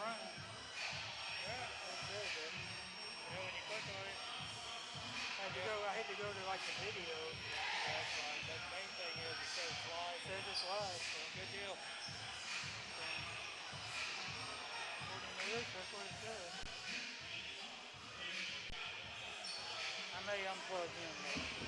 front. Yeah. That's it, but When you click on it, I had to go to like the video. that's right. But the main thing is it says it's It live. says it's live, so Good deal. according to this, that's what it says. I may unplug him though.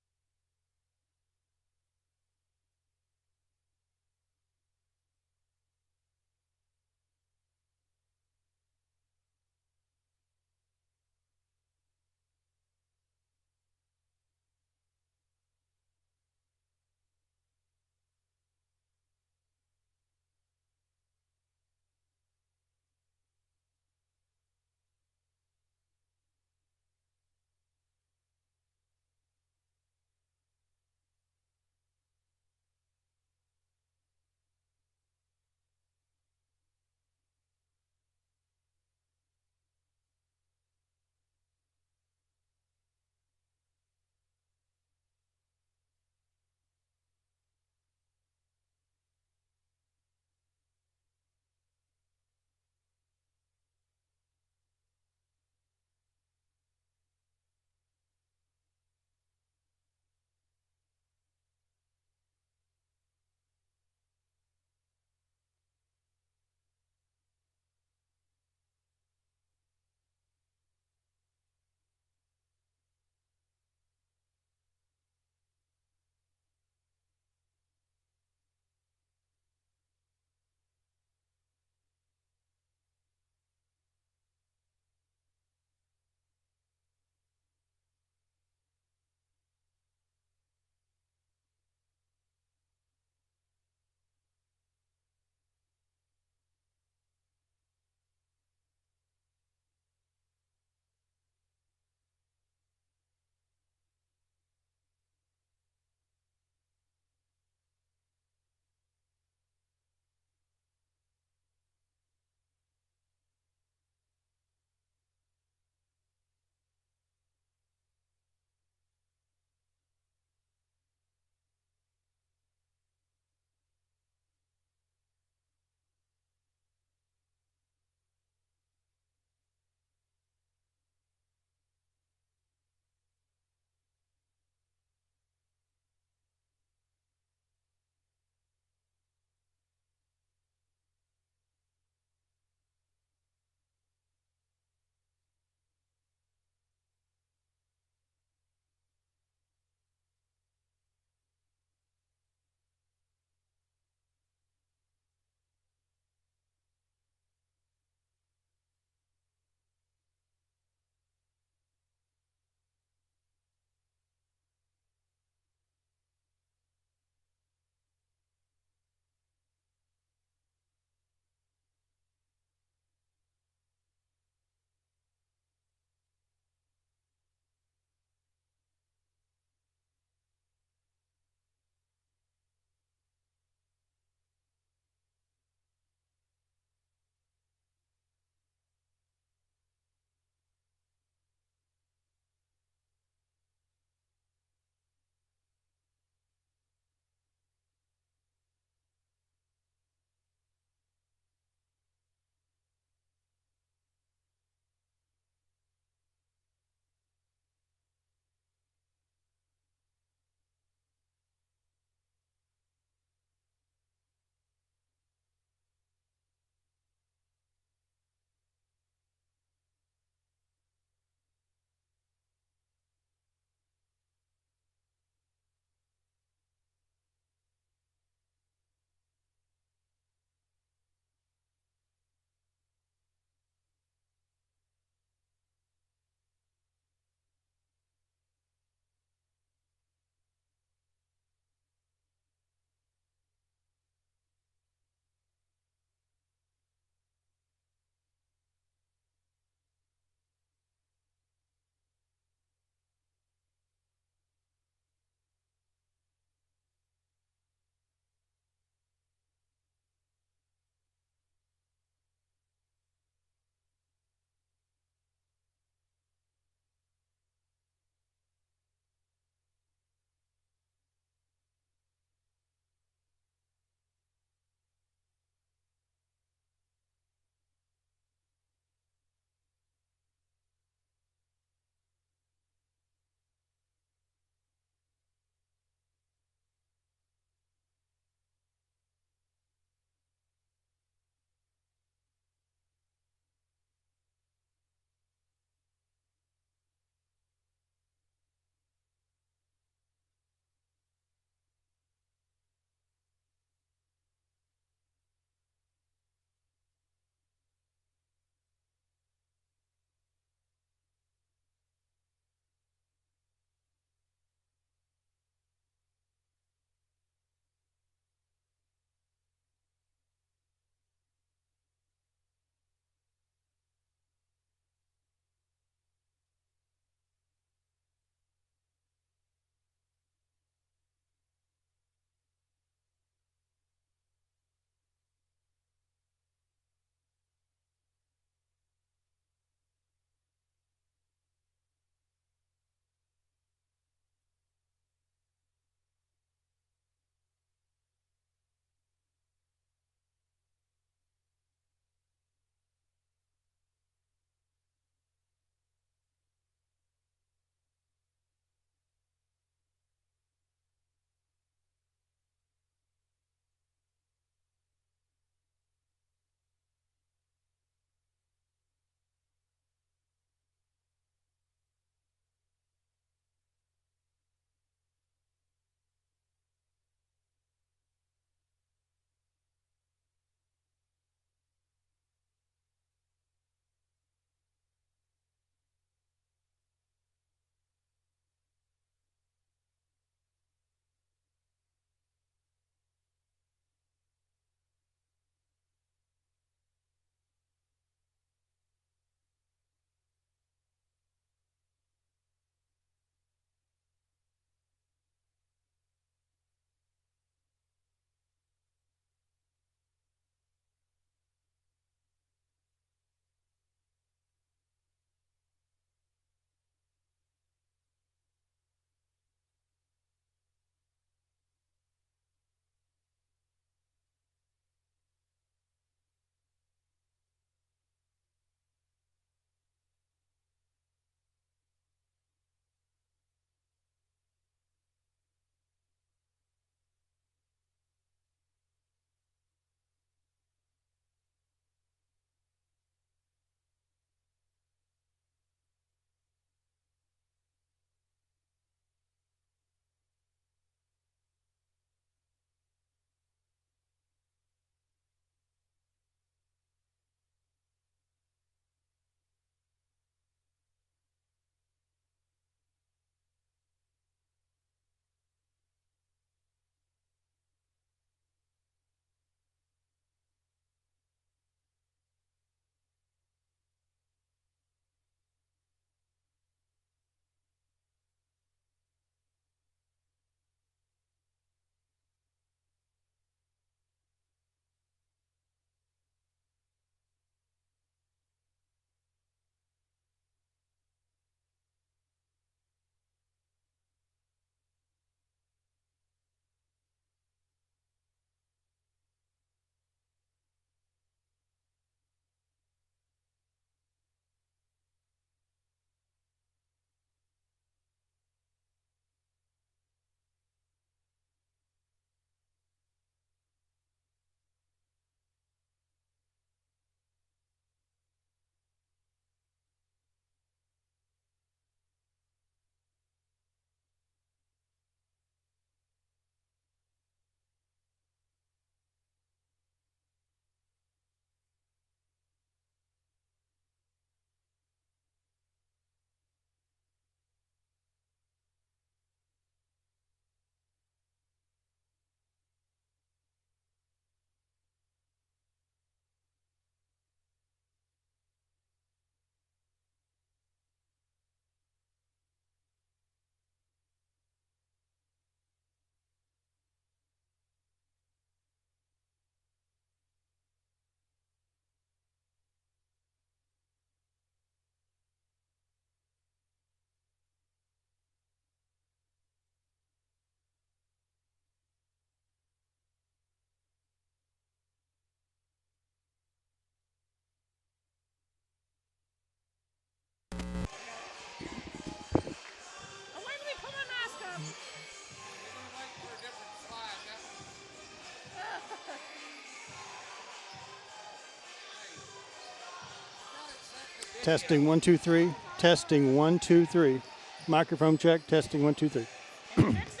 Testing 1 2 3. Testing 1 2 3. Microphone check. Testing 1 2 3. Can you fix it?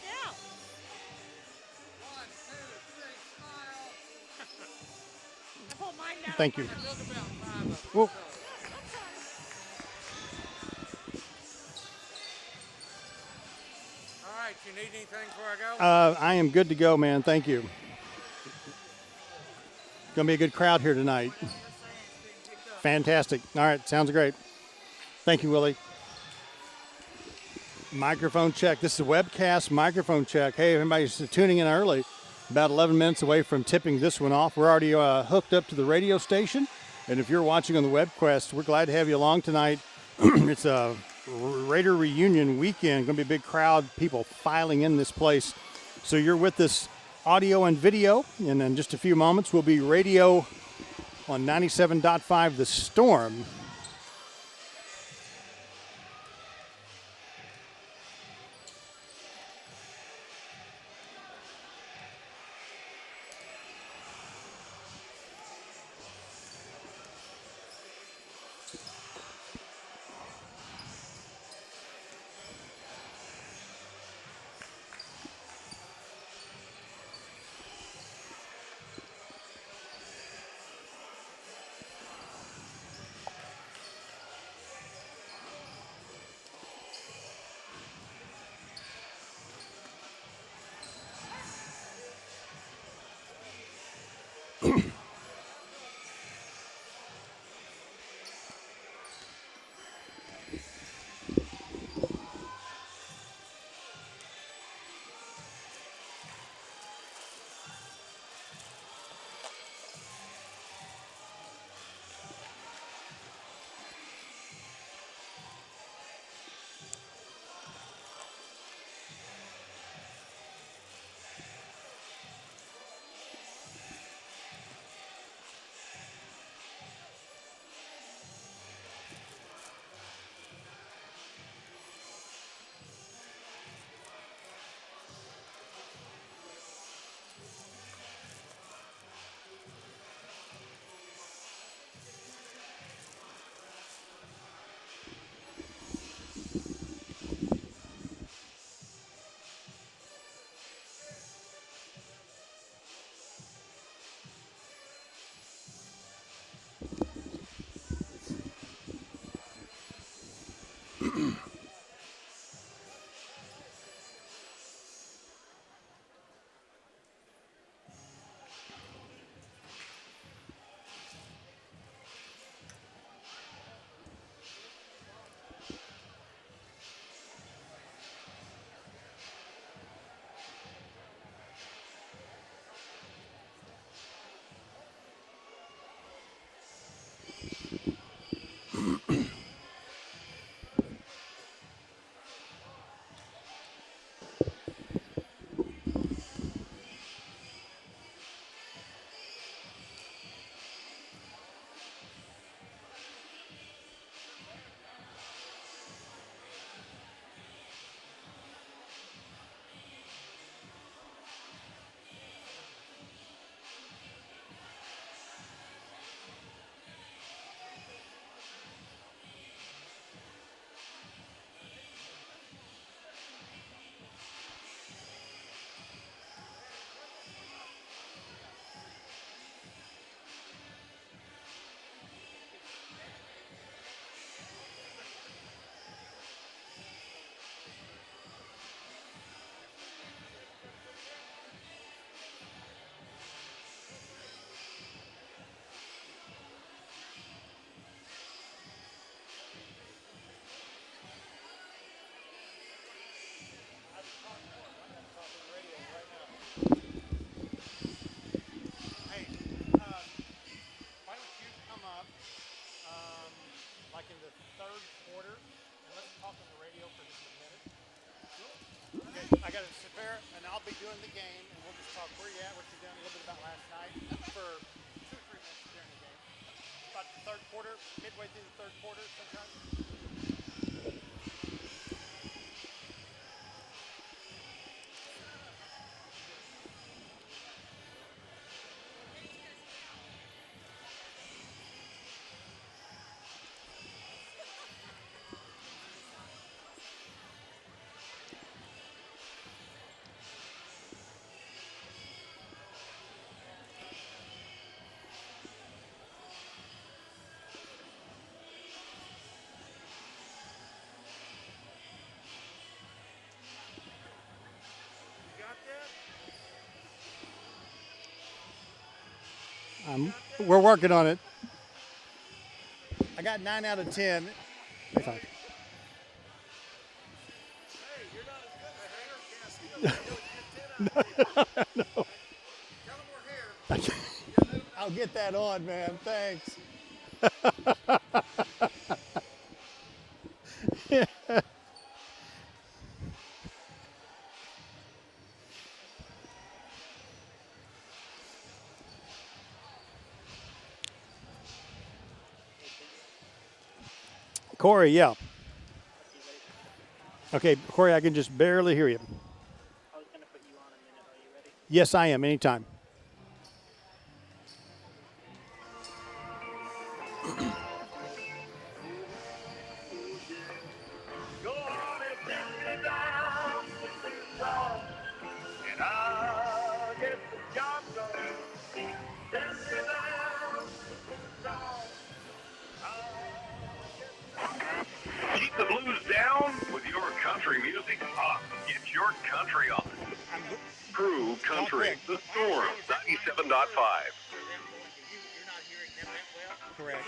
Yeah. I pulled mine down. Thank you. Look about 5 of them. Whoa. All right, you need anything before I go? I am good to go, man. Thank you. Gonna be a good crowd here tonight. Fantastic. All right, sounds great. Thank you, Willie. Microphone check. This is a webcast microphone check. Hey, everybody's tuning in early. About 11 minutes away from tipping this one off. We're already hooked up to the radio station. And if you're watching on the WebQuest, we're glad to have you along tonight. It's a Raider reunion weekend. Going to be a big crowd, people filing in this place. So you're with us audio and video. And in just a few moments, we'll be radio on 97.5 The Storm. I got to sit there, and I'll be doing the game, and we'll just talk where you at, what you're doing, a little bit about last night for 2 or 3 minutes during the game. About the third quarter, midway through the third quarter, sometime. We're working on it. I got 9 out of 10. High five. No. I'll get that on, man. Thanks. Corey, yeah. Okay, Corey, I can just barely hear you. I was going to put you on a minute. Are you ready? Yes, I am. Anytime. Keep the blues down with your country music up. Get your country on. True Country, The Storm, 97.5. You're not hearing them that well? Correct.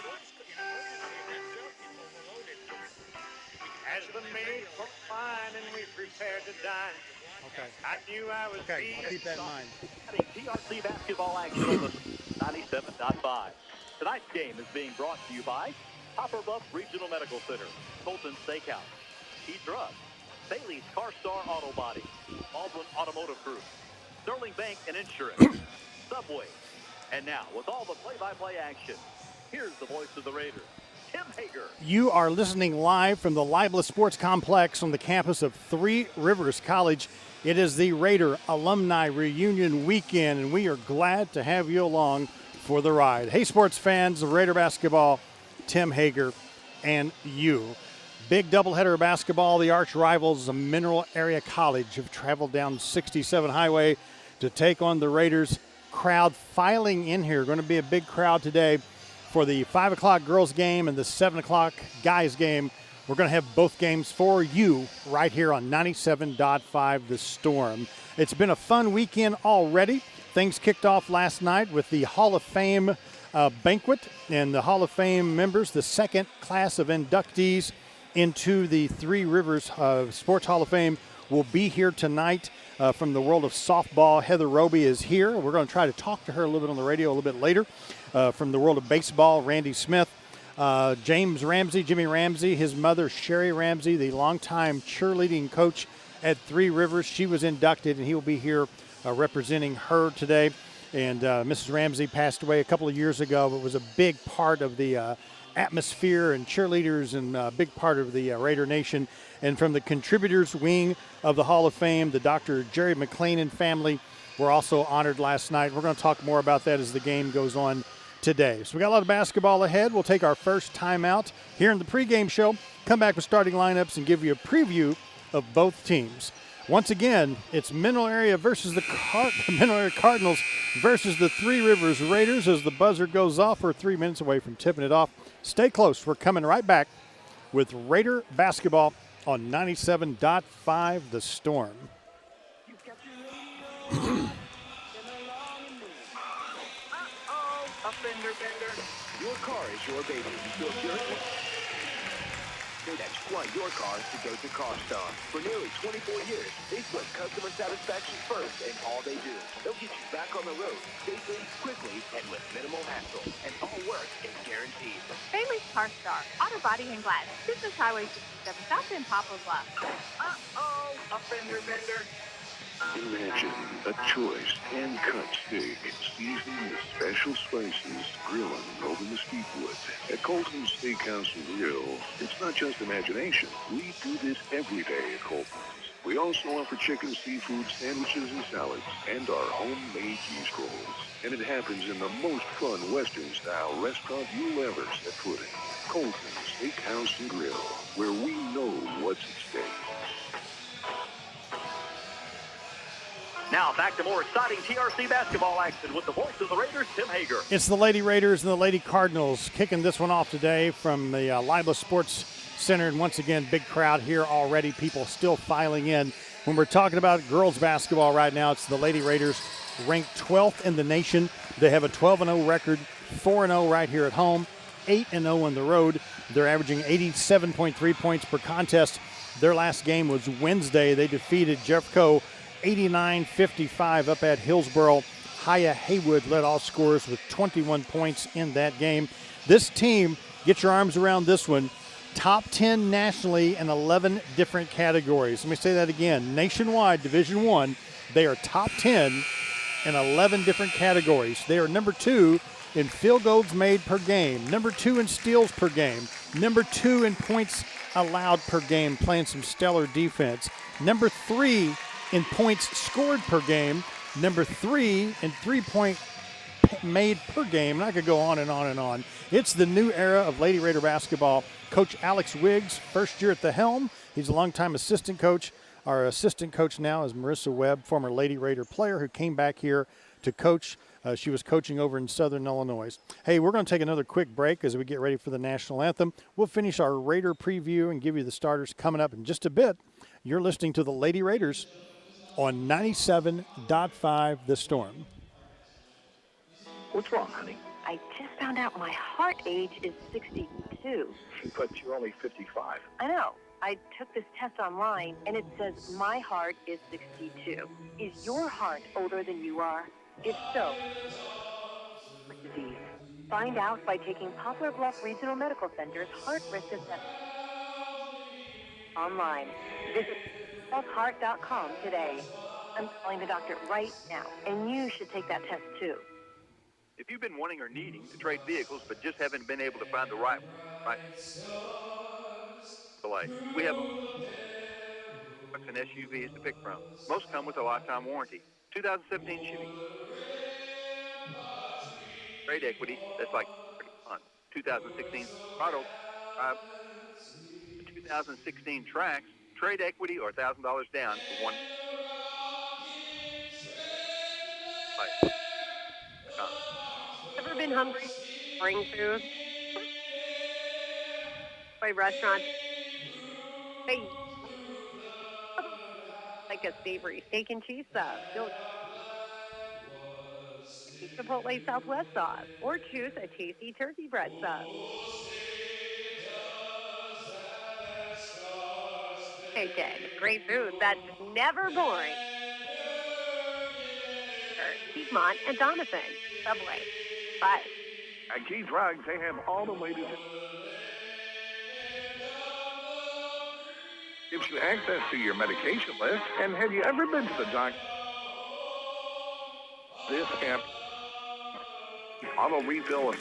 As the maid cooked fine and we prepared to dine, Okay. I knew I was Okay, I'll keep that in mind. TRC basketball action on the 97.5. Tonight's game is being brought to you by Hopper Bluff Regional Medical Center, Colton Steakhouse, Key Drug, Bailey's Car Star Auto Body, Baldwin Automotive Group, Sterling Bank and Insurance, Subway. And now, with all the play-by-play action, here's the voice of the Raiders, Tim Hager. You are listening live from the Libla Sports Complex on the campus of Three Rivers College. It is the Raider Alumni Reunion Weekend, and we are glad to have you along for the ride. Hey, sports fans of Raider basketball, Tim Hager and you. Big doubleheader of basketball. The arch rivals of Mineral Area College have traveled down 67 Highway to take on the Raiders. Crowd filing in here. Going to be a big crowd today for the 5 o'clock girls game and the 7 o'clock guys game. We're going to have both games for you right here on 97.5 The Storm. It's been a fun weekend already. Things kicked off last night with the Hall of Fame banquet, and the Hall of Fame members, the second class of inductees into the Three Rivers Sports Hall of Fame, will be here tonight from the world of softball. Heather Roby is here. We're going to try to talk to her a little bit on the radio a little bit later. From the world of baseball, Randy Smith. James Ramsey, Jimmy Ramsey, his mother, Sherry Ramsey, the longtime cheerleading coach at Three Rivers. She was inducted, and he will be here representing her today. And Mrs. Ramsey passed away a couple of years ago, but was a big part of the atmosphere and cheerleaders and a big part of the Raider Nation. And from the contributors wing of the Hall of Fame, the Dr. Jerry McLean and family were also honored last night. We're going to talk more about that as the game goes on today. So we got a lot of basketball ahead. We'll take our first timeout here in the pregame show, come back with starting lineups, and give you a preview of both teams. Once again, it's Mineral Area versus the Mineral Area Cardinals versus the Three Rivers Raiders as the buzzer goes off. We're 3 minutes away from tipping it off. Stay close. We're coming right back with Raider basketball on 97.5 The Storm. A fender bender. Your car is your baby. So if you're that's why your car is to go to CarStar. For nearly 24 years, they put customer satisfaction first in all they do. They'll get you back on the road safely, quickly, and with minimal hassle. And all work is guaranteed. Bailey's Car Star, Auto Body and Glass, Business Highway 67 South in Poplar Bluff. A fender bender. Imagine a choice hand-cut steak, seasoned with special spices, grilling over mesquite wood. At Colton's Steakhouse and Grill, it's not just imagination. We do this every day at Colton's. We also offer chicken, seafood, sandwiches, and salads, and our homemade cheese rolls. And it happens in the most fun Western-style restaurant you'll ever set foot in. Colton's Steakhouse and Grill, where we know what's at stake. Now back to more exciting TRC basketball action with the voice of the Raiders, Tim Hager. It's the Lady Raiders and the Lady Cardinals kicking this one off today from the Libla Sports Center. And once again, big crowd here already. People still filing in. When we're talking about girls basketball right now, it's the Lady Raiders ranked 12th in the nation They have a 12-0 record, 4-0 right here at home, 8-0 on the road. They're averaging 87.3 points per contest. Their last game was Wednesday. They defeated Jeffco 89-55 up at Hillsboro. Haya Haywood led all scorers with 21 points in that game. This team, get your arms around this one, top 10 nationally in 11 different categories. Let me say that again. Nationwide, Division I, they are top 10 in 11 different categories. They are number 2 in field goals made per game, number 2 in steals per game, number 2 in points allowed per game, playing some stellar defense, number 3 in points scored per game, number 3 in three-point made per game, and I could go on and on and on. It's the new era of Lady Raider basketball. Coach Alex Wiggs, first year at the helm. He's a longtime assistant coach. Our assistant coach now is Marissa Webb, former Lady Raider player who came back here to coach. She was coaching over in Southern Illinois. Hey, we're going to take another quick break as we get ready for the national anthem. We'll finish our Raider preview and give you the starters coming up in just a bit. You're listening to the Lady Raiders on 97.5 The Storm. What's wrong, honey? I just found out my heart age is 62. But you're only 55. I know. I took this test online, and it says my heart is 62. Is your heart older than you are? If so, what disease? Find out by taking Poplar Bluff Regional Medical Center's heart risk assessment. Online. Visit healthheart.com today. I'm calling the doctor right now, and you should take that test too. If you've been wanting or needing to trade vehicles but just haven't been able to find the right delay, we have trucks and SUVs to pick from. Most come with a lifetime warranty. 2017 Chevy trade equity, that's like 30 months. 2016 Colorado 2016 Trax trade equity or $1,000 down for one. Ever been hungry? Spring food? By restaurants? Hey, like a savory steak and cheese sauce. Don't Chipotle Southwest sauce, or choose a tasty turkey bread sauce. Hey, Jen, great food that's never boring. Piedmont and Donovan, Subway. Bye. At Key Drugs, they have all the latest. Gives you access to your medication list. And have you ever been to the doctor? This app, auto refill,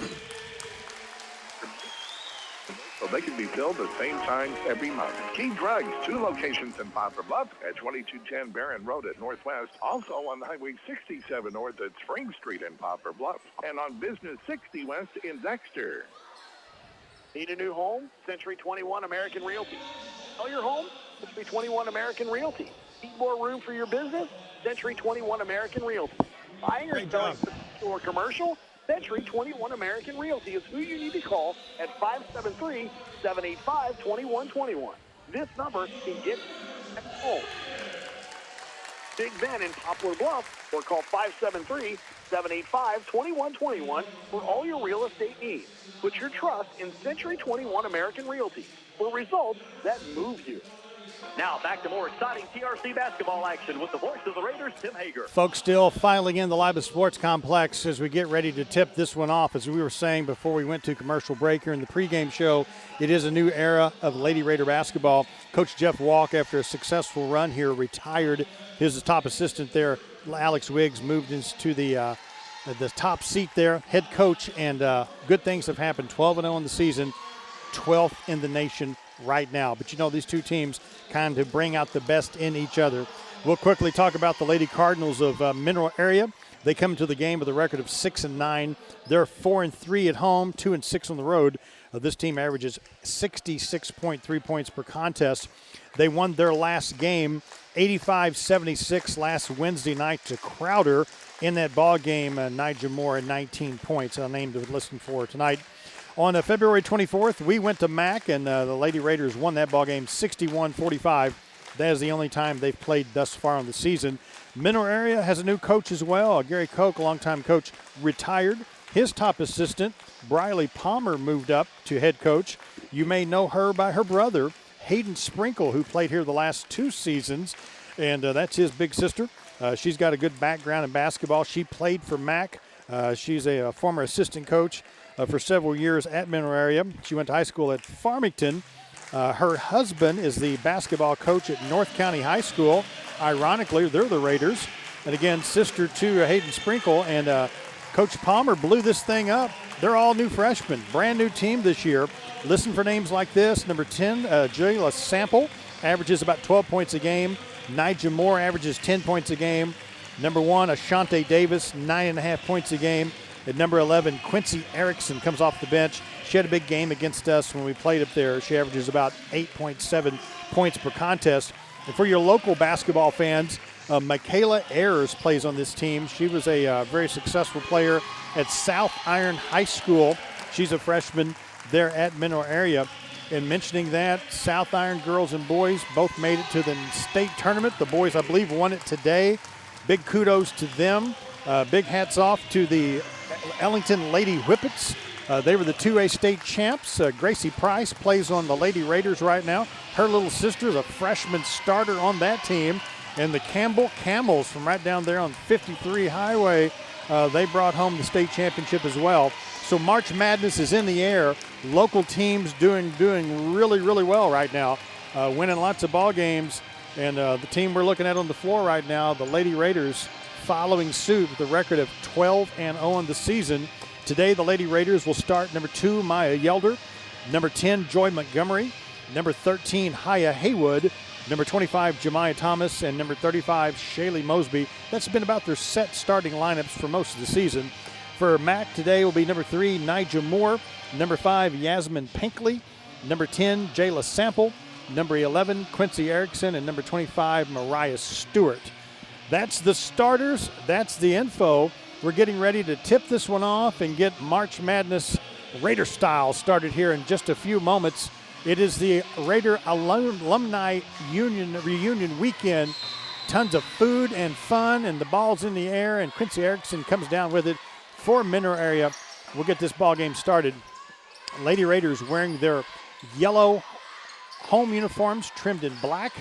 so they can be filled the same time every month. Key Drugs, 2 locations in Poplar Bluff at 2210 Barron Road at Northwest. Also on Highway 67 North at Spring Street in Poplar Bluff. And on Business 60 West in Dexter. Need a new home? Century 21 American Realty. Sell your home? Century 21 American Realty. Need more room for your business? Century 21 American Realty. Buying or selling or commercial? Century 21 American Realty is who you need to call at 573-785-2121. This number can get you at home. Big Ben in Poplar Bluff, or call 573-785-2121 for all your real estate needs. Put your trust in Century 21 American Realty for results that move you. Now back to more exciting TRC basketball action with the voice of the Raiders, Tim Hager. Folks still filing in the Liba Sports Complex as we get ready to tip this one off. As we were saying before we went to commercial break here in the pregame show, it is a new era of Lady Raider basketball. Coach Jeff Walk, after a successful run here, retired. His top assistant there, Alex Wiggs, moved into the top seat there, head coach, and good things have happened. 12-0 in the season, 12th in the nation right now. But you know, these two teams kind of bring out the best in each other. We'll quickly talk about the Lady Cardinals of Mineral Area. They come to the game with a record of 6-9. They're 4-3 at home, 2-6 on the road. This team averages 66.3 points per contest. They won their last game 85-76 last Wednesday night to Crowder. In that ball game, Nigel Moore at 19 points. A name to listen for tonight. On February 24th, we went to MAC, and the Lady Raiders won that ball game 61-45. That is the only time they've played thus far in the season. Mineral Area has a new coach as well. Gary Koch, a longtime coach, retired. His top assistant, Briley Palmer, moved up to head coach. You may know her by her brother, Hayden Sprinkle, who played here the last 2 seasons, and that's his big sister. She's got a good background in basketball. She played for Mac. She's a former assistant coach for several years at Mineral Area. She went to high school at Farmington. Her husband is the basketball coach at North County High School. Ironically, they're the Raiders. And again, sister to Hayden Sprinkle. And Coach Palmer blew this thing up. They're all new freshmen, brand new team this year. Listen for names like this. Number 10, Jayla Sample, averages about 12 points a game. Nigel Moore averages 10 points a game. Number 1, Ashante Davis, 9.5 points a game. At number 11, Quincy Erickson comes off the bench. She had a big game against us when we played up there. She averages about 8.7 points per contest. And for your local basketball fans, Michaela Ayers plays on this team. She was a very successful player at South Iron High School. She's a freshman there at Mineral Area. And mentioning that, South Iron girls and boys both made it to the state tournament. The boys, I believe, won it today. Big kudos to them. Big hats off to the Ellington Lady Whippets. They were the 2A state champs. Gracie Price plays on the Lady Raiders right now. Her little sister is a freshman starter on that team. And the Campbell Camels from right down there on 53 Highway, they brought home the state championship as well. So March Madness is in the air. Local teams doing really, really well right now, winning lots of ball games. And the team we're looking at on the floor right now, the Lady Raiders, following suit with a record of 12-0 on the season. Today, the Lady Raiders will start number 2, Maya Yelder, number 10, Joy Montgomery, number 13, Haya Haywood, number 25, Jemiah Thomas, and number 35, Shaylee Mosby. That's been about their set starting lineups for most of the season. For Mac today will be number 3, Nigel Moore, number 5, Yasmin Pinkley, number 10, Jayla Sample, number 11, Quincy Erickson, and number 25, Mariah Stewart. That's the starters. That's the info. We're getting ready to tip this one off and get March Madness Raider style started here in just a few moments. It is the Raider Alumni Reunion Weekend. Tons of food and fun, and the ball's in the air, and Quincy Erickson comes down with it for Mineral Area. We'll get this ball game started. Lady Raiders wearing their yellow home uniforms trimmed in black.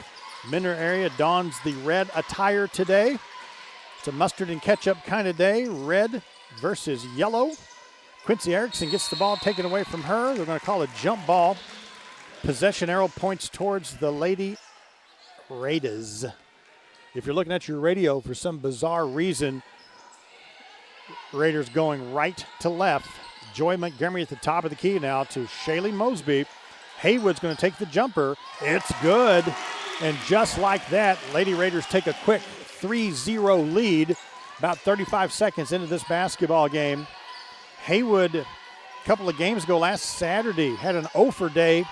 Mineral Area dons the red attire today. It's a mustard and ketchup kind of day. Red versus yellow. Quincy Erickson gets the ball taken away from her. They're going to call a jump ball. Possession arrow points towards the Lady Raiders. If you're looking at your radio for some bizarre reason, Raiders going right to left. Joy Montgomery at the top of the key now to Shaylee Mosby. Haywood's going to take the jumper. It's good. And just like that, Lady Raiders take a quick 3-0 lead about 35 seconds into this basketball game. Haywood, a couple of games ago last Saturday, had an offer day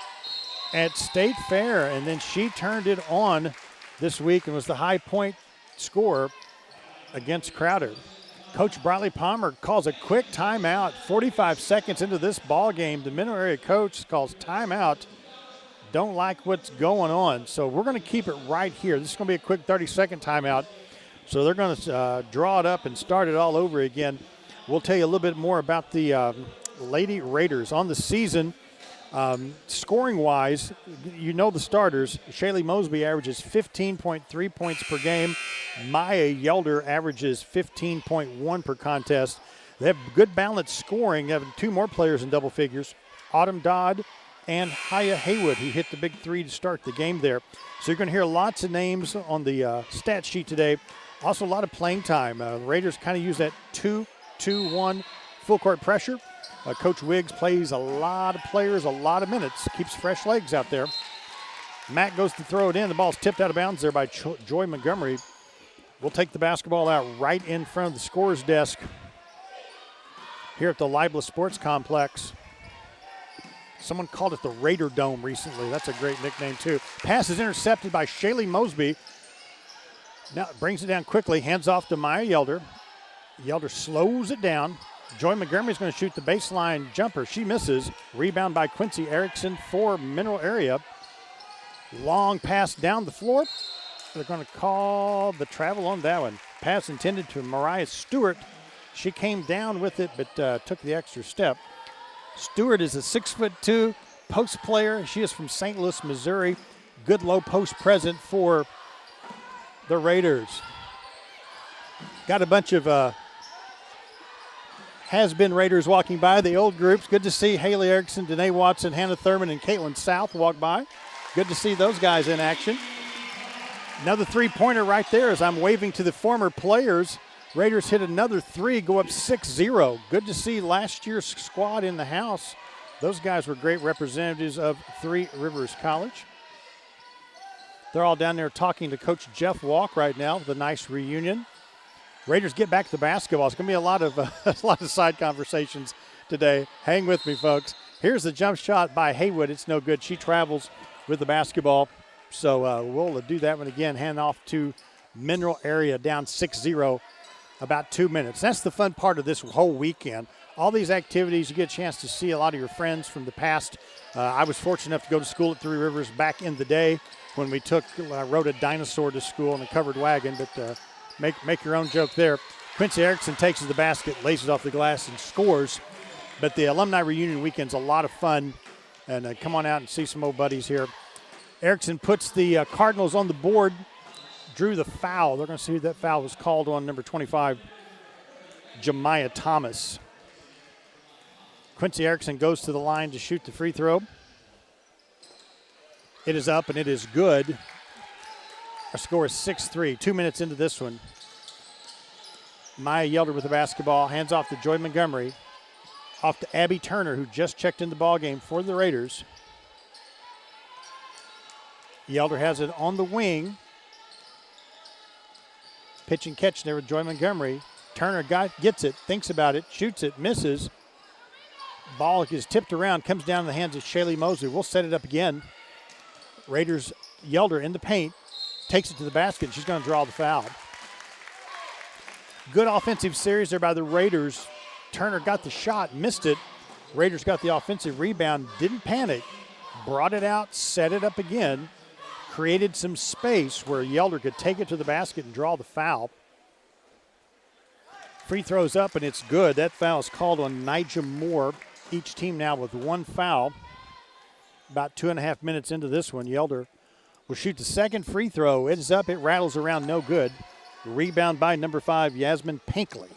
at State Fair, and then she turned it on this week and was the high point scorer against Crowder. Coach Briley Palmer calls a quick timeout 45 seconds into this ball game. The Mineral Area coach calls timeout. Don't like what's going on. So we're going to keep it right here. This is going to be a quick 30-second timeout. So they're going to draw it up and start it all over again. We'll tell you a little bit more about the Lady Raiders on the season. Scoring-wise, you know the starters. Shaylee Mosby averages 15.3 points per game. Maya Yelder averages 15.1 per contest. They have good balanced scoring. They have 2 more players in double figures. Autumn Dodd and Haya Haywood, who hit the big 3 to start the game there. So you're going to hear lots of names on the stat sheet today. Also a lot of playing time. The Raiders kind of use that 2-2-1 full court pressure. Coach Wiggs plays a lot of players, a lot of minutes, keeps fresh legs out there. Matt goes to throw it in. The ball's tipped out of bounds there by Joy Montgomery. We'll take the basketball out right in front of the scorer's desk here at the Libla Sports Complex. Someone called it the Raider Dome recently. That's a great nickname, too. Pass is intercepted by Shaylee Mosby. Now brings it down quickly, hands off to Maya Yelder. Yelder slows it down. Joy Montgomery is going to shoot the baseline jumper. She misses. Rebound by Quincy Erickson for Mineral Area. Long pass down the floor. They're going to call the travel on that one. Pass intended to Mariah Stewart. She came down with it, but took the extra step. Stewart is a 6'2" post player. She is from St. Louis, Missouri. Good low post present for the Raiders. Got a bunch of has-been Raiders walking by, the old groups. Good to see Haley Erickson, Danae Watson, Hannah Thurman, and Caitlin South walk by. Good to see those guys in action. Another three-pointer right there as I'm waving to the former players. Raiders hit another three, go up 6-0. Good to see last year's squad in the house. Those guys were great representatives of Three Rivers College. They're all down there talking to Coach Jeff Walk right now with a nice reunion. Raiders get back to basketball. It's going to be a lot of side conversations today. Hang with me, folks. Here's the jump shot by Haywood. It's no good. She travels with the basketball. So we'll do that one again. Hand off to Mineral Area, down 6-0, about 2 minutes. That's the fun part of this whole weekend. All these activities, you get a chance to see a lot of your friends from the past. I was fortunate enough to go to school at Three Rivers back in the day when we rode a dinosaur to school in a covered wagon, but make your own joke there. Quincy Erickson takes to the basket, lays it off the glass, and scores. But the alumni reunion weekend's a lot of fun, and come on out and see some old buddies here. Erickson puts the Cardinals on the board, drew the foul. They're going to see who that foul was called on, number 25, Jemiah Thomas. Quincy Erickson goes to the line to shoot the free throw. It is up, and it is good. Our score is 6-3. 2 minutes into this one. Maya Yelder with the basketball, hands off to Joy Montgomery. Off to Abby Turner, who just checked in the ball game for the Raiders. Yelder has it on the wing. Pitch and catch there with Joy Montgomery. Turner gets it, thinks about it, shoots it, misses. Ball is tipped around, comes down in the hands of Shaylee Mosley. We'll set it up again. Raiders, Yelder in the paint, takes it to the basket. She's going to draw the foul. Good offensive series there by the Raiders. Turner got the shot, missed it. Raiders got the offensive rebound, didn't panic, brought it out, set it up again, created some space where Yelder could take it to the basket and draw the foul. Free throws up, and it's good. That foul is called on Nigel Moore. Each team now with one foul. About 2.5 minutes into this one, Yelder will shoot the second free throw. It is up. It rattles around, no good. Rebound by number 5, Yasmin Pinkley.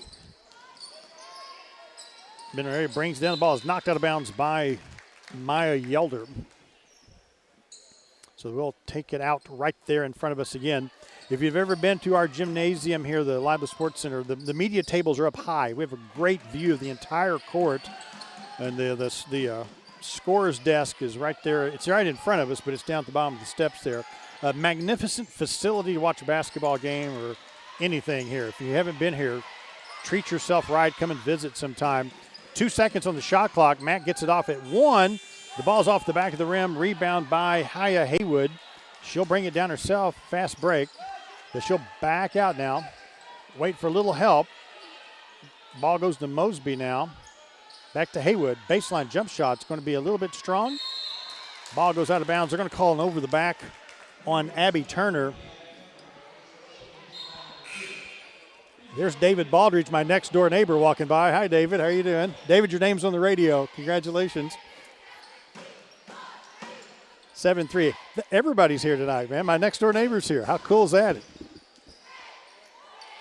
Mineral brings down the ball. Is knocked out of bounds by Maya Yelder. So we'll take it out right there in front of us again. If you've ever been to our gymnasium here, the Live Sports Center, the media tables are up high. We have a great view of the entire court. And the scorer's desk is right there. It's right in front of us, but it's down at the bottom of the steps there. A magnificent facility to watch a basketball game or anything here. If you haven't been here, treat yourself right. Come and visit sometime. 2 seconds on the shot clock. Matt gets it off at 1. The ball's off the back of the rim. Rebound by Haya Haywood. She'll bring it down herself. Fast break. But she'll back out now. Wait for a little help. Ball goes to Mosby now. Back to Haywood. Baseline jump shot's going to be a little bit strong. Ball goes out of bounds. They're going to call an over the back on Abby Turner. There's David Baldridge, my next door neighbor, walking by. Hi, David. How are you doing? David, your name's on the radio. Congratulations. 7-3. Everybody's here tonight, man. My next door neighbor's here. How cool is that?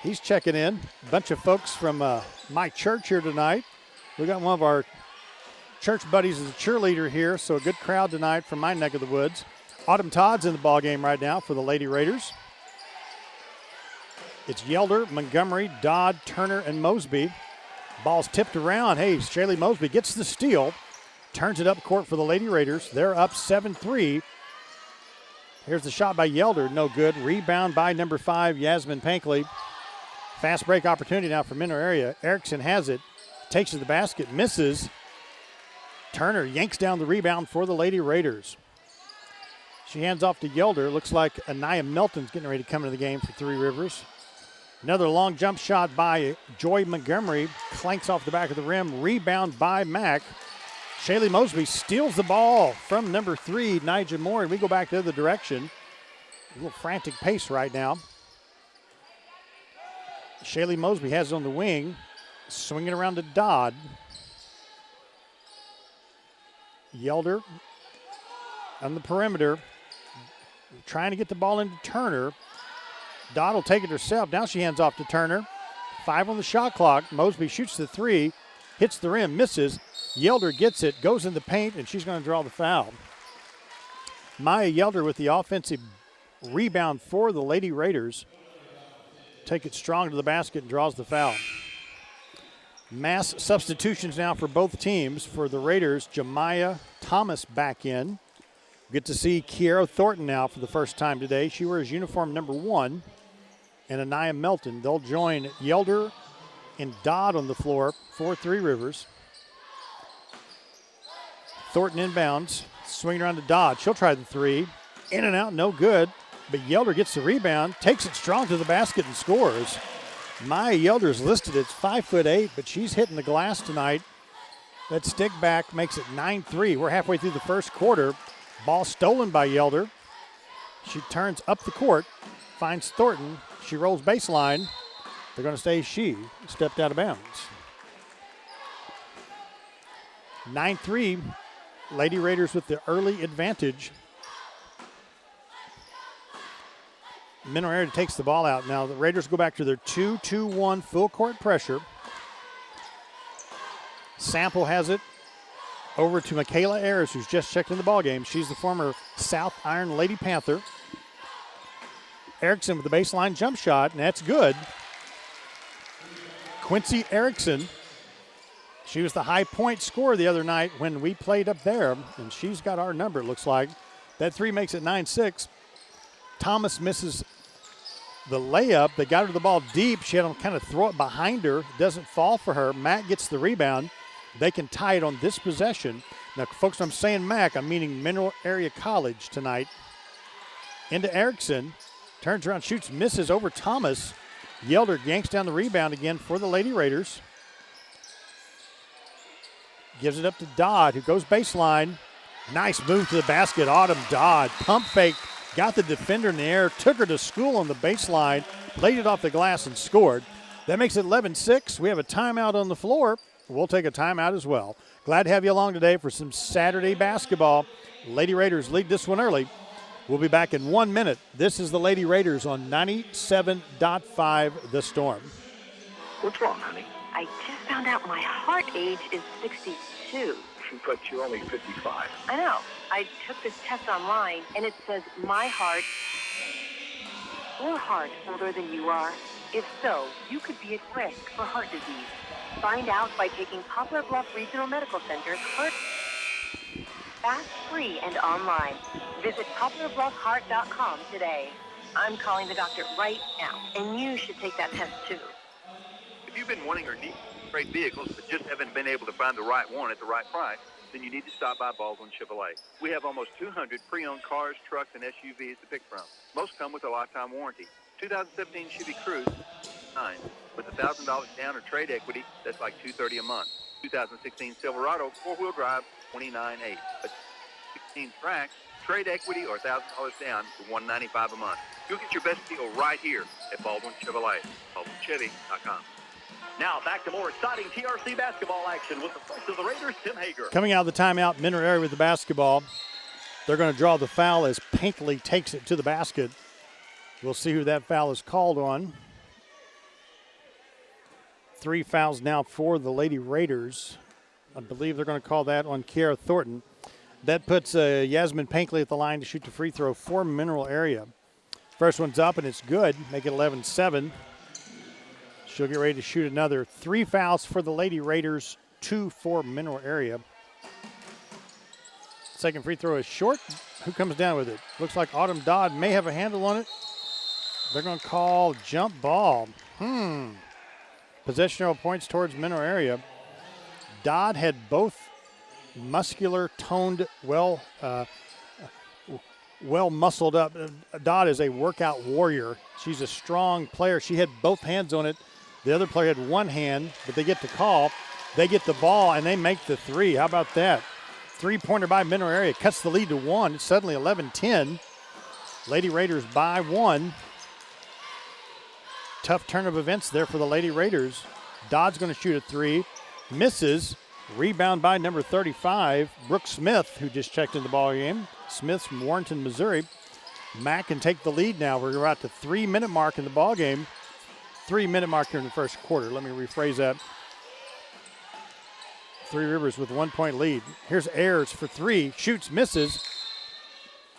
He's checking in. A bunch of folks from my church here tonight. We got one of our church buddies as a cheerleader here, so a good crowd tonight from my neck of the woods. Autumn Todd's in the ball game right now for the Lady Raiders. It's Yelder, Montgomery, Dodd, Turner, and Mosby. Ball's tipped around. Hey, Shaylee Mosby gets the steal. Turns it up court for the Lady Raiders. They're up 7-3. Here's the shot by Yelder. No good. Rebound by number 5, Yasmin Pinkley. Fast break opportunity now for Mineral Area. Erickson has it. Takes to the basket. Misses. Turner yanks down the rebound for the Lady Raiders. She hands off to Yelder. Looks like Anaya Melton's getting ready to come into the game for Three Rivers. Another long jump shot by Joy Montgomery. Clanks off the back of the rim. Rebound by Mack. Shaylee Mosby steals the ball from number 3, Nigel Moore, and we go back the other direction. A little frantic pace right now. Shaylee Mosby has it on the wing, swinging around to Dodd. Yelder on the perimeter, trying to get the ball into Turner. Dodd will take it herself. Now she hands off to Turner. 5 on the shot clock. Mosby shoots the 3, hits the rim, misses. Yelder gets it, goes in the paint, and she's going to draw the foul. Maya Yelder with the offensive rebound for the Lady Raiders. Take it strong to the basket and draws the foul. Mass substitutions now for both teams. For the Raiders, Jemiah Thomas back in. Get to see Kiera Thornton now for the first time today. She wears uniform number 1. And Anaya Melton. They'll join Yelder and Dodd on the floor for Three Rivers. Thornton inbounds, swinging around to Dodd. She'll try the 3. In and out, no good. But Yelder gets the rebound, takes it strong to the basket and scores. Maya Yelder's listed as 5'8", but she's hitting the glass tonight. That stick back makes it 9-3. We're halfway through the first quarter. Ball stolen by Yelder. She turns up the court, finds Thornton. She rolls baseline. They're going to say she stepped out of bounds. 9-3. Lady Raiders with the early advantage. Mineral Area takes the ball out. Now the Raiders go back to their 2-2-1 full court pressure. Sample has it over to Michaela Ayers, who's just checked in the ball game. She's the former South Iron Lady Panther. Erickson with the baseline jump shot, and that's good. Quincy Erickson, she was the high point scorer the other night when we played up there, and she's got our number, it looks like. That 3 makes it 9-6. Thomas misses the layup. They got her the ball deep. She had to kind of throw it behind her. It doesn't fall for her. Mack gets the rebound. They can tie it on this possession. Now, folks, I'm saying Mack, I'm meaning Mineral Area College tonight. Into Erickson. Turns around, shoots, misses over Thomas. Yelder yanks down the rebound again for the Lady Raiders. Gives it up to Dodd, who goes baseline. Nice move to the basket. Autumn Dodd. Pump fake. Got the defender in the air. Took her to school on the baseline. Laid it off the glass and scored. That makes it 11-6. We have a timeout on the floor. We'll take a timeout as well. Glad to have you along today for some Saturday basketball. Lady Raiders lead this one early. We'll be back in 1 minute. This is the Lady Raiders on 97.5 The Storm. What's wrong, honey? I just found out my heart age is 62. But you're only 55. I know. I took this test online, and it says my heart or heart older than you are. If so, you could be at risk for heart disease. Find out by taking Poplar Bluff Regional Medical Center's Heart fast, free, and online. Visit poplar.bluffheart.com today. I'm calling the doctor right now, and you should take that test too. If you've been wanting or need great vehicles but just haven't been able to find the right one at the right price, then you need to stop by Baldwin Chevrolet. We have almost 200 pre-owned cars, trucks, and SUVs to pick from. Most come with a lifetime warranty. 2017 Chevy Cruze, 9. With $1,000 down or trade equity, that's like $230 a month. 2016 Silverado, 4-wheel drive, $29,800. A 16 Trax, trade equity or $1,000 down for $195 a month. You'll get your best deal right here at Baldwin Chevrolet. BaldwinChevy.com. Now back to more exciting TRC basketball action with the voice of the Raiders, Tim Hager. Coming out of the timeout, Mineral Area with the basketball. They're going to draw the foul as Pinkley takes it to the basket. We'll see who that foul is called on. 3 fouls now for the Lady Raiders. I believe they're going to call that on Kiera Thornton. That puts Yasmin Pinkley at the line to shoot the free throw for Mineral Area. First one's up, and it's good. Make it 11-7. She'll get ready to shoot another. 3 fouls for the Lady Raiders, 2 for Mineral Area. Second free throw is short. Who comes down with it? Looks like Autumn Dodd may have a handle on it. They're going to call jump ball. Possession points towards Mineral Area. Dodd had both muscular, toned, well muscled up. Dodd is a workout warrior. She's a strong player. She had both hands on it. The other player had one hand, but they get the call. They get the ball, and they make the 3. How about that? Three-pointer by Mineral Area cuts the lead to 1. It's suddenly 11-10. Lady Raiders by 1. Tough turn of events there for the Lady Raiders. Dodd's going to shoot a 3. Misses. Rebound by number 35, Brooke Smith, who just checked in the ball game. Smith's from Warrenton, Missouri. Mack can take the lead now. We're about the 3-minute mark in the ball game. 3-minute mark here in the first quarter. Let me rephrase that. Three Rivers with 1-point lead. Here's Ayers for 3. Shoots, misses.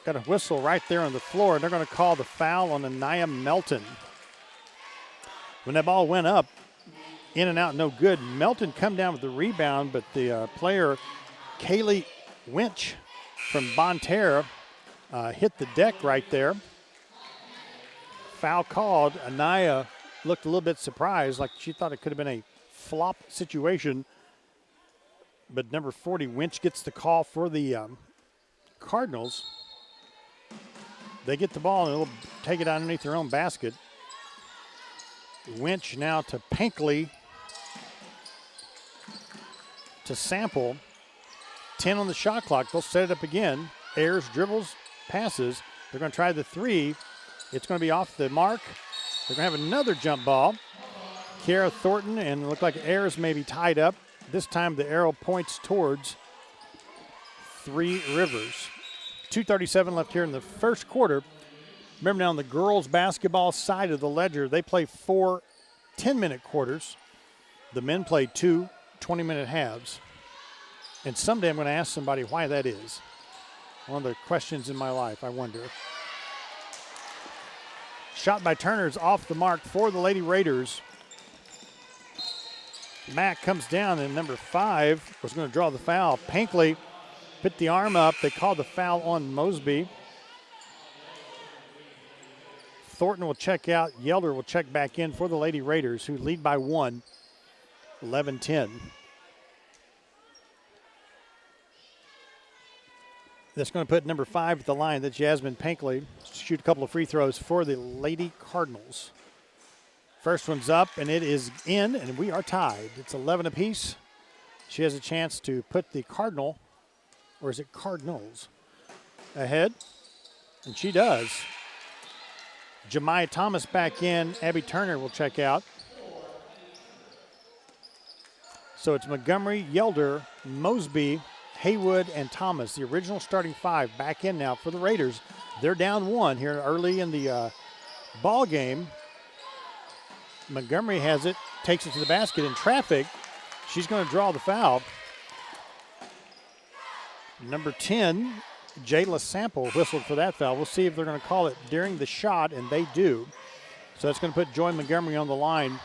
Got a whistle right there on the floor, and they're going to call the foul on Anaya Melton. When that ball went up, in and out, no good. Melton come down with the rebound, but the player, Kaylee Winch from Bonterra, hit the deck right there. Foul called. Anaya looked a little bit surprised, like she thought it could have been a flop situation. But number 40, Winch, gets the call for the Cardinals. They get the ball and they'll take it underneath their own basket. Winch now to Pinkley. To Sample. 10 on the shot clock. They'll set it up again. Ayers dribbles, passes. They're going to try the 3. It's going to be off the mark. They're going to have another jump ball. Kiara Thornton, and it looked like Ayers may be tied up. This time the arrow points towards Three Rivers. 2:37 left here in the first quarter. Remember now on the girls basketball side of the ledger, they play 4 10-minute quarters. The men play 2 20-minute halves. And someday I'm going to ask somebody why that is. One of the questions in my life, I wonder. Shot by Turner is off the mark for the Lady Raiders. Mack comes down, and number 5 was going to draw the foul. Pinkley put the arm up. They called the foul on Mosby. Thornton will check out. Yelder will check back in for the Lady Raiders, who lead by 1, 11-10. That's going to put number 5 at the line. That's Jasmine Pinkley. Shoot a couple of free throws for the Lady Cardinals. First one's up, and it is in, and we are tied. It's 11 apiece. She has a chance to put the Cardinal, or is it Cardinals, ahead, and she does. Jemiah Thomas back in. Abby Turner will check out. So it's Montgomery, Yelder, Mosby, Haywood, and Thomas, the original starting 5, back in now for the Raiders. They're down 1 here early in the ball game. Montgomery has it, takes it to the basket in traffic. She's going to draw the foul. Number 10, Jayla Sample, whistled for that foul. We'll see if they're going to call it during the shot, and they do. So that's going to put Joy Montgomery on the line.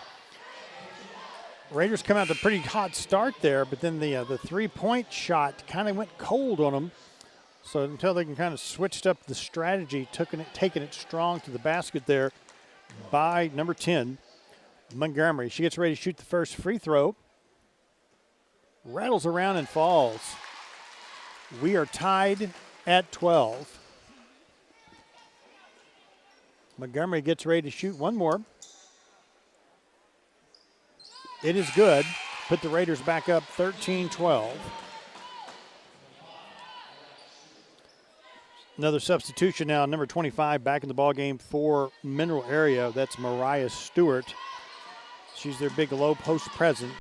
Raiders come out to a pretty hot start there, but then the three-point shot kind of went cold on them. So until they can kind of switched up the strategy, taking it strong to the basket there by number 10, Montgomery. She gets ready to shoot the first free throw. Rattles around and falls. We are tied at 12. Montgomery gets ready to shoot one more. It is good. Put the Raiders back up 13-12. Another substitution now. Number 25 back in the ballgame for Mineral Area. That's Mariah Stewart. She's their big low post present.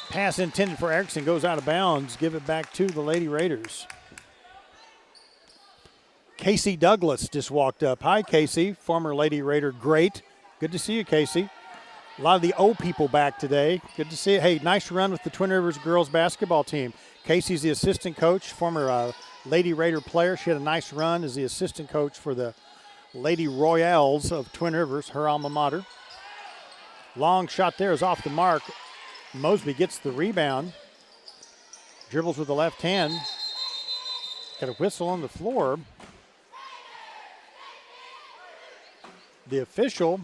Pass intended for Erickson goes out of bounds. Give it back to the Lady Raiders. Casey Douglas just walked up. Hi, Casey, former Lady Raider great. Good to see you, Casey. A lot of the old people back today. Good to see you. Hey, nice run with the Twin Rivers girls basketball team. Casey's the assistant coach, former Lady Raider player. She had a nice run as the assistant coach for the Lady Royales of Twin Rivers, her alma mater. Long shot there is off the mark. Mosby gets the rebound. Dribbles with the left hand. Got a whistle on the floor. The official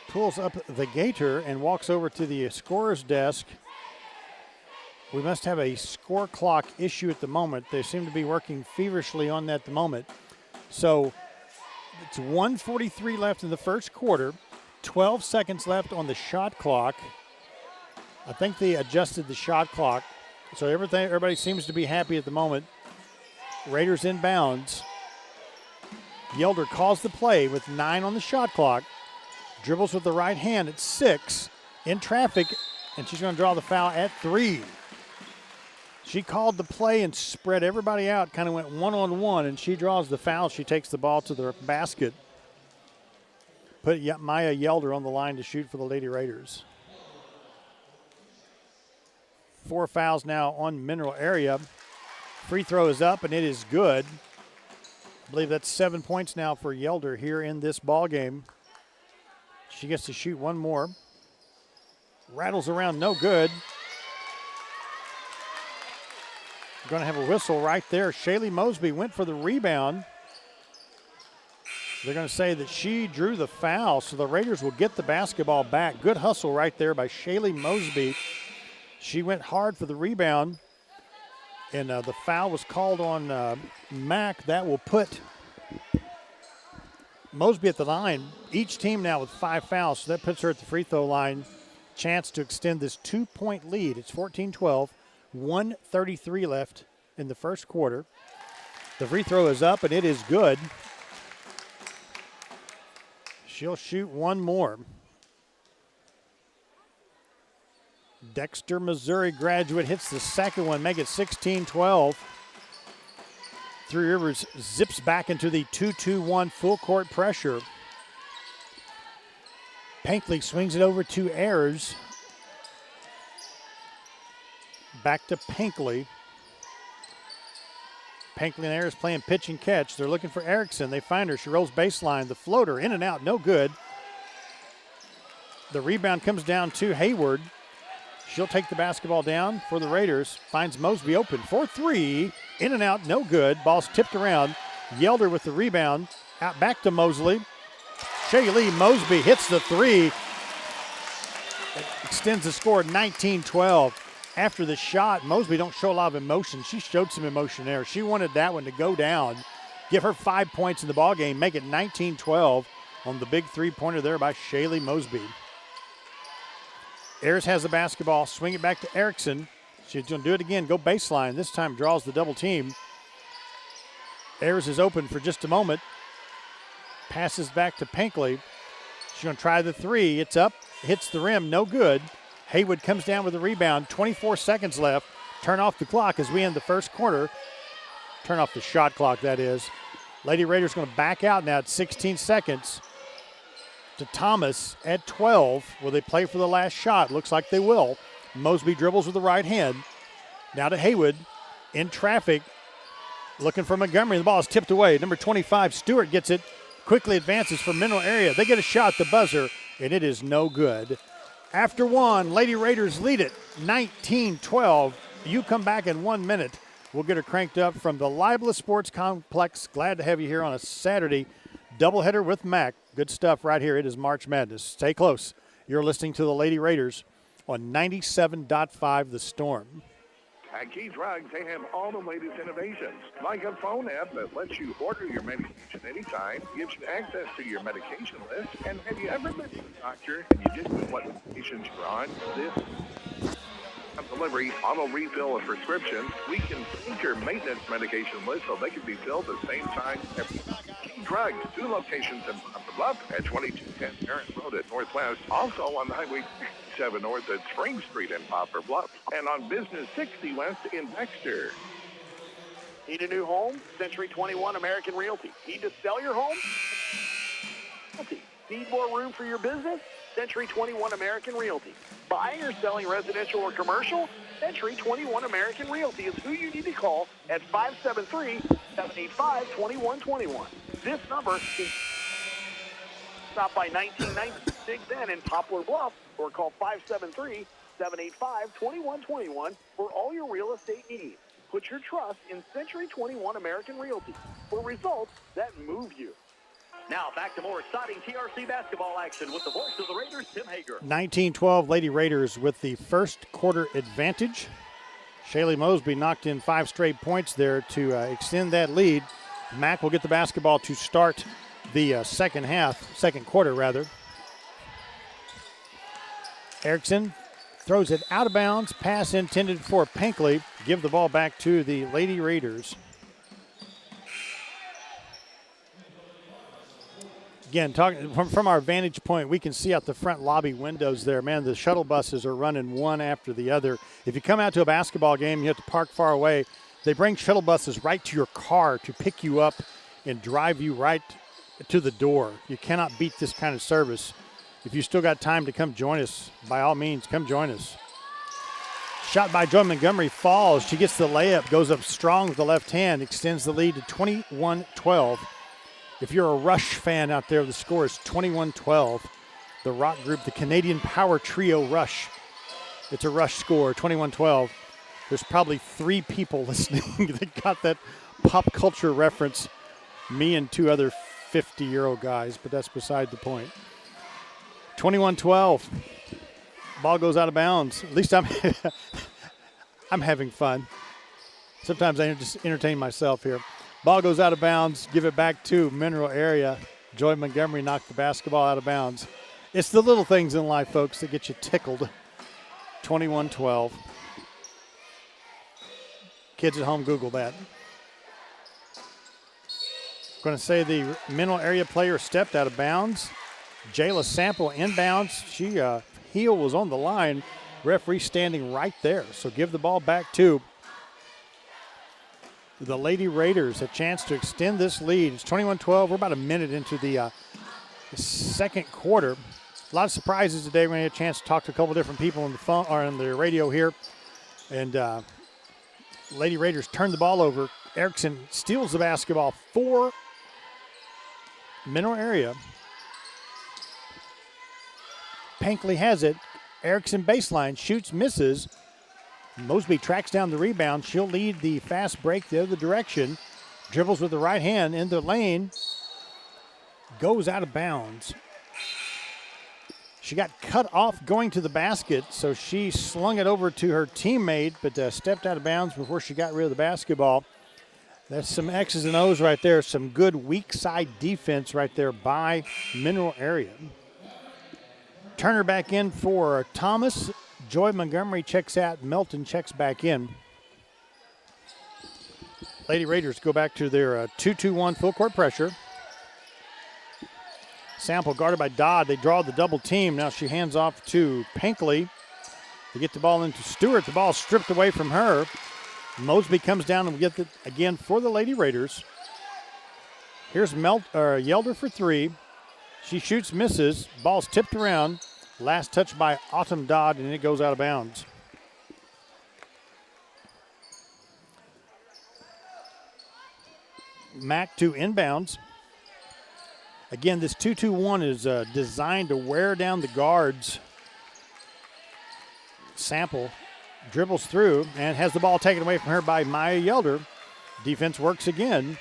pulls up the gator and walks over to the scorer's desk. We must have a score clock issue at the moment. They seem to be working feverishly on that at the moment. So it's 1:43 left in the first quarter. 12 seconds left on the shot clock. I think they adjusted the shot clock So everybody seems to be happy at the moment. Raiders inbounds. Yelder calls the play with 9 on the shot clock. Dribbles with the right hand at 6. In traffic, and she's going to draw the foul at 3. She called the play and spread everybody out, kind of went one-on-one, and she draws the foul. She takes the ball to the basket. Put Maya Yelder on the line to shoot for the Lady Raiders. 4 fouls now on Mineral Area. Free throw is up, and it is good. I believe that's 7 points now for Yelder here in this ball game. She gets to shoot one more. Rattles around, no good. Going to have a whistle right there. Shaylee Mosby went for the rebound. They're going to say that she drew the foul, so the Raiders will get the basketball back. Good hustle right there by Shaylee Mosby. She went hard for the rebound, and the foul was called on Mack. That will put Mosby at the line. Each team now with 5 fouls, so that puts her at the free throw line. Chance to extend this 2-point lead. It's 14-12. 1:33 left in the first quarter. The free throw is up, and it is good. She'll shoot one more. Dexter, Missouri graduate, hits the second one, make it 16-12. Three Rivers zips back into the 2-2-1 full court pressure. Pankley swings it over to Ayers. Back to Pankley. Pankley and Ayers playing pitch and catch. They're looking for Erickson. They find her. She rolls baseline. The floater in and out, no good. The rebound comes down to Hayward. She'll take the basketball down for the Raiders. Finds Mosby open for 3. In and out, no good. Ball's tipped around. Yelder with the rebound. Out back to Mosley. Shaylee Mosby hits the 3. Extends the score 19-12. After the shot, Mosby don't show a lot of emotion. She showed some emotion there. She wanted that one to go down. Give her 5 points in the ballgame. Make it 19-12 on the big three-pointer there by Shaylee Mosby. Ayers has the basketball. Swing it back to Erickson. She's going to do it again. Go baseline. This time draws the double team. Ayers is open for just a moment. Passes back to Pankley. She's going to try the 3. It's up. Hits the rim. No good. Haywood comes down with a rebound. 24 seconds left. Turn off the clock as we end the first quarter. Turn off the shot clock, that is. Lady Raiders going to back out now at 16 seconds. To Thomas at 12. Will they play for the last shot? Looks like they will. Mosby dribbles with the right hand. Now to Haywood. In traffic. Looking for Montgomery. The ball is tipped away. Number 25, Stewart gets it. Quickly advances from Mineral Area. They get a shot, the buzzer, and it is no good. After one, Lady Raiders lead it 19-12. You come back in 1 minute. We'll get her cranked up from the Libla Sports Complex. Glad to have you here on a Saturday doubleheader with Mac. Good stuff right here. It is March Madness. Stay close. You're listening to the Lady Raiders on 97.5 The Storm. At Key Drugs, they have all the latest innovations, like a phone app that lets you order your medication anytime, gives you access to your medication list, and have you ever been to the doctor and you just know what medications you're on? This delivery, auto refill of prescriptions, we can sync your maintenance medication list so they can be filled at the same time every time. Key Drugs, 2 locations in Poplar Bluff at 2210 Parent Road at Northwest, also on Highway 7 North at Spring Street in Poplar Bluff, and on Business 60 West in Dexter. Need a new home? Century 21 American Realty. Need to sell your home? Need more room for your business? Century 21 American Realty. Buying or selling residential or commercial? Century 21 American Realty is who you need to call at 573-785-2121. This number is stop by 1996 Inn in Poplar Bluff or call 573-785-2121 for all your real estate needs. Put your trust in Century 21 American Realty for results that move you. Now back to more exciting TRC basketball action with the voice of the Raiders, Tim Hager. 19-12 Lady Raiders with the first quarter advantage. Shaylee Mosby knocked in 5 straight points there to extend that lead. Mack will get the basketball to start the second quarter. Erickson throws it out of bounds. Pass intended for Pinkley. Give the ball back to the Lady Raiders. Again, talking from our vantage point, we can see out the front lobby windows there. Man, the shuttle buses are running one after the other. If you come out to a basketball game, you have to park far away. They bring shuttle buses right to your car to pick you up and drive you right to the door. You cannot beat this kind of service. If you still got time to come join us, by all means, come join us. Shot by Joy Montgomery falls. She gets the layup, goes up strong with the left hand, extends the lead to 21-12. If you're a Rush fan out there, the score is 21-12. The rock group, the Canadian power trio Rush. It's a Rush score, 21-12. There's probably 3 people listening that got that pop culture reference. Me and 2 other 50-year-old guys, but that's beside the point. 21-12. Ball goes out of bounds. At least I'm having fun. Sometimes I just entertain myself here. Ball goes out of bounds. Give it back to Mineral Area. Joy Montgomery knocked the basketball out of bounds. It's the little things in life, folks, that get you tickled. 21-12. Kids at home, Google that. Going to say the Mineral Area player stepped out of bounds. Jayla Sample inbounds. She heel was on the line. Referee standing right there. So give the ball back to the Lady Raiders. A chance to extend this lead. It's 21-12. We're about a minute into the second quarter. A lot of surprises today. We're going to get a chance to talk to a couple different people on the phone or on the radio here. And Lady Raiders turn the ball over. Erickson steals the basketball for Mineral Area. Pinkley has it. Erickson baseline, shoots, misses. Mosby tracks down the rebound. She'll lead the fast break the other direction. Dribbles with the right hand in the lane. Goes out of bounds. She got cut off going to the basket, so she slung it over to her teammate, but stepped out of bounds before she got rid of the basketball. That's some X's and O's right there. Some good weak side defense right there by Mineral Area. Turner back in for Thomas. Joy Montgomery checks out. Melton checks back in. Lady Raiders go back to their 2-2-1 full court pressure. Sample guarded by Dodd. They draw the double team. Now she hands off to Pinkley. They get the ball into Stewart. The ball stripped away from her. Mosby comes down and gets it again for the Lady Raiders. Here's Yelder for 3. She shoots, misses. Ball's tipped around. Last touch by Autumn Dodd, and it goes out of bounds. Mack to inbounds. Again, this 2-2-1 is designed to wear down the guards. Sample dribbles through and has the ball taken away from her by Maya Yelder. Defense works again.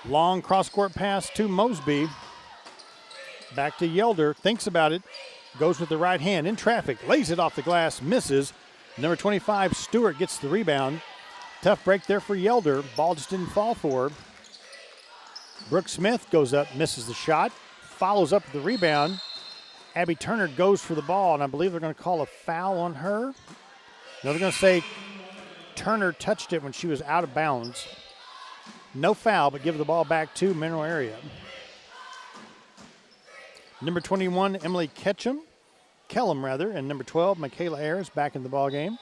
Long cross-court pass to Mosby. Back to Yelder. Thinks about it. Goes with the right hand in traffic. Lays it off the glass. Misses. Number 25, Stewart, gets the rebound. Tough break there for Yelder. Ball just didn't fall for her. Brooke Smith goes up, misses the shot. Follows up the rebound. Abby Turner goes for the ball, and I believe they're going to call a foul on her. No, they're going to say Turner touched it when she was out of bounds. No foul, but give the ball back to Mineral Area. Number 21, Emily Kellum, and number 12, Michaela Ayers back in the ball game.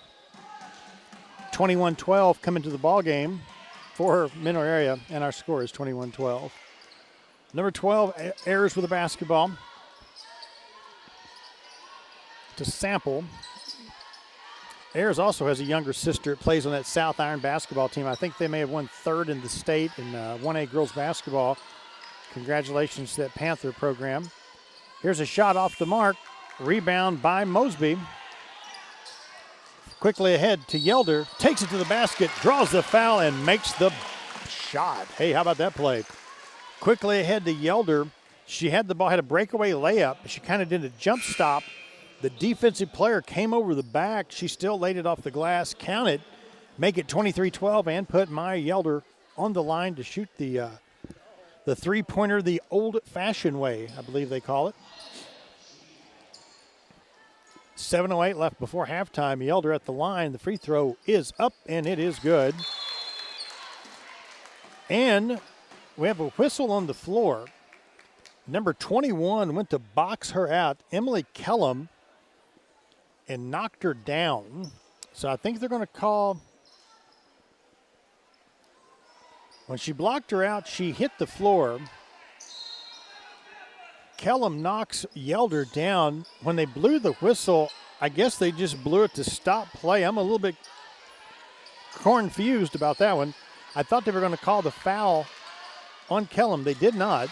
21-12 coming to the ball game for Mineral Area, and our score is 21-12. Number 12, Ayers with the basketball to Sample. Ayers also has a younger sister, plays on that South Iron basketball team. I think they may have won 3rd in the state in 1A girls basketball. Congratulations to that Panther program. Here's a shot off the mark. Rebound by Mosby. Quickly ahead to Yelder. Takes it to the basket, draws the foul, and makes the shot. Hey, how about that play? Quickly ahead to Yelder. She had the ball, had a breakaway layup. She kind of did a jump stop. The defensive player came over the back. She still laid it off the glass. Count it. Make it 23-12 and put Maya Yelder on the line to shoot the three-pointer the old-fashioned way, I believe they call it. 7:08 left before halftime. Yelder at the line. The free throw is up, and it is good. And we have a whistle on the floor. Number 21 went to box her out, Emily Kellum, and knocked her down. So I think they're going to call. When she blocked her out, she hit the floor. Kellum knocks Yelder down. When they blew the whistle, I guess they just blew it to stop play. I'm a little bit confused about that one. I thought they were going to call the foul on Kellum. They did not.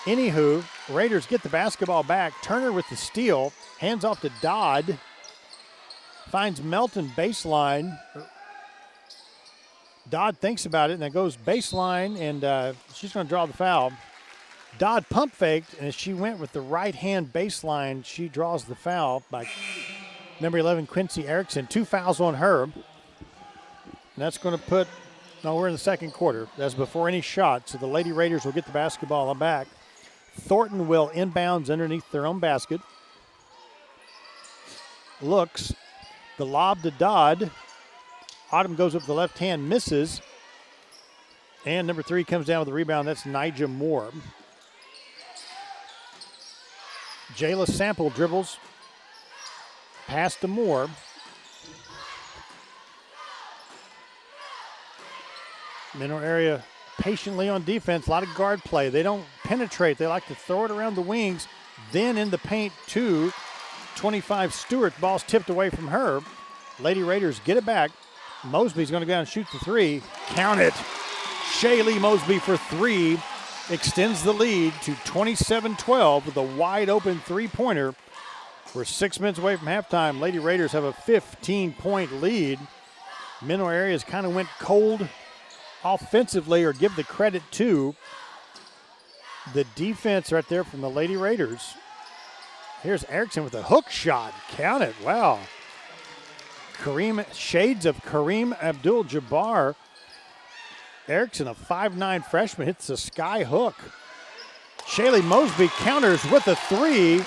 Anywho, Raiders get the basketball back. Turner with the steal. Hands off to Dodd. Finds Melton baseline. Dodd thinks about it, and then goes baseline, and she's going to draw the foul. Dodd pump faked, and as she went with the right-hand baseline, she draws the foul by number 11, Quincy Erickson. 2 fouls on her. And that's going to put, no, we're in the second quarter. That's before any shot, so the Lady Raiders will get the basketball back. Thornton will inbounds underneath their own basket. Looks. The lob to Dodd. Autumn goes up the left hand, misses. And number 3 comes down with the rebound. That's Nija Moore. Jayla Sample dribbles. Pass to Moore. Middle area patiently on defense. A lot of guard play. They don't penetrate. They like to throw it around the wings. Then in the paint to 25 Stewart. Ball's tipped away from her. Lady Raiders get it back. Mosby's going to go down and shoot the 3. Count it. Shaylee Mosby for 3 extends the lead to 27-12 with a wide open three-pointer. We're 6 minutes away from halftime. Lady Raiders have a 15-point lead. Mineral Areas kind of went cold offensively, or give the credit to the defense right there from the Lady Raiders. Here's Erickson with a hook shot. Count it. Wow. Shades of Kareem Abdul-Jabbar. Erickson, a 5'9 freshman, hits the sky hook. Shaylee Mosby counters with a 3.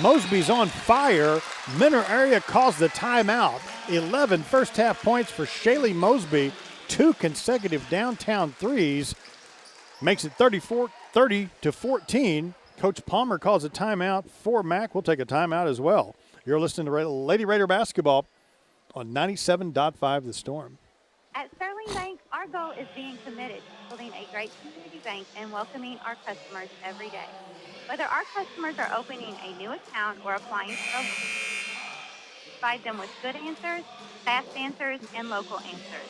Mosby's on fire. Mineral Area calls the timeout. 11 first half points for Shaylee Mosby. 2 consecutive downtown threes. Makes it 30-14. Coach Palmer calls a timeout for Mac. We'll take a timeout as well. You're listening to Lady Raider basketball on 97.5 The Storm. At Sterling Bank, our goal is being committed to building a great community bank and welcoming our customers every day. Whether our customers are opening a new account or applying for a provide them with good answers, fast answers, and local answers.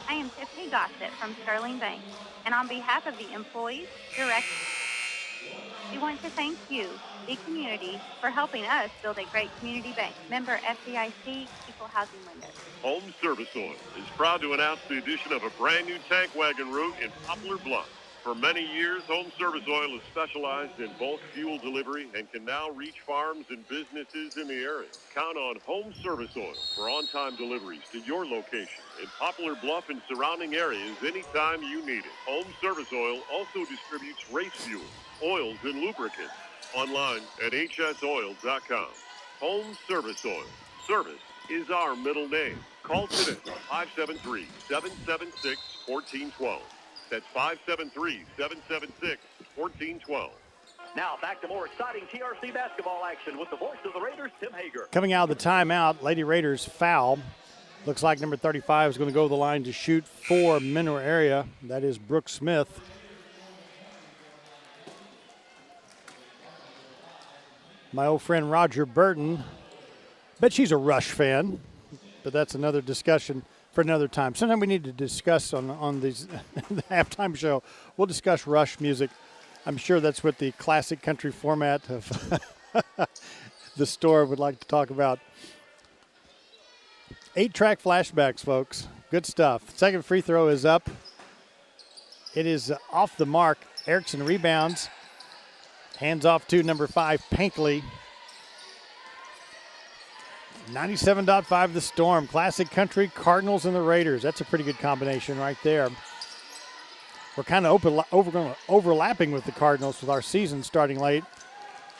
I am Tiffany Gossett from Sterling Bank, and on behalf of the employees, directors, we want to thank you, the community, for helping us build a great community bank. Member FDIC, Equal Housing Lender. Home Service Oil is proud to announce the addition of a brand new tank wagon route in Poplar Bluff. For many years, Home Service Oil has specialized in bulk fuel delivery and can now reach farms and businesses in the area. Count on Home Service Oil for on-time deliveries to your location in Poplar Bluff and surrounding areas anytime you need it. Home Service Oil also distributes race fuels, oils, and lubricants online at hsoil.com. Home Service Oil. Service is our middle name. Call today, 573-776-1412. That's 573-776-1412. Now back to more exciting TRC basketball action with the voice of the Raiders, Tim Hager. Coming out of the timeout, Lady Raiders foul. Looks like number 35 is going to go to the line to shoot for Mineral Area. That is Brooke Smith. My old friend Roger Burton. Bet she's a Rush fan, but that's another discussion for another time. Sometime we need to discuss on these the halftime show. We'll discuss Rush music. I'm sure that's what the classic country format of the store would like to talk about. 8-track flashbacks, folks. Good stuff. Second free throw is up. It is off the mark. Erickson rebounds. Hands off to number 5, Pankley. 97.5 The Storm. Classic country, Cardinals and the Raiders. That's a pretty good combination right there. We're kind of overlapping with the Cardinals with our season starting late.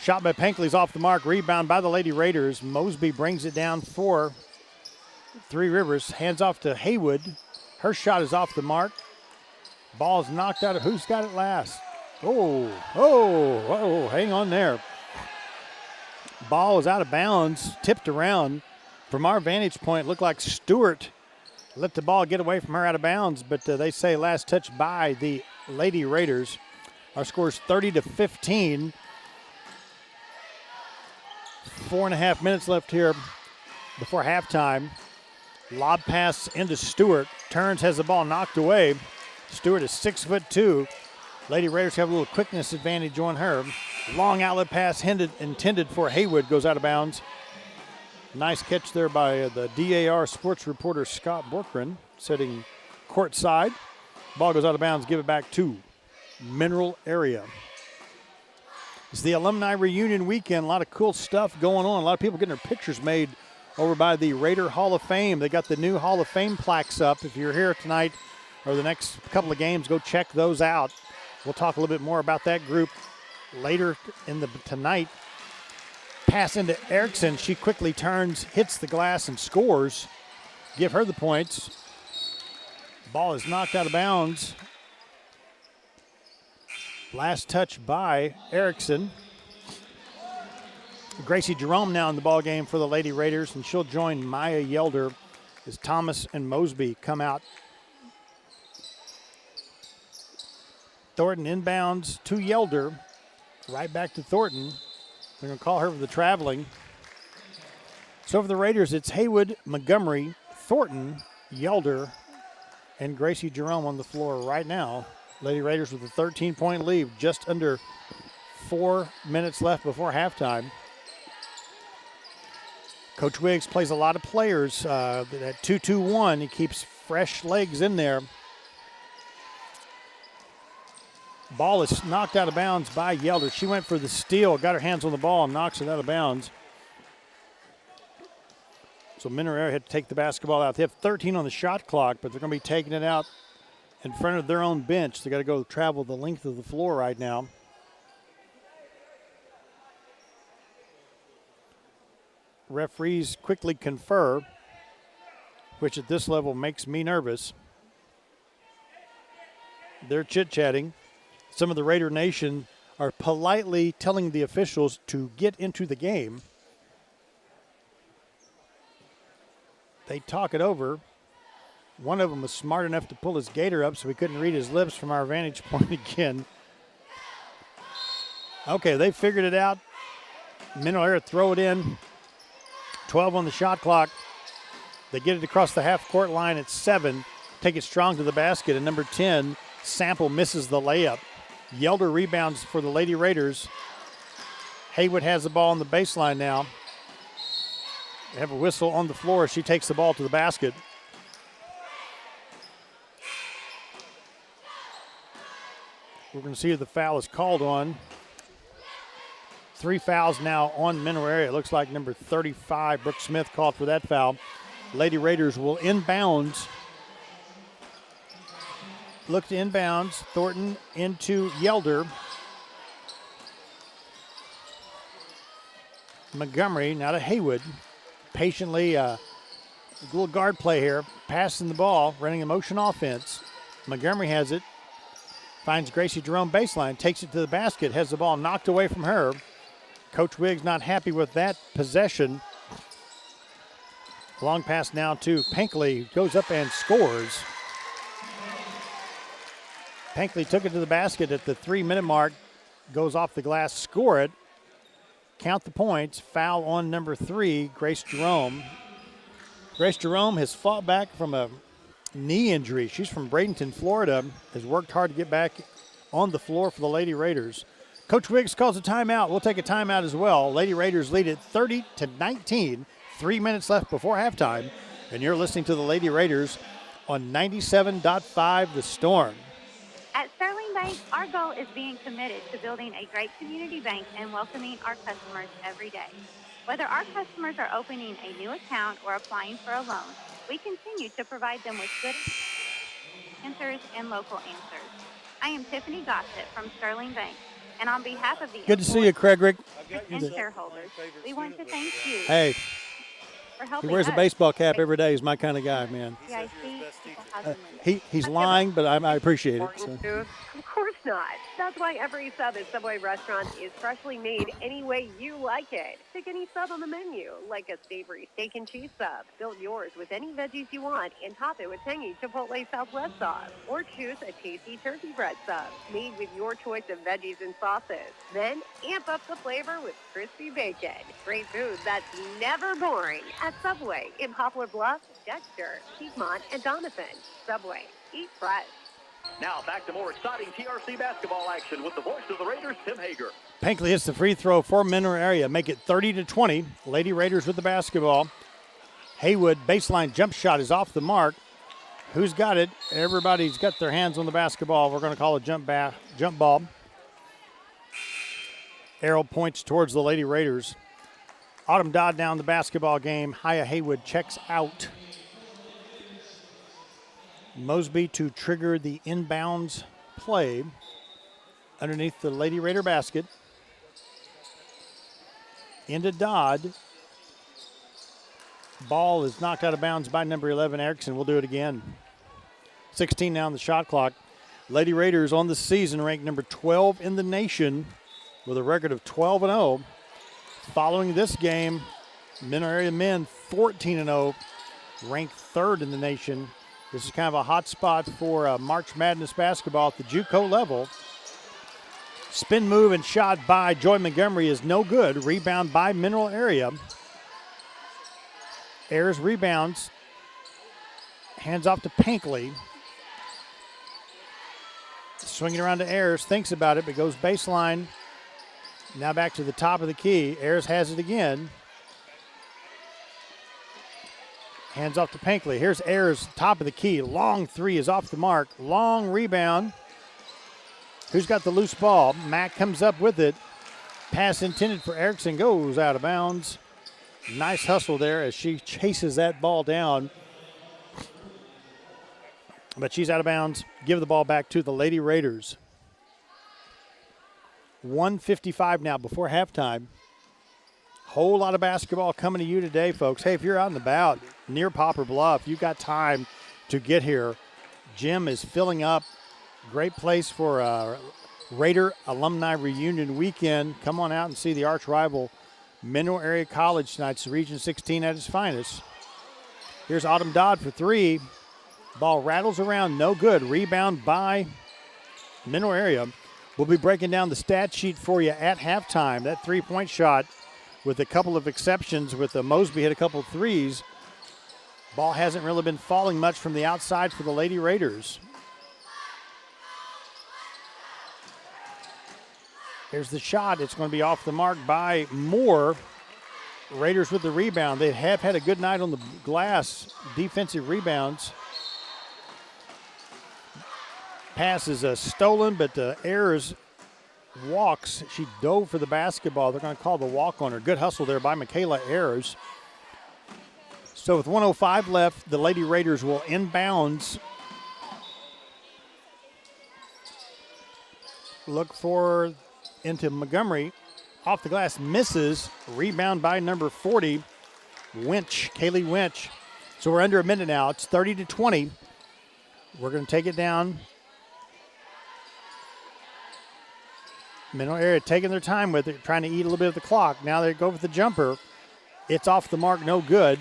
Shot by Pankley's off the mark. Rebound by the Lady Raiders. Mosby brings it down for Three Rivers. Hands off to Haywood. Her shot is off the mark. Ball's knocked out of who's got it last. Oh, hang on there. Ball was out of bounds, tipped around. From our vantage point, it looked like Stewart let the ball get away from her out of bounds, but they say last touch by the Lady Raiders. Our score is 30-15. 4.5 minutes left here before halftime. Lob pass into Stewart. Turns, has the ball knocked away. Stewart is 6'2". Lady Raiders have a little quickness advantage on her. Long outlet pass intended for Haywood goes out of bounds. Nice catch there by the DAR sports reporter Scott Borkran, sitting courtside. Ball goes out of bounds, give it back to Mineral Area. It's the alumni reunion weekend. A lot of cool stuff going on. A lot of people getting their pictures made over by the Raider Hall of Fame. They got the new Hall of Fame plaques up. If you're here tonight or the next couple of games, go check those out. We'll talk a little bit more about that group later in tonight. Pass into Erickson. She quickly turns, hits the glass, and scores. Give her the points. Ball is knocked out of bounds. Last touch by Erickson. Gracie Jerome now in the ball game for the Lady Raiders, and she'll join Maya Yelder as Thomas and Mosby come out. Thornton inbounds to Yelder. Right back to Thornton. They're going to call her for the traveling. So for the Raiders, it's Haywood, Montgomery, Thornton, Yelder, and Gracie Jerome on the floor right now. Lady Raiders with a 13-point lead, just under 4 minutes left before halftime. Coach Wiggs plays a lot of players. At 2-2-1, he keeps fresh legs in there. Ball is knocked out of bounds by Yelder. She went for the steal, got her hands on the ball, and knocks it out of bounds. So Mineral Area had to take the basketball out. They have 13 on the shot clock, but they're going to be taking it out in front of their own bench. They got to go travel the length of the floor right now. Referees quickly confer, which at this level makes me nervous. They're chit-chatting. Some of the Raider Nation are politely telling the officials to get into the game. They talk it over. One of them was smart enough to pull his gaiter up so we couldn't read his lips from our vantage point again. Okay, they figured it out. Mineral Area throw it in. 12 on the shot clock. They get it across the half-court line at 7. Take it strong to the basket, and number 10, Sample, misses the layup. Yelder rebounds for the Lady Raiders. Haywood has the ball on the baseline now. They have a whistle on the floor. She takes the ball to the basket. We're going to see if the foul is called on. 3 fouls now on Mineral Area. It looks like number 35, Brooke Smith, called for that foul. Lady Raiders will inbounds. Look to inbounds. Thornton into Yelder. Montgomery now to Haywood. Patiently, a little guard play here. Passing the ball, running a motion offense. Montgomery has it. Finds Gracie Jerome baseline. Takes it to the basket. Has the ball knocked away from her. Coach Wiggs not happy with that possession. Long pass now to Pankley. Goes up and scores. Pankley took it to the basket at the 3-minute mark. Goes off the glass, score it. Count the points. Foul on number 3, Grace Jerome. Grace Jerome has fought back from a knee injury. She's from Bradenton, Florida. Has worked hard to get back on the floor for the Lady Raiders. Coach Wiggs calls a timeout. We'll take a timeout as well. Lady Raiders lead it 30-19. 3 minutes left before halftime. And you're listening to the Lady Raiders on 97.5 The Storm. At Sterling Bank, our goal is being committed to building a great community bank and welcoming our customers every day. Whether our customers are opening a new account or applying for a loan, we continue to provide them with good answers and local answers. I am Tiffany Gossett from Sterling Bank, And on behalf of the Good to see you, Craig Rick. and shareholders, we want to thank you Hey, for he helping wears a us. baseball cap every day. He's my kind of guy, man. Yeah, I see people have them in there. He's lying, but I appreciate it. So. Of course not. That's why every sub at Subway restaurants is freshly made any way you like it. Pick any sub on the menu, like a savory steak and cheese sub. Build yours with any veggies you want and top it with tangy Chipotle Southwest sauce. Or choose a tasty turkey bread sub, made with your choice of veggies and sauces. Then amp up the flavor with crispy bacon. Great food that's never boring at Subway in Poplar Bluff, Dexter, Piedmont, and Donovan. Subway. Eat fresh. Now back to more exciting TRC basketball action with the voice of the Raiders, Tim Hager. Pankley hits the free throw for Mineral Area. Make it 30-20. Lady Raiders with the basketball. Haywood, baseline jump shot is off the mark. Who's got it? Everybody's got their hands on the basketball. We're going to call a jump ball. Arrow points towards the Lady Raiders. Autumn Dodd down the basketball game. Haya Haywood checks out. Mosby to trigger the inbounds play underneath the Lady Raider basket. Into Dodd. Ball is knocked out of bounds by number 11, Erickson. We'll do it again. 16 now on the shot clock. Lady Raiders on the season ranked number 12 in the nation with a record of 12-0. Following this game, Mineral Area men 14-0, ranked third in the nation. This is kind of a hot spot for March Madness basketball at the JUCO level. Spin move and shot by Joy Montgomery is no good. Rebound by Mineral Area. Ayers rebounds. Hands off to Pankley. Swinging around to Ayers. Thinks about it, but goes baseline. Now back to the top of the key. Ayers has it again. Hands off to Pankley. Here's Ayers, top of the key. Long three is off the mark. Long rebound. Who's got the loose ball? Mack comes up with it. Pass intended for Erickson goes out of bounds. Nice hustle there as she chases that ball down. But she's out of bounds. Give the ball back to the Lady Raiders. 1:55 now before halftime. Whole lot of basketball coming to you today, folks. Hey, if you're out and about near Poplar Bluff, you've got time to get here. Gym is filling up. Great place for a Raider Alumni Reunion weekend. Come on out and see the arch rival Mineral Area College tonight. It's Region 16 at its finest. Here's Autumn Dodd for three. Ball rattles around, no good. Rebound by Mineral Area. We'll be breaking down the stat sheet for you at halftime. That three-point shot, with a couple of exceptions, with Mosby hit a couple threes. Ball hasn't really been falling much from the outside for the Lady Raiders. Here's the shot. It's going to be off the mark by Moore. Raiders with the rebound. They have had a good night on the glass. Defensive rebounds. Pass is stolen, but Ayers walks. She dove for the basketball. They're going to call the walk on her. Good hustle there by Michaela Ayers. So with 1:05 left, the Lady Raiders will inbounds. Look for into Montgomery. Off the glass, misses. Rebound by number 40, Winch, Kaylee Winch. So we're under a minute now. It's 30-20. We're going to take it down. Mineral Area taking their time with it, trying to eat a little bit of the clock. Now they go for the jumper. It's off the mark, no good.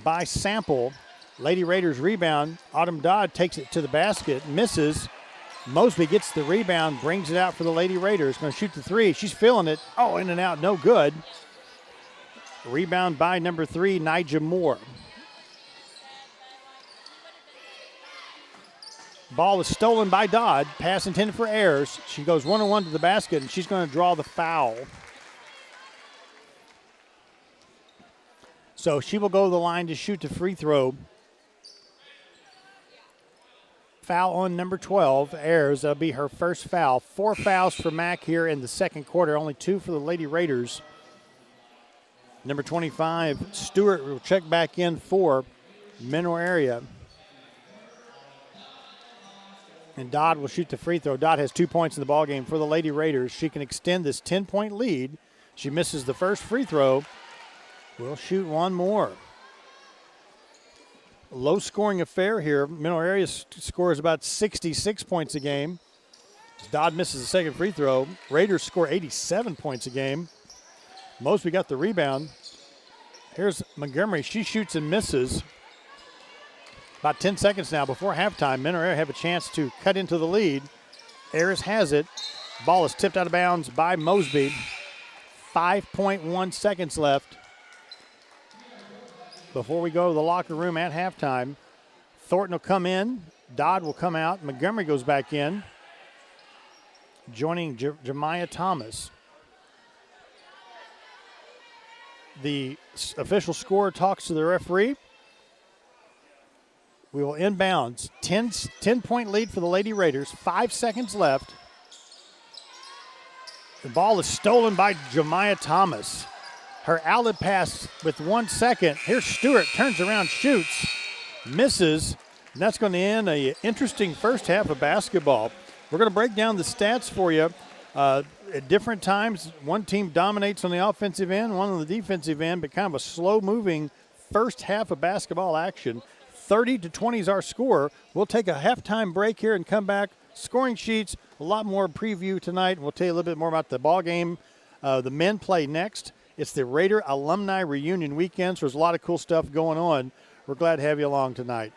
By Sample. Lady Raiders rebound. Autumn Dodd takes it to the basket, misses. Mosby gets the rebound, brings it out for the Lady Raiders. Going to shoot the three. She's feeling it. Oh, in and out, no good. Rebound by number 3, Nija Moore. Ball is stolen by Dodd. Pass intended for Ayers. She goes 1-on-1 to the basket, and she's going to draw the foul. So she will go to the line to shoot the free throw. Foul on number 12, Ayers. That'll be her first foul. 4 fouls for Mack here in the second quarter. Only 2 for the Lady Raiders. Number 25, Stewart, will check back in for Mineral Area. And Dodd will shoot the free throw. Dodd has 2 points in the ballgame for the Lady Raiders. She can extend this 10-point lead. She misses the first free throw. We'll shoot one more. Low-scoring affair here. Mineral Area scores about 66 points a game. Dodd misses the second free throw. Raiders score 87 points a game. Mosby got the rebound. Here's Montgomery. She shoots and misses. About 10 seconds now before halftime. Mineral Area have a chance to cut into the lead. Ayers has it. Ball is tipped out of bounds by Mosby. 5.1 seconds left before we go to the locker room at halftime. Thornton will come in. Dodd will come out. Montgomery goes back in, joining Jemiah Thomas. The official scorer talks to the referee. We will inbounds. 10-point lead for the Lady Raiders. 5 seconds left. The ball is stolen by Jemiah Thomas. Her outlet pass with 1 second. Here's Stewart, turns around, shoots, misses. And that's going to end an interesting first half of basketball. We're going to break down the stats for you. At different times, one team dominates on the offensive end, one on the defensive end, but kind of a slow-moving first half of basketball action. 30-20 is our score. We'll take a halftime break here and come back. Scoring sheets, a lot more preview tonight. We'll tell you a little bit more about the ball game. The men play next. It's the Raider Alumni Reunion Weekend, so there's a lot of cool stuff going on. We're glad to have you along tonight.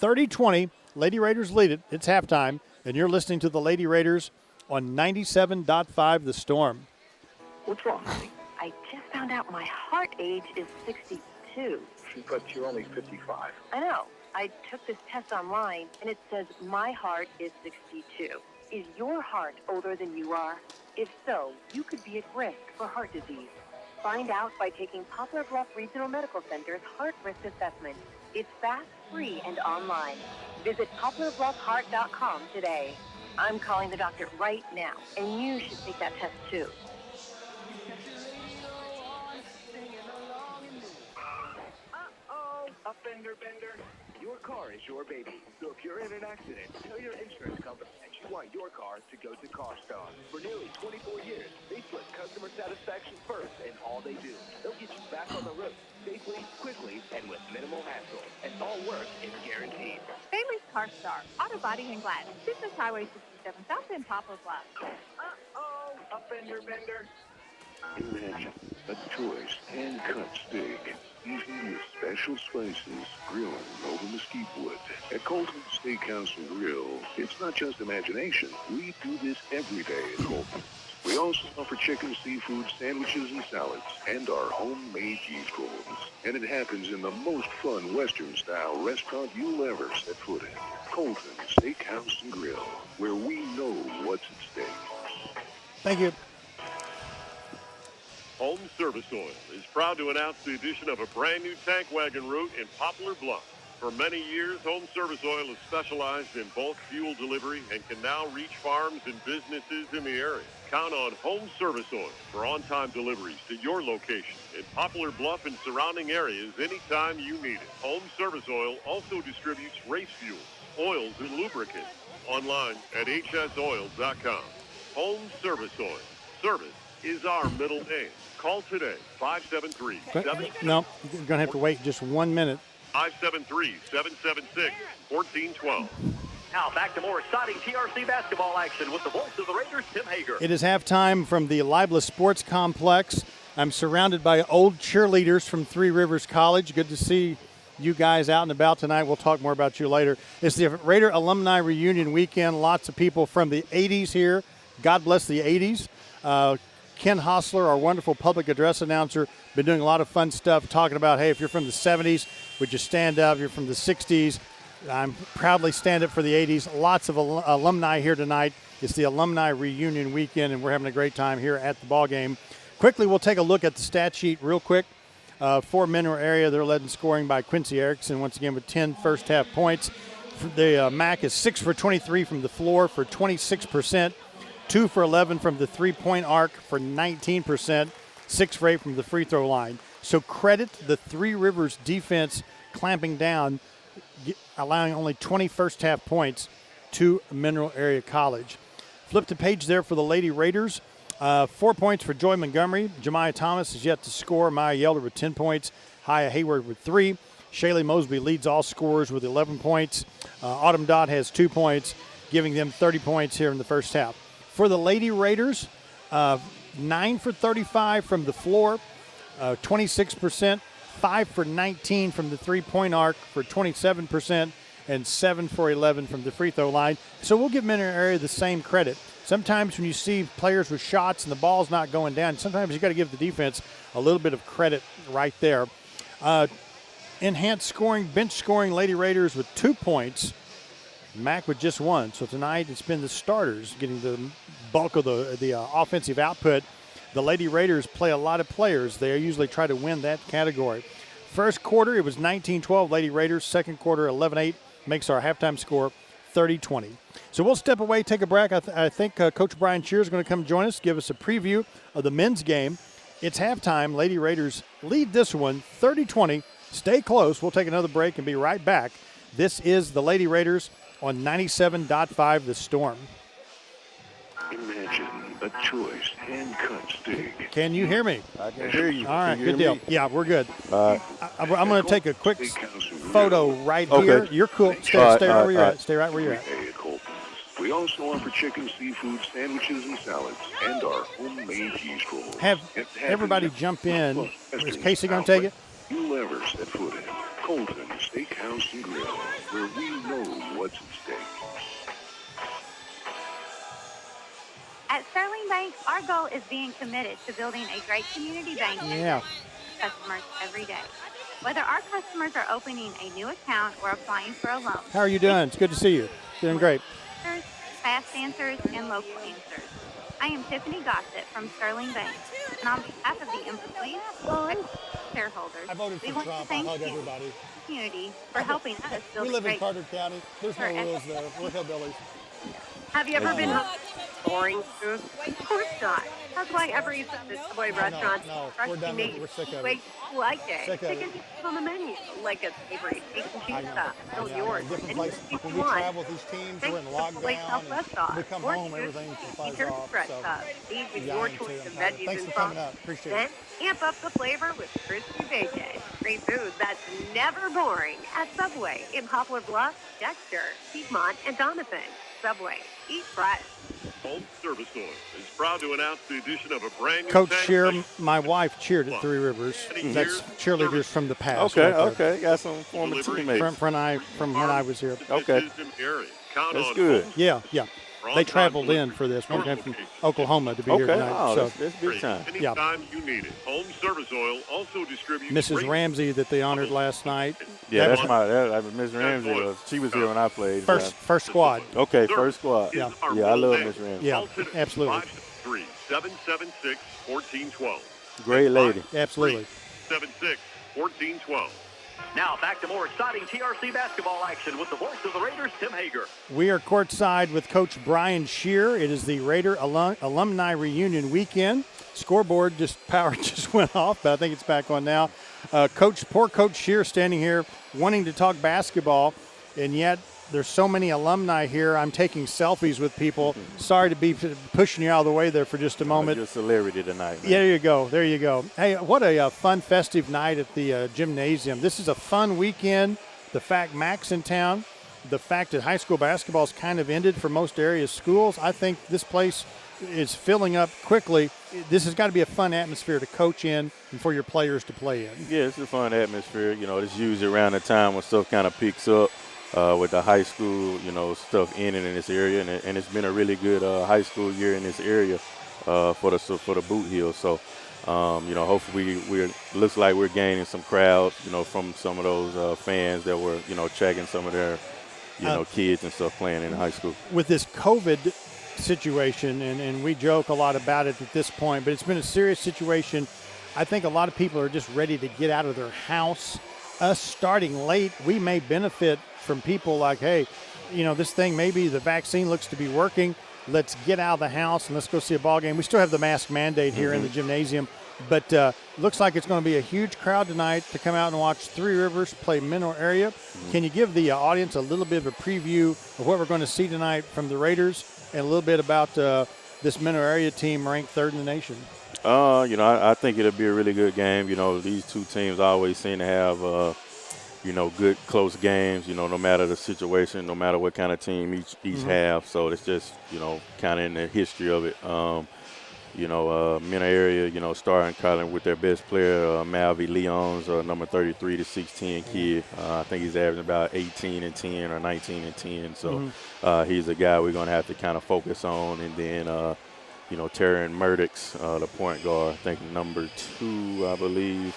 30-20, Lady Raiders lead it. It's halftime, and you're listening to the Lady Raiders on 97.5 The Storm. What's wrong, honey? I just found out my heart age is 62. But you're only 55. I know. I took this test online, and it says my heart is 62. Is your heart older than you are? If so, you could be at risk for heart disease. Find out by taking Poplar Bluff Regional Medical Center's Heart Risk Assessment. It's fast, free, and online. Visit PoplarBluffHeart.com today. I'm calling the doctor right now, and you should take that test too. Uh-oh, a fender bender. Your car is your baby. So if you're in an accident, tell your insurance company that you want your car to go to CarStar. For nearly 24 years, they put customer satisfaction first in all they do. They'll get you back on the road safely, quickly, and with minimal hassle. And all work is guaranteed. Bailey's Car Star, Auto Body and Glass, Business Highway 67 South in Poplar Bluff. Uh-oh, a fender bender. Imagine a choice hand-cut steak, seasoned with special spices, grilling over mesquite wood. At Colton's Steakhouse and Grill, it's not just imagination. We do this every day at Colton's. We also offer chicken, seafood, sandwiches, and salads, and our homemade cheese rolls. And it happens in the most fun Western-style restaurant you'll ever set foot in. Colton's Steakhouse and Grill, where we know what's at stake. Thank you. Home Service Oil is proud to announce the addition of a brand new tank wagon route in Poplar Bluff. For many years, Home Service Oil has specialized in bulk fuel delivery and can now reach farms and businesses in the area. Count on Home Service Oil for on-time deliveries to your location in Poplar Bluff and surrounding areas anytime you need it. Home Service Oil also distributes race fuels, oils, and lubricants online at hsoils.com. Home Service Oil. Service is our middle name. Call today, 573-7... No, you're going to have to wait just 1 minute. 573-776-1412. Now back to more exciting TRC basketball action with the voice of the Raiders, Tim Hager. It is halftime from the Libla Sports Complex. I'm surrounded by old cheerleaders from Three Rivers College. Good to see you guys out and about tonight. We'll talk more about you later. It's the Raider Alumni Reunion Weekend. Lots of people from the 80s here. God bless the 80s. Ken Hostler, our wonderful public address announcer, been doing a lot of fun stuff, talking about, hey, if you're from the 70s, would you stand up? If you're from the 60s, I'm proudly stand up for the 80s. Lots of alumni here tonight. It's the Alumni Reunion Weekend, and we're having a great time here at the ball game. Quickly, we'll take a look at the stat sheet real quick. For Mineral Area, they're led in scoring by Quincy Erickson, once again with 10 first-half points. The MAC is 6 for 23 from the floor for 26%. 2 for 11 from the three-point arc for 19%, 6 for 8 from the free throw line. So credit the Three Rivers defense clamping down, allowing only 20 first-half points. to Mineral Area College. Flip the page there for the Lady Raiders. 4 points for Joy Montgomery. Jemiah Thomas is yet to score. Maya Yelder with 10 points. Haya Hayward with 3. Shaylee Mosby leads all scorers with 11 points. Autumn Dodd has 2 points, giving them 30 points here in the first half. For the Lady Raiders, 9 for 35 from the floor, 26%, 5 for 19 from the three-point arc for 27%, and 7 for 11 from the free throw line. So we'll give Mineral Area the same credit. Sometimes when you see players with shots and the ball's not going down, sometimes you got to give the defense a little bit of credit right there. Enhanced scoring, bench scoring, Lady Raiders with 2 points. Mac with just 1. So tonight it's been the starters getting the bulk of the offensive output. The Lady Raiders play a lot of players. They usually try to win that category. First quarter, it was 19-12 Lady Raiders. Second quarter, 11-8. Makes our halftime score 30-20. So we'll step away, take a break. I think Coach Brian Shear is going to come join us, give us a preview of the men's game. It's halftime. Lady Raiders lead this one 30-20. Stay close. We'll take another break and be right back. This is the Lady Raiders on 97.5 The Storm. Imagine a choice hand-cut steak. Can you hear me? I can hear you. All right, Can you good hear deal. me? Yeah, we're good. All right. I'm going to take a quick photo right Okay. here. You're cool. Stay All right right, where you're all at. Stay right where you're at. Hey, at Colton's. We also offer chicken, seafood, sandwiches, and salads, and our homemade cheese rolls. Have If everybody happens, jump in. Western Is Casey going to take it? You'll ever set foot in Colton Steakhouse and Grill, where we know what's at stake. At Sterling Bank, our goal is being committed to building a great community bank Yeah. for customers every day. Whether our customers are opening a new account or applying for a loan, How are you doing? It's good to see you. Doing great. answers, fast answers, and local answers. I am Tiffany Gossett from Sterling Bank, and on behalf of the employees and shareholders, I voted we for want Trump. to thank I hug you, everybody. community, for helping us build We a live in great. Carter County. There's no for rules there. We're hillbillies. Have you ever Thank been you. boring food? Of course not. That's why every Subway restaurant no, we're done with it. We're sick of it. Wait, like it. Sick of it. Chicken on the menu, like a savory steak and I cheese know. stuff. I Still know. yours. Different Any places. cheese When you we want. travel with these teams, Take we're in the lockdown. Filet Southwest And sauce. we come or home, choose everything flies your off. stretch So, sauce. These with yeah, your I am too. choice I'm of tired. veggies Thanks and for coming sauce. up. Appreciate Then it. amp up the flavor with crispy bacon. Free food that's never boring at Subway in Poplar Bluff, Dexter, Piedmont, and Donovan. Subway. Eat fresh. Home Service Oil is proud to announce the addition of a brand new Coach tank Shear, station. my wife cheered at Three Rivers. That's cheerleaders from the past. Okay, right there. okay. Got some former Delivery. teammates. From when I was here. Okay. Business area. Count That's on good. Home Yeah, yeah. for They on-time traveled in delivery. for this. One came from Okay. Oklahoma to be here Okay. tonight. Oh, So that's big time. Yeah. Anytime you need it. Home Service Oil also distributes Mrs. great Ramsey that they honored last night. Yeah, That that's Miss Ramsey. She was here when I played. First squad. Okay, first squad. Yeah. Yeah, I love Miss Ramsey. Yeah, absolutely. 573-776-1412. Great lady. Absolutely. 76-1412. Now back to more exciting TRC basketball action with the voice of the Raiders, Tim Hager. We are courtside with Coach Brian Shear. It is the Raider alumni reunion weekend. Scoreboard power just went off, but I think it's back on now. Poor Coach Shear standing here wanting to talk basketball, and yet there's so many alumni here. I'm taking selfies with people. Sorry to be pushing you out of the way there for just a moment. You're a celebrity tonight, man. Yeah, there you go. Hey, what a fun, festive night at the gymnasium. This is a fun weekend. The fact Mac's in town, the fact that high school basketball's kind of ended for most areas schools, I think this place is filling up quickly. This has got to be a fun atmosphere to coach in and for your players to play in. Yeah, it's a fun atmosphere. You know, it's usually around the time when stuff kind of picks up with the high school, stuff in this area. And it's been a really good high school year in this area for the Boot Hill. So, hopefully looks like we're gaining some crowds, from some of those fans that were, checking some of their, kids and stuff playing in high school. With this COVID situation, and we joke a lot about it at this point, but it's been a serious situation. I think a lot of people are just ready to get out of their house. Us starting late, we may benefit from people like, hey, this thing, maybe the vaccine looks to be working. Let's get out of the house and let's go see a ball game. We still have the mask mandate here in the gymnasium. But looks like it's going to be a huge crowd tonight to come out and watch Three Rivers play Mineral Area. Can you give the audience a little bit of a preview of what we're going to see tonight from the Raiders and a little bit about this Mineral Area team ranked third in the nation? I think it'll be a really good game. These two teams always seem to have, good close games, no matter the situation, no matter what kind of team each have. So it's just, kind of in the history of it. Mineral Area, starting Colin with their best player, Malvy Leon's number 33 to 6'10" kid. I think he's averaging about 18 and 10 or 19 and 10. So he's a guy we're going to have to kind of focus on. And then, Terran Murdoch's the point guard, I think number 2, I believe.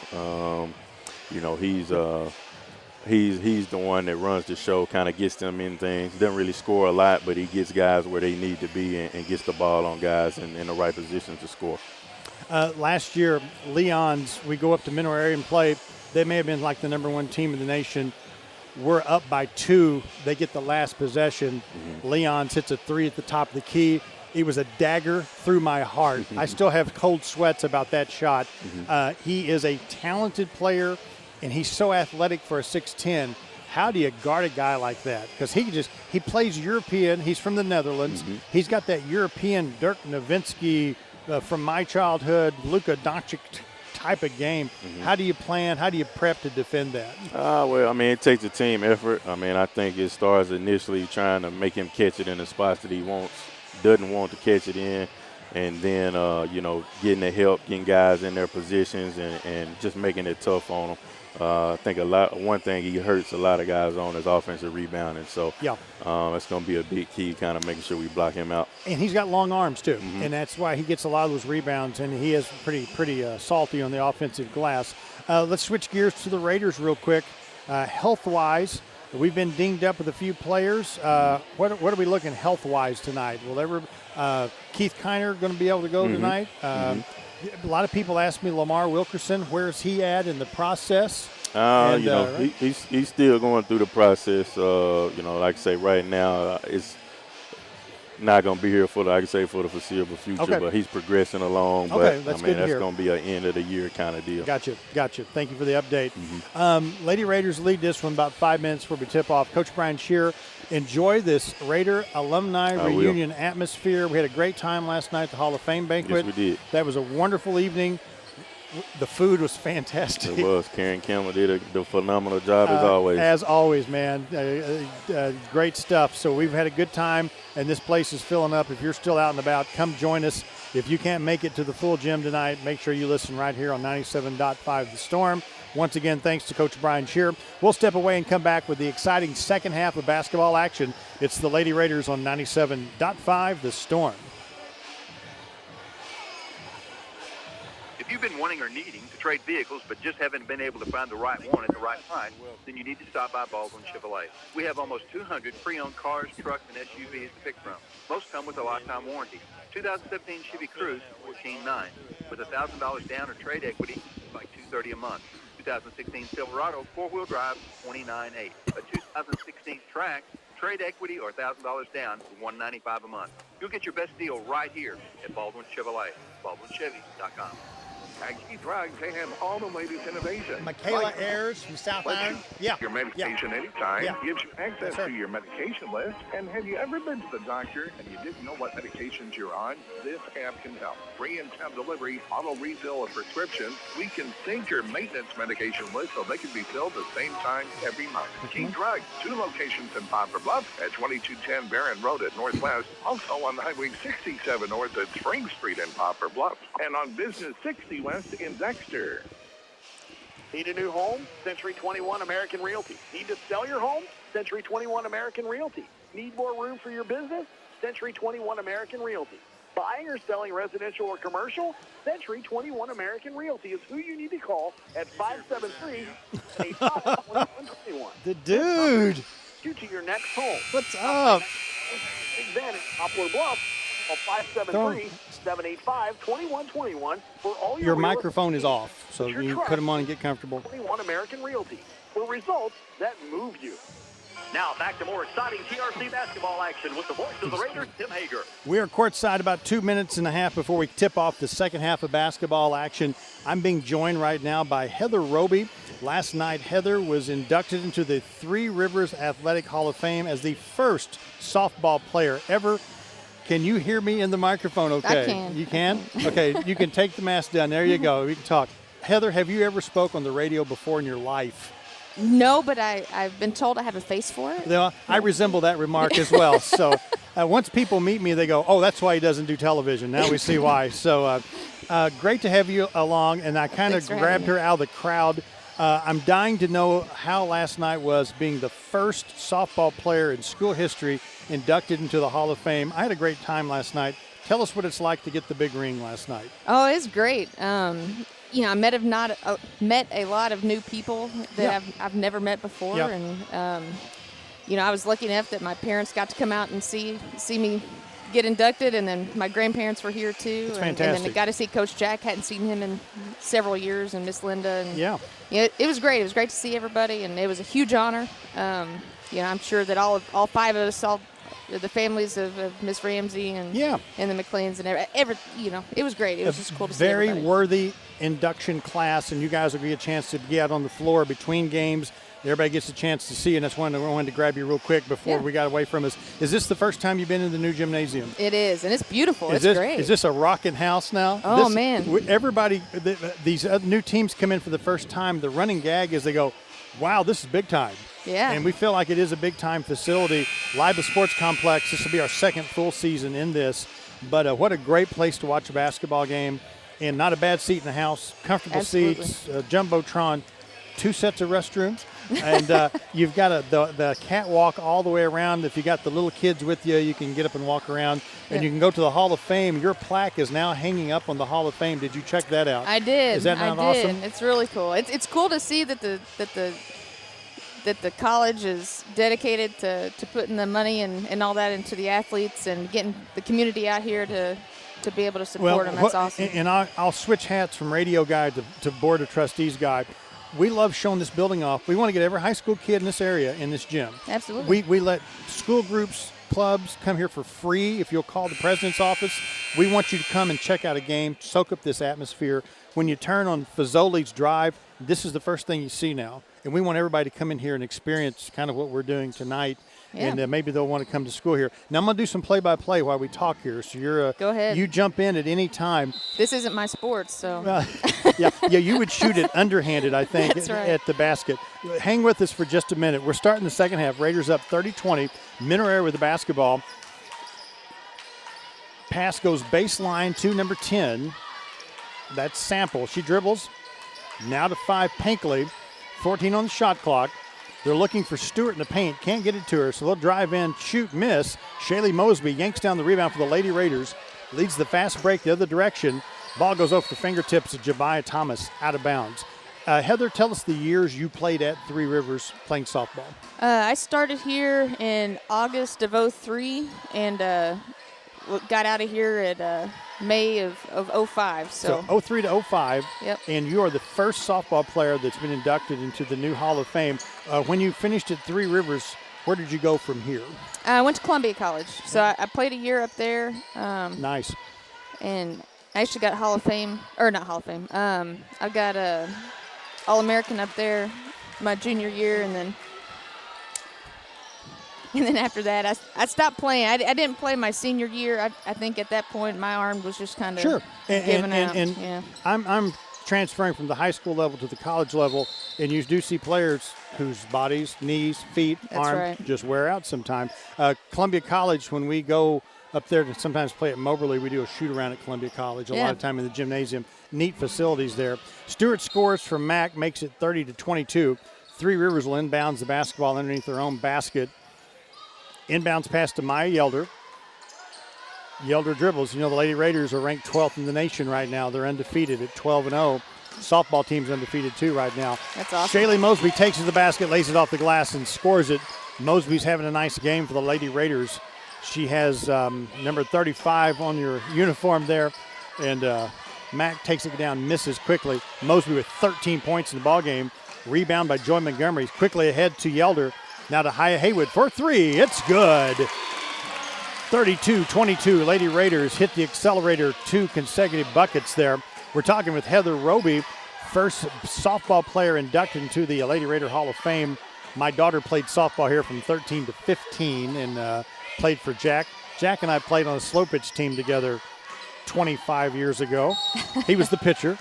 He's the one that runs the show, kind of gets them in things. Doesn't really score a lot, but he gets guys where they need to be and gets the ball on guys in the right position to score. Last year, Leon's, we go up to Mineral Area and play. They may have been like the number 1 team in the nation. We're up by 2. They get the last possession. Leon's hits a 3 at the top of the key. It was a dagger through my heart. I still have cold sweats about that shot. He is a talented player, and he's so athletic for a 6'10". How do you guard a guy like that? Because he plays European. He's from the Netherlands. He's got that European Dirk Nowitzki from my childhood, Luka Doncic type of game. How do you plan? How do you prep to defend that? It takes a team effort. I think it starts initially trying to make him catch it in the spots that he doesn't want to catch it in, and then getting the help, getting guys in their positions, and just making it tough on them. I think one thing he hurts a lot of guys on is offensive rebounding. So it's going to be a big key, kind of making sure we block him out. And he's got long arms too, and that's why he gets a lot of those rebounds. And he is pretty salty on the offensive glass. Let's switch gears to the Raiders real quick. Health-wise, we've been dinged up with a few players. What are we looking health-wise tonight? Will Keith Kiner going to be able to go tonight? A lot of people ask me, Lamar Wilkerson, where's he at in the process? Right? He's still going through the process. Like I say, right now, it's not going to be here for the foreseeable future, but he's progressing along. But that's that's going to be an end of the year kind of deal. Gotcha. Thank you for the update. Lady Raiders lead this one about 5 minutes before we tip off. Coach Brian Shearer, enjoy this Raider alumni reunion atmosphere. We had a great time last night at the Hall of Fame banquet. Yes, we did. That was a wonderful evening. The food was fantastic. It was. Karen Campbell did a phenomenal job as always. As always, man. Great stuff. So we've had a good time, and this place is filling up. If you're still out and about, come join us. If you can't make it to the full gym tonight, make sure you listen right here on 97.5 The Storm. Once again, thanks to Coach Brian Shearer. We'll step away and come back with the exciting second half of basketball action. It's the Lady Raiders on 97.5 The Storm. If you've been wanting or needing to trade vehicles but just haven't been able to find the right one at the right price, then you need to stop by Baldwin Chevrolet. We have almost 200 pre-owned cars, trucks, and SUVs to pick from. Most come with a lifetime warranty. 2017 Chevy Cruze, $14,900. With $1,000 down or trade equity, like $230 a month. 2016 Silverado, four-wheel drive, $29,800. A 2016 Trax, trade equity or $1,000 down, $195 a month. You'll get your best deal right here at Baldwin Chevrolet. BaldwinChevy.com. At Key Drugs, they have all the latest innovations. Michaela Ayers from South Iron. Your medication anytime. Gives you access to your medication list. And have you ever been to the doctor and you didn't know what medications you're on? This app can help. Free in-town delivery, auto refill of prescriptions. We can sync your maintenance medication list so they can be filled the same time every month. Key Drugs, 2 locations in Poplar Bluff at 2210 Barron Road at Northwest. Also on Highway 67 North at Spring Street in Poplar Bluff. And on Business 60 West in Dexter. Need a new home? Century 21 American Realty. Need to sell your home? Century 21 American Realty. Need more room for your business? Century 21 American Realty. Buying or selling residential or commercial? Century 21 American Realty is who you need to call at 573-851-2121. The dude. You to your next home. What's up? Advantage Poplar Bluff. 573-785-2121 for all your real microphone is estate off, so you put them on and get comfortable. 21 American Realty for results that move you. Now back to more exciting TRC basketball action with the voice of the Raiders, Tim Hager. We are courtside about 2 minutes and a half before we tip off the second half of basketball action. I'm being joined right now by Heather Roby. Last night, Heather was inducted into the Three Rivers Athletic Hall of Fame as the first softball player ever. Can you hear me in the microphone okay? I can. You can? Okay, you can take the mask down. There you go. We can talk. Heather, have you ever spoke on the radio before in your life? No, but I've been told I have a face for it. Well, I resemble that remark as well. So once people meet me, they go, oh, that's why he doesn't do television. Now we see why. So great to have you along. And I kind of grabbed her out of the crowd. I'm dying to know how last night was being the first softball player in school history inducted into the Hall of Fame. I had a great time last night. Tell us what it's like to get the big ring last night. Oh, it's great. I met a lot of new people that I've never met before, and I was lucky enough that my parents got to come out and see me get inducted, and then my grandparents were here too. It's and fantastic. then I got to see Coach Jack. Hadn't seen him in several years, and Miss Linda. And it was great. It was great to see everybody, and it was a huge honor. I'm sure that all five of us saw the families of Miss Ramsey and the McLeans and it was great. It was just cool to see everybody. Very worthy induction class, and you guys will get a chance to get out on the floor between games. Everybody gets a chance to see, and that's one I wanted to grab you real quick before we got away from us. Is this the first time you've been in the new gymnasium? It is, and it's beautiful. It's great. Is this a rocking house now? Oh, man. Everybody, these other new teams come in for the first time. The running gag is they go, wow, this is big time. Yeah. And we feel like it is a big-time facility. Liba Sports Complex, this will be our second full season in this. But what a great place to watch a basketball game. And not a bad seat in the house. Comfortable seats, Jumbotron, 2 sets of restrooms. And you've got the catwalk all the way around. If you got the little kids with you, you can get up and walk around. And you can go to the Hall of Fame. Your plaque is now hanging up on the Hall of Fame. Did you check that out? I did. Is that not awesome? It's really cool. It's cool to see that the college is dedicated to putting the money and all that into the athletes and getting the community out here to be able to support them. That's awesome. And I'll switch hats from radio guy to Board of Trustees guy. We love showing this building off. We want to get every high school kid in this area in this gym. Absolutely. We let school groups, clubs come here for free. If you'll call the president's office, we want you to come and check out a game, soak up this atmosphere. When you turn on Fazoli's Drive, this is the first thing you see now. And we want everybody to come in here and experience kind of what we're doing tonight. Yeah. And maybe they'll want to come to school here. Now, I'm going to do some play-by-play while we talk here. So go ahead. You jump in at any time. This isn't my sport, so. You would shoot it underhanded, I think, at the basket. Hang with us for just a minute. We're starting the second half. Raiders up 30-20. Minerair with the basketball. Pass goes baseline to number 10. That's Sample. She dribbles. Now to 5, Pinkley. 14 on the shot clock. They're looking for Stewart in the paint. Can't get it to her, so they'll drive in, shoot, miss. Shaylee Mosby yanks down the rebound for the Lady Raiders. Leads the fast break the other direction. Ball goes off the fingertips of Jabaya Thomas, out of bounds. Heather, tell us the years you played at Three Rivers playing softball. I started here in August of 2003 and got out of here at May of 2005. So 2003 to 2005. Yep. And you are the first softball player that's been inducted into the new Hall of Fame. When you finished at Three Rivers, where did you go from here? I went to Columbia College. So I played a year up there. Nice. And I actually got Hall of Fame, or not Hall of Fame. I got a All-American up there my junior year, and then after that, I stopped playing. I didn't play my senior year. I think at that point my arm was just kind of giving out. And I'm transferring from the high school level to the college level, and you do see players whose bodies, knees, feet, arms just wear out sometimes. Columbia College, when we go up there to sometimes play at Moberly, we do a shoot around at Columbia College, a lot of time in the gymnasium. Neat facilities there. Stewart scores from Mack, makes it 30-22. Three Rivers will inbounds the basketball underneath their own basket. Inbounds pass to Maya Yelder. Yelder dribbles. The Lady Raiders are ranked 12th in the nation right now. They're undefeated at 12-0. Softball team's undefeated too right now. That's awesome. Shaylee Mosby takes it to the basket, lays it off the glass, and scores it. Mosby's having a nice game for the Lady Raiders. She has number 35 on your uniform there, and Mack takes it down, misses quickly. Mosby with 13 points in the ballgame. Rebound by Joy Montgomery. Quickly ahead to Yelder. Now to Haywood for three. It's good. 32-22. Lady Raiders hit the accelerator, 2 consecutive buckets there. We're talking with Heather Roby, first softball player inducted into the Lady Raider Hall of Fame. My daughter played softball here from 13 to 15 and played for Jack. Jack and I played on a slow pitch team together 25 years ago. He was the pitcher.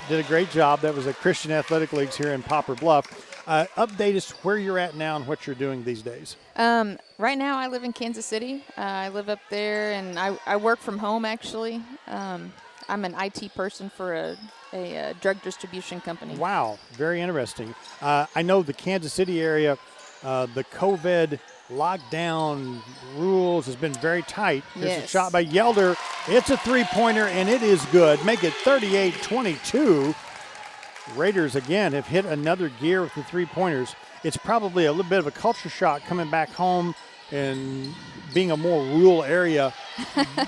Did a great job. That was at Christian Athletic Leagues here in Poplar Bluff. Update us where you're at now and what you're doing these days. Right now I live in Kansas City. I live up there, and I work from home, actually. I'm an IT person for a drug distribution company. Wow, very interesting. I know the Kansas City area, the COVID lockdown rules has been very tight. There's a shot by Yelder. It's a three-pointer, and it is good. Make it 38-22. Raiders, again, have hit another gear with the three-pointers. It's probably a little bit of a culture shock coming back home and being a more rural area.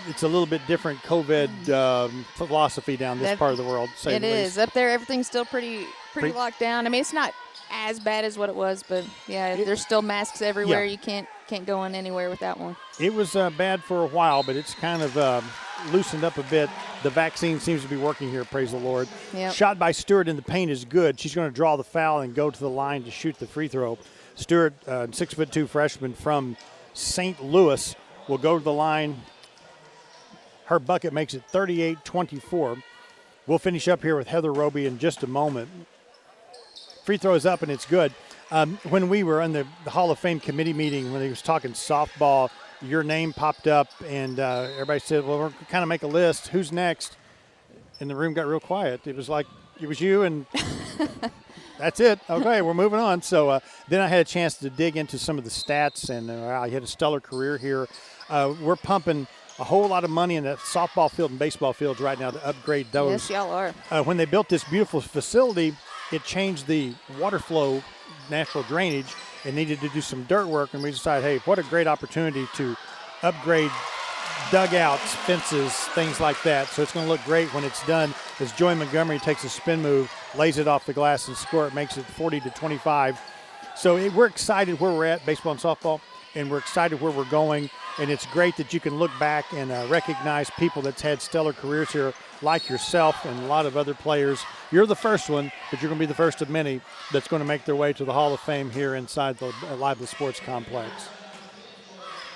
It's a little bit different COVID philosophy down this part of the world. It is. Up there, everything's still pretty locked down. I mean, it's not as bad as what it was, but, yeah, there's still masks everywhere. You can't go in anywhere with that one. It was bad for a while, but it's kind of loosened up a bit. The vaccine seems to be working here, praise the Lord. Yep. Shot by Stewart in the paint is good. She's going to draw the foul and go to the line to shoot the free throw. Stewart, 6'2" freshman from St. Louis, will go to the line. Her bucket makes it 38-24. We'll finish up here with Heather Roby in just a moment. Free throw is up, and it's good. When we were on the Hall of Fame committee meeting, when he was talking softball, your name popped up, and everybody said, well, we're going to kind of make a list. Who's next? And the room got real quiet. It was like, it was you, and that's it. Okay, we're moving on. So then I had a chance to dig into some of the stats, and wow, you had a stellar career here. We're pumping a whole lot of money in the softball field and baseball fields right now to upgrade those. Yes, y'all are. When they built this beautiful facility, it changed the water flow, natural drainage, and needed to do some dirt work, and we decided, hey, what a great opportunity to upgrade dugouts, fences, things like that. So it's going to look great when it's done as Joy Montgomery takes a spin move, lays it off the glass and score it, makes it 40-25. So we're excited where we're at, baseball and softball, and we're excited where we're going. And it's great that you can look back and recognize people that's had stellar careers here, like yourself and a lot of other players. You're the first one, but you're going to be the first of many that's going to make their way to the Hall of Fame here inside the Lively Sports Complex.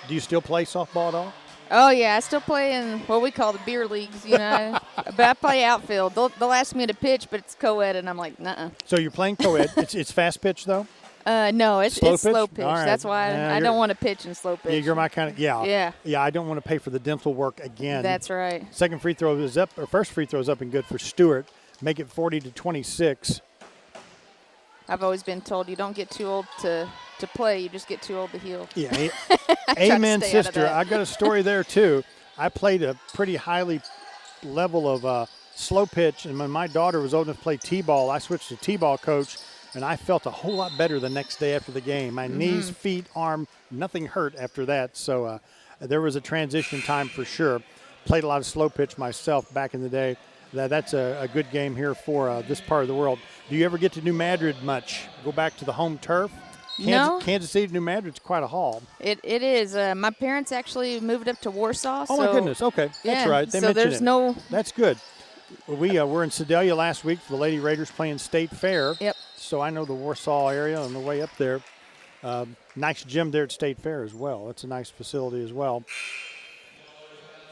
Do you still play softball at all? Oh, yeah. I still play in what we call the beer leagues, you know. But I play outfield. They'll ask me to pitch, but it's co-ed, and I'm like, nuh-uh. So you're playing co-ed. It's fast pitch, though? No, it's slow pitch. All right. That's why I don't want to pitch in slow pitch. Yeah, you're my kind of, Yeah, I don't want to pay for the dental work again. That's right. Second free throw is up, or first free throw is up and good for Stewart. Make it 40-26. I've always been told you don't get too old to play, you just get too old to heal. Yeah, amen, sister. I got a story there, too. I played a pretty highly level of slow pitch, and when my daughter was old enough to play T-ball, I switched to T-ball coach, and I felt a whole lot better the next day after the game. My knees, feet, arm, nothing hurt after that. So there was a transition time for sure. Played a lot of slow pitch myself back in the day. That's a good game here for this part of the world. Do you ever get to New Madrid much? Go back to the home turf? No. Kansas City to New Madrid's quite a haul. It is. My parents actually moved up to Warsaw. Oh, my goodness. Okay. That's right. They mentioned there's no. That's good. We were in Sedalia last week for the Lady Raiders playing State Fair. Yep. So I know the Warsaw area on the way up there. Nice gym there at State Fair as well. It's a nice facility as well.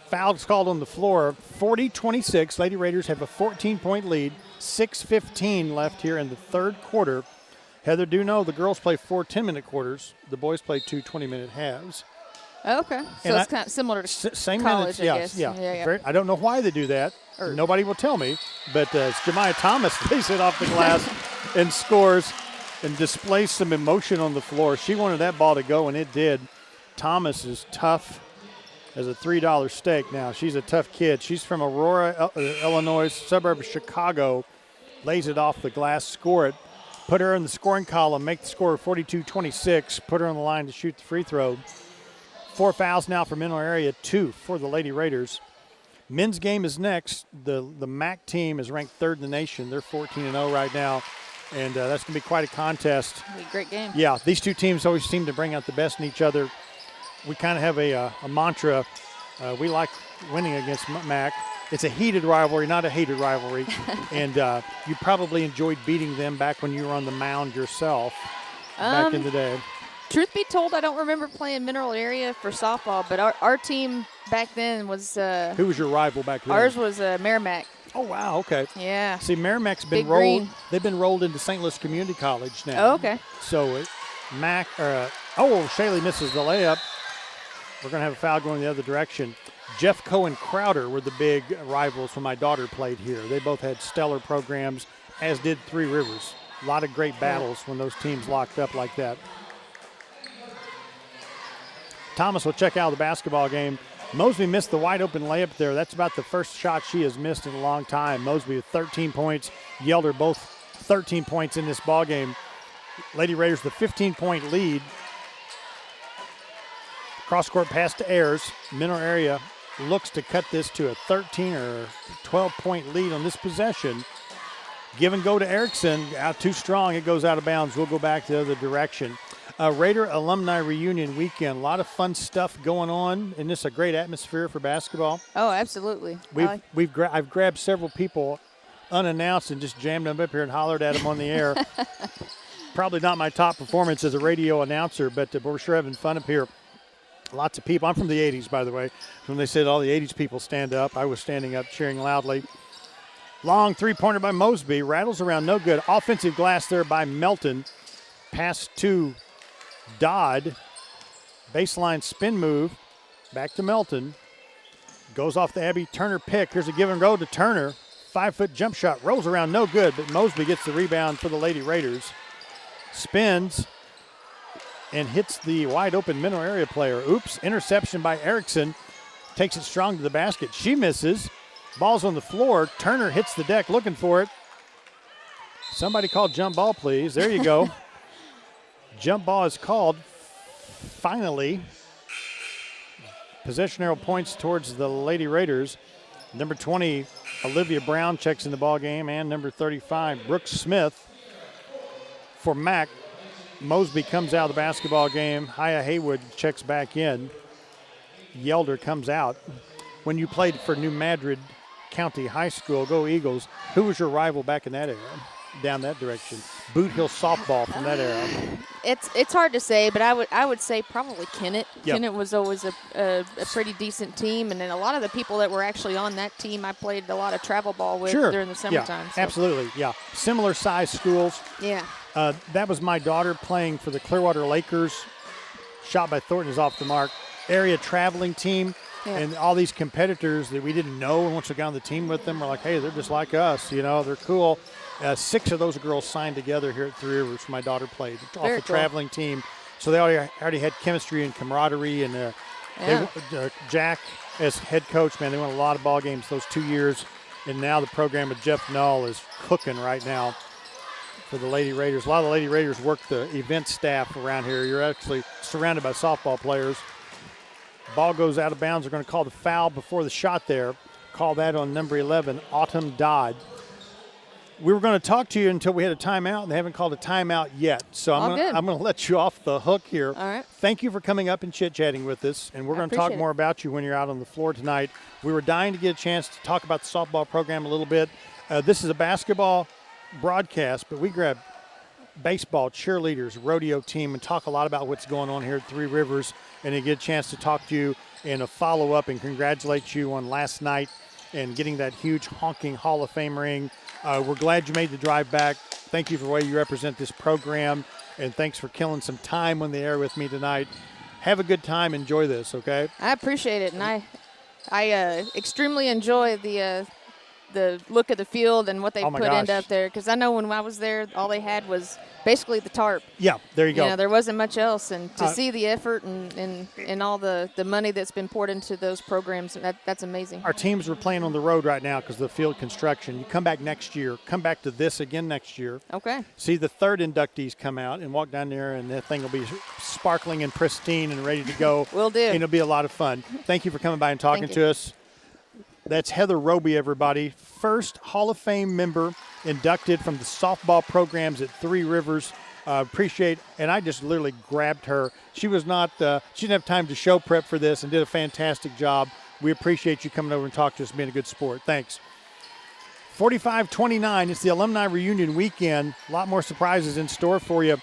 Foul's called on the floor. 40-26. Lady Raiders have a 14-point lead. 6:15 left here in the third quarter. Heather, do know the girls play 4 10-minute quarters. The boys play 2 20-minute halves. Okay. So it's kind of similar to same college, minutes, I guess. Yeah. I don't know why they do that. Nobody will tell me. But it's Jemiah Thomas lays it off the glass and scores and displays some emotion on the floor. She wanted that ball to go, and it did. Thomas is tough as a $3 steak now. She's a tough kid. She's from Aurora, Illinois, suburb of Chicago. Lays it off the glass, score it. Put her in the scoring column, make the score 42-26. Put her on the line to shoot the free throw. 4 fouls now for Menlo Area, 2 for the Lady Raiders. Men's game is next. The MAC team is ranked 3rd in the nation. They're 14-0 right now. and that's going to be quite a contest. It'll be a great game. Yeah, these two teams always seem to bring out the best in each other. We kind of have a mantra. We like winning against Mac. It's a heated rivalry, not a hated rivalry. And you probably enjoyed beating them back when you were on the mound yourself back in the day. Truth be told, I don't remember playing Mineral Area for softball, but our team back then was who was your rival back then? Ours was Merrimack. Oh, wow, okay. Yeah. See, Merrimack's been Big rolled. Green. They've been rolled into St. Louis Community College now. Oh, okay. So Shaley misses the layup. We're going to have a foul going the other direction. Jeff Cohen Crowder were the big rivals when my daughter played here. They both had stellar programs, as did Three Rivers. A lot of great battles when those teams locked up like that. Thomas will check out the basketball game. Mosby missed the wide open layup there. That's about the first shot she has missed in a long time. Mosby with 13 points. Yelder both 13 points in this ball game. Lady Raiders the 15-point lead. Cross-court pass to Ayers. Mineral Area looks to cut this to a 13 or 12-point lead on this possession. Give and go to Erickson. Out too strong. It goes out of bounds. We'll go back the other direction. Raider Alumni Reunion Weekend. A lot of fun stuff going on. Isn't this a great atmosphere for basketball? Oh, absolutely. I've grabbed several people unannounced and just jammed them up here and hollered at them on the air. Probably not my top performance as a radio announcer, but we're sure having fun up here. Lots of people. I'm from the 80s, by the way. When they said all the 80s people stand up, I was standing up cheering loudly. Long three-pointer by Mosby. Rattles around, no good. Offensive glass there by Melton. Pass to Dodd. Baseline spin move. Back to Melton. Goes off the Abby Turner pick. Here's a give and go to Turner. 5-foot jump shot. Rolls around, no good, but Mosby gets the rebound for the Lady Raiders. Spins and hits the wide open Mineral Area player. Oops, interception by Erickson. Takes it strong to the basket. She misses. Ball's on the floor. Turner hits the deck looking for it. Somebody call jump ball, please. There you go. Jump ball is called. Finally. Possession arrow points towards the Lady Raiders. Number 20, Olivia Brown checks in the ball game, and number 35, Brooke Smith. For Mac, Mosby comes out of the basketball game. Haya Haywood checks back in. Yelder comes out. When you played for New Madrid County High School, go Eagles, who was your rival back in that era, down that direction? Boot Hill softball from that era. It's hard to say, but I would say probably Kennett. Yep. Kennett was always a pretty decent team, and then a lot of the people that were actually on that team I played a lot of travel ball with during the summertime. Yeah, so. absolutely, yeah. Similar size schools. Yeah. That was my daughter playing for the Clearwater Lakers. Shot by Thornton is off the mark. Area traveling team. Yeah. And all these competitors that we didn't know, and once we got on the team with them, we're like, hey, they're just like us, they're cool. 6 of those girls signed together here at Three Rivers. My daughter played off the traveling team. So they already had chemistry and camaraderie. And Jack, as head coach, man, they won a lot of ball games those 2 years. And now the program with Jeff Null is cooking right now for the Lady Raiders. A lot of the Lady Raiders work the event staff around here. You're actually surrounded by softball players. Ball goes out of bounds. They're going to call the foul before the shot there. Call that on number 11, Autumn Dodd. We were going to talk to you until we had a timeout, and they haven't called a timeout yet. So I'm going to let you off the hook here. All right. Thank you for coming up and chit-chatting with us, and we're going to talk more about you when you're out on the floor tonight. We were dying to get a chance to talk about the softball program a little bit. This is a basketball broadcast, but we grab baseball, cheerleaders, rodeo team, and talk a lot about what's going on here at Three Rivers, and to get a chance to talk to you and a follow-up and congratulate you on last night and getting that huge honking Hall of Fame ring. We're glad you made the drive back. Thank you for the way you represent this program, and thanks for killing some time on the air with me tonight. Have a good time. Enjoy this, okay? I appreciate it, and I extremely enjoy the look of the field and what they put into up there, because I know when I was there, all they had was basically the tarp. Yeah, there you go. There wasn't much else, and to see the effort and all the money that's been poured into those programs, that's amazing. Our teams are playing on the road right now because of the field construction. You come back next year, come back to this again next year. Okay. See the third inductees come out and walk down there, and that thing will be sparkling and pristine and ready to go. Will do. And it'll be a lot of fun. Thank you for coming by and talking to us. That's Heather Roby, everybody. First Hall of Fame member inducted from the softball programs at Three Rivers. Appreciate, and I just literally grabbed her. She was not, she didn't have time to show prep for this and did a fantastic job. We appreciate you coming over and talking to us, being a good sport. Thanks. 45-29, it's the alumni reunion weekend. A lot more surprises in store for you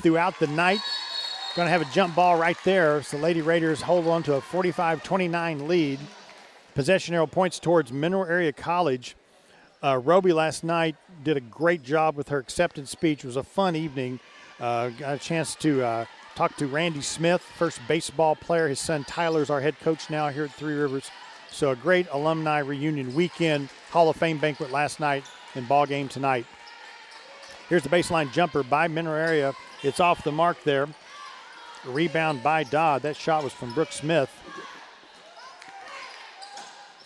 throughout the night. Going to have a jump ball right there. So Lady Raiders hold on to a 45-29 lead. Possession arrow points towards Mineral Area College. Roby last night did a great job with her acceptance speech. It was a fun evening. Got a chance to talk to Randy Smith, first baseball player. His son Tyler's our head coach now here at Three Rivers. So a great alumni reunion weekend. Hall of Fame banquet last night and ball game tonight. Here's the baseline jumper by Mineral Area. It's off the mark there. Rebound by Dodd. That shot was from Brooke Smith.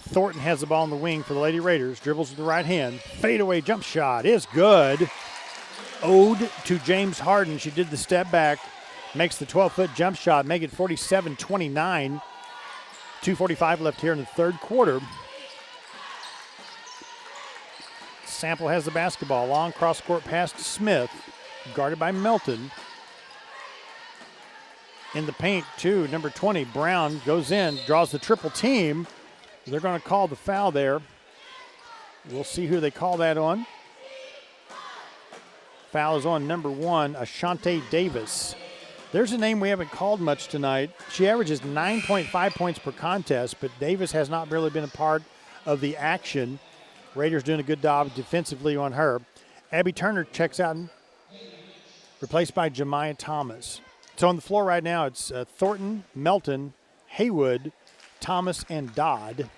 Thornton has the ball in the wing for the Lady Raiders. Dribbles with the right hand. Fadeaway jump shot is good. Ode to James Harden. She did the step back. Makes the 12-foot jump shot. Make it 47-29. 2:45 left here in the third quarter. Sample has the basketball. Long cross-court pass to Smith. Guarded by Melton. In the paint, too. Number 20, Brown, goes in. Draws the triple team. They're going to call the foul there. We'll see who they call that on. Foul is on number 1, Ashante Davis. There's a name we haven't called much tonight. She averages 9.5 points per contest, but Davis has not really been a part of the action. Raiders doing a good job defensively on her. Abby Turner checks out, replaced by Jemiah Thomas. So on the floor right now, it's Thornton, Melton, Haywood, Thomas, and Dodd.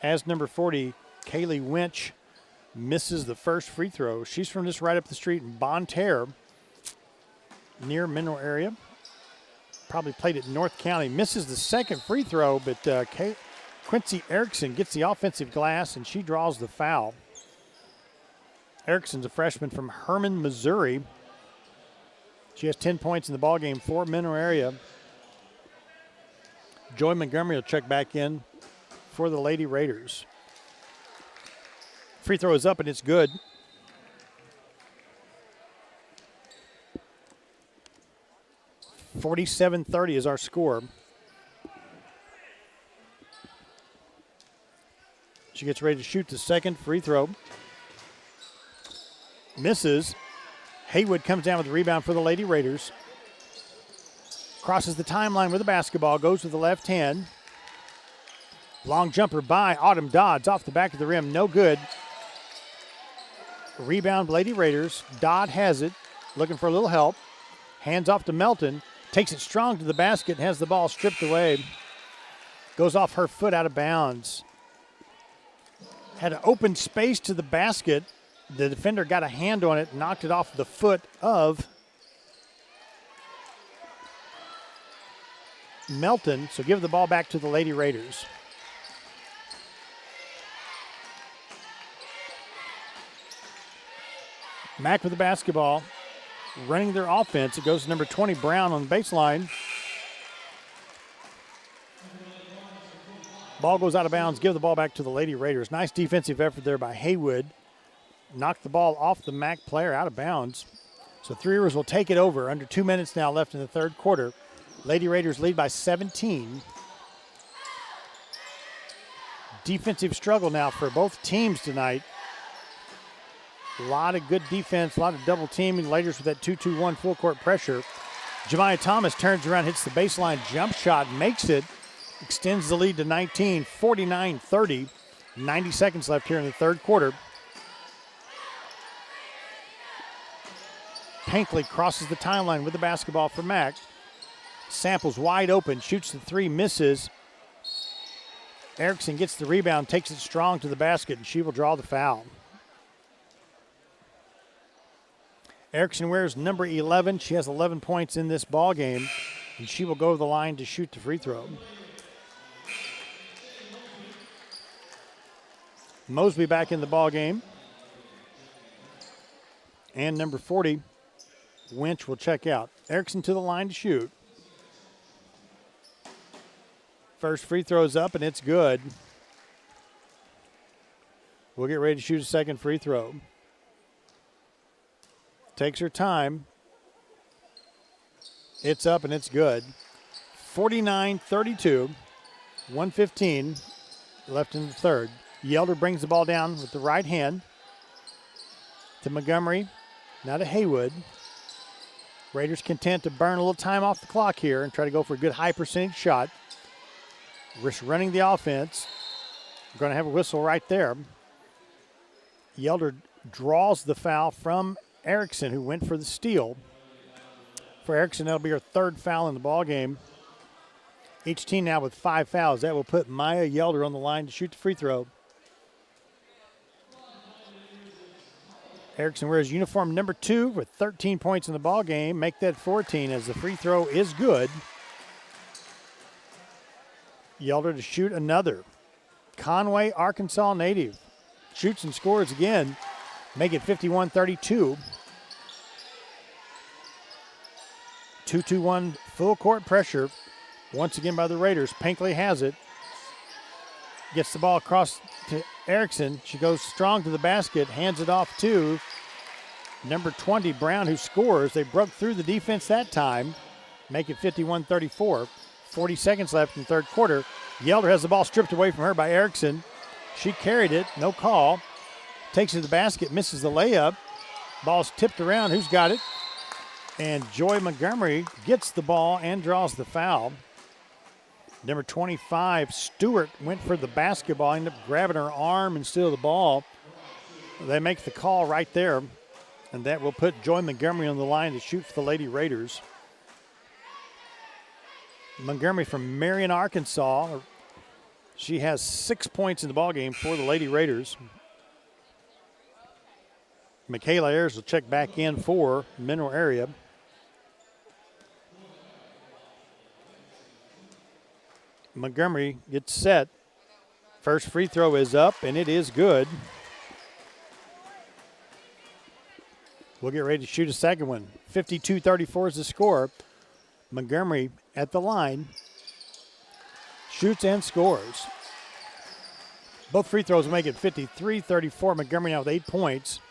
As number 40, Kaylee Winch misses the first free throw. She's from just right up the street in Bonne Terre, near Mineral Area. Probably played at North County. Misses the second free throw, but Quincy Erickson gets the offensive glass, and she draws the foul. Erickson's a freshman from Herman, Missouri. She has 10 points in the ballgame for Mineral Area. Joy Montgomery will check back in for the Lady Raiders. Free throw is up, and it's good. .47-30 is our score. She gets ready to shoot the second free throw. Misses. Haywood comes down with the rebound for the Lady Raiders. Crosses the timeline with the basketball. Goes with the left hand. Long jumper by Autumn Dodds off the back of the rim. No good. Rebound Lady Raiders. Dodd has it. Looking for a little help. Hands off to Melton. Takes it strong to the basket. Has the ball stripped away. Goes off her foot out of bounds. Had an open space to the basket. The defender got a hand on it. Knocked it off the foot of Melton. So give the ball back to the Lady Raiders. Mack with the basketball. Running their offense. It goes to number 20, Brown, on the baseline. Ball goes out of bounds. Give the ball back to the Lady Raiders. Nice defensive effort there by Haywood. Knocked the ball off the Mack player out of bounds. So Three Rivers will take it over. Under 2 minutes now left in the third quarter. Lady Raiders lead by 17. Defensive struggle now for both teams tonight. A lot of good defense, a lot of double teaming. Raiders with that 2-2-1 full court pressure. Jemiah Thomas turns around, hits the baseline jump shot, makes it. Extends the lead to 19, 49-30. 90 seconds left here in the third quarter. Pankley crosses the timeline with the basketball for Mack. Samples wide open, shoots the three, misses. Erickson gets the rebound, takes it strong to the basket, and she will draw the foul. Erickson wears number 11. She has 11 points in this ball game, and she will go to the line to shoot the free throw. Mosby back in the ball game. And number 40, Winch, will check out. Erickson to the line to shoot. First free throw is up, and it's good. We'll get ready to shoot a second free throw. Takes her time. It's up and it's good. 49-32. 1:15 left in the third. Yelder brings the ball down with the right hand to Montgomery. Now to Haywood. Raiders content to burn a little time off the clock here and try to go for a good high percentage shot. Risk running the offense. We're going to have a whistle right there. Yelder draws the foul from Erickson, who went for the steal. For Erickson, that'll be her third foul in the ball game. Each team now with 5 fouls. That will put Maya Yelder on the line to shoot the free throw. Erickson wears uniform number 2 with 13 points in the ball game. Make that 14 as the free throw is good. Yelder to shoot another. Conway, Arkansas native. Shoots and scores again. Make it 51-32. 2-2-1 full court pressure. Once again by the Raiders. Pinkley has it. Gets the ball across to Erickson. She goes strong to the basket. Hands it off to number 20, Brown, who scores. They broke through the defense that time. Make it 51-34. 40 seconds left in the third quarter. Yelder has the ball stripped away from her by Erickson. She carried it. No call. Takes it to the basket. Misses the layup. Ball's tipped around. Who's got it? And Joy Montgomery gets the ball and draws the foul. Number 25, Stewart, went for the basketball, ended up grabbing her arm and steal the ball. They make the call right there, and that will put Joy Montgomery on the line to shoot for the Lady Raiders. Montgomery from Marion, Arkansas. She has 6 points in the ballgame for the Lady Raiders. Michaela Ayers will check back in for Mineral Area. Montgomery gets set. First free throw is up, and it is good. We'll get ready to shoot a second one. 52-34 is the score. Montgomery at the line. Shoots and scores. Both free throws will make it 53-34. Montgomery now with 8 points.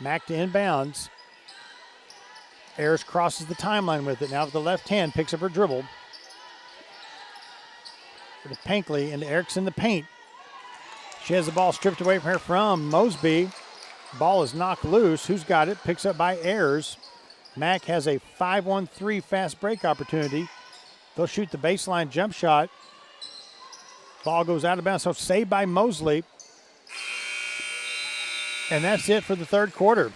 Mack to inbounds. Ayers crosses the timeline with it. Now with the left hand, picks up her dribble. To Pinkley and Erickson in the paint. She has the ball stripped away from her from Mosby. Ball is knocked loose. Who's got it? Picks up by Ayers. Mack has a 5-1-3 fast break opportunity. They'll shoot the baseline jump shot. Ball goes out of bounds, so saved by Mosley. And that's it for the third quarter.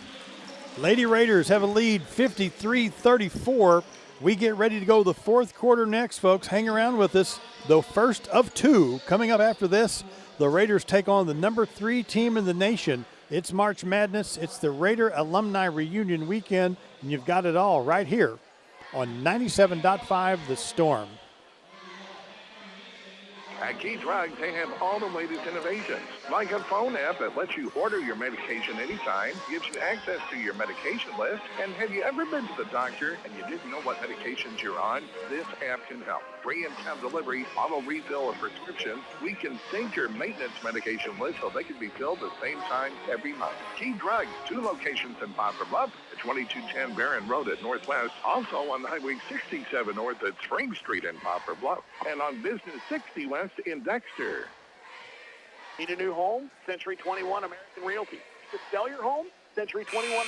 Lady Raiders have a lead, 53-34. We get ready to go to the fourth quarter next, folks. Hang around with us. The first of two coming up after this. The Raiders take on the number 3 team in the nation. It's March Madness. It's the Raider Alumni Reunion Weekend, and you've got it all right here on 97.5 The Storm. At Key Drugs, they have all the latest innovations, like a phone app that lets you order your medication anytime, gives you access to your medication list, and have you ever been to the doctor and you didn't know what medications you're on? This app can help. Free in-town delivery, auto refill of prescriptions. We can sync your maintenance medication list so they can be filled the same time every month. Key Drugs, 2 locations in Poplar Bluff, at 2210 Barron Road at Northwest, also on Highway 67 North at Spring Street in Poplar Bluff, and on Business 60 West in Dexter. Need a new home? Century 21 American Realty. To sell your home? Century 21.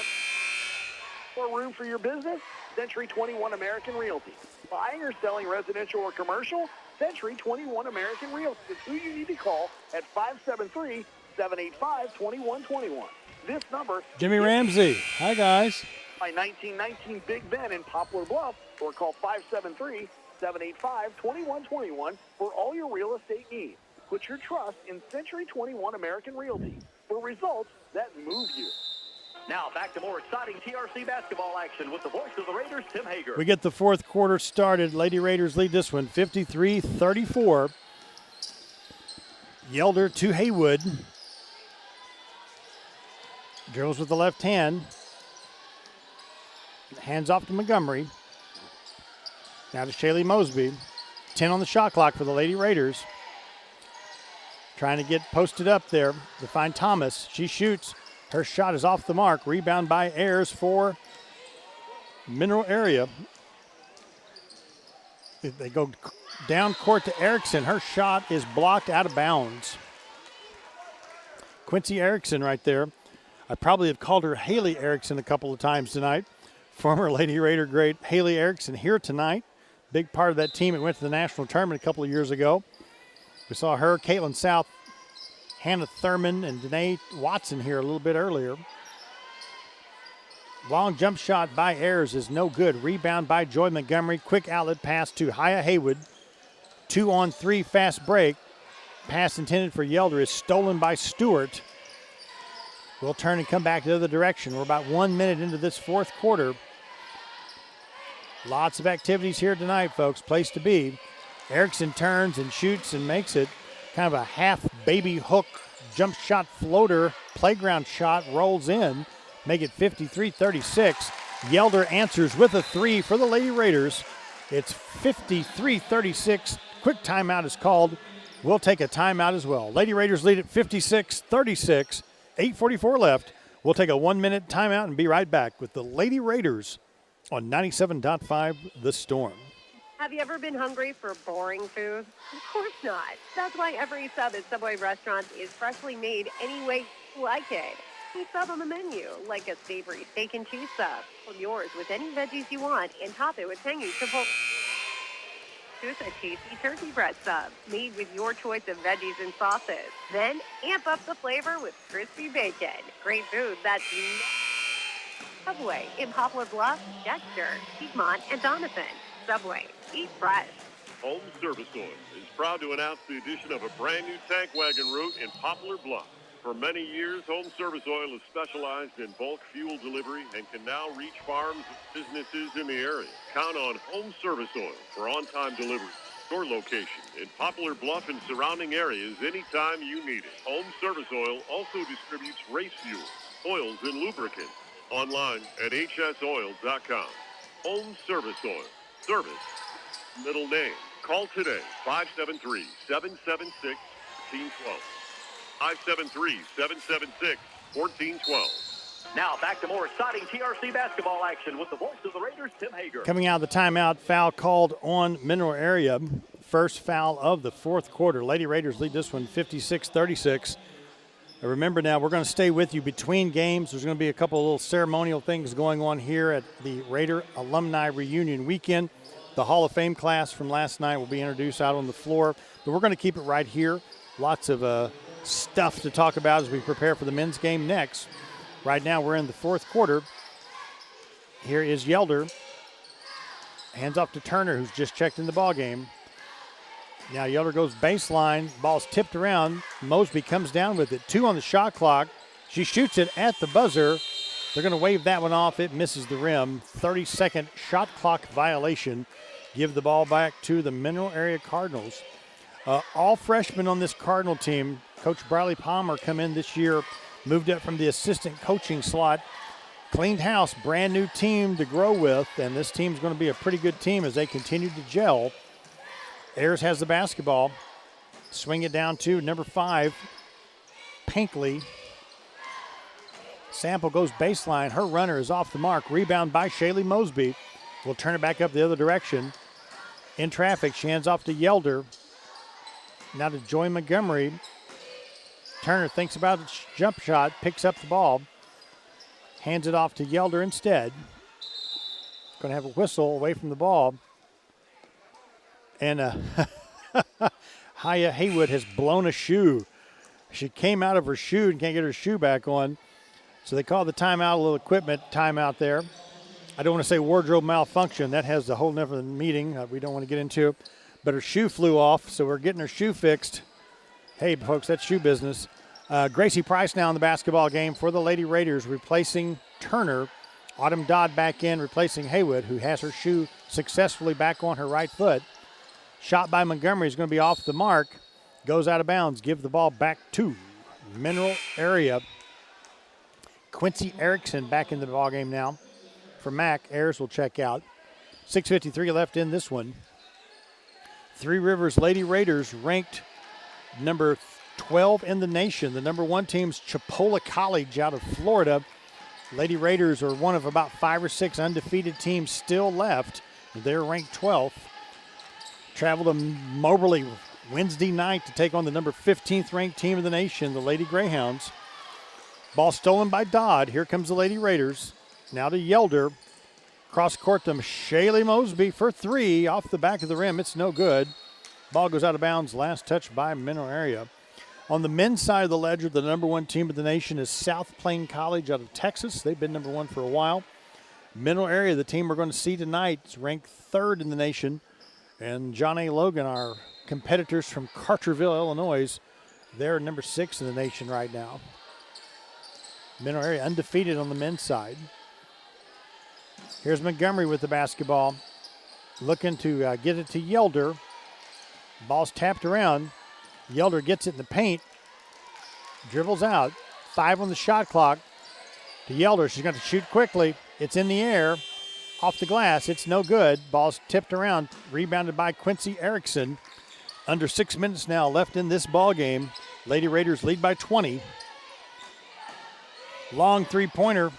More room for your business? Century 21 American Realty. Buying or selling residential or commercial? Century 21 American Realty is who you need to call at 573-785-2121. This number. Jimmy Ramsey. Hi, guys. By 1919 Big Ben in Poplar Bluff, or call 573-785-2121 for all your real estate needs. Put your trust in Century 21 American Realty for results that move you. Now back to more exciting TRC basketball action with the voice of the Raiders, Tim Hager. We get the fourth quarter started. Lady Raiders lead this one 53-34. Yelder to Haywood. Drills with the left hand. Hands off to Montgomery. Now to Shaylee Mosby. 10 on the shot clock for the Lady Raiders. trying to get posted up there to find Thomas. She shoots. Her shot is off the mark. Rebound by Ayers for Mineral Area. They go down court to Erickson. Her shot is blocked out of bounds. Quincy Erickson right there. I probably have called her Haley Erickson a couple of times tonight. Former Lady Raider great Haley Erickson here tonight. Big part of that team that went to the national tournament a couple of years ago. We saw her, Caitlin South, Hannah Thurman, and Danae Watson here a little bit earlier. Long jump shot by Ayers is no good. Rebound by Joy Montgomery. Quick outlet pass to Haya Haywood. 2-on-3 fast break. Pass intended for Yelder is stolen by Stewart. We'll turn and come back the other direction. We're about 1 minute into this fourth quarter. Lots of activities here tonight, folks. Place to be. Erickson turns and shoots and makes it kind of a half baby hook jump shot floater. Playground shot rolls in. Make it 53-36. Yelder answers with a three for the Lady Raiders. It's 53-36. Quick timeout is called. We'll take a timeout as well. Lady Raiders lead at 56-36. 8:44 left. We'll take a 1 minute timeout and be right back with the Lady Raiders on 97.5 The Storm. Have you ever been hungry for boring food? Of course not. That's why every sub at Subway restaurants is freshly made any way you like it. We sub on the menu, like a savory steak and cheese sub. Fill yours with any veggies you want and top it with tangy chipotle. Choose a tasty turkey breast sub, made with your choice of veggies and sauces. Then amp up the flavor with crispy bacon. Great food that's Subway in Poplar Bluff, Dexter, Piedmont, and Doniphan. Subway, eat fresh. Home Service Oil is proud to announce the addition of a brand new tank wagon route in Poplar Bluff. For many years, Home Service Oil has specialized in bulk fuel delivery and can now reach farms and businesses in the area. Count on Home Service Oil for on-time delivery. Store location in Poplar Bluff and surrounding areas anytime you need it. Home Service Oil also distributes race fuels, oils, and lubricants. Online at hsoil.com. Home Service Oil. Service, middle name. Call today, 573-776-1412. 573-776-1412. Now back to more exciting TRC basketball action with the voice of the Raiders, Tim Hager. Coming out of the timeout, foul called on Mineral Area. First foul of the fourth quarter. Lady Raiders lead this one 56-36. Remember now, we're going to stay with you between games. There's going to be a couple of little ceremonial things going on here at the Raider Alumni Reunion Weekend. The Hall of Fame class from last night will be introduced out on the floor. But we're going to keep it right here. Lots of stuff to talk about as we prepare for the men's game next. Right now, we're in the fourth quarter. Here is Yelder. Hands off to Turner, who's just checked in the ball game. Now Yelder goes baseline. Ball's tipped around. Mosby comes down with it. 2 on the shot clock. She shoots it at the buzzer. They're going to wave that one off. It misses the rim. 30-second shot clock violation. Give the ball back to the Mineral Area Cardinals. All freshmen on this Cardinal team. Coach Briley Palmer come in this year. Moved up from the assistant coaching slot. Cleaned house. Brand new team to grow with. And this team's going to be a pretty good team as they continue to gel. Ayers has the basketball. Swing it down to number 5, Pinkley. Sample goes baseline. Her runner is off the mark. Rebound by Shaylee Mosby. We'll turn it back up the other direction. In traffic, she hands off to Yelder. Now to Joy Montgomery. Turner thinks about a jump shot, picks up the ball. Hands it off to Yelder instead. Going to have a whistle away from the ball. And Haya Haywood has blown a shoe. She came out of her shoe and can't get her shoe back on. So they call the timeout, a little equipment timeout there. I don't want to say wardrobe malfunction. That has a whole different meaning we don't want to get into. But her shoe flew off, so we're getting her shoe fixed. Hey, folks, that's shoe business. Gracie Price now in the basketball game for the Lady Raiders, replacing Turner. Autumn Dodd back in, replacing Haywood, who has her shoe successfully back on her right foot. Shot by Montgomery is going to be off the mark. Goes out of bounds. Give the ball back to Mineral Area. Quincy Erickson back in the ballgame now. For Mac, Ayers will check out. 6:53 left in this one. Three Rivers Lady Raiders ranked number 12 in the nation. The number 1 team's Chipola College out of Florida. Lady Raiders are one of about 5 or 6 undefeated teams still left. They're ranked 12th. Travel to Moberly Wednesday night to take on the number 15th ranked team in the nation, the Lady Greyhounds. Ball stolen by Dodd. Here comes the Lady Raiders. Now to Yelder. Cross court to Shaylee Mosby for 3 off the back of the rim. It's no good. Ball goes out of bounds. Last touch by Mineral Area. On the men's side of the ledger, the number 1 team of the nation is South Plain College out of Texas. They've been number 1 for a while. Mineral Area, the team we're going to see tonight, is ranked 3rd in the nation. And John A. Logan, our competitors from Carterville, Illinois, they're number 6 in the nation right now. Mineral Area undefeated on the men's side. Here's Montgomery with the basketball. Looking to get it to Yelder. Ball's tapped around. Yelder gets it in the paint. Dribbles out. 5 on the shot clock. To Yelder. She's going to shoot quickly. It's in the air. Off the glass. It's no good. Ball's tipped around. Rebounded by Quincy Erickson. Under 6 minutes now left in this ball game. Lady Raiders lead by 20. Long three-pointer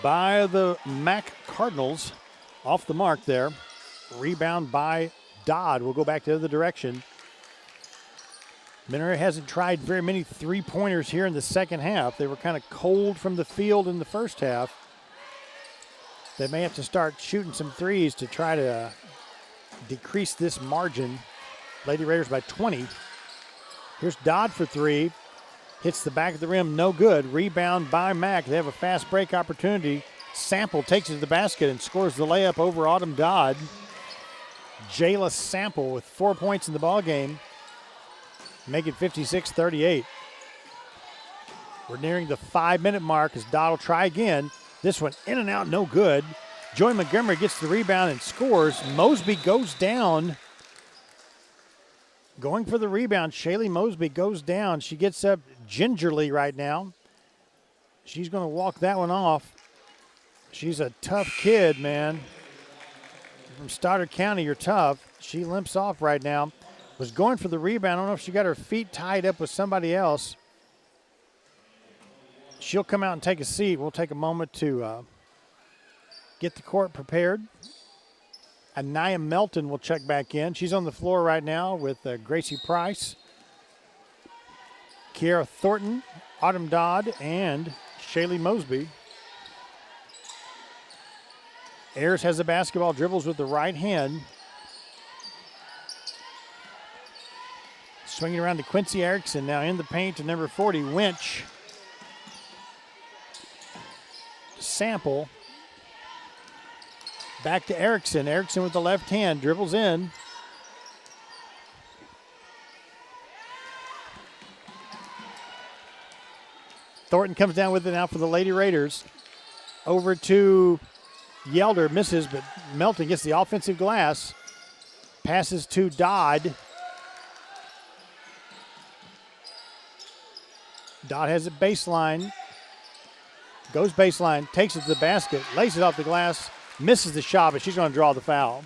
by the Mac Cardinals. Off the mark there. Rebound by Dodd. We'll go back the other direction. Mineral hasn't tried very many three-pointers here in the second half. They were kind of cold from the field in the first half. They may have to start shooting some threes to try to decrease this margin. Lady Raiders by 20. Here's Dodd for 3. Hits the back of the rim, no good. Rebound by Mack. They have a fast break opportunity. Sample takes it to the basket and scores the layup over Autumn Dodd. Jayla Sample with 4 points in the ball game. Make it 56-38. We're nearing the 5-minute mark as Dodd will try again. This one in and out, no good. Joy Montgomery gets the rebound and scores. Mosby goes down. Going for the rebound, Shaylee Mosby goes down. She gets up gingerly right now. She's going to walk that one off. She's a tough kid, man. From Stoddard County, you're tough. She limps off right now. Was going for the rebound. I don't know if she got her feet tied up with somebody else. She'll come out and take a seat. We'll take a moment to get the court prepared. Anaya Melton will check back in. She's on the floor right now with Gracie Price, Kiara Thornton, Autumn Dodd, and Shaylee Mosby. Ayers has the basketball, dribbles with the right hand. Swinging around to Quincy Erickson, now in the paint to number 40, Winch. Sample. Back to Erickson. Erickson with the left hand, dribbles in. Thornton comes down with it now for the Lady Raiders. Over to Yelder, misses, but Melton gets the offensive glass. Passes to Dodd. Dodd has it baseline. Goes baseline, takes it to the basket, lays it off the glass, misses the shot, but she's going to draw the foul.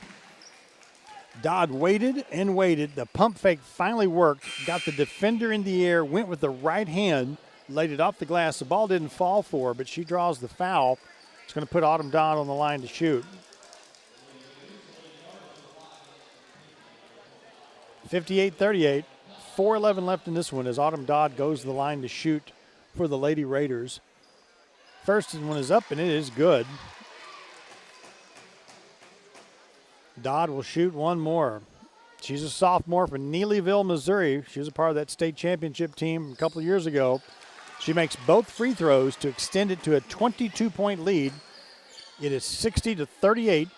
Dodd waited and waited. The pump fake finally worked. Got the defender in the air, went with the right hand, laid it off the glass. The ball didn't fall for her, but she draws the foul. It's going to put Autumn Dodd on the line to shoot. 58-38. 4:11 left in this one as Autumn Dodd goes to the line to shoot for the Lady Raiders. First one is up, and it is good. Dodd will shoot one more. She's a sophomore from Neelyville, Missouri. She was a part of that state championship team a couple of years ago. She makes both free throws to extend it to a 22-point lead. It is 60-38.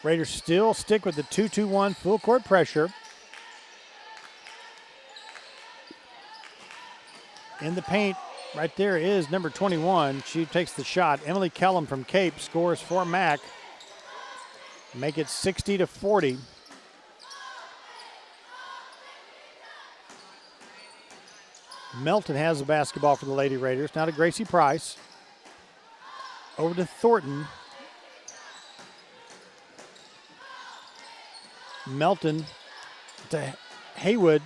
Raiders still stick with the 2-2-1 full court pressure. In the paint, right there is number 21. She takes the shot. Emily Kellum from Cape scores for Mack. Make it 60-40. Melton has the basketball for the Lady Raiders. Now to Gracie Price. Over to Thornton. Melton to Haywood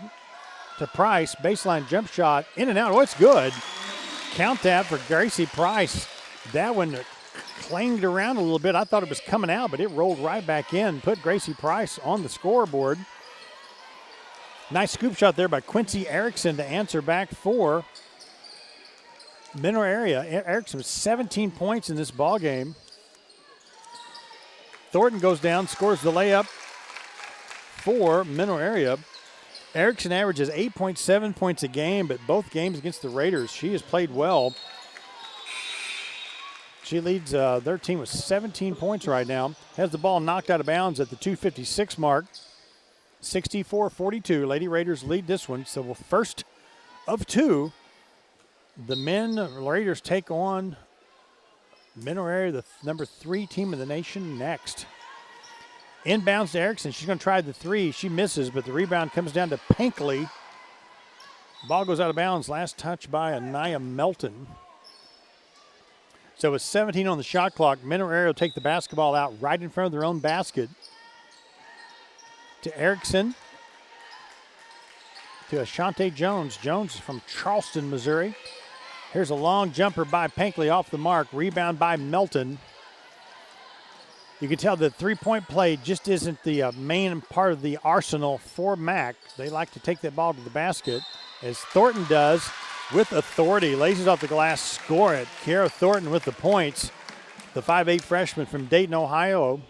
to Price. Baseline jump shot. In and out. Oh, it's good. Count that for Gracie Price. That one clanged around a little bit. I thought it was coming out, but it rolled right back in. Put Gracie Price on the scoreboard. Nice scoop shot there by Quincy Erickson to answer back for Mineral Area. Erickson with 17 points in this ball game. Thornton goes down, scores the layup for Mineral Area. Erickson averages 8.7 points a game, but both games against the Raiders, she has played well. She leads their team with 17 points right now. Has the ball knocked out of bounds at the 2:56 mark. 64-42. Lady Raiders lead this one. So first of two, the men Raiders take on Mineral Area, the number 3 team in the nation, next. Inbounds to Erickson. She's going to try the three. She misses, but the rebound comes down to Pankley. Ball goes out of bounds. Last touch by Anaya Melton. So with 17 on the shot clock, Mineral Area will take the basketball out right in front of their own basket. To Erickson. To Ashante Jones. Jones from Charleston, Missouri. Here's a long jumper by Pankley off the mark. Rebound by Melton. You can tell the three-point play just isn't the main part of the arsenal for Mac. They like to take that ball to the basket, as Thornton does with authority. Lays it off the glass, score it. Kiara Thornton with the points. The 5'8 freshman from Dayton, Ohio.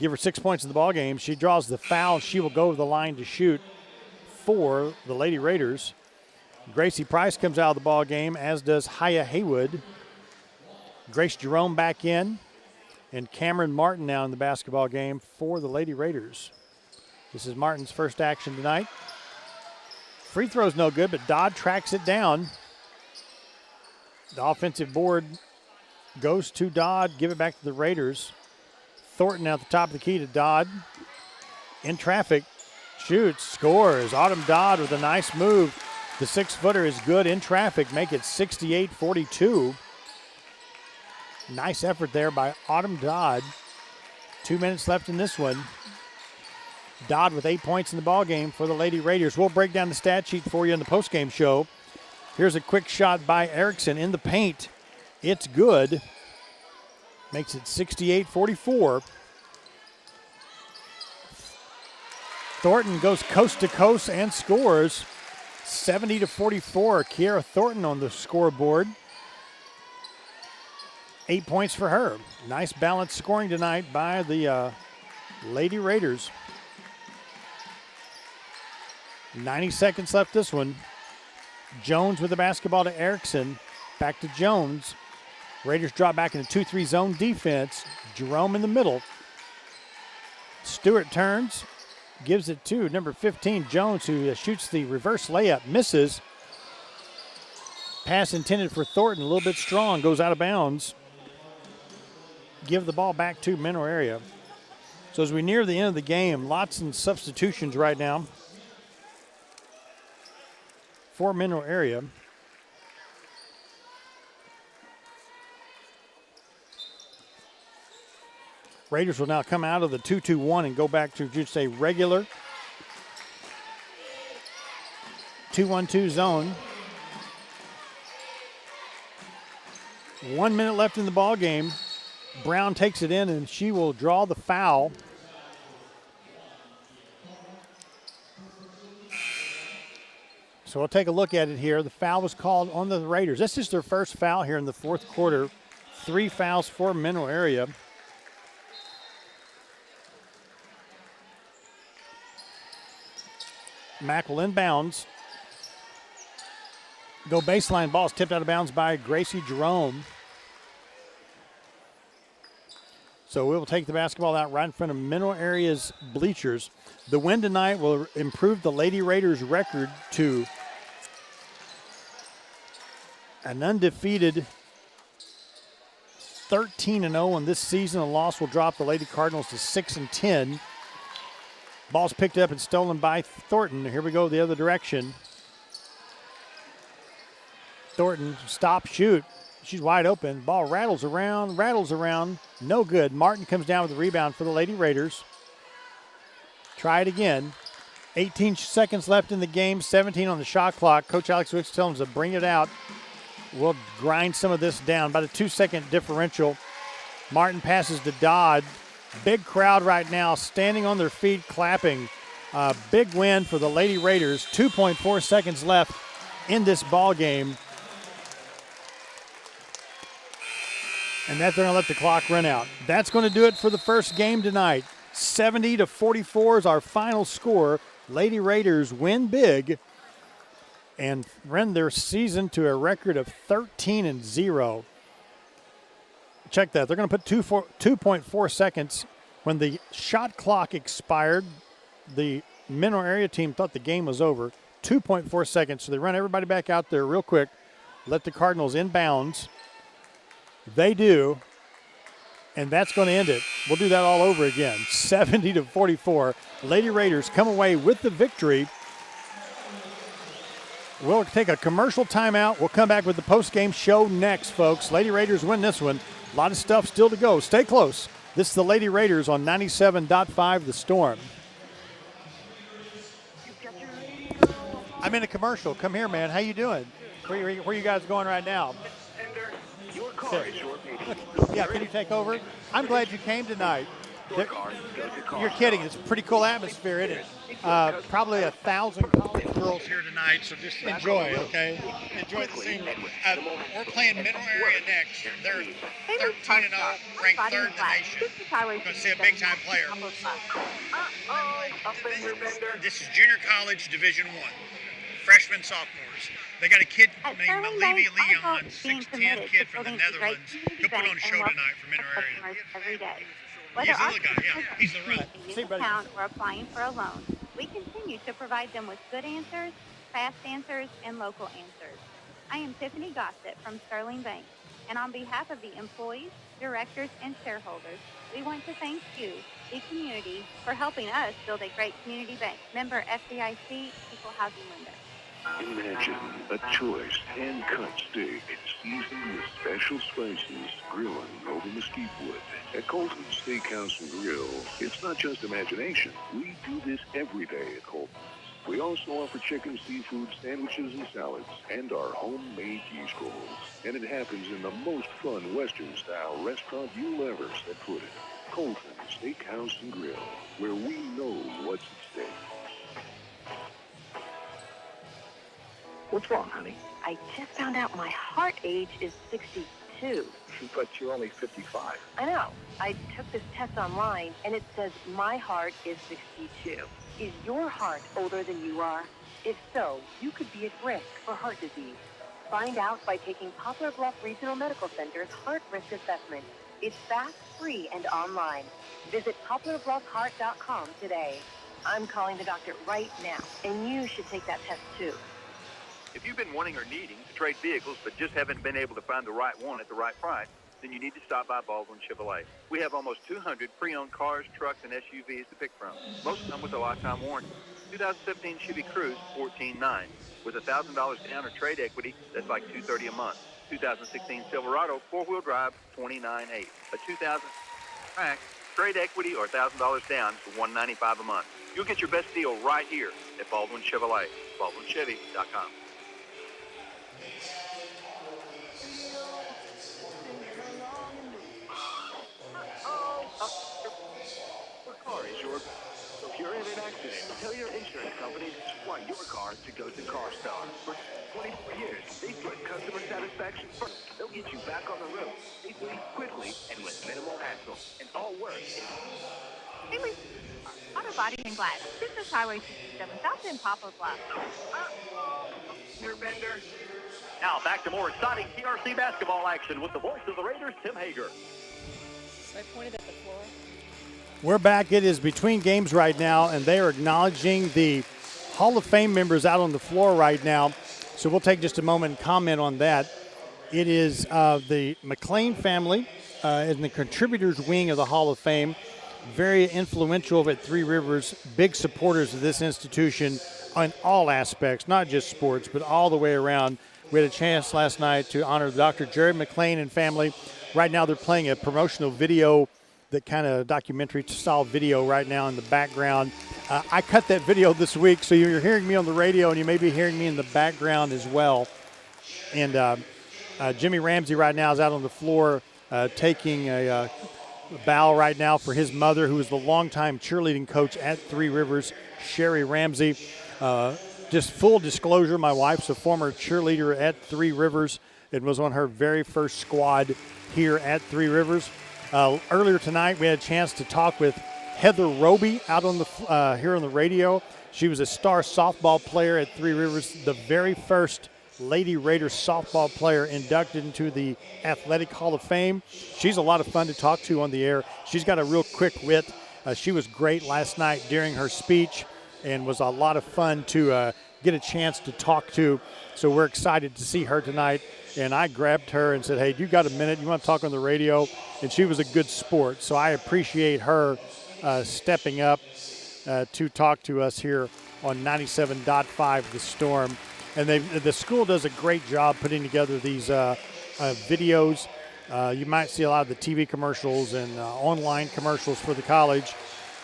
Give her 6 points in the ball game. She draws the foul. She will go to the line to shoot for the Lady Raiders. Gracie Price comes out of the ball game, as does Haya Haywood. Grace Jerome back in, and Cameron Martin now in the basketball game for the Lady Raiders. This is Martin's first action tonight. Free throw's no good, but Dodd tracks it down. The offensive board goes to Dodd. Give it back to the Raiders. Thornton at the top of the key to Dodd. In traffic, shoots, scores. Autumn Dodd with a nice move. The 6-footer is good in traffic. Make it 68-42. Nice effort there by Autumn Dodd. 2 minutes left in this one. Dodd with 8 points in the ball game for the Lady Raiders. We'll break down the stat sheet for you in the postgame show. Here's a quick shot by Erickson in the paint. It's good. Makes it 68-44. Thornton goes coast to coast and scores. 70-44. Kiara Thornton on the scoreboard. 8 points for her. Nice balanced scoring tonight by the Lady Raiders. 90 seconds left this one. Jones with the basketball to Erickson. Back to Jones. Raiders drop back in a 2-3 zone defense. Jerome in the middle. Stewart turns. Gives it to number 15, Jones, who shoots the reverse layup. Misses. Pass intended for Thornton. A little bit strong. Goes out of bounds. Give the ball back to Mineral Area. So as we near the end of the game, lots of substitutions right now for Mineral Area. Raiders will now come out of the 2-2-1 and go back to just a regular 2-1-2 zone. 1 minute left in the ball game. Brown takes it in, and she will draw the foul. So we'll take a look at it here. The foul was called on the Raiders. This is their first foul here in the fourth quarter. 3 fouls for Mineral Area. Mack will inbounds. Go baseline. Ball's tipped out of bounds by Gracie Jerome. So we will take the basketball out right in front of Mineral Area's bleachers. The win tonight will improve the Lady Raiders' record to an undefeated 13-0 in this season. A loss will drop the Lady Cardinals to 6-10. Ball's picked up and stolen by Thornton. Here we go the other direction. Thornton, stop, shoot. She's wide open. Ball rattles around. No good. Martin comes down with the rebound for the Lady Raiders. Try it again. 18 seconds left in the game, 17 on the shot clock. Coach Alex Wicks tells them to bring it out. We'll grind some of this down. About a 2-second differential. Martin passes to Dodd. Big crowd right now standing on their feet, clapping. Big win for the Lady Raiders. 2.4 seconds left in this ball game. And that's going to let the clock run out. That's going to do it for the first game tonight. 70-44 is our final score. Lady Raiders win big and run their season to a record of 13-0. Check that. They're going to put 2.4 seconds. When the shot clock expired, the Mineral Area team thought the game was over. 2.4 seconds. So they run everybody back out there real quick, let the Cardinals inbounds. They do, and that's going to end it. We'll do that all over again. 70-44. Lady Raiders come away with the victory. We'll take a commercial timeout. We'll come back with the post-game show next, folks. Lady Raiders win this one. A lot of stuff still to go. Stay close. This is the Lady Raiders on 97.5 The Storm. I'm in a commercial. Come here, man. How you doing? Where you guys going right now? Your car is your meeting. Yeah, can you take over? I'm glad you came tonight. You're kidding. It's a pretty cool atmosphere, isn't it? Probably 1,000 college girls here tonight, so just enjoy, okay? Enjoy the scene. We're playing Mineral Area next. They're 13-0, ranked 3rd in the nation. We're going to see a big-time player. This is junior college, Division I. Freshmen, sophomores. They got a kid named Levy Leon, 6'10" kid from the Netherlands. He'll put on a show tonight for Mineral Area. Every day. He's the other guy, yeah. He's the run. New account or applying for a loan, we continue to provide them with good answers, fast answers, and local answers. I am Tiffany Gossett from Sterling Bank, and on behalf of the employees, directors, and shareholders, we want to thank you, the community, for helping us build a great community bank. Member FDIC, Equal Housing Lender. Imagine a choice hand-cut steak seasoned with special spices, grilling over mesquite wood. At Colton's Steakhouse and Grill, it's not just imagination. We do this every day at Colton's. We also offer chicken, seafood, sandwiches, and salads, and our homemade yeast rolls. And it happens in the most fun Western-style restaurant you'll ever set foot in. Colton's Steakhouse and Grill, where we know what's at stake. What's wrong, honey? I just found out my heart age is 62. But you're only 55. I know. I took this test online, and it says my heart is 62. Is your heart older than you are? If so, you could be at risk for heart disease. Find out by taking Poplar Bluff Regional Medical Center's Heart Risk Assessment. It's fast, free, and online. Visit PoplarBluffHeart.com today. I'm calling the doctor right now, and you should take that test too. If you've been wanting or needing to trade vehicles but just haven't been able to find the right one at the right price, then you need to stop by Baldwin Chevrolet. We have almost 200 pre-owned cars, trucks, and SUVs to pick from. Most come with a lifetime warranty. 2015 Chevy Cruze, $14,900. With $1,000 down or trade equity, that's like $230 a month. 2016 Silverado, four-wheel drive, $29,800. A 2000 Track, trade equity or $1,000 down for $195 a month. You'll get your best deal right here at Baldwin Chevrolet. BaldwinChevy.com. Car is yours. So if you're in an accident, tell your insurance company to supply your car to go to CarStar. For 24 years, they put customer satisfaction first. They'll get you back on the road safely, quickly, and with minimal hassle. And all work. Hey, Auto Body and Glass. This is Highway 67 South in Poplar Bluff. Your vendor. Now back to more exciting TRC basketball action with the voice of the Raiders, Tim Hager. So I pointed at the floor. We're back. It is between games right now, and they are acknowledging the Hall of Fame members out on the floor right now. So we'll take just a moment and comment on that. It is the McLean family in the contributors wing of the Hall of Fame. Very influential at Three Rivers, big supporters of this institution on all aspects, not just sports, but all the way around. We had a chance last night to honor Dr. Jerry McLean and family. Right now they're playing a promotional video that kind of documentary style video right now in the background. I cut that video this week, so you're hearing me on the radio, and you may be hearing me in the background as well. And Jimmy Ramsey right now is out on the floor taking a bow right now for his mother, who is the longtime cheerleading coach at Three Rivers, Sherry Ramsey. Just full disclosure, my wife's a former cheerleader at Three Rivers. It was on her very first squad here at Three Rivers. Earlier tonight, we had a chance to talk with Heather Roby out on the here on the radio. She was a star softball player at Three Rivers, the very first Lady Raiders softball player inducted into the Athletic Hall of Fame. She's a lot of fun to talk to on the air. She's got a real quick wit. She was great last night during her speech and was a lot of fun to get a chance to talk to. So we're excited to see her tonight. And I grabbed her and said, hey, you got a minute? You want to talk on the radio? And she was a good sport. So I appreciate her stepping up to talk to us here on 97.5 The Storm. And the school does a great job putting together these videos. You might see a lot of the TV commercials and online commercials for the college.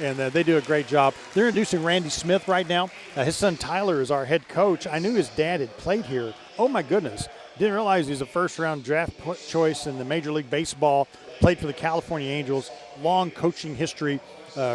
And they do a great job. They're introducing Randy Smith right now. His son Tyler is our head coach. I knew his dad had played here. Oh, my goodness. Didn't realize he's a first-round draft choice in the Major League Baseball. Played for the California Angels. Long coaching history.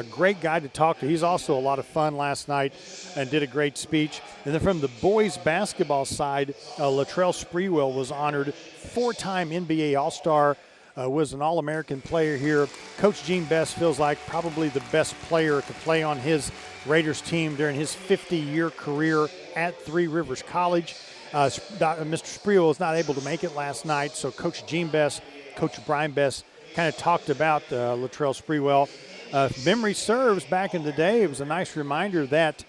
Great guy to talk to. He's also a lot of fun last night and did a great speech. And then from the boys basketball side, Latrell Sprewell was honored. 4-time NBA All-Star. Was an All-American player here. Coach Gene Best feels like probably the best player to play on his Raiders team during his 50-year career at Three Rivers College. Mr. Sprewell was not able to make it last night, so Coach Gene Best, Coach Brian Best kind of talked about Latrell Sprewell. If memory serves, back in the day, it was a nice reminder that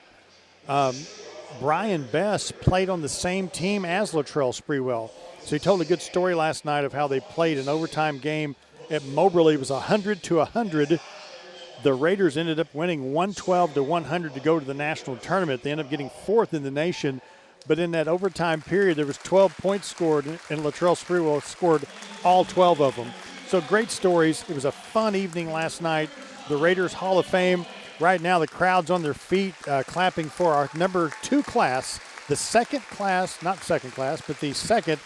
Brian Best played on the same team as Latrell Sprewell. So he told a good story last night of how they played an overtime game at Moberly. It was 100-100. The Raiders ended up winning 112-100 to go to the national tournament. They ended up getting 4th in the nation. But in that overtime period, there was 12 points scored, and Latrell Sprewell scored all 12 of them. So great stories. It was a fun evening last night. The Raiders Hall of Fame. Right now, the crowd's on their feet clapping for our number 2 class, the second class, not second class, but the second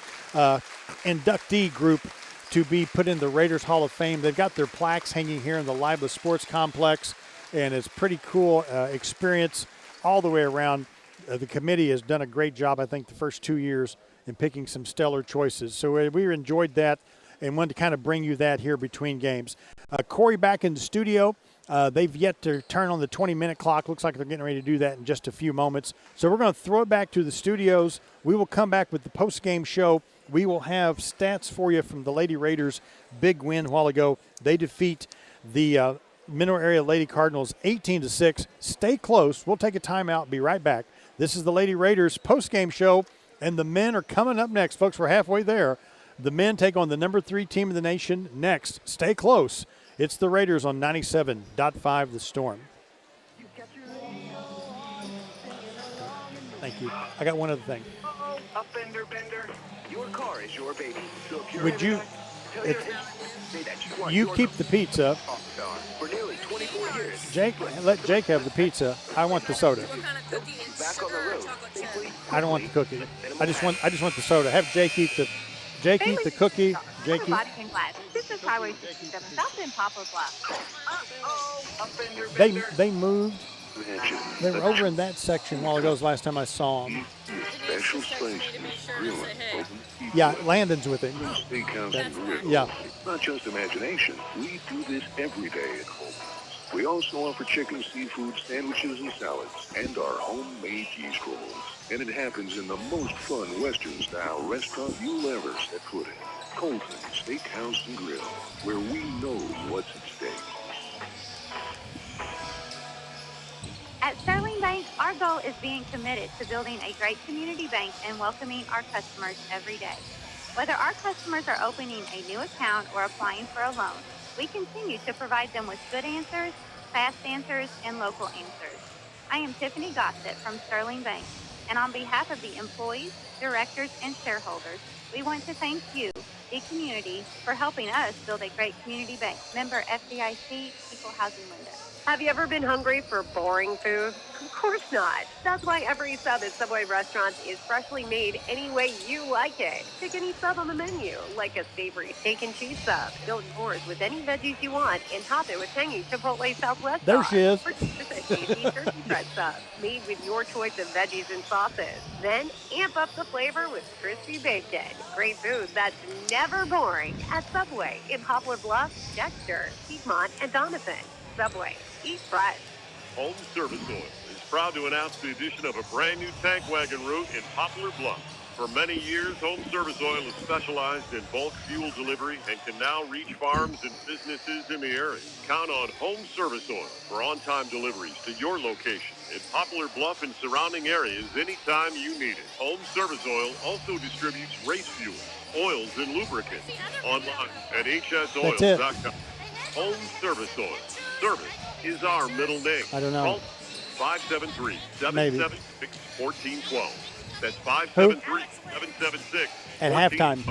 inductee group to be put in the Raiders Hall of Fame. They've got their plaques hanging here in the Libla Sports Complex, and it's a pretty cool experience all the way around. The committee has done a great job, I think, the first 2 years in picking some stellar choices. So we enjoyed that and wanted to kind of bring you that here between games. Corey back in the studio. They've yet to turn on the 20-minute clock. Looks like they're getting ready to do that in just a few moments. So we're going to throw it back to the studios. We will come back with the post-game show. We will have stats for you from the Lady Raiders' big win a while ago. They defeat the Mineral Area Lady Cardinals 18-6. Stay close. We'll take a timeout. Be right back. This is the Lady Raiders post-game show, and the men are coming up next. Folks, we're halfway there. The men take on the number 3 team in the nation next. Stay close. It's the Raiders on 97.5 The Storm. Thank you. I got one other thing. A fender bender. Your car is your baby. So if you're Would you? You keep the pizza. For nearly 24 years. Jake, let Jake have the pizza. I want the soda. Back on the road. I don't want the cookie. I just want the soda. Have Jake eat the cookie. Jake eat. This is Highway 67 South in Poplar Bluff. They moved. They were over in that section while ago. Last time I saw them. Special spices, grilling, Yeah, Landon's with it. Steakhouse and grill. Yeah. It's not just imagination. We do this every day at home. We also offer chicken, seafood, sandwiches, and salads, and our homemade cheese rolls. And it happens in the most fun Western-style restaurant you'll ever set foot in. Colton Steakhouse and Grill, where we know what's at stake. At Sterling Bank, our goal is being committed to building a great community bank and welcoming our customers every day. Whether our customers are opening a new account or applying for a loan, we continue to provide them with good answers, fast answers, and local answers. I am Tiffany Gossett from Sterling Bank, and on behalf of the employees, directors, and shareholders, we want to thank you, the community for helping us build a great community bank. Member FDIC, Equal Housing Lender. Have you ever been hungry for boring food? Of course not. That's why every sub at Subway restaurants is freshly made any way you like it. Pick any sub on the menu, like a savory steak and cheese sub. Build yours with any veggies you want and top it with tangy Chipotle Southwest There sauce. she is. Or just a tasty turkey bread sub, made with your choice of veggies and sauces. Then amp up the flavor with crispy bacon. Great food that's never boring at Subway in Poplar Bluff, Dexter, Piedmont, and Donovan. Subway. Eat fresh. Home Service Oil is proud to announce the addition of a brand new tank wagon route in Poplar Bluff. For many years, Home Service Oil has specialized in bulk fuel delivery and can now reach farms and businesses in the area. Count on Home Service Oil for on-time deliveries to your location in Poplar Bluff and surrounding areas anytime you need it. Home Service Oil also distributes race fuel, oils, and lubricants online at hsoils.com. Home Service Oil. Service is our middle name. I don't know. Call 573-776-1412. That's 573-776-1412. At halftime.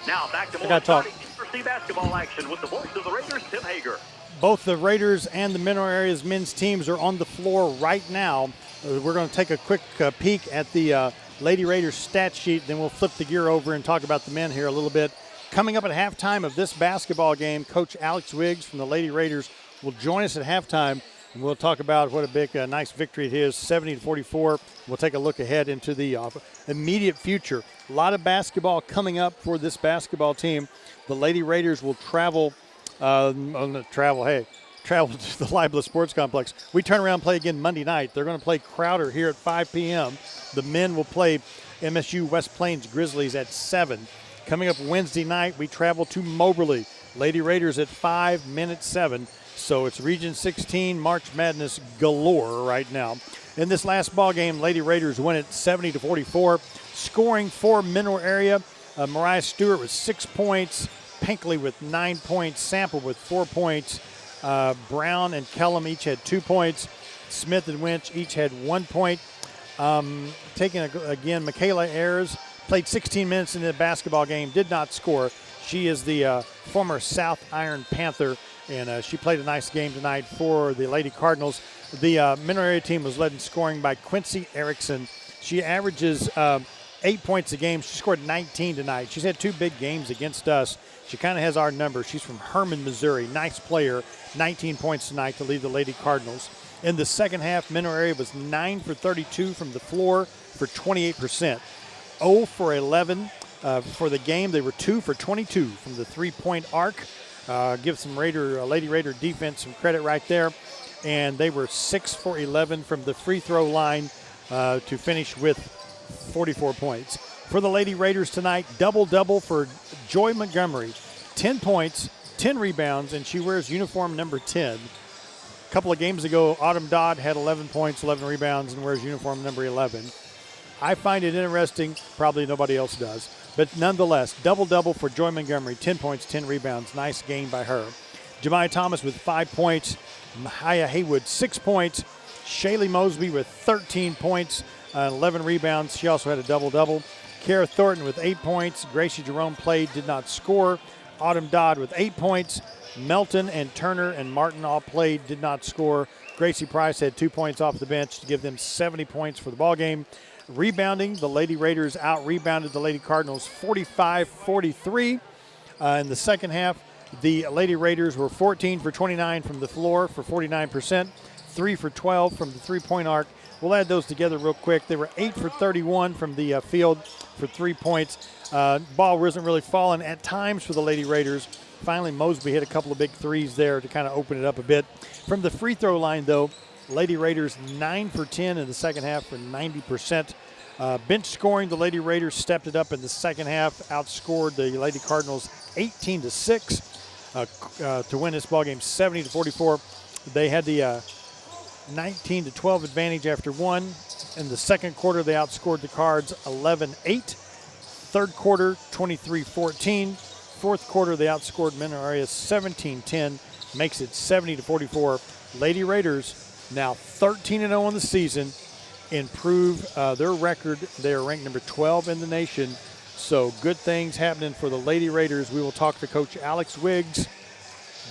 Now back to I more gotta talk. exciting basketball action with the voice of the Raiders, Tim Hager. Both the Raiders and the Mineral Areas men's teams are on the floor right now. We're going to take a quick peek at the Lady Raiders stat sheet, then we'll flip the gear over and talk about the men here a little bit. Coming up at halftime of this basketball game, Coach Alex Wiggs from the Lady Raiders will join us at halftime, and we'll talk about what a big, nice victory it is, 70-44. We'll take a look ahead into the immediate future. A lot of basketball coming up for this basketball team. The Lady Raiders will travel to the Libla Sports Complex. We turn around and play again Monday night. They're going to play Crowder here at 5 p.m. The men will play MSU West Plains Grizzlies at 7. Coming up Wednesday night, we travel to Moberly. Lady Raiders at 5, men at 7. So it's Region 16 March Madness galore right now. In this last ball game, Lady Raiders win it 70-44. Scoring for Mineral Area, Mariah Stewart with 6 points, Pinkley with 9 points, Sample with 4 points, Brown and Kellum each had 2 points, Smith and Winch each had 1 point. Again, Michaela Ayers played 16 minutes in the basketball game, did not score. She is the former South Iron Panther, and she played a nice game tonight for the Lady Cardinals. The Mineral Area team was led in scoring by Quincy Erickson. She averages 8 points a game. She scored 19 tonight. She's had 2 big games against us. She kind of has our number. She's from Herman, Missouri. Nice player. 19 points tonight to lead the Lady Cardinals. In the second half, Mineral Area was 9 for 32 from the floor for 28%. 0 for 11 for the game. They were 2 for 22 from the three-point arc. Give some Lady Raider defense some credit right there. And they were 6 for 11 from the free throw line to finish with 44 points. For the Lady Raiders tonight, double-double for Joy Montgomery. 10 points, 10 rebounds, and she wears uniform number 10. A couple of games ago, Autumn Dodd had 11 points, 11 rebounds, and wears uniform number 11. I find it interesting. Probably nobody else does. But nonetheless, double-double for Joy Montgomery, 10 points, 10 rebounds. Nice game by her. Jemiah Thomas with 5 points. Mahia Haywood, 6 points. Shaylee Mosby with 13 points, 11 rebounds. She also had a double-double. Kara Thornton with 8 points. Gracie Jerome played, did not score. Autumn Dodd with 8 points. Melton and Turner and Martin all played, did not score. Gracie Price had 2 points off the bench to give them 70 points for the ballgame. Rebounding, the Lady Raiders out-rebounded the Lady Cardinals 45-43. In the second half, the Lady Raiders were 14 for 29 from the floor for 49%, 3 for 12 from the three-point arc. We'll add those together real quick. They were 8 for 31 from the field for 3 points. Ball wasn't really falling at times for the Lady Raiders. Finally, Mosby hit a couple of big threes there to kind of open it up a bit. From the free throw line, though, Lady Raiders 9 for 10 in the second half for 90%. Bench scoring, the Lady Raiders stepped it up in the second half, outscored the Lady Cardinals 18-6 to win this ballgame 70-44. They had the 19-12 advantage after one. In the second quarter, they outscored the Cards 11-8. Third quarter, 23-14. Fourth quarter, they outscored Mineral Area 17-10, makes it 70-44. Lady Raiders now 13-0 in the season, improve their record. They are ranked number 12 in the nation So good things happening for the Lady Raiders. We will talk to Coach Alex Wiggs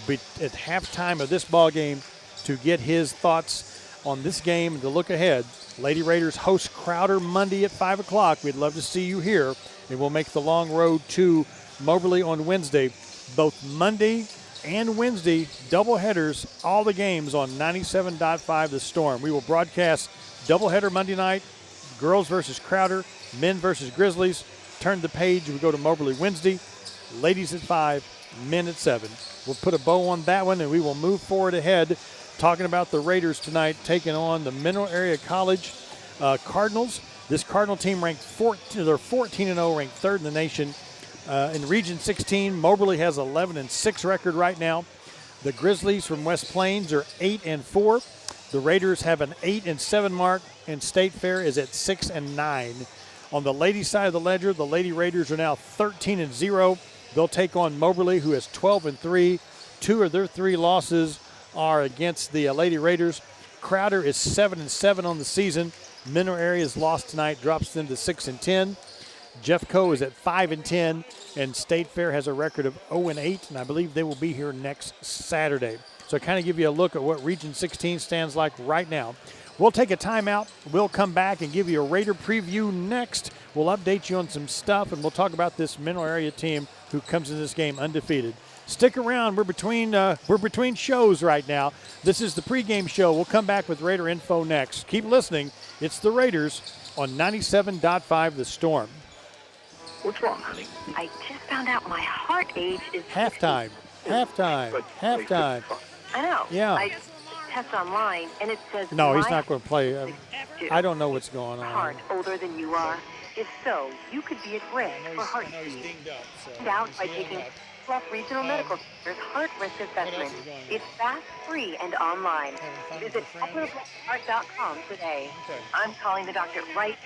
at halftime of this ball game to get his thoughts on this game and to look ahead. Lady Raiders host Crowder Monday at 5 o'clock. We'd love to see you here, and we'll make the long road to Moberly on Wednesday. Both Monday and Wednesday, doubleheaders, all the games on 97.5 The Storm. We will broadcast doubleheader Monday night, girls versus Crowder, men versus Grizzlies. Turn the page, we go to Moberly Wednesday, ladies at 5, men at 7. We'll put a bow on that one, and we will move forward ahead, talking about the Raiders tonight, taking on the Mineral Area College Cardinals. This Cardinal team ranked 14-0, ranked third in the nation. In Region 16, Moberly has 11-6 record right now. The Grizzlies from West Plains are 8-4. The Raiders have an 8-7 mark, and State Fair is at 6-9. On the ladies' side of the ledger, the Lady Raiders are now 13-0. They'll take on Moberly, who is 12-3. 2 of their 3 losses are against the Lady Raiders. Crowder is 7-7 on the season. Mineral Area's lost tonight drops them to 6-10. Jeffco is at 5-10, and State Fair has a record of 0-8, and I believe they will be here next Saturday. So I kind of give you a look at what Region 16 stands like right now. We'll take a timeout. We'll come back and give you a Raider preview next. We'll update you on some stuff, and we'll talk about this Mineral Area team who comes in this game undefeated. Stick around. We're between shows right now. This is the pregame show. We'll come back with Raider info next. Keep listening. It's the Raiders on 97.5 The Storm. What's wrong, honey? I just found out my heart age is Halftime. Halftime. I know. Yeah. I test online, and it says No, he's my not going to play. I don't know what's going on. heart older than you are. If so, you could be at risk for heart disease. Find out by taking Bluff Regional Medical Center's Heart Risk Assessment. It's fast, free, and online. Visit PoplarBluffHeart.com today. I'm calling the doctor right,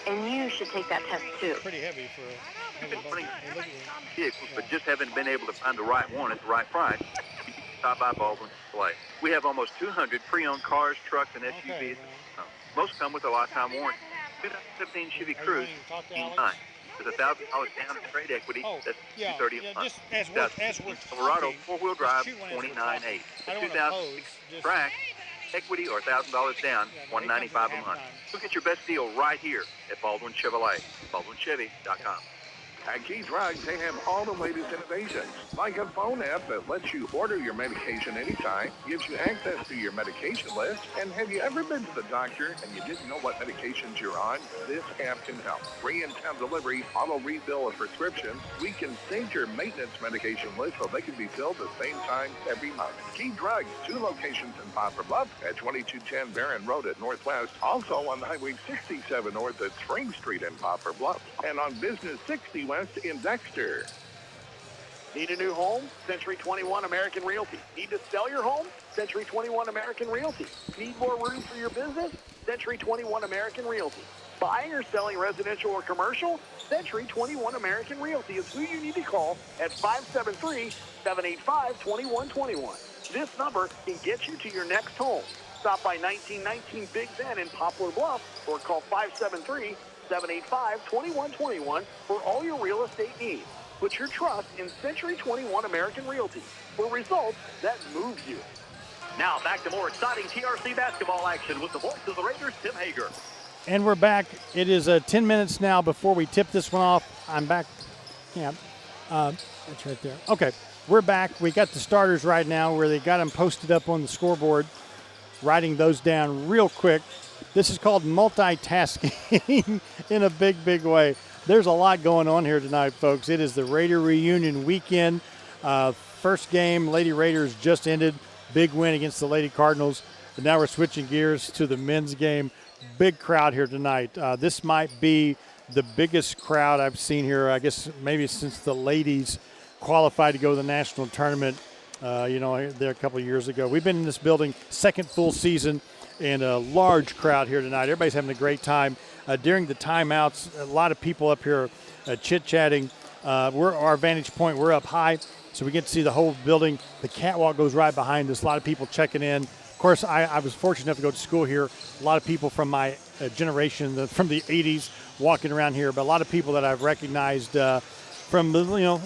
and you should take that test too. Pretty heavy for You've been running vehicles, but just haven't been able to find the right one at the right price. Stop by Baldwin Display. We have almost 200 pre-owned cars, trucks, and SUVs. Most come with a lifetime warranty. 2015 Chevy Cruze, $9. There's $1,000 down in trade equity. That's $230 a month. Silverado four-wheel drive, $29.8. The 2006 Track, equity or $1,000 down, $195 a month. Look at your best deal right here at Baldwin Chevrolet. BaldwinChevy.com. At Key Drugs, they have all the latest innovations, like a phone app that lets you order your medication anytime, gives you access to your medication list, and have you ever been to the doctor and you didn't know what medications you're on? This app can help. Free in-town delivery, auto refill of prescriptions. We can sync your maintenance medication list so they can be filled at the same time every month. Key Drugs, 2 locations in Poplar Bluff at 2210 Barron Road at Northwest, also on Highway 67 North at Spring Street in Poplar Bluff, and on Business 60 West in Dexter. Need a new home? Century 21 American Realty. Need to sell your home? Century 21 American Realty. Need more room for your business? Century 21 American Realty. Buying or selling residential or commercial? Century 21 American Realty is who you need to call at 573-785-2121. This number can get you to your next home. Stop by 1919 Big Ben in Poplar Bluff or call 573-785-2121 for all your real estate needs. Put your trust in Century 21 American Realty for results that move you. Now back to more exciting TRC basketball action with the voice of the Raiders, Tim Hager. And we're back. It is 10 minutes now before we tip this one off. I'm back. Yeah, that's right there. Okay, we're back. We got the starters right now where they got them posted up on the scoreboard, writing those down real quick. This is called multitasking in a big, big way. There's a lot going on here tonight, folks. It is the Raider reunion weekend. First game, Lady Raiders just ended. Big win against the Lady Cardinals. And now we're switching gears to the men's game. Big crowd here tonight. This might be the biggest crowd I've seen here, I guess, maybe since the ladies qualified to go to the national tournament, there a couple of years ago. We've been in this building second full season, and a large crowd here tonight. Everybody's having a great time. During the timeouts, a lot of people up here chit-chatting. Our vantage point, we're up high, so we get to see the whole building. The catwalk goes right behind us. A lot of people checking in, Of course, I was fortunate enough to go to school here. A lot of people from my generation, from the 80s, walking around here, but a lot of people that I've recognized from,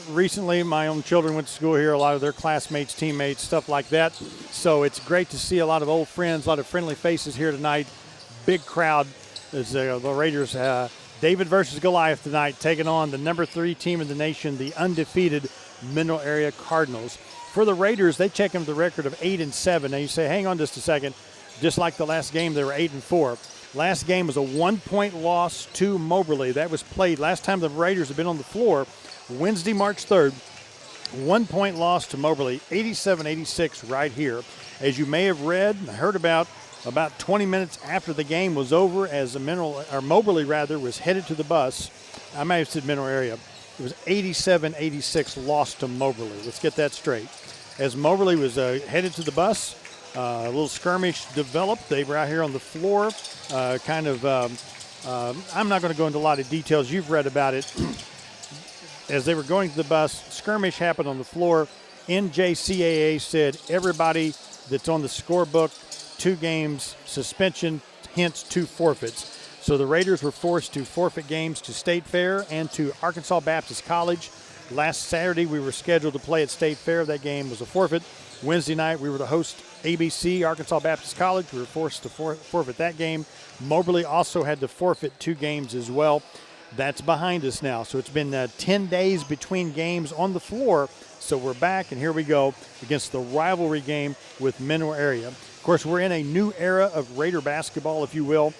recently. My own children went to school here, a lot of their classmates, teammates, stuff like that. So it's great to see a lot of old friends, a lot of friendly faces here tonight. Big crowd as the Raiders, David versus Goliath tonight, taking on the number 3 team in the nation, the undefeated Mineral Area Cardinals. For the Raiders, they check them with a record of 8-7. Now you say, hang on just a second. Just like the last game, they were 8-4. Last game was a 1-point loss to Moberly. That was played last time the Raiders have been on the floor, Wednesday, March 3rd. 1-point loss to Moberly, 87-86 right here. As you may have read and heard about 20 minutes after the game was over, as Moberly was headed to the bus. I may have said Mineral Area. It was 87-86 loss to Moberly. Let's get that straight. As Moberly was headed to the bus, a little skirmish developed. They were out here on the floor, I'm not going to go into a lot of details. You've read about it. As they were going to the bus, skirmish happened on the floor. NJCAA said everybody that's on the scorebook, 2 games suspension, hence 2 forfeits. So the Raiders were forced to forfeit games to State Fair and to Arkansas Baptist College. Last Saturday, we were scheduled to play at State Fair. That game was a forfeit. Wednesday night, we were to host ABC, Arkansas Baptist College. We were forced to forfeit that game. Moberly also had to forfeit 2 games as well. That's behind us now. So it's been 10 days between games on the floor. So we're back, and here we go against the rivalry game with Mineral Area. Of course, we're in a new era of Raider basketball, if you will.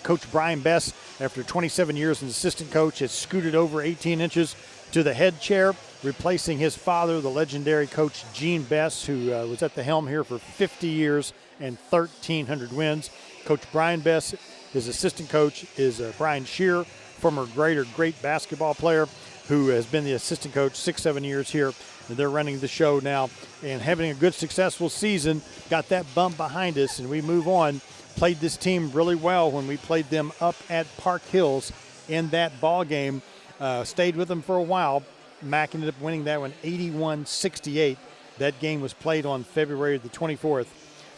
Coach Brian Bess, after 27 years as assistant coach, has scooted over 18 inches to the head chair, replacing his father, the legendary coach Gene Bess, who was at the helm here for 50 years and 1,300 wins. Coach Brian Bess, his assistant coach, is Brian Shear, former great basketball player who has been the assistant coach 6-7 years here. And they're running the show now and having a good, successful season. Got that bump behind us, and we move on. Played this team really well when we played them up at Park Hills in that ball game. Stayed with them for a while. Mack ended up winning that one 81-68. That game was played on February the 24th.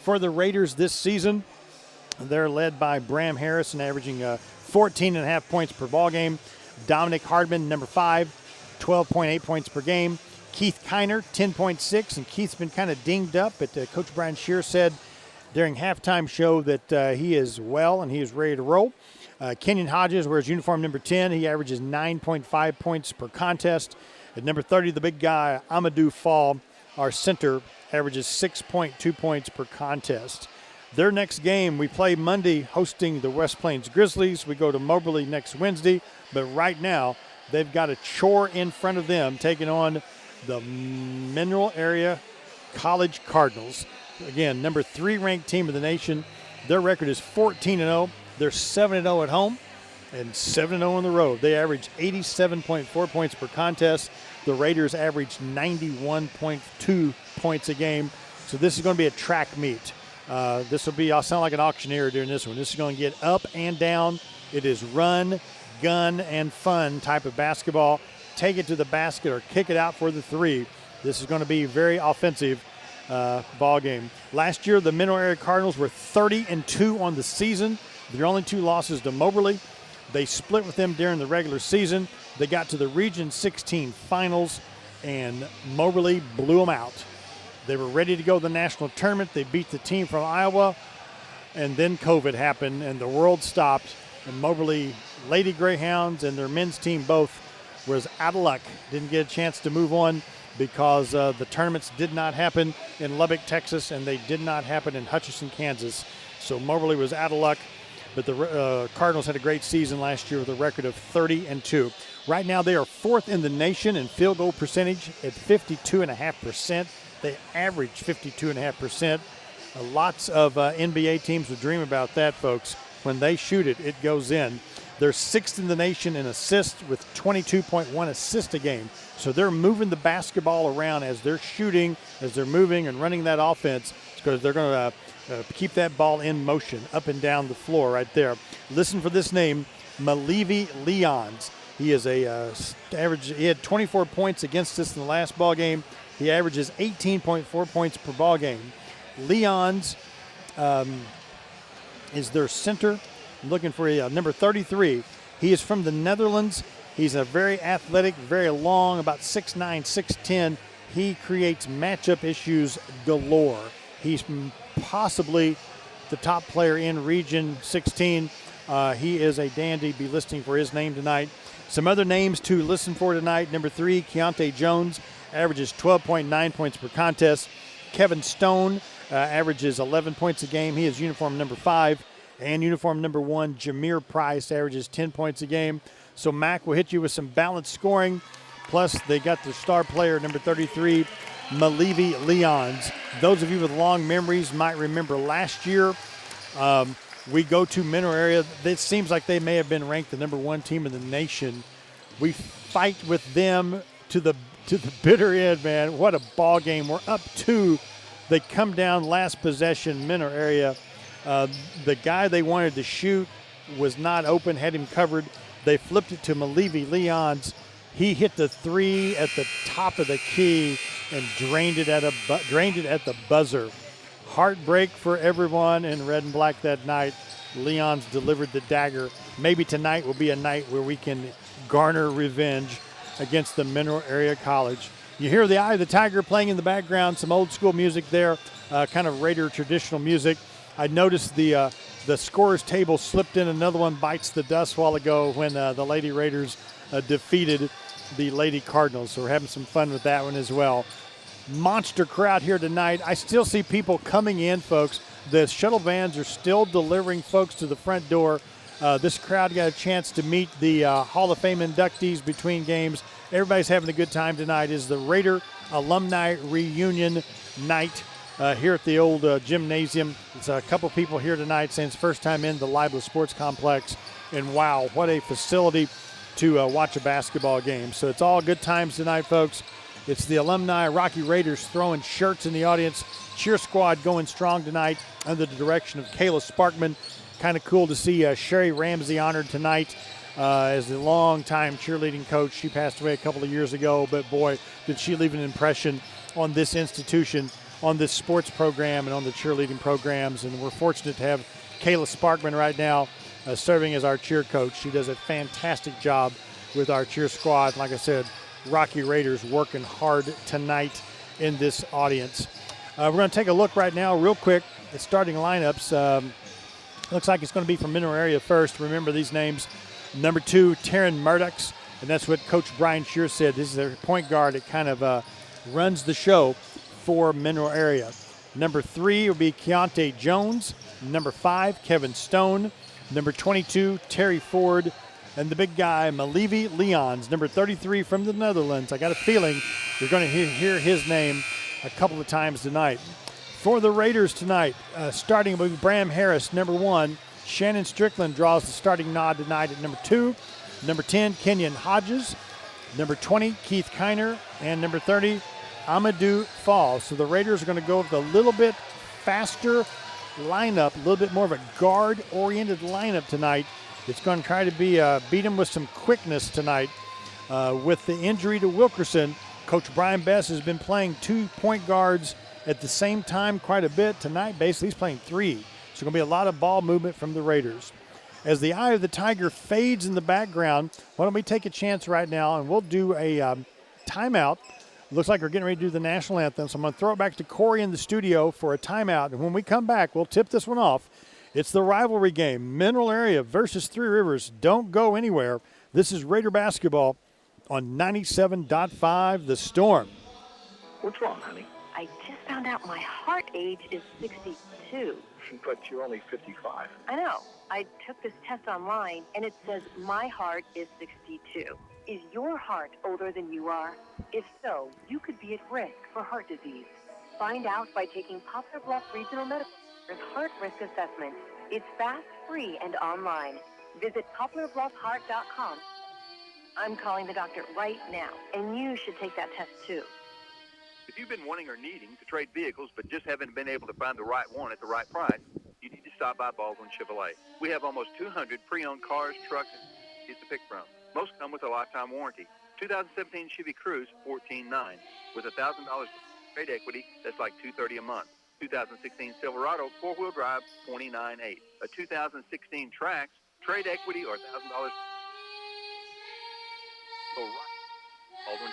For the Raiders this season, they're led by Bram Harrison, averaging 14.5 points per ball game. Dominic Hardman, number 5, 12.8 points per game. Keith Kiner, 10.6, and Keith's been kind of dinged up, but Coach Brian Shear said during halftime show that he is well and he is ready to roll. Kenyon Hodges wears uniform number 10. He averages 9.5 points per contest. At number 30, the big guy, Amadou Fall, our center, averages 6.2 points per contest. Their next game, we play Monday hosting the West Plains Grizzlies. We go to Moberly next Wednesday, but right now they've got a chore in front of them, taking on the Mineral Area College Cardinals. Again, number 3 ranked team in the nation. Their record is 14-0. They're 7-0 at home and 7-0 on the road. They average 87.4 points per contest. The Raiders average 91.2 points a game. So this is going to be a track meet. I'll sound like an auctioneer during this one. This is going to get up and down. It is run, gun, and fun type of basketball. Take it to the basket or kick it out for the 3. This is going to be a very offensive ball game. Last year, the Mineral Area Cardinals were 30-2 on the season. Their only 2 losses to Moberly. They split with them during the regular season. They got to the Region 16 finals, and Moberly blew them out. They were ready to go to the national tournament. They beat the team from Iowa, and then COVID happened, and the world stopped. And Moberly Lady Greyhounds and their men's team both was out of luck. Didn't get a chance to move on because the tournaments did not happen in Lubbock, Texas, and they did not happen in Hutchinson, Kansas. So Moberly was out of luck, but the Cardinals had a great season last year with a record of 30-2. Right now they are 4th in the nation in field goal percentage at 52.5%. They average 52.5%. Lots of NBA teams would dream about that, folks. When they shoot it, it goes in. They're 6th in the nation in assists with 22.1 assists a game. So they're moving the basketball around as they're shooting, as they're moving and running that offense, because they're going to keep that ball in motion up and down the floor right there. Listen for this name, Malevi Leons. He is he had 24 points against us in the last ball game. He averages 18.4 points per ball game. Leons is their center. I'm looking for number 33. He is from the Netherlands. He's a very athletic, very long, about 6'9", 6'10". He creates matchup issues galore. He's possibly the top player in Region 16. He is a dandy. Be listening for his name tonight. Some other names to listen for tonight. Number 3, Keontae Jones, averages 12.9 points per contest. Kevin Stone averages 11 points a game. He is uniform number 5. And uniform number 1, Jameer Price, averages 10 points a game. So Mac will hit you with some balanced scoring. Plus, they got the star player, number 33, Malevi Leons. Those of you with long memories might remember last year, we go to Mineral Area. It seems like they may have been ranked the number 1 team in the nation. We fight with them to the bitter end, man. What a ball game. We're up 2. They come down last possession, Mineral Area. The guy they wanted to shoot was not open, had him covered. They flipped it to Malevi Leons. He hit the 3 at the top of the key and drained it at the buzzer. Heartbreak for everyone in red and black that night. Leons delivered the dagger. Maybe tonight will be a night where we can garner revenge against the Mineral Area College. You hear the Eye of the Tiger playing in the background, some old school music there, kind of Raider traditional music. I noticed the scorer's table slipped in another one, bites the dust a while ago when the Lady Raiders defeated the Lady Cardinals. So we're having some fun with that one as well. Monster crowd here tonight. I still see people coming in, folks. The shuttle vans are still delivering folks to the front door. This crowd got a chance to meet the Hall of Fame inductees between games. Everybody's having a good time tonight. Is the Raider Alumni Reunion Night here at the old gymnasium. It's a couple people here tonight saying it's first time in the Libla Sports Complex. And wow, what a facility to watch a basketball game. So it's all good times tonight, folks. It's the alumni Rocky Raiders throwing shirts in the audience. Cheer squad going strong tonight under the direction of Kayla Sparkman. Kind of cool to see Sherry Ramsey honored tonight as the longtime cheerleading coach. She passed away a couple of years ago, but boy, did she leave an impression on this institution, on this sports program, and on the cheerleading programs. And we're fortunate to have Kayla Sparkman right now serving as our cheer coach. She does a fantastic job with our cheer squad. Like I said, Rocky Raiders working hard tonight in this audience. We're going to take a look right now real quick at starting lineups. Looks like it's going to be from Mineral Area first. Remember these names. Number 2, Taryn Murdochs, and that's what Coach Brian Shear said. This is their point guard. It kind of runs the show for Mineral Area. Number 3 will be Keontae Jones. Number 5, Kevin Stone. Number 22, Terry Ford. And the big guy, Malevi Leons, number 33 from the Netherlands. I got a feeling you're going to hear his name a couple of times tonight. For the Raiders tonight, starting with Bram Harris, number 1. Shannon Strickland draws the starting nod tonight at number 2. Number 10, Kenyon Hodges. Number 20, Keith Kiner. And number 30, Amadou Fall. So the Raiders are going to go with a little bit faster lineup, a little bit more of a guard-oriented lineup tonight. It's going to try to be beat them with some quickness tonight. With the injury to Wilkerson, Coach Brian Bess has been playing 2 point guards at the same time quite a bit. Tonight, basically, he's playing 3. So going to be a lot of ball movement from the Raiders. As the Eye of the Tiger fades in the background, why don't we take a chance right now, and we'll do a timeout. Looks like we're getting ready to do the national anthem, so I'm going to throw it back to Corey in the studio for a timeout. And when we come back, we'll tip this one off. It's the rivalry game, Mineral Area versus Three Rivers. Don't go anywhere. This is Raider basketball on 97.5 The Storm. What's wrong, honey? I just found out my heart age is 62. But you're only 55. I know. I took this test online, and it says my heart is 62. Is your heart older than you are? If so, you could be at risk for heart disease. Find out by taking Poplar Bluff Regional Medical Center's Heart Risk Assessment. It's fast, free, and online. Visit PoplarBluffHeart.com. I'm calling the doctor right now, and you should take that test too. If you've been wanting or needing to trade vehicles but just haven't been able to find the right one at the right price, you need to stop by Baldwin Chevrolet. We have almost 200 pre-owned cars, trucks, and to pick from. Most come with a lifetime warranty. 2017 Chevy Cruze, $14,900. With $1,000 trade equity, that's like $230 a month. 2016 Silverado 4-wheel drive, $29,800. A 2016 Trax, trade equity or $1,000. So right, Baldwin.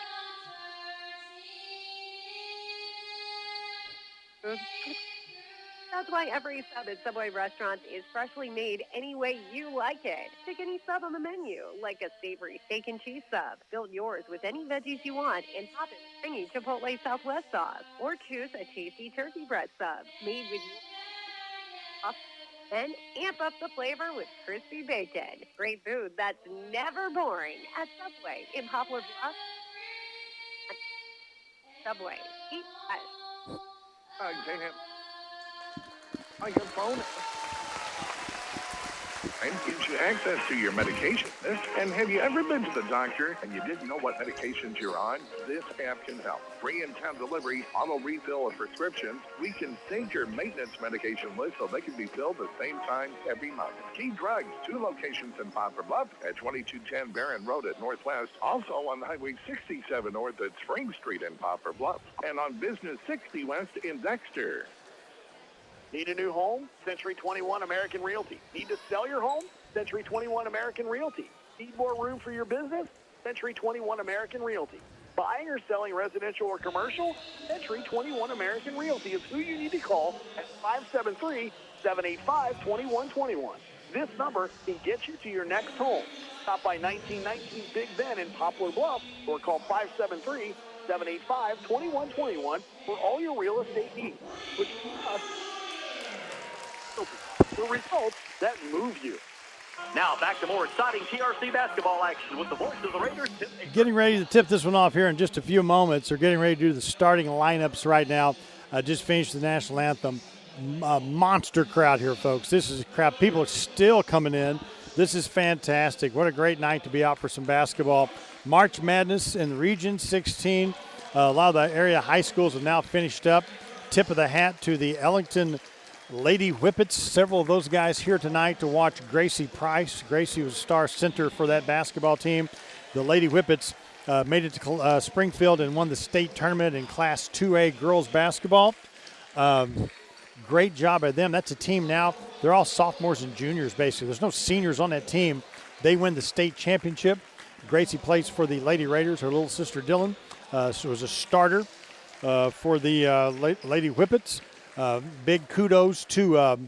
That's why every sub at Subway restaurants is freshly made any way you like it. Pick any sub on the menu, like a savory steak and cheese sub. Build yours with any veggies you want and top it with tangy Chipotle Southwest sauce. Or choose a tasty turkey breast sub made with then amp up the flavor with crispy bacon. Great food that's never boring at Subway in Poplar Bluff. Subway. Eat us. On your phone. And gives you access to your medication list. And have you ever been to the doctor and you didn't know what medications you're on? This app can help. Free in-town delivery, auto refill of prescriptions. We can sync your maintenance medication list so they can be filled at the same time every month. Key Drugs, 2 locations in Poplar Bluff at 2210 Barron Road at Northwest. Also on Highway 67 North at Spring Street in Poplar Bluff. And on Business 60 West in Dexter. Need a new home? Century 21 American Realty. Need to sell your home? Century 21 American Realty. Need more room for your business? Century 21 American Realty. Buying or selling residential or commercial? Century 21 American Realty is who you need to call at 573-785-2121. This number can get you to your next home. Stop by 1919 Big Ben in Poplar Bluff or call 573-785-2121 for all your real estate needs, which us the results that move you. Now back to more exciting TRC basketball action with the voice of the Raiders. Getting ready to tip this one off here in just a few moments. They're getting ready to do the starting lineups right now. Just finished the national anthem. A monster crowd here, folks. This is a crowd. People are still coming in. This is fantastic. What a great night to be out for some basketball. March Madness in Region 16. A lot of the area high schools have now finished up. Tip of the hat to the Ellington Lady Whippets. Several of those guys here tonight to watch Gracie Price. Gracie was star center for that basketball team. The Lady Whippets made it to Springfield and won the state tournament in Class 2A girls basketball. Great job by them. That's a team now. They're all sophomores and juniors, basically. There's no seniors on that team. They win the state championship. Gracie plays for the Lady Raiders. Her little sister Dylan was a starter for the Lady Whippets. Big kudos to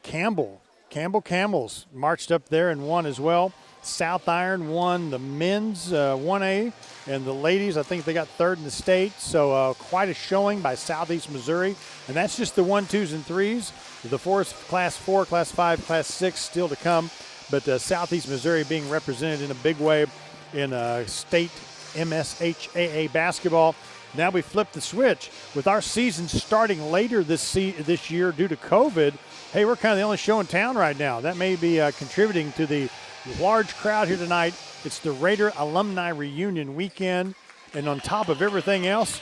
Campbell. Campbell Camels marched up there and won as well. South Iron won the men's 1A, and the ladies, I think they got third in the state. So quite a showing by Southeast Missouri. And that's just the 1, 2s, and 3s. The 4s, Class 4, Class 5, Class 6 still to come. But Southeast Missouri being represented in a big way in state MSHAA basketball. Now we flip the switch. With our season starting later this year due to COVID, hey, we're kind of the only show in town right now. That may be contributing to the large crowd here tonight. It's the Raider Alumni Reunion weekend, and on top of everything else,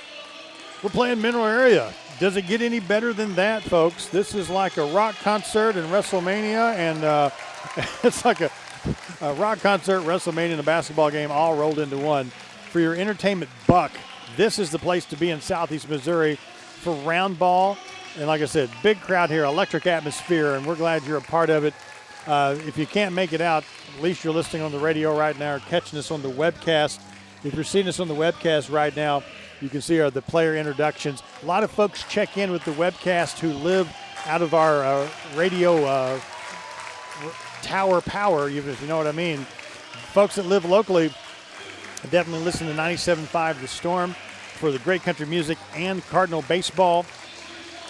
we're playing Mineral Area. Does it get any better than that, folks? This is like a rock concert and WrestleMania, and it's like a rock concert, WrestleMania, and a basketball game all rolled into one. For your entertainment buck, this is the place to be in Southeast Missouri for round ball. And like I said, big crowd here, electric atmosphere, and we're glad you're a part of it. If you can't make it out, at least you're listening on the radio right now or catching us on the webcast. If you're seeing us on the webcast right now, you can see the player introductions. A lot of folks check in with the webcast who live out of our radio tower power, even if you know what I mean. Folks that live locally definitely listen to 97.5 The Storm for the great country music and Cardinal baseball.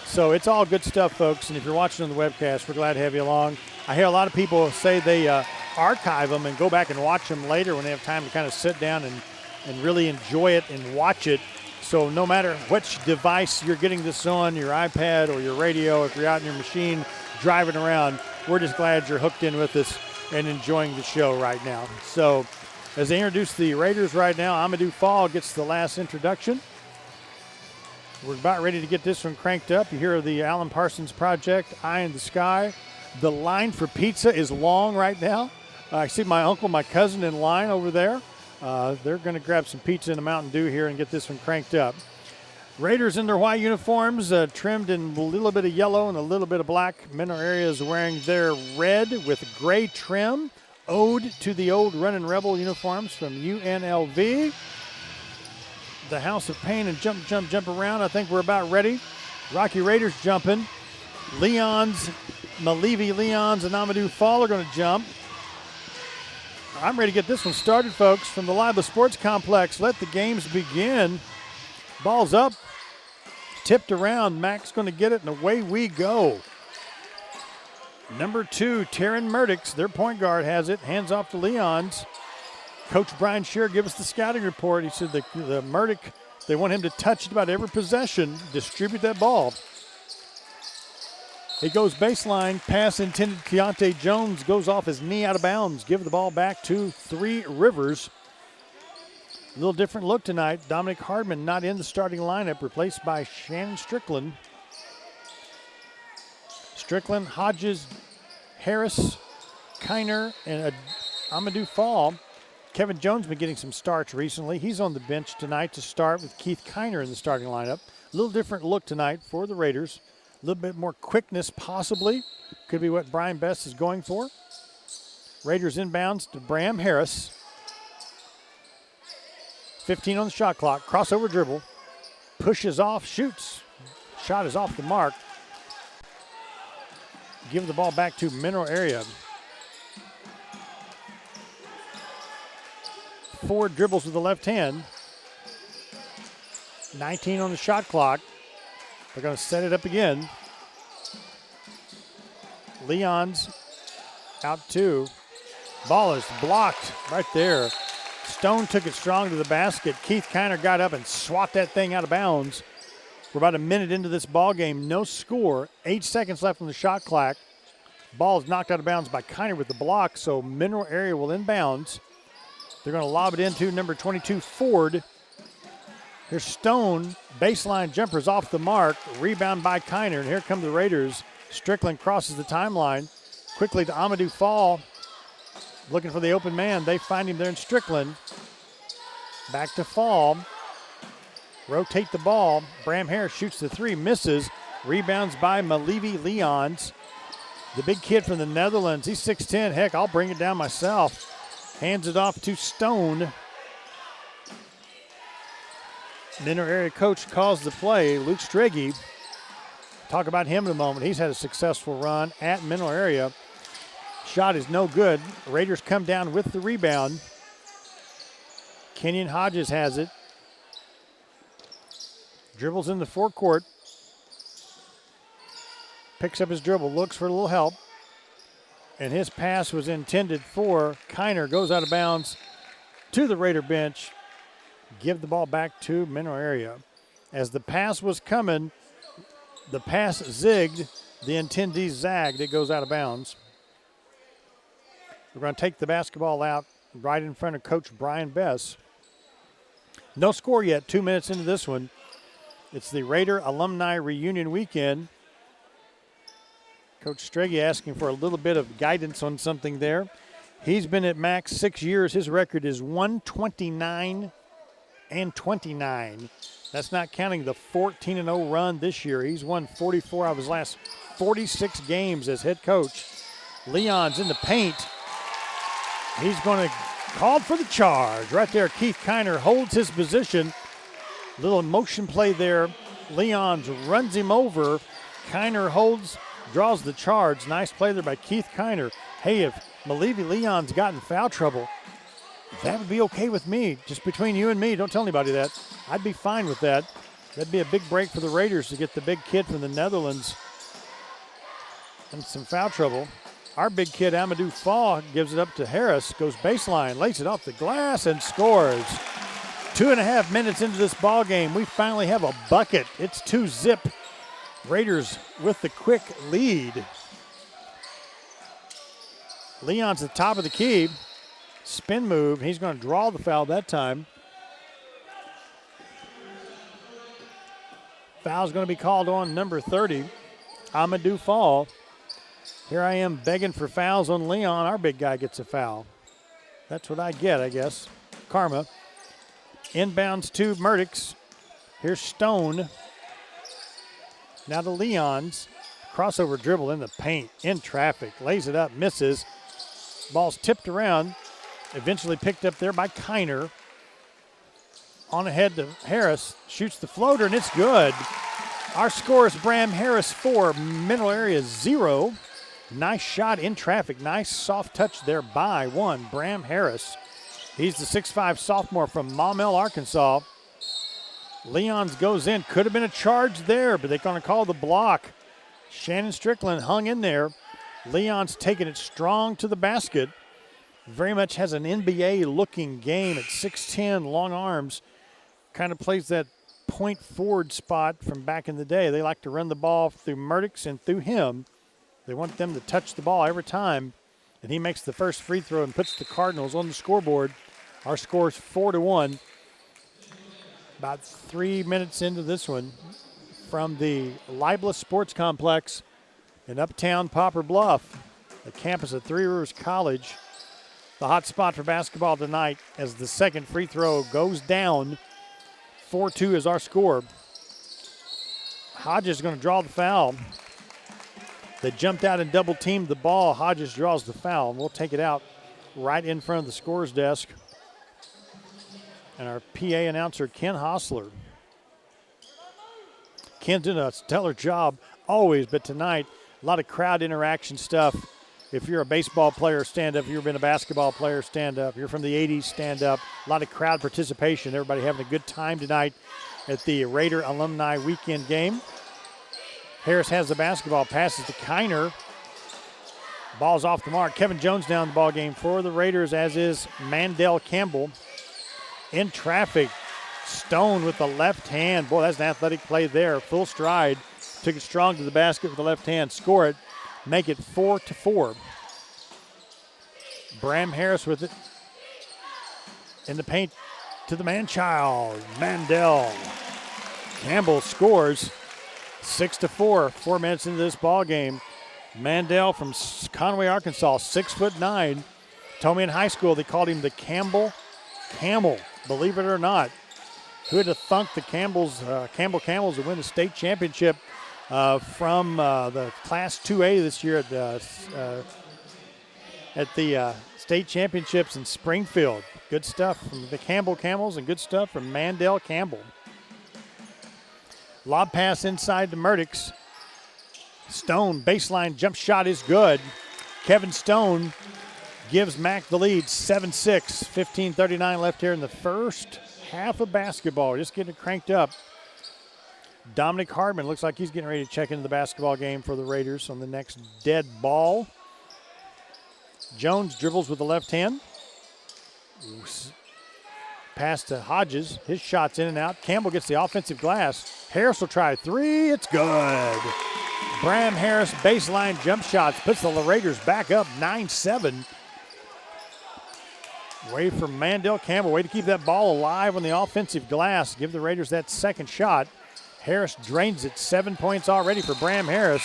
So it's all good stuff, folks. And if you're watching on the webcast, we're glad to have you along. I hear a lot of people say they archive them and go back and watch them later when they have time to kind of sit down and really enjoy it and watch it. So no matter which device you're getting this on, your iPad or your radio, if you're out in your machine driving around, we're just glad you're hooked in with us and enjoying the show right now. So as they introduce the Raiders right now, Amadou Fall gets the last introduction. We're about ready to get this one cranked up. You hear the Alan Parsons Project, Eye in the Sky. The line for pizza is long right now. I see my uncle, my cousin in line over there. They're going to grab some pizza and a Mountain Dew here and get this one cranked up. Raiders in their white uniforms, trimmed in a little bit of yellow and a little bit of black. Menor Area is wearing their red with gray trim. Ode to the old Running Rebel uniforms from UNLV. The House of Pain and jump, jump, jump around. I think we're about ready. Rocky Raiders jumping. Leon's, Malivi Leon's and Amadou Fall are going to jump. I'm ready to get this one started, folks, from the Liba Sports Complex. Let the games begin. Ball's up, tipped around. Mac's going to get it, and away we go. Number 2, Taryn Murdix, their point guard, has it. Hands off to Leon's. Coach Brian Shear gave us the scouting report. He said the Murdick, they want him to touch it about every possession, distribute that ball. He goes baseline, pass intended. Keontae Jones goes off his knee out of bounds. Give the ball back to Three Rivers. A little different look tonight. Dominic Hardman not in the starting lineup, replaced by Shannon Strickland. Strickland, Hodges, Harris, Kiner, and Amadou Fall. Kevin Jones been getting some starts recently. He's on the bench tonight to start with Keith Kiner in the starting lineup. A little different look tonight for the Raiders. A little bit more quickness possibly. Could be what Brian Best is going for. Raiders inbounds to Bram Harris. 15 on the shot clock. Crossover dribble. Pushes off, shoots. Shot is off the mark. Give the ball back to Menor Area. 4 dribbles with the left hand. 19 on the shot clock. They're going to set it up again. Leon's out 2. Ball is blocked right there. Stone took it strong to the basket. Keith Kiner got up and swat that thing out of bounds. We're about a minute into this ball game. No score. 8 seconds left on the shot clock. Ball is knocked out of bounds by Kiner with the block, so Menor Area will inbounds. They're going to lob it into number 22, Ford. Here's Stone. Baseline jumpers off the mark. Rebound by Kiner, and here come the Raiders. Strickland crosses the timeline. Quickly to Amadou Fall. Looking for the open man. They find him there in Strickland. Back to Fall. Rotate the ball. Bram Harris shoots the 3, misses. Rebounds by Malivi Leons. The big kid from the Netherlands. He's 6'10". Heck, I'll bring it down myself. Hands it off to Stone. Menor Area coach calls the play. Luke Strege. Talk about him in a moment. He's had a successful run at Menor Area. Shot is no good. Raiders come down with the rebound. Kenyon Hodges has it. Dribbles in the forecourt. Picks up his dribble, looks for a little help. And his pass was intended for Kiner. Goes out of bounds to the Raider bench. Give the ball back to Menor Area. As the pass was coming, the pass zigged. The intendee zagged. It goes out of bounds. We're going to take the basketball out right in front of Coach Brian Bess. No score yet. 2 minutes into this one. It's the Raider Alumni Reunion Weekend. Coach Strege asking for a little bit of guidance on something there. He's been at Max 6 years. His record is 129-29. That's not counting the 14-0 run this year. He's won 44 of his last 46 games as head coach. Leon's in the paint. He's going to call for the charge. Right there, Keith Kiner holds his position. Little motion play there. Leon's runs him over. Kiner holds, draws the charge. Nice play there by Keith Kiner. Hey, if Malivi Leon's got in foul trouble, that would be okay with me. Just between you and me, don't tell anybody that. I'd be fine with that. That'd be a big break for the Raiders to get the big kid from the Netherlands in some foul trouble. Our big kid, Amadou Fall, gives it up to Harris, goes baseline, lays it off the glass, and scores. 2.5 minutes into this ball game, we finally have a bucket. It's 2-zip. Raiders with the quick lead. Leon's at the top of the key. Spin move. He's going to draw the foul that time. Foul's going to be called on number 30, Amadou Fall. Here I am begging for fouls on Leon. Our big guy gets a foul. That's what I get, I guess. Karma. Inbounds to Murdix. Here's Stone. Now to Leon's. Crossover dribble in the paint, in traffic. Lays it up, misses. Ball's tipped around. Eventually picked up there by Kiner. On ahead to Harris. Shoots the floater, and it's good. Our score is Bram Harris 4, Mineral Area 0. Nice shot in traffic. Nice soft touch there by one. Bram Harris. He's the 6'5 sophomore from Maumelle, Arkansas. Leon's goes in. Could have been a charge there, but they're going to call the block. Shannon Strickland hung in there. Leon's taking it strong to the basket. Very much has an NBA-looking game at 6'10", long arms. Kind of plays that point forward spot from back in the day. They like to run the ball through Murdix and through him. They want them to touch the ball every time. And he makes the first free throw and puts the Cardinals on the scoreboard. Our score is 4-1. About 3 minutes into this one from the Libla Sports Complex in Uptown Poplar Bluff, the campus of Three Rivers College. The hot spot for basketball tonight as the second free throw goes down. 4-2 is our score. Hodges is going to draw the foul. They jumped out and double teamed the ball. Hodges draws the foul, and we'll take it out right in front of the scorer's desk. And our PA announcer, Ken Hostler. Ken's doing a stellar job always, but tonight, a lot of crowd interaction stuff. If you're a baseball player, stand up. If you've been a basketball player, stand up. If you're from the 80s, stand up. A lot of crowd participation. Everybody having a good time tonight at the Raider Alumni Weekend game. Harris has the basketball, passes to Kiner. Ball's off the mark. Kevin Jones down the ball game for the Raiders, as is Mandel Campbell. In traffic, Stone with the left hand. Boy, that's an athletic play there. Full stride. Took it strong to the basket with the left hand. Score it. Make it 4-4. Bram Harris with it. In the paint to the man-child, Mandel. Campbell scores 6-4. 4 minutes into this ball game. Mandel from Conway, Arkansas, 6'9". Told me in high school they called him the Campbell Camel. Believe it or not. Who had to thunk the Campbell Camels to win the state championship from the Class 2A this year at the state championships in Springfield. Good stuff from the Campbell Camels and good stuff from Mandel Campbell. Lob pass inside to Murdix. Stone, baseline jump shot is good. Kevin Stone gives Mac the lead, 7-6, 15:39 left here in the first half of basketball. Just getting it cranked up. Dominic Hardman looks like he's getting ready to check into the basketball game for the Raiders on the next dead ball. Jones dribbles with the left hand. Pass to Hodges. His shot's in and out. Campbell gets the offensive glass. Harris will try a three. It's good. Bram Harris baseline jump shots puts the Raiders back up 9-7. Way from Mandel Campbell. Way to keep that ball alive on the offensive glass. Give the Raiders that second shot. Harris drains it. 7 points already for Bram Harris.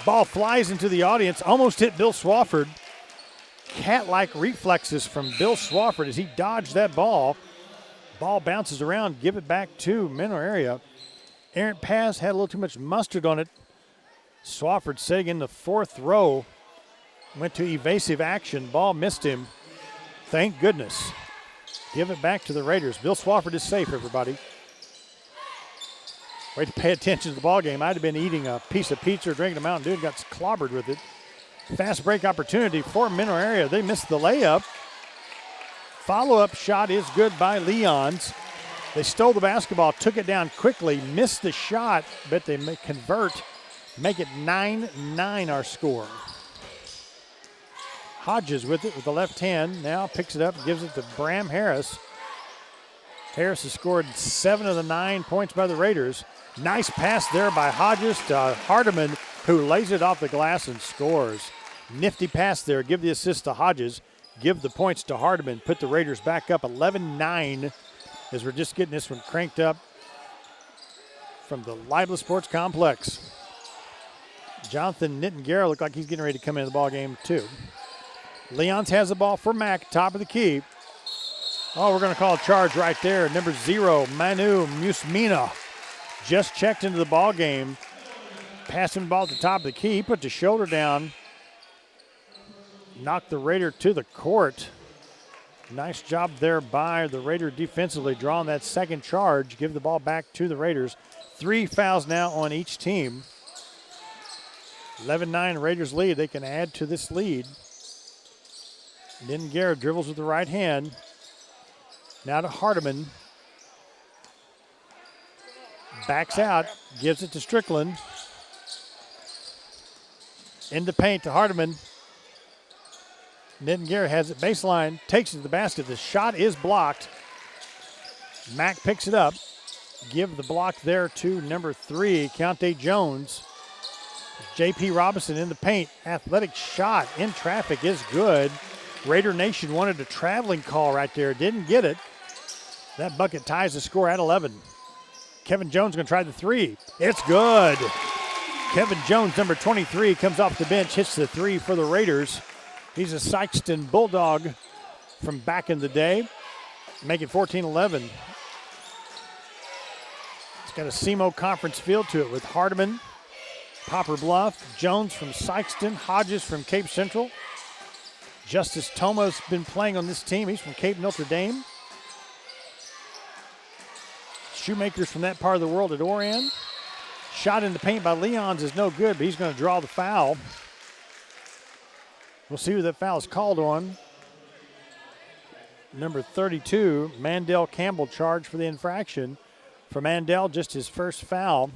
Ball flies into the audience. Almost hit Bill Swafford. Cat-like reflexes from Bill Swafford as he dodged that ball. Ball bounces around. Give it back to Mineral Area. Errant pass had a little too much mustard on it. Swafford sitting in the fourth row. Went to evasive action. Ball missed him. Thank goodness. Give it back to the Raiders. Bill Swafford is safe, everybody. Way to pay attention to the ball game. I'd have been eating a piece of pizza or drinking a Mountain Dew and got clobbered with it. Fast break opportunity for Mineral Area. They missed the layup. Follow-up shot is good by Leon's. They stole the basketball, took it down quickly, missed the shot, but they may convert, make it 9-9 our score. Hodges with it with the left hand. Now picks it up and gives it to Bram Harris. Harris has scored 7 of the 9 points by the Raiders. Nice pass there by Hodges to Hardiman, who lays it off the glass and scores. Nifty pass there. Give the assist to Hodges. Give the points to Hardiman. Put the Raiders back up 11-9 as we're just getting this one cranked up from the Libla Sports Complex. Jonathan Nittengara looked like he's getting ready to come into the ball game too. Leons has the ball for Mack, top of the key. Oh, we're going to call a charge right there. Number 0, Manu Musmina, just checked into the ball game. Passing the ball at the top of the key. He put the shoulder down. Knocked the Raider to the court. Nice job there by the Raider defensively, drawing that second charge. Give the ball back to the Raiders. 3 fouls now on each team. 11-9 Raiders lead. They can add to this lead. Then Garrett dribbles with the right hand. Now to Hardiman. Backs out, gives it to Strickland. In the paint to Hardiman. Nitin Garrett has it baseline, takes it to the basket. The shot is blocked. Mack picks it up. Give the block there to number 3, Keontae Jones. J.P. Robinson in the paint. Athletic shot in traffic is good. Raider Nation wanted a traveling call right there. Didn't get it. That bucket ties the score at 11. Kevin Jones going to try the 3. It's good. Kevin Jones, number 23, comes off the bench, hits the 3 for the Raiders. He's a Sykeston Bulldog from back in the day. Make it 14-11. It's got a SEMO conference feel to it with Hardiman, Poplar Bluff, Jones from Sykeston, Hodges from Cape Central. Justice Toma's been playing on this team. He's from Cape Notre Dame. Shoemakers from that part of the world at Orion. Shot in the paint by Leons is no good, but he's going to draw the foul. We'll see who that foul is called on. Number 32, Mandel Campbell, charged for the infraction. For Mandel, just his first foul.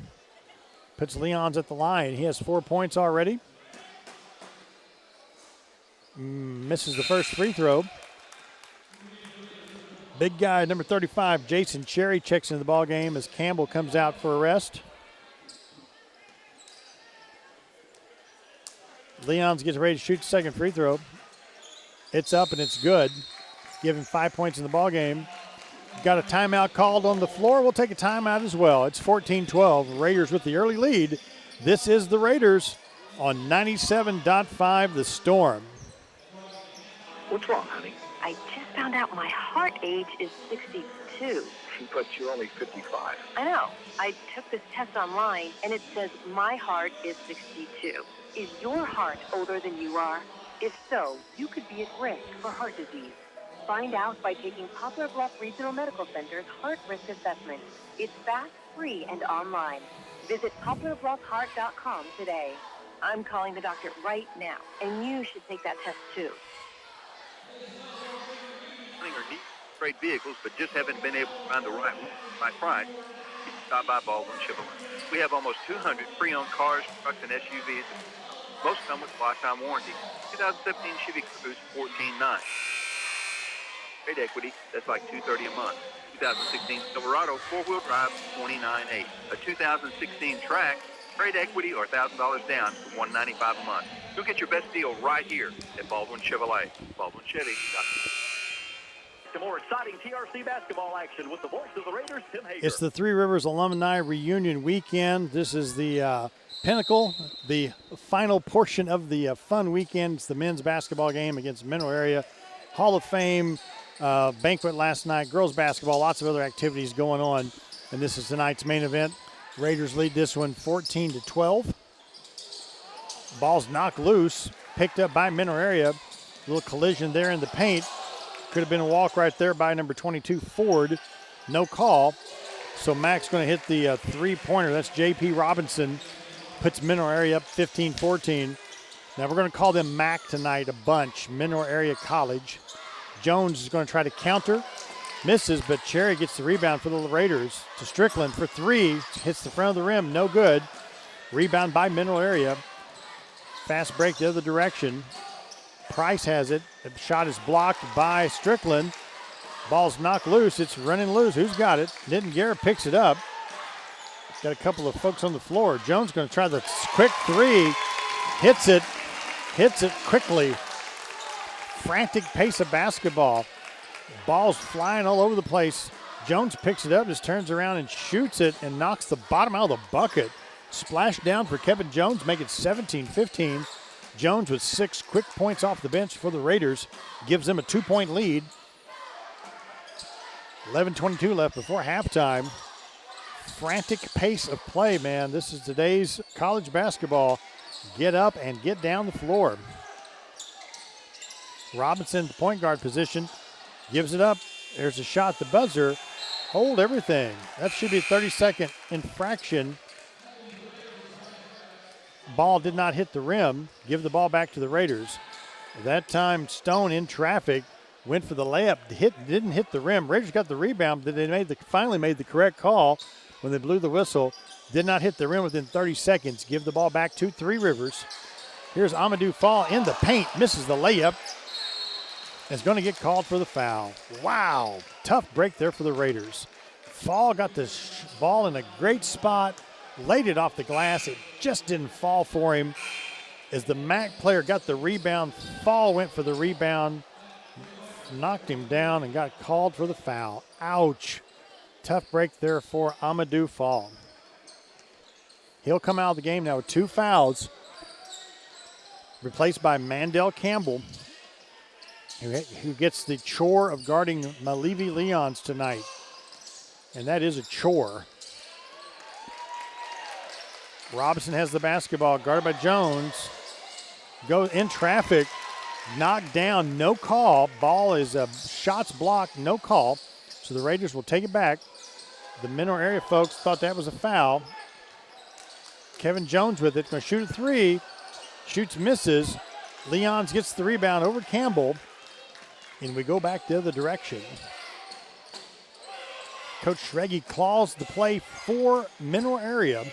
Puts Leons at the line. He has 4 points already. Misses the first free throw. Big guy, number 35, Jason Cherry, checks into the ball game as Campbell comes out for a rest. Leons gets ready to shoot the second free throw. It's up and it's good. Give him 5 points in the ball game. Got a timeout called on the floor. We'll take a timeout as well. It's 14-12. Raiders with the early lead. This is the Raiders on 97.5 The Storm. What's wrong, honey? I just found out my heart age is 62. But you're only 55. I know. I took this test online, and it says my heart is 62. Is your heart older than you are? If so, you could be at risk for heart disease. Find out by taking Poplar Bluff Regional Medical Center's Heart Risk Assessment. It's fast, free, and online. Visit poplarbluffheart.com today. I'm calling the doctor right now, and you should take that test too. Or need trade vehicles, but just haven't been able to find the right one, right price, you can stop by Baldwin Chevrolet. We have almost 200 pre-owned cars, trucks, and SUVs. Most come with lifetime warranty. 2017 Chevy Cruze, $14,900. Trade equity, that's like $230 a month. 2016 Silverado four-wheel drive, $29,800. A 2016 Trax, trade equity or $1,000 down for $195 a month. You'll get your best deal right here at Baldwin Chevrolet. BaldwinChevy.com. Some more exciting TRC basketball action with the voice of the Raiders, Tim Hager. It's the Three Rivers Alumni Reunion Weekend. This is the pinnacle, the final portion of the fun weekend. It's the men's basketball game against Mineral Area. Hall of Fame banquet last night, girls basketball, lots of other activities going on. And this is tonight's main event. Raiders lead this one 14-12. Ball's knocked loose, picked up by Mineral Area. Little collision there in the paint. Could have been a walk right there by number 22, Ford. No call. So Mack's going to hit the three-pointer. That's J.P. Robinson. Puts Mineral Area up 15-14. Now we're going to call them Mack tonight a bunch. Mineral Area College. Jones is going to try to counter. Misses, but Cherry gets the rebound for the Raiders. To Strickland for 3. Hits the front of the rim. No good. Rebound by Mineral Area. Fast break the other direction. Price has it. The shot is blocked by Strickland. Ball's knocked loose. It's running loose. Who's got it? Nitin Garrett picks it up. Got a couple of folks on the floor. Jones going to try the quick 3. Hits it. Hits it quickly. Frantic pace of basketball. Ball's flying all over the place. Jones picks it up, just turns around and shoots it and knocks the bottom out of the bucket. Splash down for Kevin Jones, make it 17-15. Jones with 6 quick points off the bench for the Raiders. Gives them a 2-point lead. 11:22 left before halftime. Frantic pace of play, man. This is today's college basketball. Get up and get down the floor. Robinson, the point guard position, gives it up. There's a shot, the buzzer. Hold everything. That should be a 30-second infraction. Ball did not hit the rim. Give the ball back to the Raiders. That time, Stone in traffic went for the layup. Didn't hit the rim. Raiders got the rebound, but they finally made the correct call when they blew the whistle. Did not hit the rim within 30 seconds. Give the ball back to Three Rivers. Here's Amadou Fall in the paint. Misses the layup. Is going to get called for the foul. Wow. Tough break there for the Raiders. Fall got the ball in a great spot. Laid it off the glass. It just didn't fall for him. As the MAC player got the rebound, Fall went for the rebound. Knocked him down and got called for the foul. Ouch. Tough break there for Amadou Fall. He'll come out of the game now with 2 fouls. Replaced by Mandel Campbell, who gets the chore of guarding Malivi Leons tonight. And that is a chore. Robinson has the basketball, guarded by Jones. Goes in traffic, knocked down, no call. Ball is shots blocked, no call. So the Raiders will take it back. The Mineral area folks thought that was a foul. Kevin Jones with it, going to shoot a 3. Shoots, misses. Leons gets the rebound over Campbell. And we go back the other direction. Coach Schreggy claws the play for Mineral area.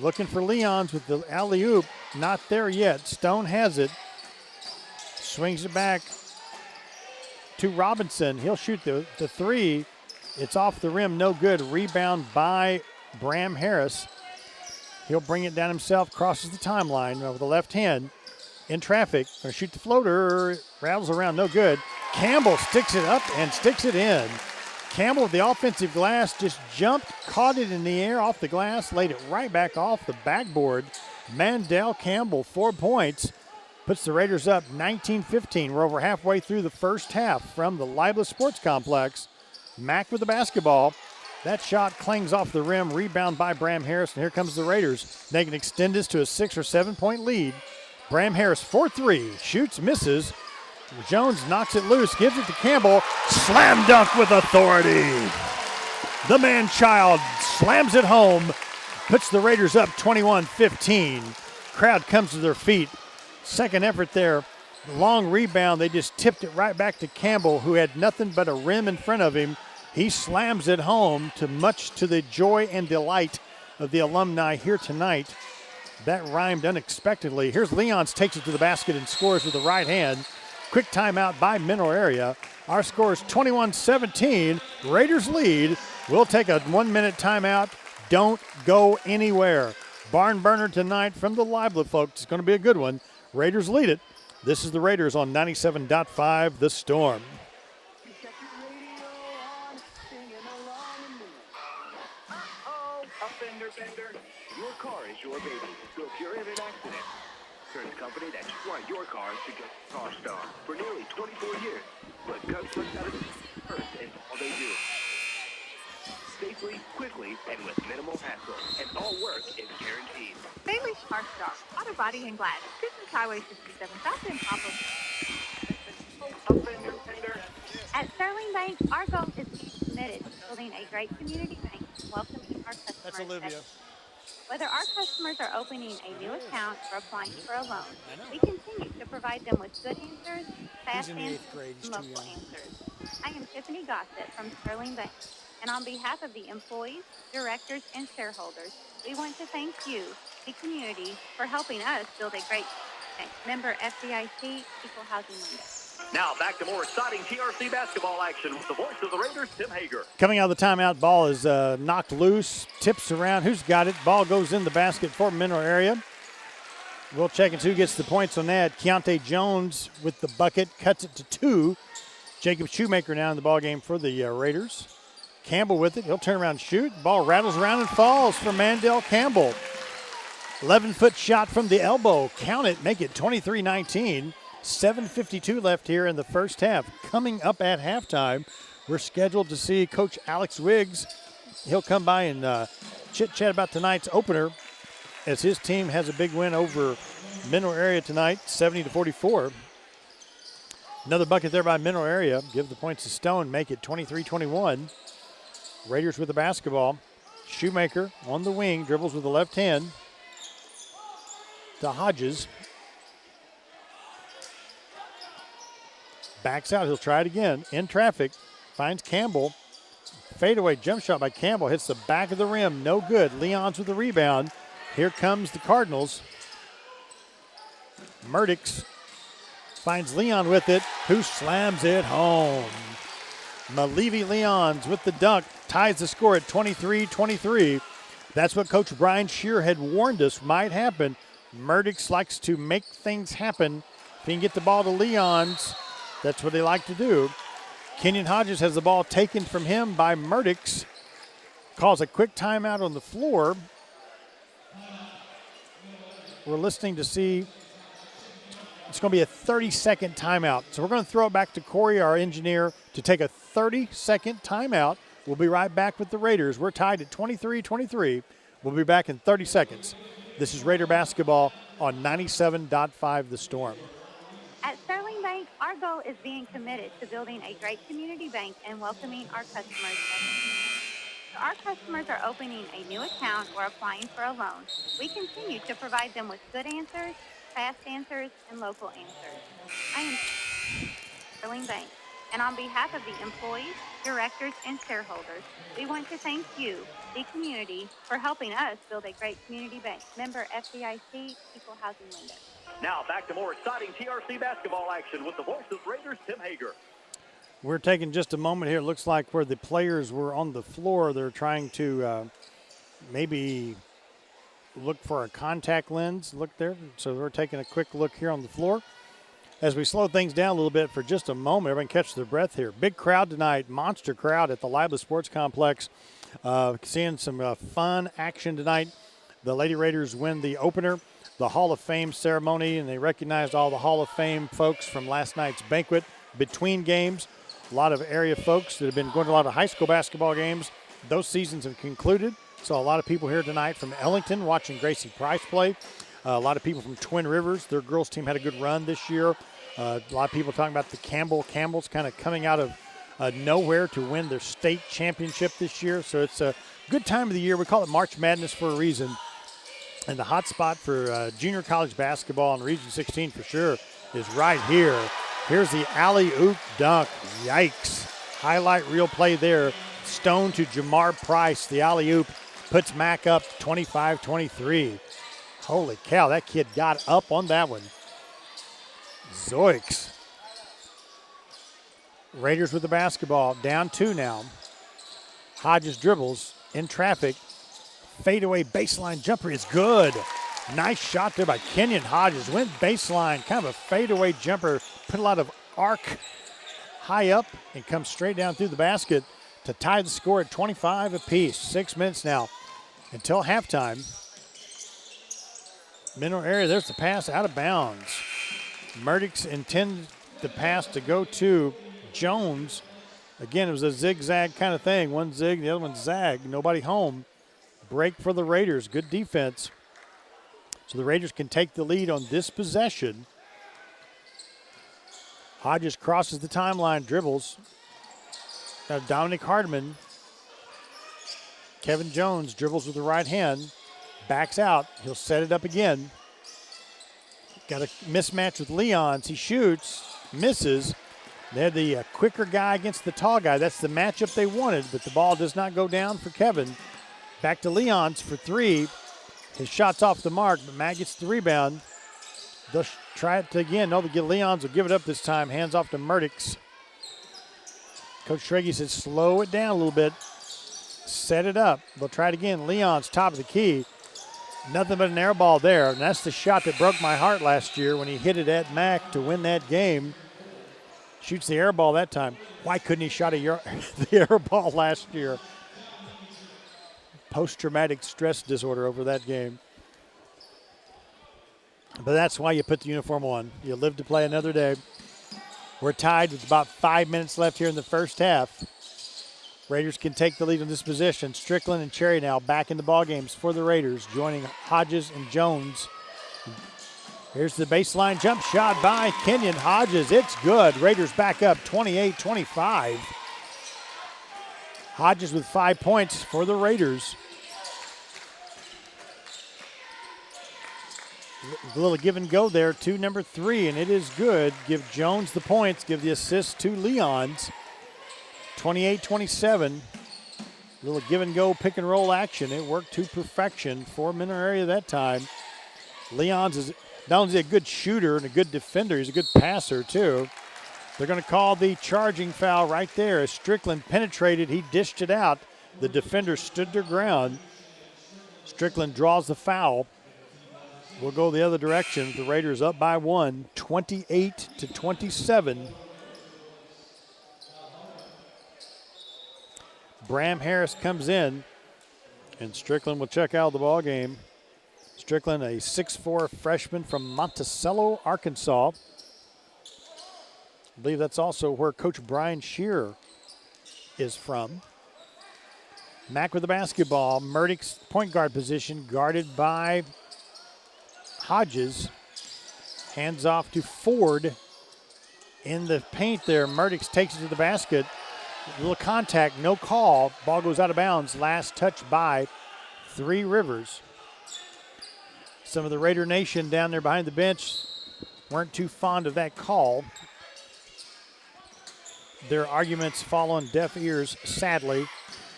Looking for Leons with the alley-oop. Not there yet. Stone has it. Swings it back to Robinson. He'll shoot the 3. It's off the rim. No good. Rebound by Bram Harris. He'll bring it down himself. Crosses the timeline with the left hand. In traffic. Going to shoot the floater. Rattles around. No good. Campbell sticks it up and sticks it in. Campbell with the offensive glass just jumped, caught it in the air off the glass, laid it right back off the backboard. Mandel Campbell, 4 points, puts the Raiders up 19-15. We're over halfway through the first half from the Libla Sports Complex. Mack with the basketball. That shot clings off the rim, rebound by Bram Harris, and here comes the Raiders. They can extend this to a 6 or 7 point lead. Bram Harris, 4-3, shoots, misses. Jones knocks it loose, gives it to Campbell. Slam dunk with authority. The man-child slams it home, puts the Raiders up 21-15. Crowd comes to their feet. Second effort there. Long rebound. They just tipped it right back to Campbell, who had nothing but a rim in front of him. He slams it home, much to the joy and delight of the alumni here tonight. That rhymed unexpectedly. Here's Leons, takes it to the basket and scores with the right hand. Quick timeout by Mineral area. Our score is 21-17. Raiders lead. We'll take a 1-minute timeout. Don't go anywhere. Barn burner tonight from the Libla folks. It's going to be a good one. Raiders lead it. This is the Raiders on 97.5 The Storm. Your car is your baby. So if you're in an accident, insurance company that you want your car to get CarStar for nearly 24 years. But customers got it first in all they do. Safely, quickly, and with minimal hassle. And all work is guaranteed. Bailey's Car Star, Auto Body and Glass, Business Highway 67 South in Poplar. At Sterling Bank, our goal is to be committed to building a great community bank and welcoming our customers. That's Olivia. Whether our customers are opening a new account or applying for a loan, we continue to provide them with good answers, fast answers, and local answers. I am Tiffany Gossett from Sterling Bank, and on behalf of the employees, directors, and shareholders, we want to thank you, the community, for helping us build a great bank. Member FDIC, Equal Housing Lender. Now back to more exciting TRC basketball action with the voice of the Raiders, Tim Hager. Coming out of the timeout, ball is knocked loose, tips around. Who's got it? Ball goes in the basket for Mineral area. We'll check and see who gets the points on that. Keontae Jones with the bucket, cuts it to 2. Jacob Shoemaker now in the ball game for the Raiders. Campbell with it. He'll turn around and shoot. Ball rattles around and falls for Mandel Campbell. 11-foot shot from the elbow. Count it, make it 23-19. 7:52 left here in the first half. Coming up at halftime, we're scheduled to see Coach Alex Wiggs. He'll come by and chit-chat about tonight's opener as his team has a big win over Mineral Area tonight, 70-44. Another bucket there by Mineral Area. Give the points to Stone, make it 23-21. Raiders with the basketball. Shoemaker on the wing, dribbles with the left hand to Hodges. Backs out, he'll try it again. In traffic, finds Campbell. Fadeaway jump shot by Campbell, hits the back of the rim, no good. Leon's with the rebound. Here comes the Cardinals. Murdix finds Leon with it, who slams it home. Malevi Leons with the dunk, ties the score at 23-23. That's what Coach Brian Shear had warned us might happen. Murdix likes to make things happen. If he can get the ball to Leons, that's what they like to do. Kenyon Hodges has the ball taken from him by Murdix. Calls a quick timeout on the floor. We're listening to see it's going to be a 30-second timeout. So we're going to throw it back to Corey, our engineer, to take a 30-second timeout. We'll be right back with the Raiders. We're tied at 23-23. We'll be back in 30 seconds. This is Raider basketball on 97.5 The Storm. At Sterling Bank, our goal is being committed to building a great community bank and welcoming our customers. So our customers are opening a new account or applying for a loan. We continue to provide them with good answers, fast answers, and local answers. I am Sterling Bank, and on behalf of the employees, directors, and shareholders, we want to thank you, the community, for helping us build a great community bank. Member FDIC, Equal Housing Lender. Now back to more exciting TRC basketball action with the voice of Raiders, Tim Hager. We're taking just a moment here. It looks like where the players were on the floor, they're trying to maybe look for a contact lens. Look there. So we're taking a quick look here on the floor. As we slow things down a little bit for just a moment, everyone catch their breath here. Big crowd tonight, monster crowd at the Lively Sports Complex. Seeing some fun action tonight. The Lady Raiders win the opener, the Hall of Fame ceremony, and they recognized all the Hall of Fame folks from last night's banquet. Between games, a lot of area folks that have been going to a lot of high school basketball games. Those seasons have concluded. So a lot of people here tonight from Ellington watching Gracie Price play. A lot of people from Twin Rivers. Their girls team had a good run this year. A lot of people talking about the Campbells kind of coming out of nowhere to win their state championship this year. So it's a good time of the year. We call it March Madness for a reason. And the hot spot for junior college basketball in Region 16 for sure is right here. Here's the alley-oop dunk. Yikes. Highlight reel play there. Stone to Jamar Price. The alley-oop puts Mac up 25-23. Holy cow, that kid got up on that one. Zoinks. Raiders with the basketball. Down 2 now. Hodges dribbles in traffic. Fadeaway baseline jumper is good. Nice shot there by Kenyon Hodges. Went baseline, kind of a fadeaway jumper. Put a lot of arc high up and comes straight down through the basket to tie the score at 25 apiece. 6 minutes now until halftime. Mineral Area, there's the pass out of bounds. Murdix intended the pass to go to Jones. Again, it was a zigzag kind of thing. One zig, the other one zag. Nobody home. Break for the Raiders. Good defense. So the Raiders can take the lead on this possession. Hodges crosses the timeline, dribbles. Now Dominic Hardman. Kevin Jones dribbles with the right hand. Backs out. He'll set it up again. Got a mismatch with Leons. He shoots, misses. They had the quicker guy against the tall guy. That's the matchup they wanted, but the ball does not go down for Kevin. Back to Leons for 3. His shot's off the mark, but Matt gets the rebound. They'll try it again. No, Leons will give it up this time. Hands off to Murdix. Coach Schrage says slow it down a little bit. Set it up. They'll try it again. Leons top of the key. Nothing but an air ball there. And that's the shot that broke my heart last year when he hit it at Mac to win that game. Shoots the air ball that time. Why couldn't he shot the air ball last year? Post-traumatic stress disorder over that game. But that's why you put the uniform on. You live to play another day. We're tied with about 5 minutes left here in the first half. Raiders can take the lead in this position. Strickland and Cherry now back in the ball games for the Raiders, joining Hodges and Jones. Here's the baseline jump shot by Kenyon Hodges. It's good. Raiders back up 28-25. Hodges with 5 points for the Raiders. A little give and go there to number 3, and it is good. Give Jones the points, give the assist to Leons. 28-27. A little give and go pick and roll action. It worked to perfection for Mineral Area that time. Leons is not only a good shooter and a good defender, he's a good passer too. They're going to call the charging foul right there. As Strickland penetrated, he dished it out. The defender stood their ground. Strickland draws the foul. We'll go the other direction. The Raiders up by 1, 28-27. Bram Harris comes in, and Strickland will check out the ball game. Strickland, a 6'4" freshman from Monticello, Arkansas. I believe that's also where Coach Brian Shearer is from. Mack with the basketball. Murdick's point guard position, guarded by Hodges. Hands off to Ford in the paint there. Murdick takes it to the basket. A little contact, no call. Ball goes out of bounds. Last touch by Three Rivers. Some of the Raider Nation down there behind the bench weren't too fond of that call. Their arguments fall on deaf ears, sadly.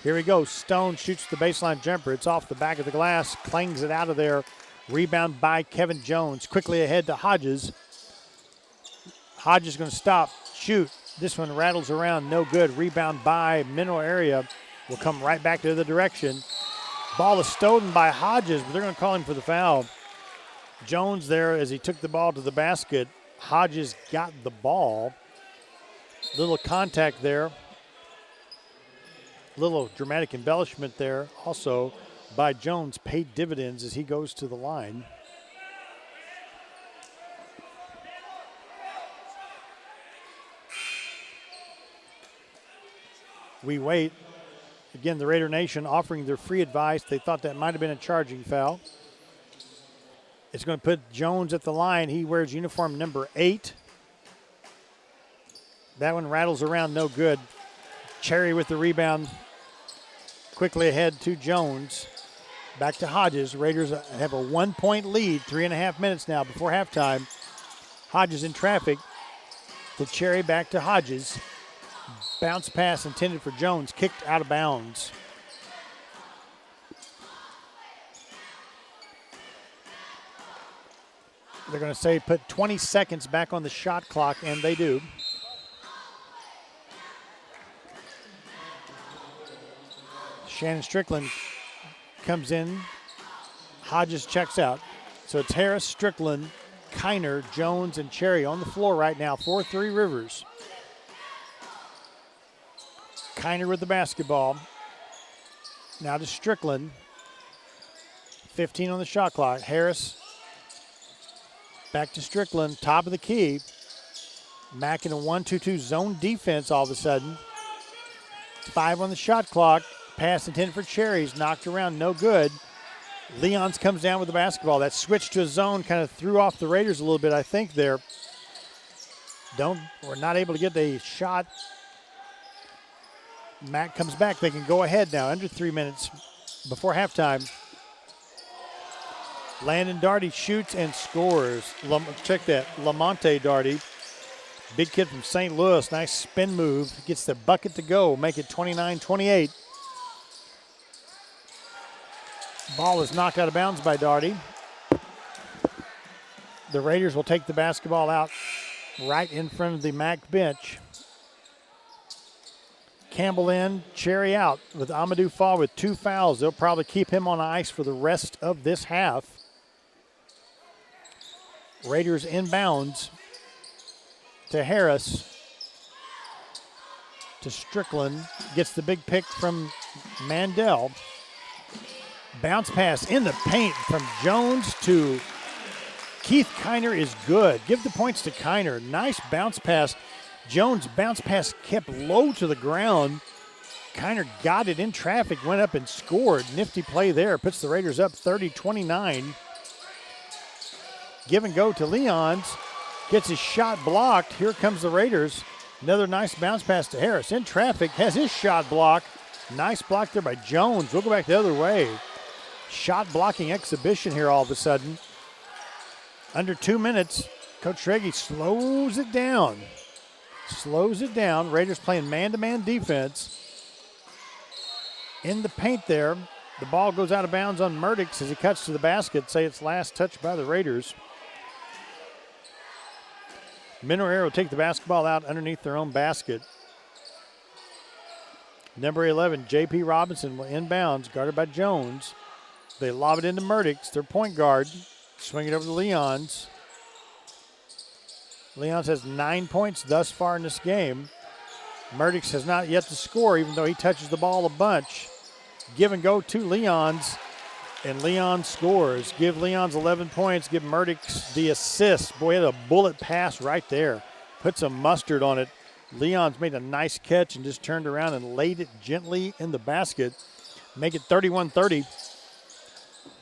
Here we go. Stone shoots the baseline jumper. It's off the back of the glass, clangs it out of there. Rebound by Kevin Jones. Quickly ahead to Hodges. Hodges going to stop, shoot. This one rattles around, no good. Rebound by Mineral Area. Will come right back to the direction. Ball is stolen by Hodges, but they're going to call him for the foul. Jones there as he took the ball to the basket. Hodges got the ball. Little contact there. Little dramatic embellishment there also by Jones. Paid dividends as he goes to the line. We wait. Again, the Raider Nation offering their free advice. They thought that might have been a charging foul. It's going to put Jones at the line. He wears uniform number 8. That one rattles around, no good. Cherry with the rebound. Quickly ahead to Jones. Back to Hodges. Raiders have a 1-point lead. 3.5 minutes now before halftime. Hodges in traffic. To Cherry, back to Hodges. Bounce pass intended for Jones. Kicked out of bounds. They're going to say put 20 seconds back on the shot clock, and they do. Shannon Strickland comes in. Hodges checks out. So it's Harris, Strickland, Kiner, Jones, and Cherry on the floor right now for Three Rivers. Kiner with the basketball. Now to Strickland. 15 on the shot clock. Harris back to Strickland, top of the key. Mack in a 1-2-2 zone defense all of a sudden. 5 on the shot clock. Pass intended for Cherries, knocked around, no good. Leons comes down with the basketball. That switch to a zone kind of threw off the Raiders a little bit, I think, there. We're not able to get the shot. Mack comes back. They can go ahead now, under 3 minutes before halftime. Landon Darty shoots and scores. Check that, Lamonte Darty. Big kid from St. Louis, nice spin move. Gets the bucket to go, make it 29-28. Ball is knocked out of bounds by Darty. The Raiders will take the basketball out right in front of the Mack bench. Campbell in, Cherry out with Amadou Fall with 2 fouls. They'll probably keep him on ice for the rest of this half. Raiders inbounds to Harris. To Strickland. Gets the big pick from Mandel. Bounce pass in the paint from Jones to Keith Kiner is good. Give the points to Kiner. Nice bounce pass. Jones' bounce pass kept low to the ground. Kiner got it in traffic, went up and scored. Nifty play there. Puts the Raiders up 30-29. Give and go to Leons. Gets his shot blocked. Here comes the Raiders. Another nice bounce pass to Harris. In traffic, has his shot blocked. Nice block there by Jones. We'll go back the other way. Shot blocking exhibition here all of a sudden. Under 2 minutes, Coach Schrage slows it down. Slows it down. Raiders playing man-to-man defense. In the paint there. The ball goes out of bounds on Murdix as he cuts to the basket. Say it's last touch by the Raiders. Mineral Area will take the basketball out underneath their own basket. Number 11, J.P. Robinson will inbounds, guarded by Jones. They lob it into Murdix, their point guard. Swing it over to Leons. Leons has 9 points thus far in this game. Murdix has not yet to score, even though he touches the ball a bunch. Give and go to Leons, and Leons scores. Give Leons 11 points, give Murdix the assist. Boy, he had a bullet pass right there. Put some mustard on it. Leons made a nice catch and just turned around and laid it gently in the basket. Make it 31-30.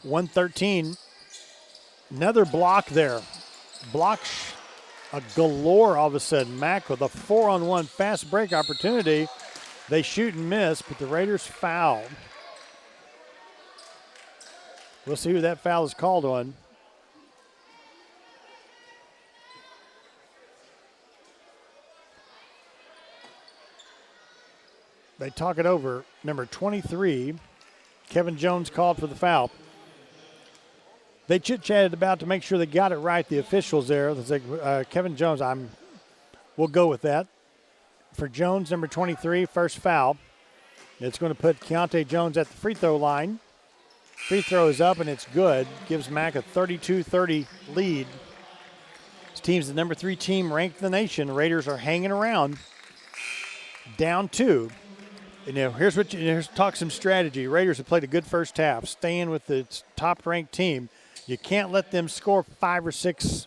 113. Another block there. Block a galore all of a sudden. Mack with a 4-on-1 fast break opportunity. They shoot and miss, but the Raiders foul. We'll see who that foul is called on. They talk it over. Number 23, Kevin Jones called for the foul. They chit-chatted about to make sure they got it right, the officials there. Kevin Jones, we'll go with that. For Jones, number 23, first foul. It's going to put Keontae Jones at the free throw line. Free throw is up, and it's good. Gives Mack a 32-30 lead. This team's the number 3 team ranked in the nation. Raiders are hanging around. Down 2. And now here's talk some strategy. Raiders have played a good first half, staying with the top-ranked team. You can't let them score 5 or 6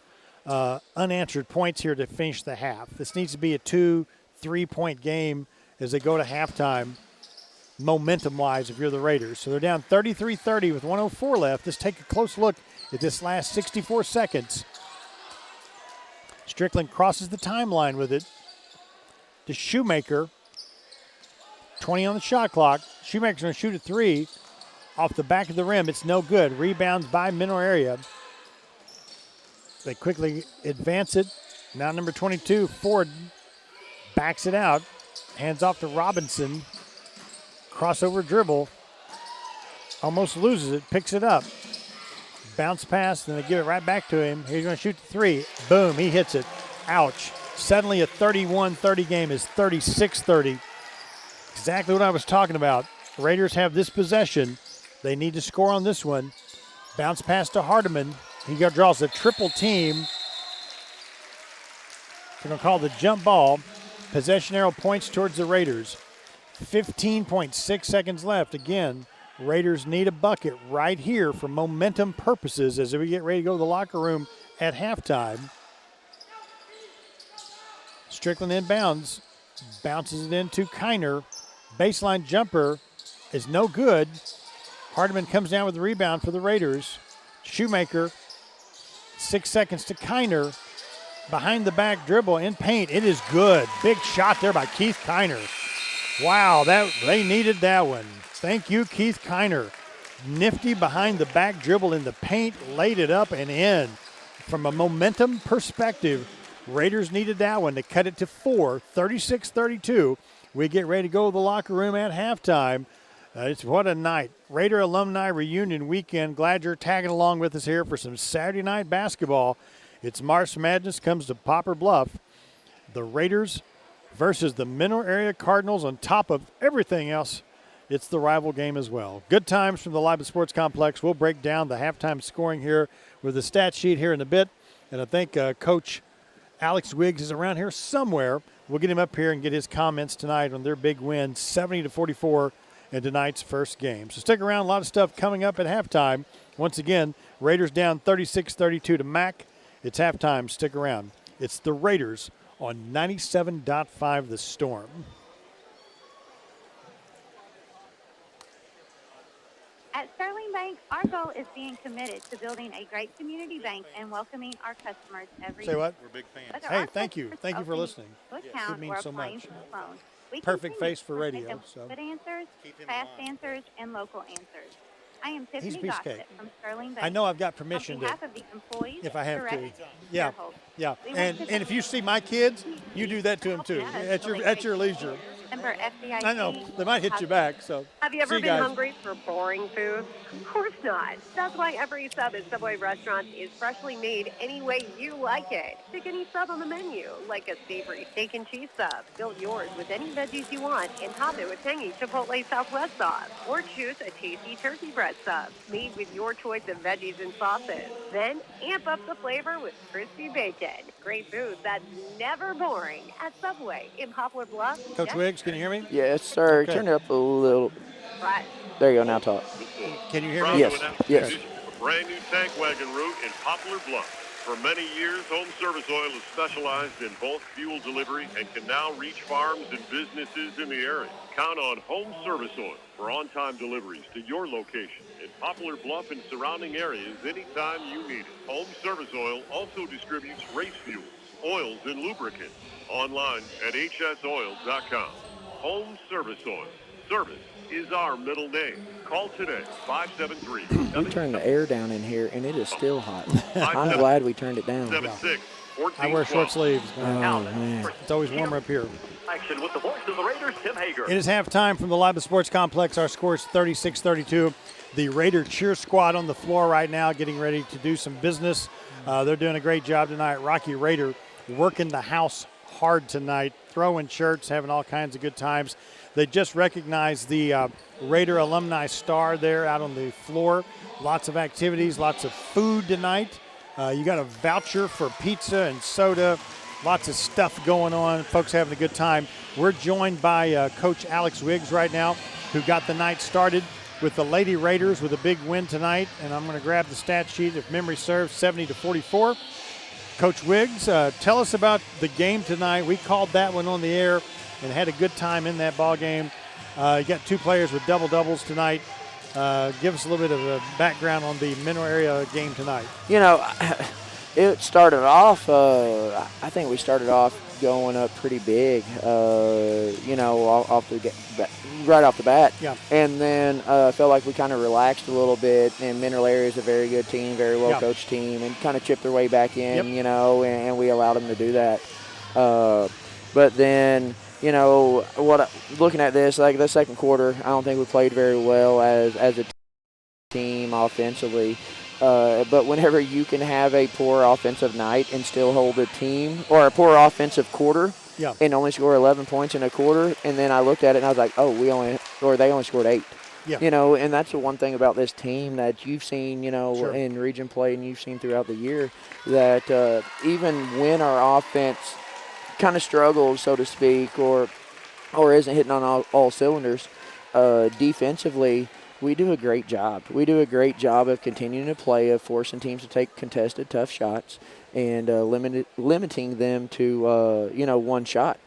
unanswered points here to finish the half. This needs to be a 2-3 point game as they go to halftime, momentum-wise, if you're the Raiders. So they're down 33-30 with 1:04 left. Let's take a close look at this last 64 seconds. Strickland crosses the timeline with it to Shoemaker. 20 on the shot clock. Shoemaker's going to shoot a 3 off the back of the rim. It's no good. Rebounds by Mineral Area. They quickly advance it. Now number 22, Ford, backs it out. Hands off to Robinson. Crossover dribble. Almost loses it. Picks it up. Bounce pass, then they give it right back to him. He's going to shoot the 3. Boom, he hits it. Ouch. Suddenly a 31-30 game is 36-30. Exactly what I was talking about. Raiders have this possession. They need to score on this one. Bounce pass to Hardiman. He draws a triple team. They're going to call the jump ball. Possession arrow points towards the Raiders. 15.6 seconds left. Again, Raiders need a bucket right here for momentum purposes as we get ready to go to the locker room at halftime. Strickland inbounds. Bounces it into Kiner. Baseline jumper is no good. Hardiman comes down with the rebound for the Raiders. Shoemaker, 6 seconds to Kiner. Behind the back dribble in paint. It is good. Big shot there by Keith Kiner. Wow, they needed that one. Thank you, Keith Kiner. Nifty behind the back dribble in the paint, laid it up and in. From a momentum perspective, Raiders needed that one to cut it to 4, 36-32. We get ready to go to the locker room at halftime. It's what a night. Raider Alumni Reunion Weekend. Glad you're tagging along with us here for some Saturday night basketball. It's March Madness comes to Poplar Bluff. The Raiders versus the Mineral Area Cardinals. On top of everything else, it's the rival game as well. Good times from the Live Sports Complex. We'll break down the halftime scoring here with the stat sheet here in a bit. And I think Coach Alex Wiggs is around here somewhere. We'll get him up here and get his comments tonight on their big win, 70-44 in tonight's first game. So stick around. A lot of stuff coming up at halftime. Once again, Raiders down 36-32 to Mac. It's halftime. Stick around. It's the Raiders on 97.5 The Storm. At Sterling Bank, our goal is being committed to building a great community bank and welcoming our customers every day. Say what? We're big fans. Whether Hey, our thank you. customers Thank you for open listening. an It account means or so applying much. for a loan, we Perfect continue face for to provide radio, them so. Good answers, fast answers, and local answers. I am He's a Tiffany piece of Gossett cake. from Sterling Bank. I know I've got permission On to, behalf of the employees, if I have to. directors, Yeah, shareholders, yeah. we want And to if you see my kids, you do that to them too. At your leisure. Member FDIC. I know they might hit you back. So Have you ever see been guys. hungry for boring food? Of course not. That's why every sub at Subway restaurants is freshly made any way you like it. Pick any sub on the menu, like a savory steak and cheese sub. Build yours with any veggies you want and top it with tangy Chipotle Southwest sauce. Or choose a tasty turkey breast sub, made with your choice of veggies and sauces. Then amp up the flavor with crispy bacon. Great food that's never boring at Subway in Poplar Bluff. Coach Yes. Wiggs, can you hear me? Yes, sir. Okay. Turn it up a little. Right. There you go. Now talk. Can you hear Proud me? to Yes. announce the Yes. addition of a brand new tank wagon route in Poplar Bluff. For many years, Home Service Oil has specialized in bulk fuel delivery and can now reach farms and businesses in the area. Count on Home Service Oil for on-time deliveries to your location in Poplar Bluff and surrounding areas anytime you need it. Home Service Oil also distributes race fuels, oils, and lubricants online at hsoils.com. Home Service Oil. Service is our middle name. Call today, 573. We turned the air down in here, and it is still hot. I'm glad we turned it down. 76 I wear short sleeves. Oh, man. It's always warmer up here. Action with the voice of the Raiders, Tim Hager. It is halftime from the Live Sports Complex. Our score is 36-32. The Raider cheer squad on the floor right now getting ready to do some business. They're doing a great job tonight. Rocky Raider working the house hard tonight, throwing shirts, having all kinds of good times. They just recognized the Raider Alumni Star there out on the floor. Lots of activities, lots of food tonight. You got a voucher for pizza and soda. Lots of stuff going on. Folks having a good time. We're joined by Coach Alex Wiggs right now, who got the night started with the Lady Raiders with a big win tonight. And I'm going to grab the stat sheet, if memory serves, 70-44. Coach Wiggs, tell us about the game tonight. We called that one on the air and had a good time in that ball game. You got two players with double-doubles tonight. Give us a little bit of a background on the Mineral Area game tonight. You know, it started off, I think we started off going up pretty big, you know, right off the bat. Yeah. And then I felt like we kind of relaxed a little bit, and Mineral Area is a very good team, very well-coached team, and kind of chipped their way back in, you know, and we allowed them to do that. But then, you know, looking at this, like the second quarter, I don't think we played very well as a team offensively. But whenever you can have a poor offensive night and still hold a team, or a poor offensive quarter, and only score 11 points in a quarter, and then I looked at it and I was like, oh, they only scored 8. Yeah. You know, and that's the one thing about this team that you've seen, you know, Sure. in region play and you've seen throughout the year, that even when our offense kind of struggles, so to speak, or isn't hitting on all cylinders, defensively, we do a great job. We do a great job of continuing to play, of forcing teams to take contested, tough shots, and limiting them to, you know, one shot.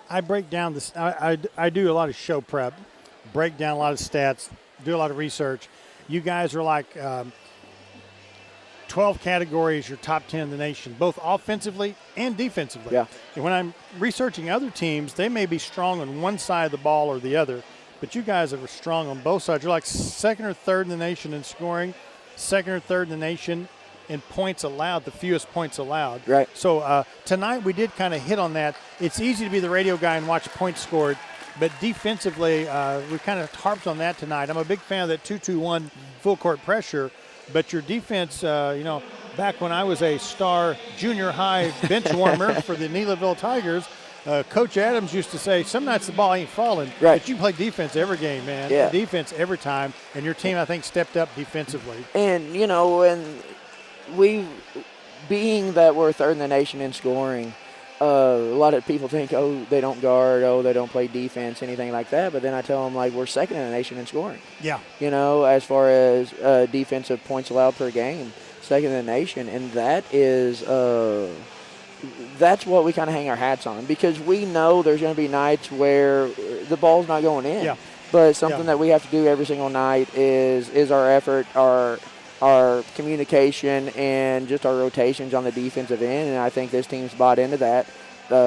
I break down this. I do a lot of show prep, break down a lot of stats, do a lot of research. You guys are like 12 categories, your top 10 in the nation, both offensively and defensively. Yeah. And when I'm researching other teams, they may be strong on one side of the ball or the other, but you guys are strong on both sides. You're like second or third in the nation in scoring, second or third in the nation in points allowed, the fewest points allowed. Right. So tonight we did kind of hit on that. It's easy to be the radio guy and watch points scored, but defensively we kind of harped on that tonight. I'm a big fan of that 2-2-1 full court pressure, but your defense, you know, back when I was a star junior high bench warmer for the Neelaville Tigers, Coach Adams used to say, some nights the ball ain't falling, right, but you play defense every game, man. Yeah. Defense every time, and your team, I think, stepped up defensively. And, you know, and we, being that we're third in the nation in scoring, a lot of people think, oh, they don't guard, oh, they don't play defense, anything like that. But then I tell them, like, we're second in the nation in scoring. Yeah. You know, as far as defensive points allowed per game, second in the nation. And that is that's what we kind of hang our hats on, because we know there's going to be nights where the ball's not going in. Yeah. But something that we have to do every single night is our effort, our communication, and just our rotations on the defensive end. And I think this team's bought into that,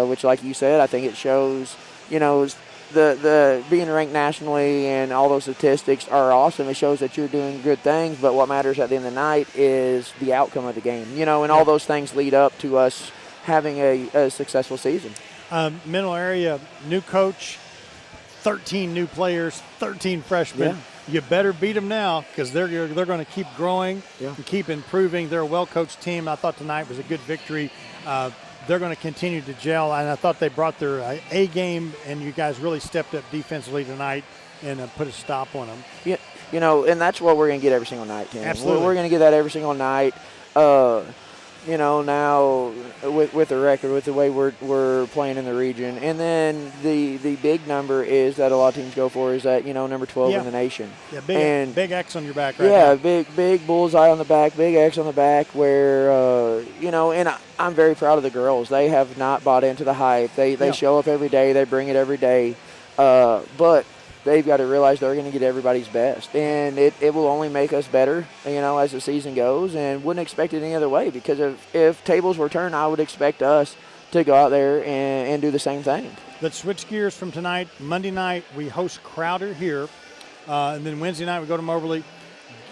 which, like you said, I think it shows, you know, the being ranked nationally and all those statistics are awesome. It shows that you're doing good things, but what matters at the end of the night is the outcome of the game, you know, and all those things lead up to us having a successful season. Mineral area, new coach, 13 new players, 13 freshmen. Yeah. You better beat them now, because they're going to keep growing and keep improving. They're a well-coached team. I thought tonight was a good victory. They're going to continue to gel, and I thought they brought their A game, and you guys really stepped up defensively tonight and put a stop on them. Yeah, you know, and that's what we're going to get every single night, Tim. Absolutely. We're going to get that every single night. You know, now with the record, with the way we're playing in the region. And then the big number is that a lot of teams go for is that, you know, number 12 in the nation. Yeah, big X on your back right now. Yeah, big bullseye on the back, big X on the back where, you know, and I'm very proud of the girls. They have not bought into the hype. They show up every day. They bring it every day. But they've got to realize they're going to get everybody's best. And it will only make us better, you know, as the season goes, and wouldn't expect it any other way, because if tables were turned, I would expect us to go out there and do the same thing. Let's switch gears from tonight. Monday night, we host Crowder here. And then Wednesday night, we go to Moberly.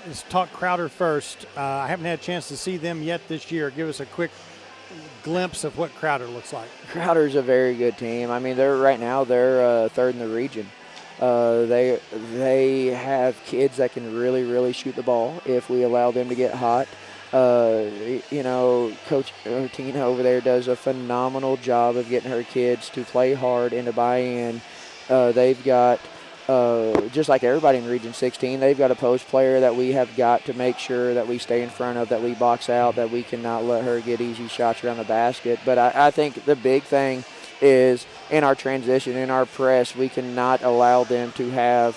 Let's talk Crowder first. I haven't had a chance to see them yet this year. Give us a quick glimpse of what Crowder looks like. Crowder's a very good team. I mean, they're third in the region. They have kids that can really, really shoot the ball if we allow them to get hot. You know, Coach Tina over there does a phenomenal job of getting her kids to play hard and to buy in. They've got, just like everybody in Region 16, they've got a post player that we have got to make sure that we stay in front of, that we box out, that we cannot let her get easy shots around the basket. But I think the big thing is in our transition, in our press, we cannot allow them to have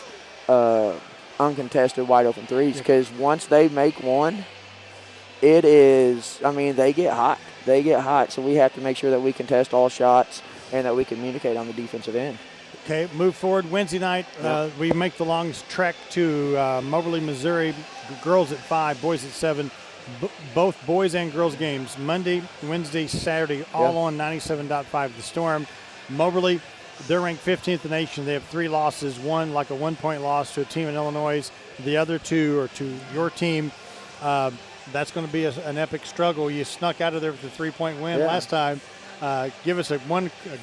uncontested wide open threes, because once they make one, it is, I mean, they get hot. They get hot, so we have to make sure that we contest all shots and that we communicate on the defensive end. Okay, move forward. Wednesday night, we make the long trek to Moberly, Missouri. Girls at 5, boys at 7. Both boys and girls games, Monday, Wednesday, Saturday, all on 97.5 The Storm. Moberly, they're ranked 15th in the nation. They have 3 losses, one like a 1-point loss to a team in Illinois. The other 2 are to your team. That's going to be an epic struggle. You snuck out of there with a 3-point win last time. Give us a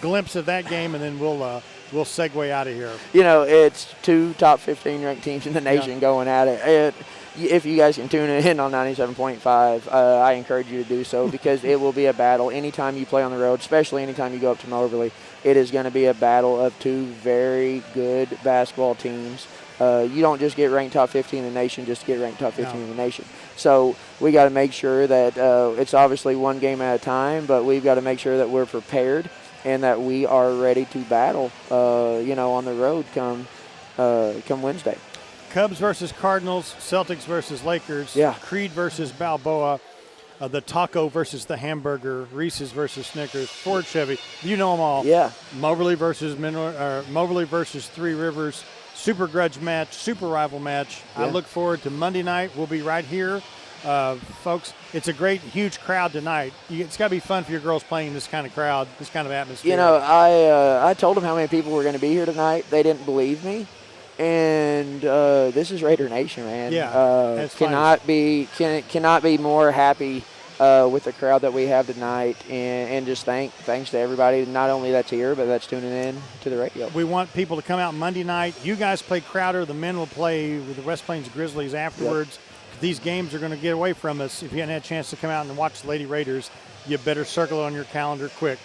glimpse of that game, and then we'll segue out of here. You know, it's 2 top 15 ranked teams in the nation going at it. If you guys can tune in on 97.5, I encourage you to do so, because it will be a battle anytime you play on the road, especially anytime you go up to Moberly. It is going to be a battle of 2 very good basketball teams. You don't just get ranked top 15 in the nation, just get ranked top 15 in the nation. So we got to make sure that it's obviously one game at a time, but we've got to make sure that we're prepared and that we are ready to battle, you know, on the road come Wednesday. Cubs versus Cardinals, Celtics versus Lakers, Creed versus Balboa, the Taco versus the Hamburger, Reese's versus Snickers, Ford Chevy. You know them all. Yeah. Moberly versus Moberly versus Three Rivers, super grudge match, super rival match. Yeah. I look forward to Monday night. We'll be right here. Folks, it's a great, huge crowd tonight. It's got to be fun for your girls playing this kind of crowd, this kind of atmosphere. You know, I told them how many people were going to be here tonight. They didn't believe me. And this is Raider Nation, man. Yeah, cannot be more happy with the crowd that we have tonight, and just thanks to everybody, not only that's here, but that's tuning in to the radio. We want people to come out Monday night. You guys play Crowder. The men will play with the West Plains Grizzlies afterwards. Yep. These games are going to get away from us. If you hadn't had a chance to come out and watch the Lady Raiders, you better circle it on your calendar quick.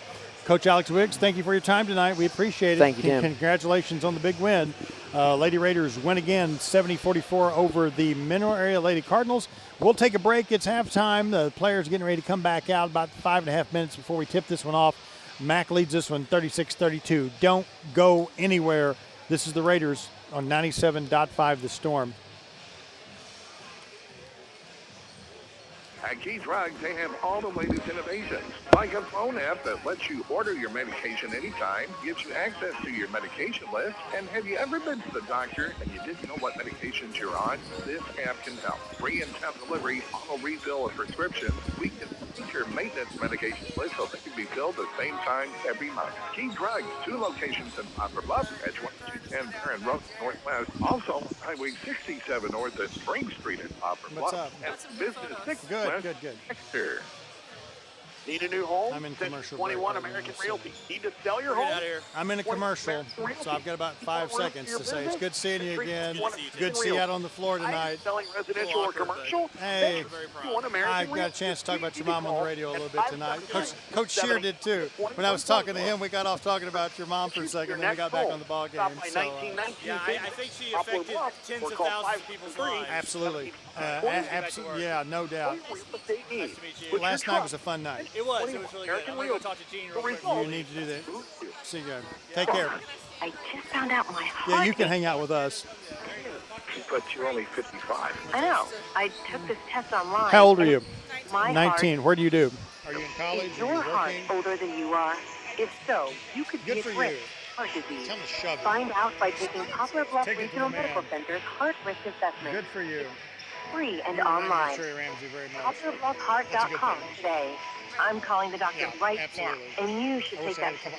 Coach Alex Wiggs, thank you for your time tonight. We appreciate it. Thank you, Tim. Congratulations on the big win. Lady Raiders win again, 70-44 over the Mineral Area Lady Cardinals. We'll take a break. It's halftime. The players are getting ready to come back out about 5.5 minutes before we tip this one off. Mac leads this one 36-32. Don't go anywhere. This is the Raiders on 97.5 The Storm. At Key Drugs, they have all the latest innovations, like a phone app that lets you order your medication anytime, gives you access to your medication list, and have you ever been to the doctor and you didn't know what medications you're on? This app can help. Free in-town delivery, auto refill of prescriptions. We can feed your maintenance medication list so they can be filled the same time every month. Key Drugs, 2 locations in Poplar Bluff, at 2210 Barron Road Northwest. Also, Highway 67 north at Spring Street in Poplar Bluff. What's up? And Business 6 Good. Exeter. Need a new home? I'm in commercial 21 break. American Realty. Need to sell your home? I'm in a commercial, so I've got about 5 seconds to say it's good seeing you again. Good to see you out on the floor tonight. Selling residential or commercial? Hey, American I got a chance to talk about your mom on the radio a little bit tonight. Coach Shear did too. When I was talking to him, we got off talking about your mom for a second, and then we got back on the ball game. So, Yeah, I think she affected tens of thousands of people's lives. absolutely. Yeah, no doubt. Last night was a fun night. It was really good. I'm going to go talk to Gene real quick. You need to do that. See you guys. Take care. I just found out my heart. Yeah, you can hang out with us. But you're only 55. I know. I took this test online. How old are you? My 19. Where do you do? Are you in college? Is your heart older than you are? If so, you could be at risk of heart disease. Find out by taking Poplar Bluff Regional Medical Center's heart risk assessment. Good for you. Free and online. Ramsey very much. PoplarBluffHeart.com today. I'm calling the doctor right now, and you should take that test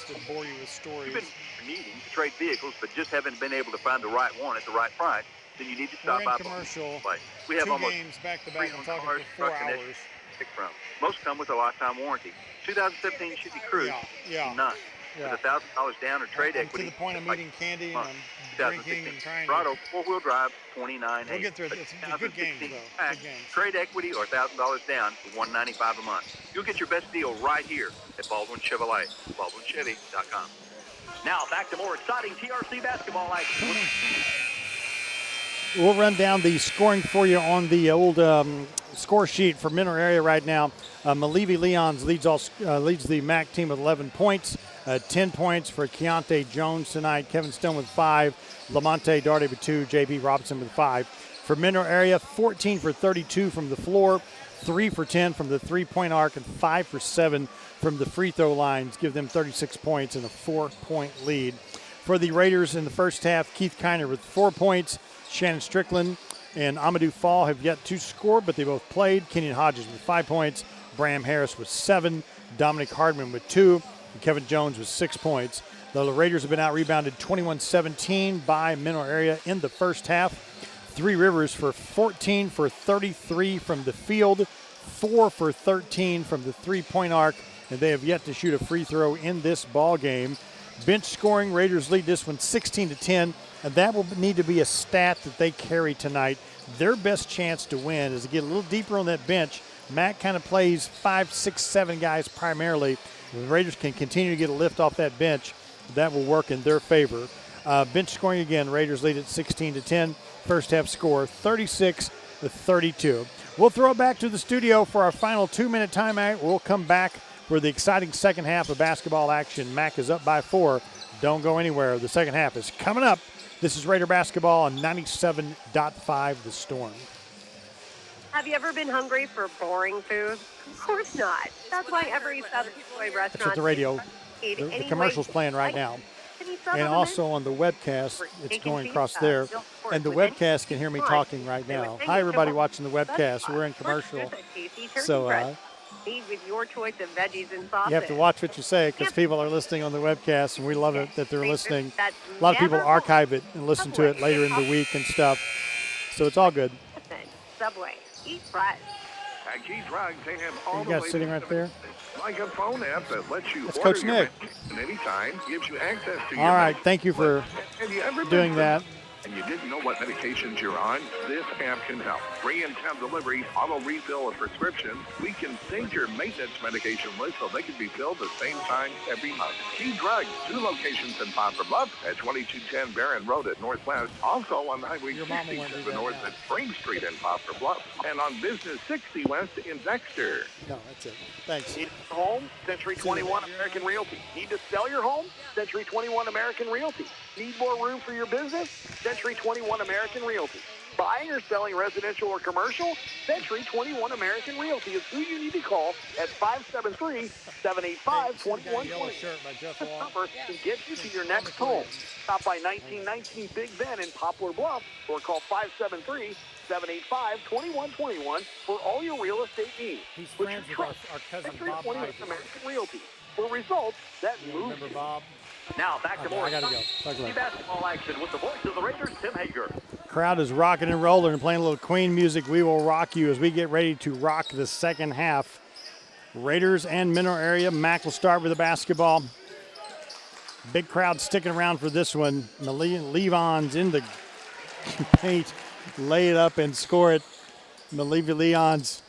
too. To bore you with stories. You've been needing to trade vehicles, but just haven't been able to find the right one at the right price, then you need to stop We're by. in commercial. We have 2 almost games back to back. I'm talking cars, for 4 trucks, and hours. pick from. Most come with a lifetime warranty. 2017 Chevy Cruze, none. Yeah. With $1,000 down or trade I'm equity. to the point of eating candy and I'm 2016 drinking and trying Prado, to... 4-wheel drive, $29,800. We'll get through it. It's good games, though. Good games. Trade equity or $1,000 down for $195 a month. You'll get your best deal right here at Baldwin Chevrolet. BaldwinChevy.com. Now back to more exciting TRC basketball action. We'll run down the scoring for you on the old score sheet for Mineral Area right now. Malivi Leons leads the MAC team with 11 points. 10 points for Keontae Jones tonight. Kevin Stone with 5. Lamonte Darty with 2. J.B. Robinson with 5. For Mineral Area, 14 for 32 from the floor. 3 for 10 from the three-point arc, and 5 for 7 from the free throw lines. Give them 36 points and a 4-point lead. For the Raiders in the first half, Keith Kiner with 4 points. Shannon Strickland and Amadou Fall have yet to score, but they both played. Kenyon Hodges with 5 points. Bram Harris with 7. Dominic Hardman with 2. And Kevin Jones with 6 points. The Raiders have been out-rebounded 21-17 by Mineral Area in the first half. Three Rivers for 14 for 33 from the field, 4 for 13 from the three-point arc, and they have yet to shoot a free throw in this ball game. Bench scoring, Raiders lead this one 16-10, and that will need to be a stat that they carry tonight. Their best chance to win is to get a little deeper on that bench. Mac kind of plays 5, 6, 7 guys primarily. If the Raiders can continue to get a lift off that bench, that will work in their favor. Bench scoring again, Raiders lead at 16-10. First half score 36-32. We'll throw it back to the studio for our final 2-minute timeout. We'll come back for the exciting second half of basketball action. Mac is up by 4. Don't go anywhere. The second half is coming up. This is Raider basketball on 97.5 The Storm. Have you ever been hungry for boring food? Of course not. That's why every Subway restaurant. That's at the radio. The commercial's playing right now. And also on the webcast, it's going across there. And the webcast can hear me talking right now. Hi, everybody watching the webcast. We're in commercial. So Made with your choice of veggies and sauces. you have to watch what you say because people are listening on the webcast, and we love it that they're listening. A lot of people archive it and listen to it later in the week and stuff. So it's all good. Subway. Eat fresh. At Key Drugs, they have all You the guys latest sitting right there? like a phone app that lets you That's order Coach your Nick. medication anytime, gives you access to All right, thank you for Have you ever been doing to- that. and you didn't know what medications you're on? This app can help. Free in-town delivery, auto refill of prescriptions. We can sync your maintenance medication list so they can be filled the same time every month. Key Drugs, 2 locations in Poplar Bluff at 2210 Barron Road at Northwest. Also on Highway 67 North at Spring Street in Poplar Bluff. And on Business 60 West in Dexter. No, that's it. Thanks. Need a home? Century 21 American Realty. Need to sell your home? Century 21 American Realty. Need more room for your business? Century 21 American Realty. Buying or selling residential or commercial? Century 21 American Realty is who you need to call at 573-785-2120. This number can get you to your next home. Stop by 1919 Big Ben in Poplar Bluff or call 573-785-2121 for all your real estate needs. He's friends with our cousin Century Bob 21 Isaac. American Realty for results that move. Remember Bob? Now back to more I gotta go. Talk about it. basketball action with the voice of the Raiders, Tim Hager. Crowd is rocking and rolling and playing a little Queen music. We will rock you as we get ready to rock the second half. Raiders and Mineral Area. Mac will start with the basketball. Big crowd sticking around for this one. Levon's in the paint. Lay it up and score it. Maliva Leon's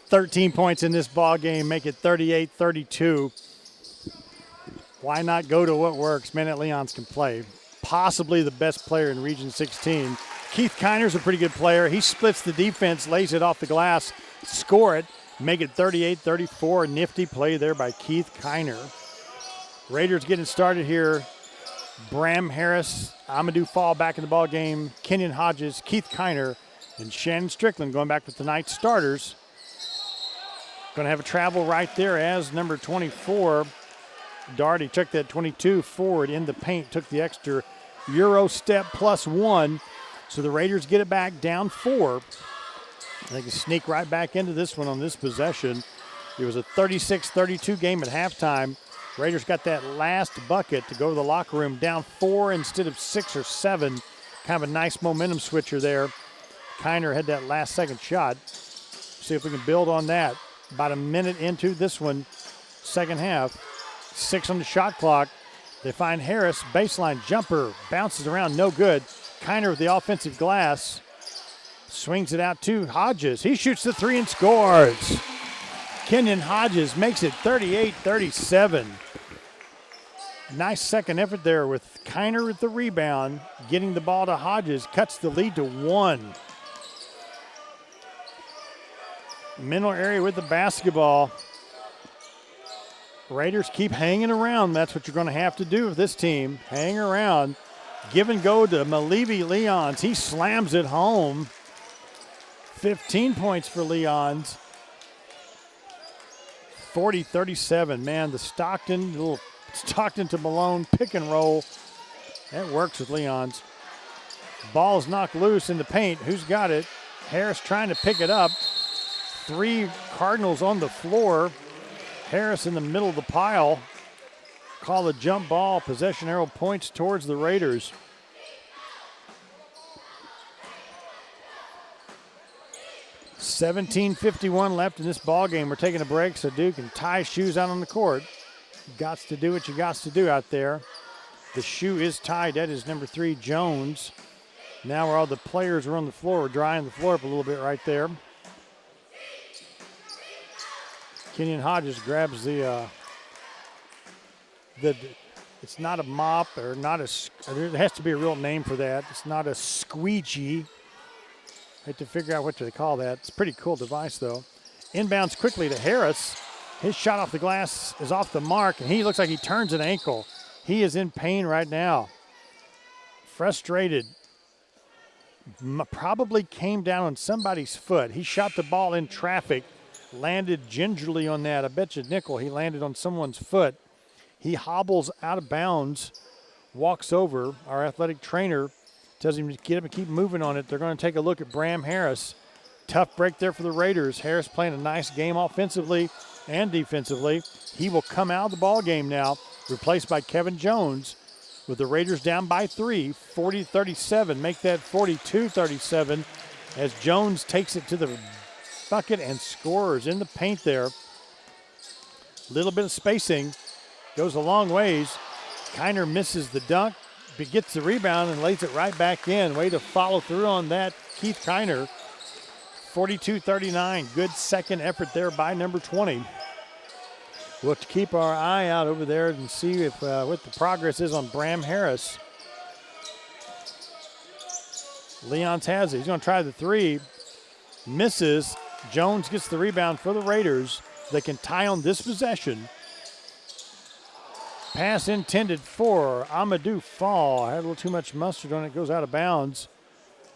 13 points in this ball game. Make it 38-32. Why not go to what works? Man, at Leon's can play. Possibly the best player in Region 16. Keith Kiner's a pretty good player. He splits the defense, lays it off the glass, score it, make it 38-34. Nifty play there by Keith Kiner. Raiders getting started here. Bram Harris, Amadou Fall back in the ball game. Kenyon Hodges, Keith Kiner, and Shannon Strickland going back with tonight's starters. Going to have a travel right there as number 24. Darty took that 22 forward in the paint, took the extra Euro step +1. So the Raiders get it back down 4. They can sneak right back into this one on this possession. It was a 36-32 game at halftime. Raiders got that last bucket to go to the locker room down 4 instead of 6 or 7. Kind of a nice momentum switcher there. Kiner had that last second shot. See if we can build on that. About a minute into this one, second half. 6 on the shot clock. They find Harris, baseline jumper, bounces around, no good. Kiner with the offensive glass, swings it out to Hodges. He shoots the 3 and scores. Kenyon Hodges makes it 38-37. Nice second effort there with Kiner with the rebound, getting the ball to Hodges, cuts the lead to 1. Mineral Area with the basketball. Raiders keep hanging around. That's what you're going to have to do with this team. Hang around. Give and go to Malivi Leons. He slams it home. 15 points for Leons. 40-37. Man, the little Stockton to Malone pick and roll. That works with Leons. Ball's knocked loose in the paint. Who's got it? Harris trying to pick it up. 3 Cardinals on the floor. Harris in the middle of the pile. Call a jump ball. Possession arrow points towards the Raiders. $17:51 left in this ball game. We're taking a break so Duke can tie shoes out on the court. Gots to do what you got to do out there. The shoe is tied. That is number 3, Jones. Now where all the players are on the floor, we're drying the floor up a little bit right there. Kenyon Hodges grabs the it's not a mop or not a, there has to be a real name for that. It's not a squeegee. I have to figure out what they call that. It's a pretty cool device though. Inbounds quickly to Harris. His shot off the glass is off the mark and he looks like he turns an ankle. He is in pain right now. Frustrated. Probably came down on somebody's foot. He shot the ball in traffic. Landed gingerly on that. I bet you nickel he landed on someone's foot. He hobbles out of bounds, walks over. Our athletic trainer tells him to get up and keep moving on it. They're going to take a look at Bram Harris. Tough break there for the Raiders. Harris playing a nice game offensively and defensively. He will come out of the ball game now, replaced by Kevin Jones, with the Raiders down by 3, 40-37. Make that 42-37 as Jones takes it to the bucket and scores in the paint there. Little bit of spacing goes a long ways. Kiner misses the dunk. gets the rebound and lays it right back in. Way to follow through on that, Keith Kiner. 42-39. Good second effort there by number 20. We'll have to keep our eye out over there and see if what the progress is on Bram Harris. Leons has it. He's going to try the three. Misses. Jones gets the rebound for the Raiders. They can tie on this possession. Pass intended for Amadou Fall. I had a little too much mustard on it. Goes out of bounds.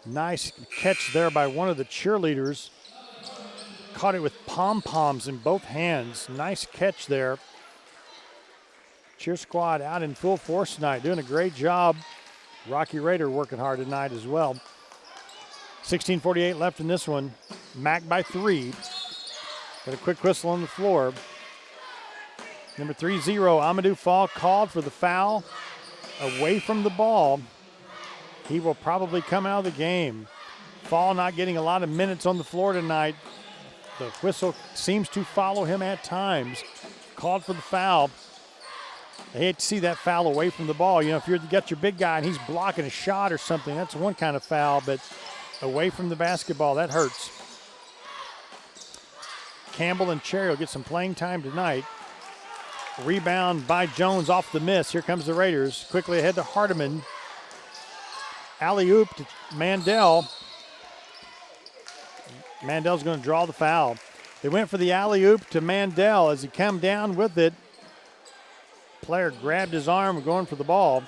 Nice catch there by one of the cheerleaders. Caught it with pom-poms in both hands. Nice catch there. Cheer squad out in full force tonight. Doing a great job. Rocky Raider working hard tonight as well. 16:48 left in this one. Mac by 3. Got a quick whistle on the floor. Number 30, Amadou Fall, called for the foul away from the ball. He will probably come out of the game. Fall not getting a lot of minutes on the floor tonight. The whistle seems to follow him at times. Called for the foul. I hate to see that foul away from the ball. You know, if you got your big guy and he's blocking a shot or something, that's one kind of foul, but away from the basketball, that hurts. Campbell and Cherry will get some playing time tonight. Rebound by Jones off the miss. Here comes the Raiders. Quickly ahead to Hardiman. Alley-oop to Mandel. Mandel's going to draw the foul. They went for the alley-oop to Mandel. As he came down with it, player grabbed his arm going for the ball.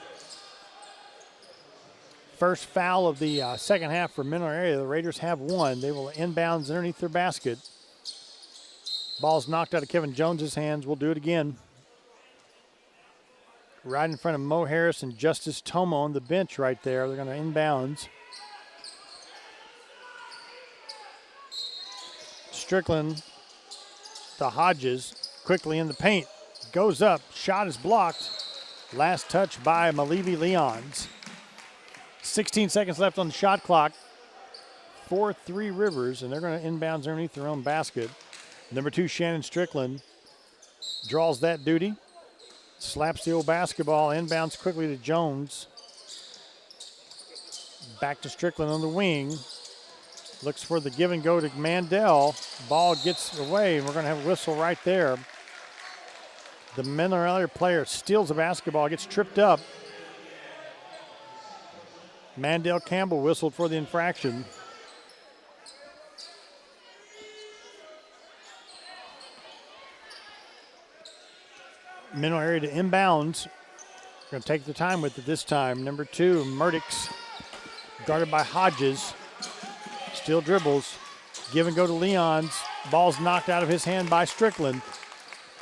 First foul of the second half for Mineral Area. The Raiders have one. They will inbounds underneath their basket. Ball's knocked out of Kevin Jones's hands. We'll do it again. Right in front of Mo Harris and Justice Tomo on the bench right there. They're going to inbounds. Strickland to Hodges. Quickly in the paint. Goes up. Shot is blocked. Last touch by Malivi Leons. 16 seconds left on the shot clock. 4-3 Rivers, and they're going to inbounds underneath their own basket. Number 2, Shannon Strickland draws that duty. Slaps the old basketball, inbounds quickly to Jones. Back to Strickland on the wing. Looks for the give and go to Mandel. Ball gets away, and we're going to have a whistle right there. The Mineral player steals the basketball, gets tripped up. Mandel Campbell whistled for the infraction. Mineral Area to inbounds. Going to take the time with it this time. Number 2, Murdix, guarded by Hodges. Still dribbles. Give and go to Leons. Ball's knocked out of his hand by Strickland.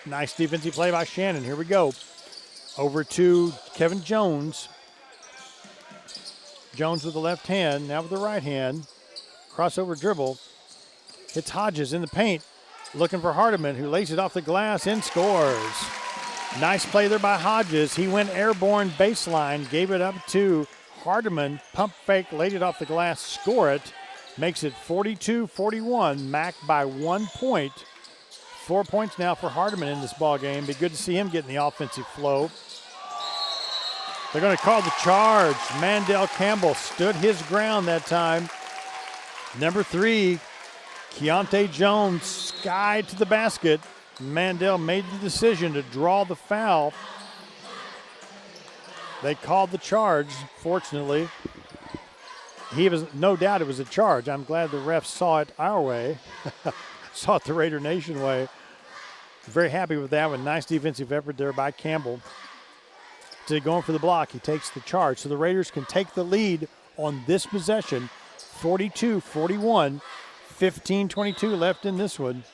Nice defensive play by Shannon. Here we go. Over to Kevin Jones. Jones with the left hand, now with the right hand. Crossover dribble. Hits Hodges in the paint. Looking for Hardiman, who lays it off the glass and scores. Nice play there by Hodges. He went airborne baseline, gave it up to Hardiman. Pump fake, laid it off the glass, score it. Makes it 42-41. Mac by 1 point. 4 points now for Hardiman in this ball game. Be good to see him get in the offensive flow. They're going to call the charge. Mandel Campbell stood his ground that time. Number 3, Keontae Jones skied to the basket. Mandel made the decision to draw the foul. They called the charge, fortunately. He was, no doubt it was a charge. I'm glad the refs saw it our way. Saw it the Raider Nation way. Very happy with that one. Nice defensive effort there by Campbell. So going for the block, he takes the charge. So the Raiders can take the lead on this possession. 42-41. 15:22 left in this one.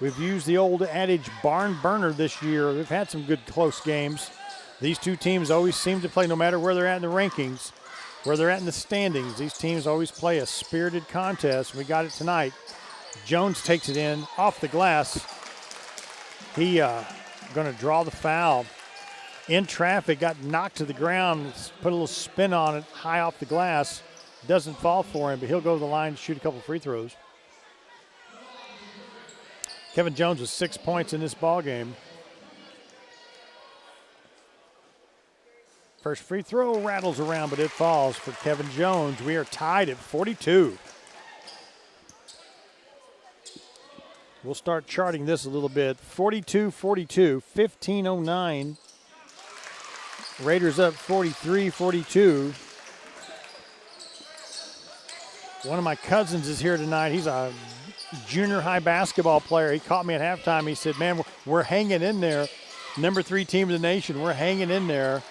We've used the old adage barn burner this year. We've had some good close games. These two teams always seem to play, no matter where they're at in the rankings, where they're at in the standings. These teams always play a spirited contest. We got it tonight. Jones takes it in off the glass. He going to draw the foul. In traffic, got knocked to the ground, put a little spin on it, high off the glass. Doesn't fall for him, but he'll go to the line to shoot a couple free throws. Kevin Jones with 6 points in this ball game. First free throw rattles around, but it falls for Kevin Jones. We are tied at 42. We'll start charting this a little bit. 42-42, 15:09. Raiders up 43-42. One of my cousins is here tonight. He's a junior high basketball player. He caught me at halftime. He said, man, we're hanging in there. Number 3 team in the nation. We're hanging in there.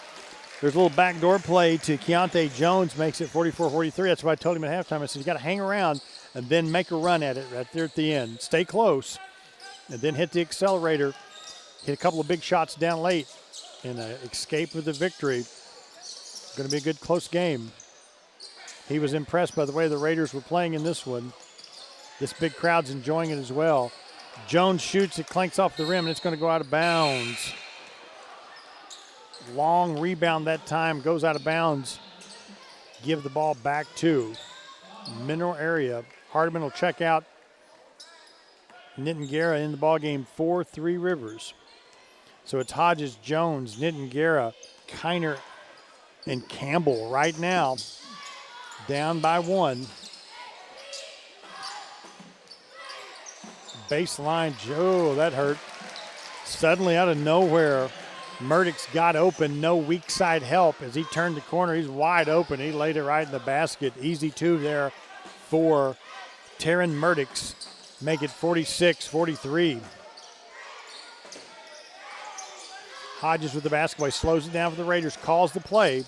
There's a little backdoor play to Keontae Jones, makes it 44-43. That's what I told him at halftime. I said, you got to hang around and then make a run at it right there at the end. Stay close and then hit the accelerator. Hit a couple of big shots down late and escape with the victory. Going to be a good close game. He was impressed by the way the Raiders were playing in this one. This big crowd's enjoying it as well. Jones shoots, it clanks off the rim, and it's going to go out of bounds. Long rebound that time, goes out of bounds. Give the ball back to Mineral Area. Hardiman will check out. Nittengara in the ballgame for Three Rivers. So it's Hodges, Jones, Nittengara, Kiner, and Campbell right now. Down by 1. Baseline, Joe, that hurt. Suddenly out of nowhere, Murdoch's got open, no weak side help. As he turned the corner, he's wide open. He laid it right in the basket. Easy 2 there for Taryn Murdoch's. Make it 46-43. Hodges with the basketball. He slows it down for the Raiders, calls the play.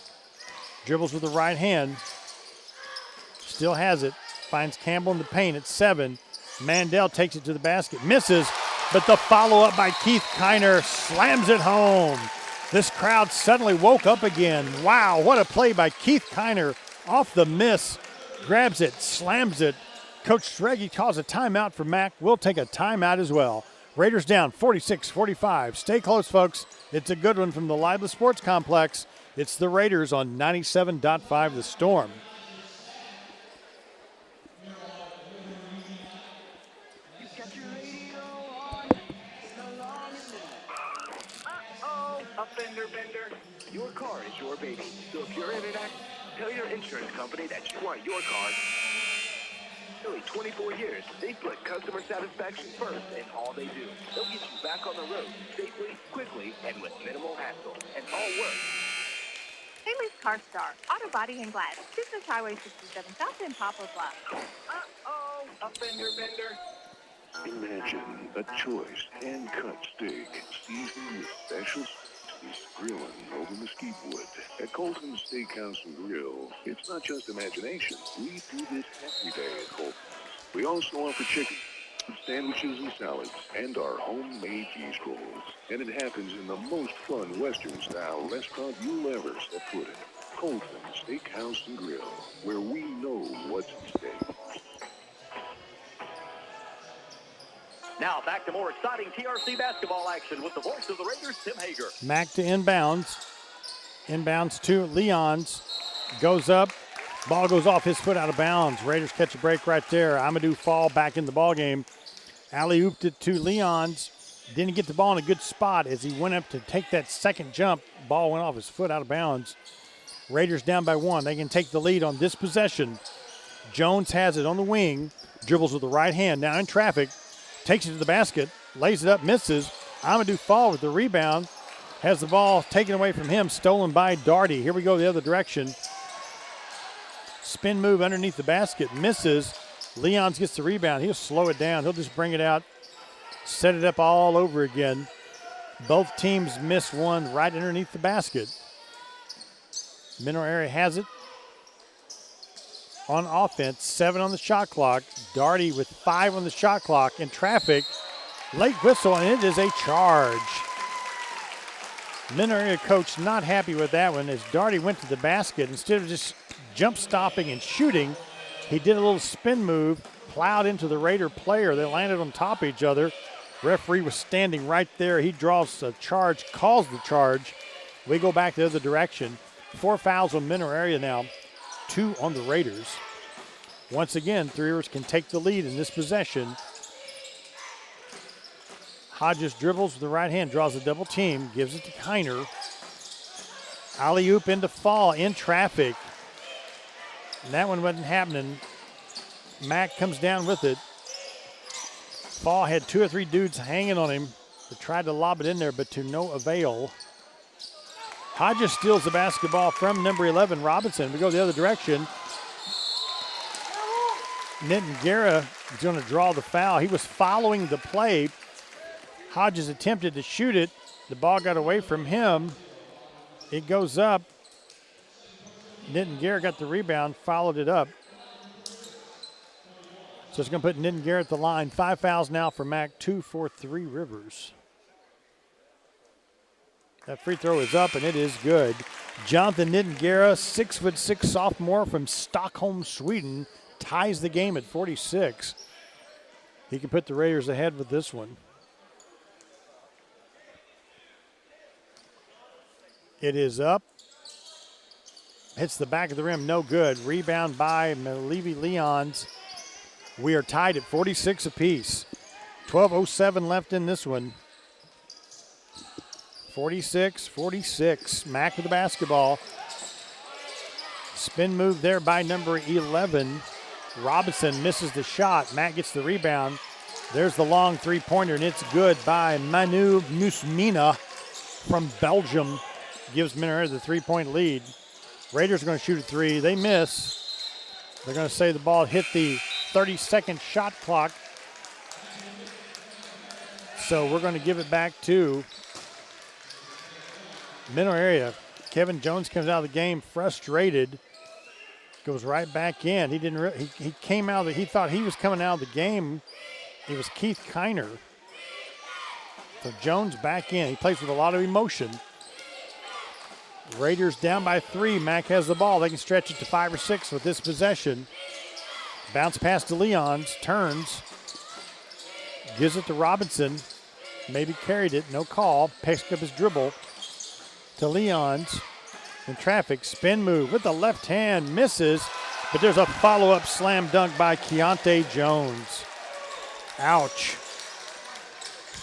Dribbles with the right hand. Still has it. Finds Campbell in the paint at 7. Mandel takes it to the basket. Misses, but the follow-up by Keith Kiner slams it home. This crowd suddenly woke up again. Wow, what a play by Keith Kiner. Off the miss. Grabs it, slams it. Coach Streggy calls a timeout for Mac. We'll take a timeout as well. Raiders down 46-45. Stay close, folks. It's a good one from the Lively Sports Complex. It's the Raiders on 97.5 The Storm. A fender bender. Your car is your baby. So if you're in an accident, tell your insurance company that you want your car. Nearly 24 years, they put customer satisfaction first in all they do. They'll get you back on the road safely, quickly, and with minimal hassle. And all work. Haley's Car Star, Auto Body and Glass, Business Highway 67 South in Poplar Bluff. A fender bender. Imagine a choice hand-cut steak seasoned with special spices, grilling over mesquite wood. At Colton's Steakhouse and Grill, it's not just imagination. We do this every day at Colton's. We also offer chicken, sandwiches and salads, and our homemade cheese rolls. And it happens in the most fun Western-style restaurant you'll ever set foot in. Colton's Steakhouse and Grill, where we know what's at stake. Now back to more exciting TRC basketball action with the voice of the Raiders, Tim Hager. Mac to inbounds. Inbounds to Leons. Goes up. Ball goes off his foot out of bounds. Raiders catch a break right there. Amadou Fall back in the ballgame. Alley-ooped it to Leons. Didn't get the ball in a good spot as he went up to take that second jump. Ball went off his foot out of bounds. Raiders down by 1. They can take the lead on this possession. Jones has it on the wing. Dribbles with the right hand. Now in traffic. Takes it to the basket, lays it up, misses. Amadou Fall with the rebound. Has the ball taken away from him, stolen by Darty. Here we go the other direction. Spin move underneath the basket, misses. Leons gets the rebound. He'll slow it down. He'll just bring it out, set it up all over again. Both teams miss one right underneath the basket. Mineral Area has it. On offense, 7 on the shot clock. Darty with 5 on the shot clock. In traffic, late whistle, and it is a charge. Mineral Area coach not happy with that one as Darty went to the basket. Instead of just jump stopping and shooting, he did a little spin move, plowed into the Raider player. They landed on top of each other. Referee was standing right there. He draws a charge, calls the charge. We go back the other direction. 4 fouls on Mineral Area now. 2 on the Raiders. Once again, Three Rivers can take the lead in this possession. Hodges dribbles with the right hand, draws a double team, gives it to Kiner. Alley-oop into Fall in traffic. And that one wasn't happening. Mack comes down with it. Fall had 2 or 3 dudes hanging on him. They tried to lob it in there, but to no avail. Hodges steals the basketball from number 11, Robinson. We go the other direction. Nitin Guerra is going to draw the foul. He was following the play. Hodges attempted to shoot it. The ball got away from him. It goes up. Nitin Guerra got the rebound, followed it up. So it's going to put Nitin Guerra at the line. 5 fouls now for Mack, 2 for 3 Rivers. That free throw is up, and it is good. Jonathan Nitin Guerra, 6'6" sophomore from Stockholm, Sweden, ties the game at 46. He can put the Raiders ahead with this one. It is up. Hits the back of the rim, no good. Rebound by Malevi Leons. We are tied at 46 apiece. 12:07 left in this one. 46-46. Mack with the basketball. Spin move there by number 11. Robinson misses the shot. Mack gets the rebound. There's the long three-pointer, and it's good by Manu Musmina from Belgium. Gives Minnesota the 3-point lead. Raiders are going to shoot a 3. They miss. They're going to say the ball hit the 30-second shot clock. So we're going to give it back to Mineral area. Kevin Jones comes out of the game frustrated. Goes right back in. He didn't. He came out. He thought he was coming out of the game. It was Keith Kiner. So Jones back in. He plays with a lot of emotion. Raiders down by 3. Mack has the ball. They can stretch it to 5 or 6 with this possession. Bounce pass to Leons. Turns. Gives it to Robinson. Maybe carried it. No call. Picks up his dribble to Leons. In traffic. Spin move with the left hand. Misses. But there's a follow-up slam dunk by Keontae Jones. Ouch.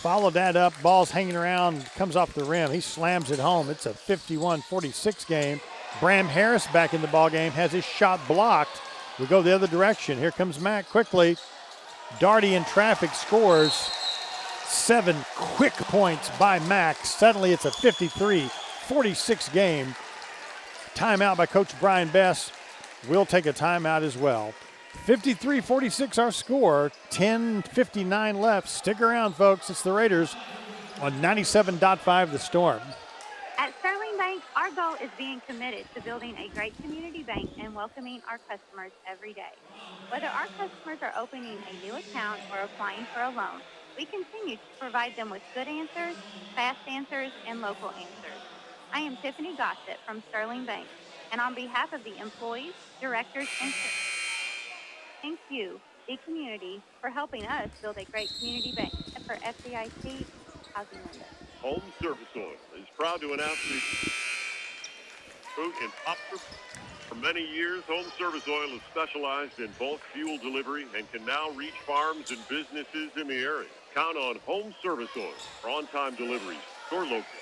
Followed that up. Ball's hanging around. Comes off the rim. He slams it home. It's a 51-46 game. Bram Harris back in the ball game. Has his shot blocked. We go the other direction. Here comes Mack quickly. Darty in traffic scores. 7 quick points by Mack. Suddenly it's a 53-46 game. Timeout by Coach Brian Best. We'll take a timeout as well. 53-46 our score. 10:59 left. Stick around, folks. It's the Raiders on 97.5 The Storm. At Sterling Bank, our goal is being committed to building a great community bank and welcoming our customers every day. Whether our customers are opening a new account or applying for a loan, we continue to provide them with good answers, fast answers, and local answers. I am Tiffany Gossett from Sterling Bank, and on behalf of the employees, directors, and thank you, the community, for helping us build a great community bank. For FDIC Housing Lender. Home Service Oil is proud to announce the fruit in Poplar. For many years, Home Service Oil has specialized in bulk fuel delivery and can now reach farms and businesses in the area. Count on Home Service Oil for on-time deliveries, store locations,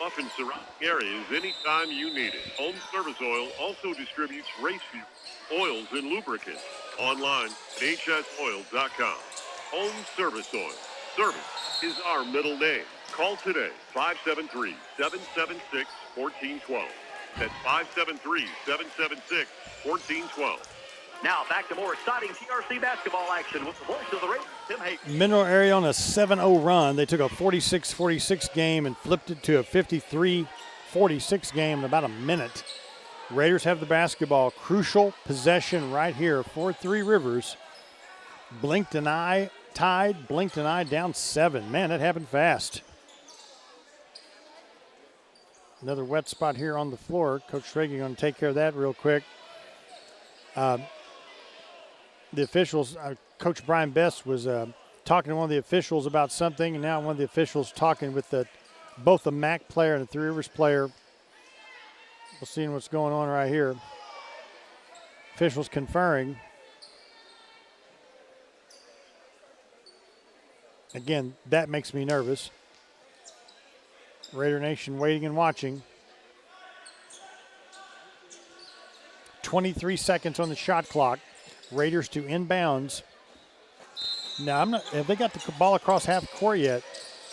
up in surrounding areas anytime you need it. Home Service Oil also distributes race fuel, oils, and lubricants online at hsoil.com. Home Service Oil. Service is our middle name. Call today, 573-776-1412. That's 573-776-1412. Now back to more exciting TRC basketball action with the voice of the Raiders, Tim Hayden. Mineral area on a 7-0 run. They took a 46-46 game and flipped it to a 53-46 game in about a minute. Raiders have the basketball. Crucial possession right here for 3 Rivers. Blinked an eye, tied. Blinked an eye, down 7. Man, that happened fast. Another wet spot here on the floor. Coach Strage going to take care of that real quick. The officials, Coach Brian Best was talking to one of the officials about something, and now one of the officials talking with both the MAC player and the 3 Rivers player. We'll see what's going on right here. Officials conferring. Again, that makes me nervous. Raider Nation waiting and watching. 23 seconds on the shot clock. Raiders to inbounds. Now, have they got the ball across half court yet?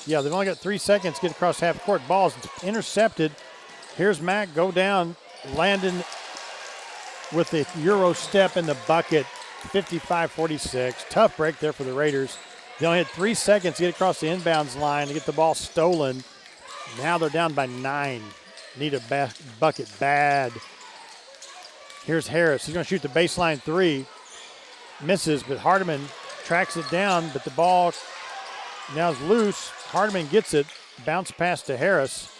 Yeah, they've only got 3 seconds to get across half court. Ball's intercepted. Here's Mack, go down. Landon with the Euro step in the bucket. 55-46. Tough break there for the Raiders. They only had 3 seconds to get across the inbounds line to get the ball stolen. Now they're down by 9. Need a bucket bad. Here's Harris. He's going to shoot the baseline 3. Misses, but Hardiman tracks it down, but the ball now is loose. Hardiman gets it. Bounce pass to Harris.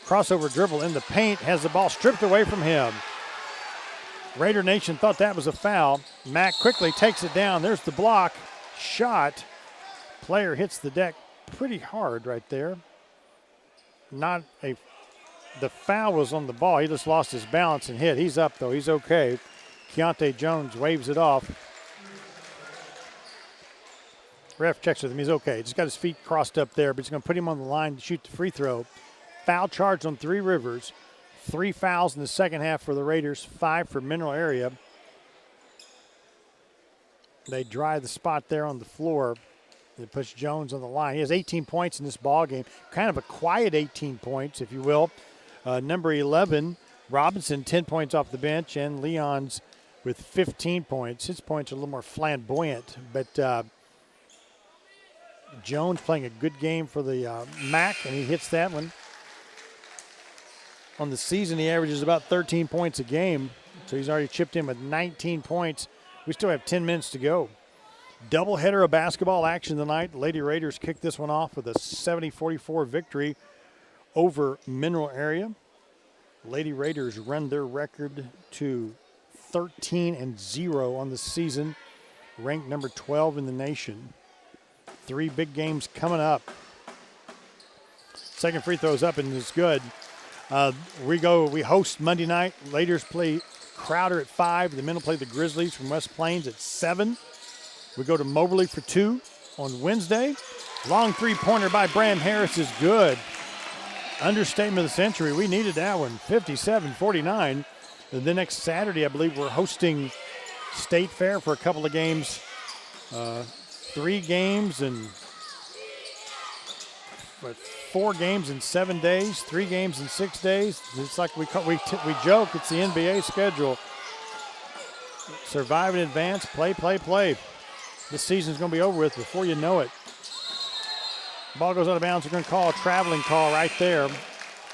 Crossover dribble in the paint. Has the ball stripped away from him. Raider Nation thought that was a foul. Mack quickly takes it down. There's the block. Shot. Player hits the deck pretty hard right there. The foul was on the ball. He just lost his balance and hit. He's up, though. He's okay. Keontae Jones waves it off. Ref checks with him. He's okay. Just got his feet crossed up there, but he's going to put him on the line to shoot the free throw. Foul charge on Three Rivers. 3 fouls in the second half for the Raiders, 5 for Mineral Area. They dry the spot there on the floor. They push Jones on the line. He has 18 points in this ball game. Kind of a quiet 18 points, if you will. Number 11, Robinson, 10 points off the bench, and Leon's with 15 points. His points are a little more flamboyant, but Jones playing a good game for the Mac, and he hits that one. On the season, he averages about 13 points a game, so he's already chipped in with 19 points. We still have 10 minutes to go. Doubleheader of basketball action tonight. Lady Raiders kicked this one off with a 70-44 victory over Mineral Area. Lady Raiders run their record to 13-0 on the season, ranked number 12 in the nation. 3 big games coming up. Second free throw's up and it's good. We host Monday night. Raiders play Crowder at 5. The men will play the Grizzlies from West Plains at 7. We go to Moberly for 2 on Wednesday. Long three-pointer by Bram Harris is good. Understatement of the century. We needed that one. 57-49. And the next Saturday, I believe, we're hosting State Fair for a couple of games. 3 games and 4 games in 7 days, 3 games in 6 days. It's like we joke, it's the NBA schedule. Survive in advance, play. This season's going to be over with before you know it. Ball goes out of bounds. We're going to call a traveling call right there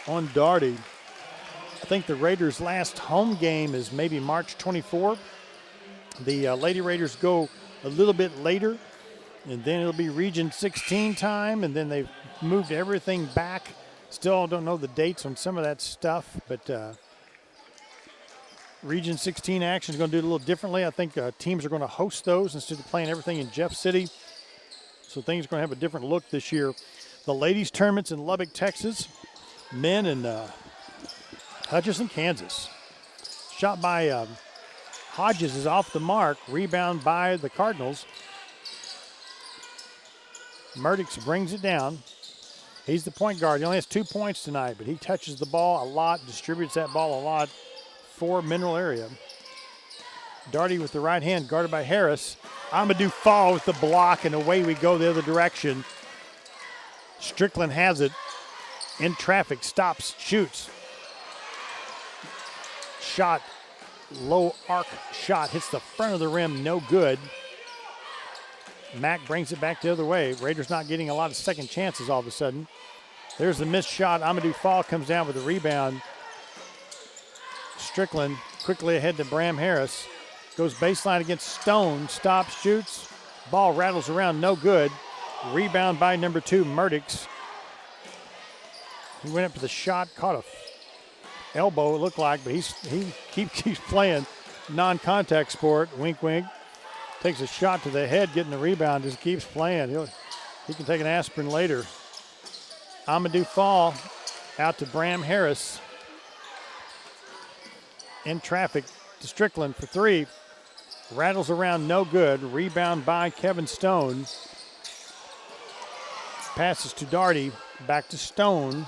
on Darty. I think the Raiders' last home game is maybe March 24. The Lady Raiders go a little bit later, and then it'll be Region 16 time, and then they've moved everything back. Still don't know the dates on some of that stuff, but Region 16 action is going to do it a little differently. I think teams are going to host those instead of playing everything in Jeff City. So things are going to have a different look this year. The ladies' tournament's in Lubbock, Texas. Men in Hutchinson, Kansas. Shot by Hodges is off the mark. Rebound by the Cardinals. Murdix brings it down. He's the point guard. He only has 2 points tonight, but he touches the ball a lot, distributes that ball a lot for Mineral Area. Darty with the right hand, guarded by Harris. Amadou Fall with the block, and away we go the other direction. Strickland has it. In traffic, stops, shoots. Shot, low arc shot, hits the front of the rim, no good. Mack brings it back the other way. Raiders not getting a lot of second chances all of a sudden. There's the missed shot. Amadou Fall comes down with the rebound. Strickland quickly ahead to Bram Harris. Goes baseline against Stone. Stops, shoots. Ball rattles around, no good. Rebound by number 2, Murdix. He went up to the shot, caught a elbow, it looked like, but he keeps playing non-contact sport. Wink, wink. Takes a shot to the head, getting the rebound, just keeps playing. He can take an aspirin later. Amadou Fall out to Bram Harris. In traffic to Strickland for 3. Rattles around, no good. Rebound by Kevin Stone. Passes to Darty, back to Stone.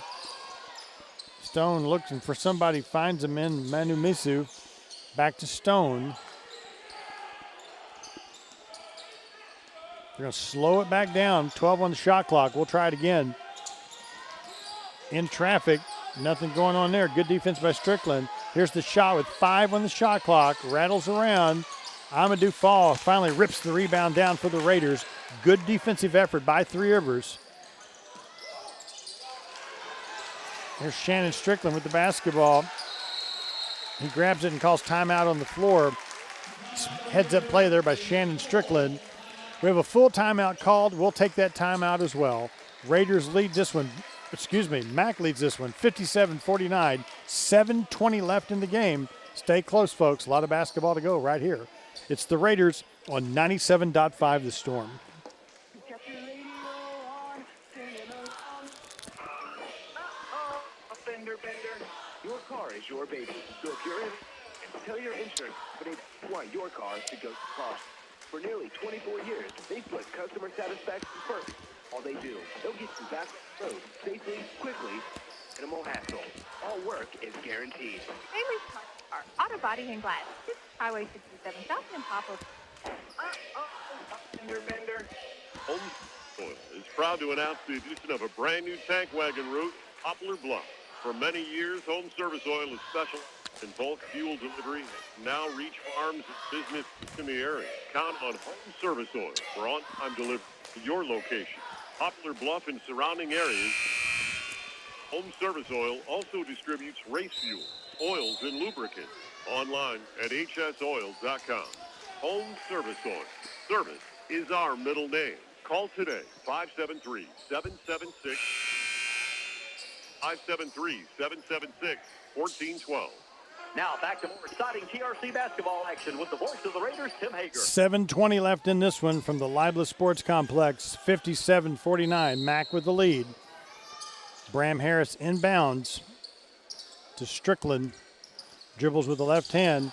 Stone looking for somebody, finds him in Manu Misu. Back to Stone. They're going to slow it back down. 12 on the shot clock. We'll try it again. In traffic. Nothing going on there. Good defense by Strickland. Here's the shot with 5 on the shot clock. Rattles around. Amadou Fall finally rips the rebound down for the Raiders. Good defensive effort by Three Rivers. Here's Shannon Strickland with the basketball. He grabs it and calls timeout on the floor. Heads up play there by Shannon Strickland. We have a full timeout called. We'll take that timeout as well. Raiders lead this one. Mac leads this one 57-49. 7:20 left in the game. Stay close, folks. A lot of basketball to go right here. It's the Raiders on 97.5 The Storm. Your car is your baby. So if you're in, tell your insurance company you want your car to go to cost. For nearly 24 years, they've put customer satisfaction first. All they do, they'll get you back on the road safely, quickly, minimal hassle. All work is guaranteed. Famous Car, Auto Body and Glass. This is Highway 67 South in Poplar. Bender. Home Oil is proud to announce the addition of a brand new tank wagon route, Poplar Bluff. For many years, Home Service Oil is special in bulk fuel delivery. Now reach farms and business in the area. Count on Home Service Oil for on-time delivery to your location. Poplar Bluff and surrounding areas. Home Service Oil also distributes race fuel, oils, and lubricants. Online at hsoils.com. Home Service Oil. Service is our middle name. Call today, 573-776. 573-776-1412. Now back to more exciting TRC basketball action with the voice of the Raiders, Tim Hager. 7:20 left in this one from the Libla Sports Complex. 57-49. Mac with the lead. Bram Harris inbounds to Strickland. Dribbles with the left hand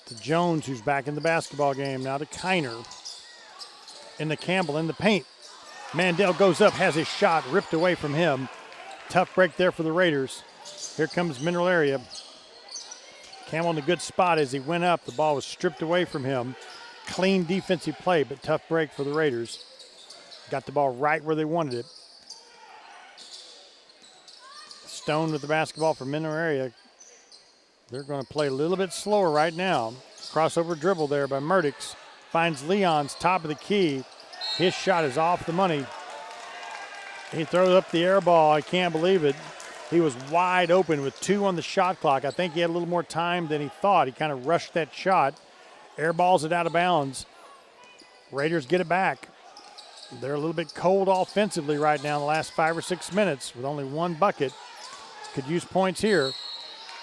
to Jones, who's back in the basketball game. Now to Kiner. Into Campbell in the paint. Mandel goes up, has his shot ripped away from him. Tough break there for the Raiders. Here comes Mineral Area. Campbell in a good spot as he went up. The ball was stripped away from him. Clean defensive play, but tough break for the Raiders. Got the ball right where they wanted it. Stone with the basketball for Mineral Area. They're going to play a little bit slower right now. Crossover dribble there by Murdix. Finds Leon's top of the key. His shot is off the money. He throws up the air ball. I can't believe it. He was wide open with 2 on the shot clock. I think he had a little more time than he thought. He kind of rushed that shot. Air balls it out of bounds. Raiders get it back. They're a little bit cold offensively right now in the last 5 or 6 minutes with only 1 bucket. Could use points here.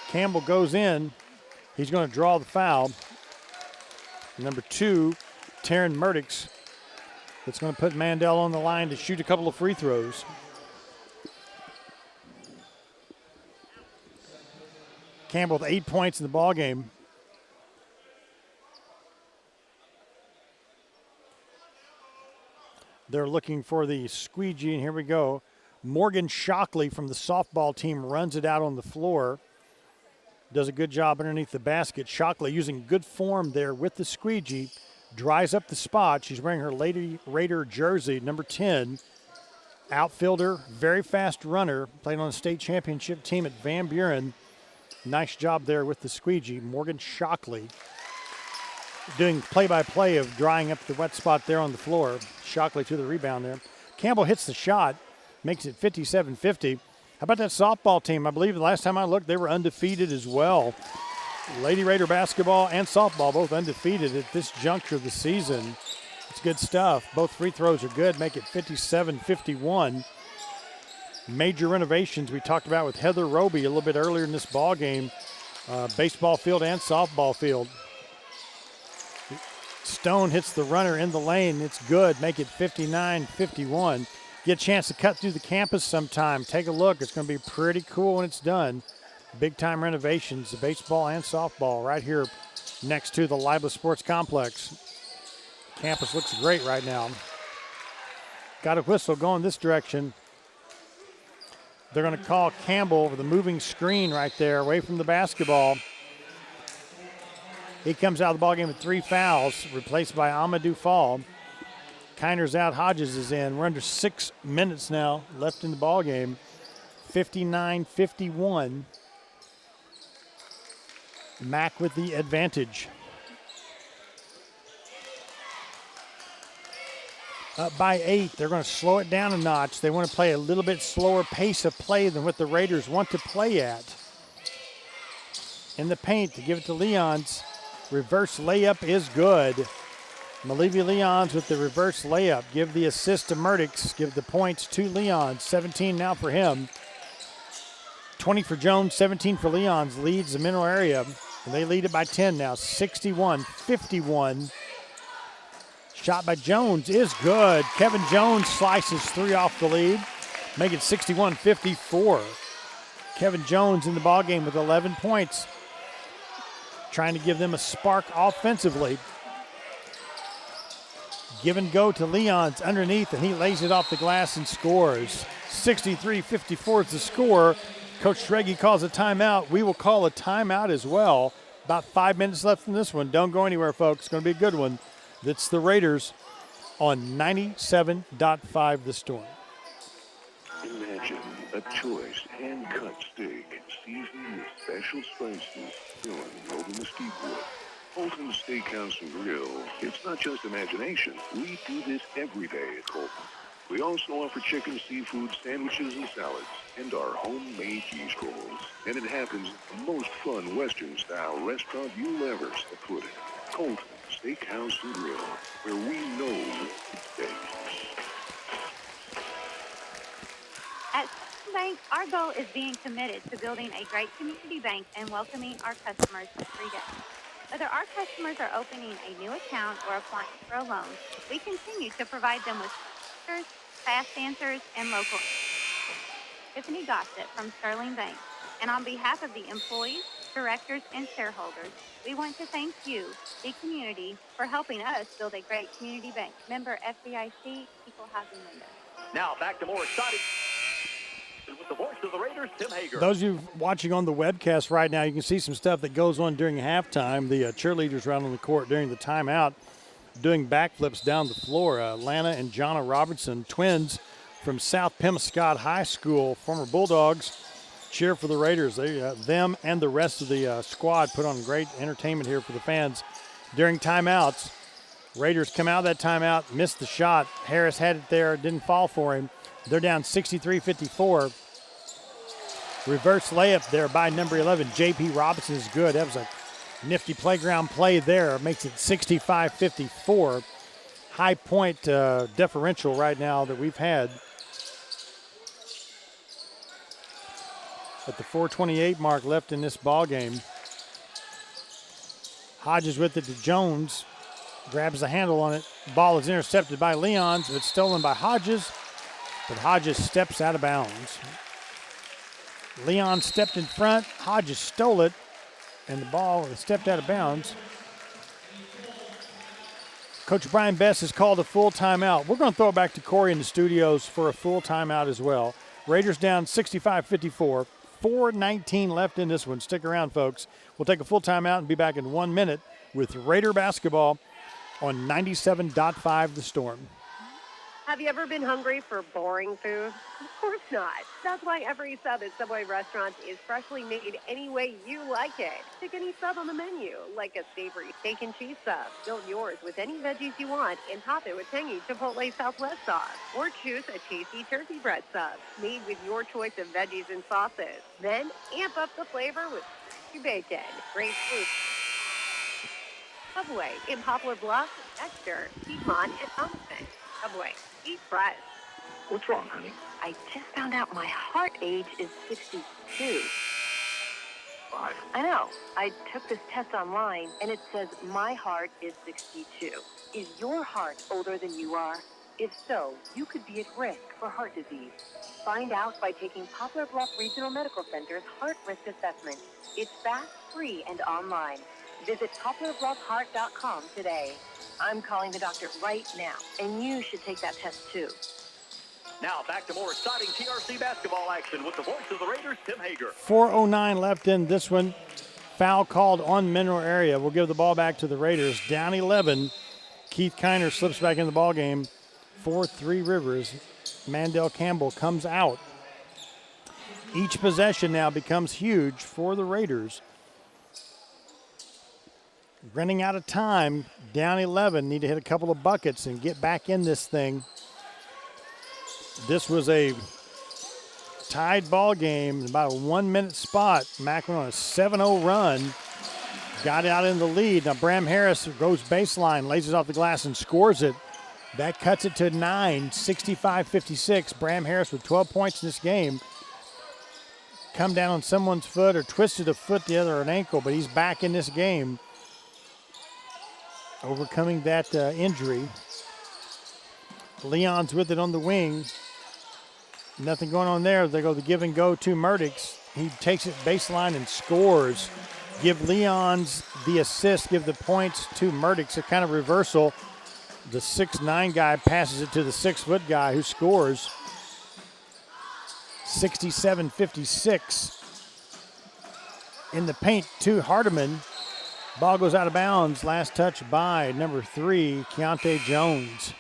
Campbell goes in. He's going to draw the foul. Number 2, Taryn Murdix. That's going to put Mandel on the line to shoot a couple of free throws. Campbell with 8 points in the ball game. They're looking for the squeegee, and here we go. Morgan Shockley from the softball team runs it out on the floor. Does a good job underneath the basket. Shockley using good form there with the squeegee. Dries up the spot. She's wearing her Lady Raider jersey, number 10. Outfielder, very fast runner. Played on the state championship team at Van Buren. Nice job there with the squeegee. Morgan Shockley doing play-by-play of drying up the wet spot there on the floor. Shockley to the rebound there. Campbell hits the shot, makes it 57-50. How about that softball team? I believe the last time I looked, they were undefeated as well. Lady Raider basketball and softball both undefeated at this juncture of the season. It's good stuff. Both free throws are good, make it 57-51. Major renovations we talked about with Heather Roby a little bit earlier in this ball game. Baseball field and softball field. Stone hits the runner in the lane. It's good. Make it 59-51. Get a chance to cut through the campus sometime. Take a look. It's going to be pretty cool when it's done. Big-time renovations, the baseball and softball right here next to the Libla Sports Complex. Campus looks great right now. Got a whistle going this direction. They're going to call Campbell over the moving screen right there away from the basketball. He comes out of the ballgame with 3 fouls, replaced by Amadou Fall. Kiner's out, Hodges is in. We're under 6 minutes now left in the ballgame. 59-51. Mac with the advantage. Up by 8. They're going to slow it down a notch. They want to play a little bit slower pace of play than what the Raiders want to play at. In the paint to give it to Leons. Reverse layup is good. Malivia Leons with the reverse layup. Give the assist to Murdix. Give the points to Leons. 17 now for him. 20 for Jones, 17 for Leons. Leads the middle area. And they lead it by 10 now. 61-51. Shot by Jones is good. Kevin Jones slices 3 off the lead. Make it 61-54. Kevin Jones in the ballgame with 11 points. Trying to give them a spark offensively. Give and go to Leons underneath, and he lays it off the glass and scores. 63-54 is the score. Coach Strege calls a timeout. We will call a timeout as well. About 5 minutes left in this one. Don't go anywhere, folks. It's going to be a good one. That's the Raiders on 97.5 The Storm. Imagine a choice hand-cut steak, seasoned with special spices, grilling over mesquite wood. Colton Steakhouse and Grill. It's not just imagination. We do this every day at Colton. We also offer chicken, seafood, sandwiches, and salads, and our homemade cheese rolls. And it happens at the most fun Western-style restaurant you'll ever step foot in. Colton Steakhouse and Grill, where we know it's steak. At Citizens Bank, our goal is being committed to building a great community bank and welcoming our customers every day. Whether our customers are opening a new account or applying for a loan, we continue to provide them with answers, fast answers, and local. Tiffany Gossett from Sterling Bank. And on behalf of the employees, directors, and shareholders, we want to thank you, the community, for helping us build a great community bank. Member FDIC, Equal Housing Lender. Now back to more exciting with the voice of the Raiders, Tim Hager. Those of you watching on the webcast right now, you can see some stuff that goes on during halftime. The cheerleaders around on the court during the timeout doing backflips down the floor. Lana and Jonna Robertson, twins from South Pemiscot High School, former Bulldogs, cheer for the Raiders. They, them and the rest of the squad put on great entertainment here for the fans during timeouts. Raiders come out of that timeout, missed the shot. Harris had it there, didn't fall for him. They're down 63-54. Reverse layup there by number 11. J.P. Robinson is good. That was a nifty playground play there. Makes it 65-54. High point differential right now that we've had. At the 4:28 mark left in this ball game. Hodges with it to Jones. Grabs the handle on it. Ball is intercepted by Leons, but stolen by Hodges. But Hodges steps out of bounds. Leon stepped in front. Hodges stole it. And the ball stepped out of bounds. Coach Brian Best has called a full timeout. We're going to throw it back to Corey in the studios for a full timeout as well. Raiders down 65-54. 4:19 left in this one. Stick around, folks. We'll take a full timeout and be back in 1 minute with Raider basketball on 97.5 The Storm. Have you ever been hungry for boring food? Of course not. That's why every sub at Subway restaurants is freshly made any way you like it. Pick any sub on the menu, like a savory steak and cheese sub. Build yours with any veggies you want and top it with tangy Chipotle Southwest sauce. Or choose a tasty turkey bread sub, made with your choice of veggies and sauces. Then amp up the flavor with bacon, great fruit. Subway in Poplar Bluff, Dexter, Piedmont, and Thomaston. Subway. Eat fresh. What's wrong, honey? I just found out my heart age is 62. 5. I know. I took this test online, and it says my heart is 62. Is your heart older than you are? If so, you could be at risk for heart disease. Find out by taking Poplar Bluff Regional Medical Center's Heart Risk Assessment. It's fast, free, and online. Visit PoplarBluffHeart.com today. I'm calling the doctor right now, and you should take that test too. Now back to more exciting TRC basketball action with the voice of the Raiders, Tim Hager. 4:09 left in this one. Foul called on Mineral Area. We'll give the ball back to the Raiders. Down 11. Keith Kiner slips back in the ball game for Three Rivers. Mandel Campbell comes out. Each possession now becomes huge for the Raiders. Running out of time, down 11, need to hit a couple of buckets and get back in this thing. This was a tied ball game, about a 1 minute spot. Mac went on a 7-0 run, got out in the lead. Now Bram Harris goes baseline, lays it off the glass and scores it. That cuts it to 9, 65-56. Bram Harris with 12 points in this game. Come down on someone's foot or twisted a foot, the other an ankle, but he's back in this game, overcoming that injury. Leon's with it on the wing. Nothing going on there. They go the give and go to Murdix. He takes it baseline and scores. Give Leon's the assist, give the points to Murdix. A kind of reversal. The 6'9" guy passes it to the 6-foot guy who scores. 67-56. In the paint to Hardiman. Ball goes out of bounds. Last touch by number 3, Keontae Jones.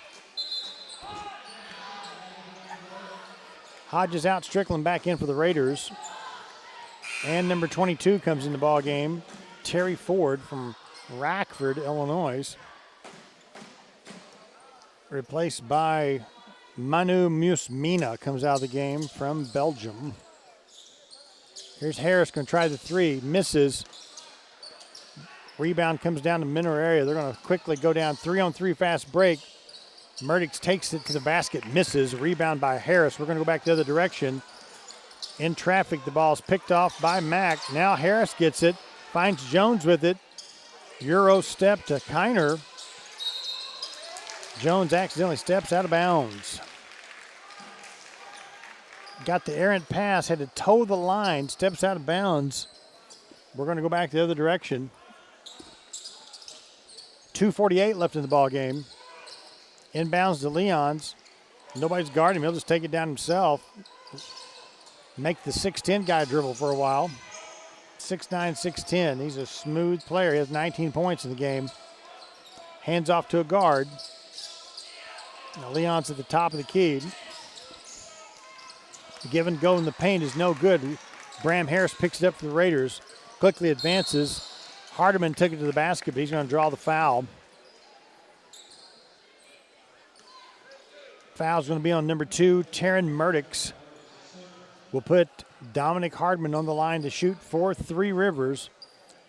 Hodges out, Strickland back in for the Raiders. And number 22 comes in the ball game. Terry Ford from Rockford, Illinois. Replaced by Manu Musmina comes out of the game from Belgium. Here's Harris going to try the 3, misses. Rebound comes down to Mineral Area. They're going to quickly go down 3-on-3 fast break. Murdix takes it to the basket, misses. Rebound by Harris. We're going to go back the other direction. In traffic, the ball's picked off by Mack. Now Harris gets it, finds Jones with it. Euro step to Kiner. Jones accidentally steps out of bounds. Got the errant pass, had to toe the line, steps out of bounds. We're going to go back the other direction. 2:48 left in the ball game. Inbounds to Leon's. Nobody's guarding him. He'll just take it down himself. Make the 6'10" guy dribble for a while. 6'9", 6'10". He's a smooth player. He has 19 points in the game. Hands off to a guard. Now Leon's at the top of the key. The give and go in the paint is no good. Bram Harris picks it up for the Raiders. Quickly advances. Hardiman took it to the basket, but he's going to draw the foul. Foul's going to be on number 2, Taryn Murdix. We'll put Dominic Hardman on the line to shoot for Three Rivers.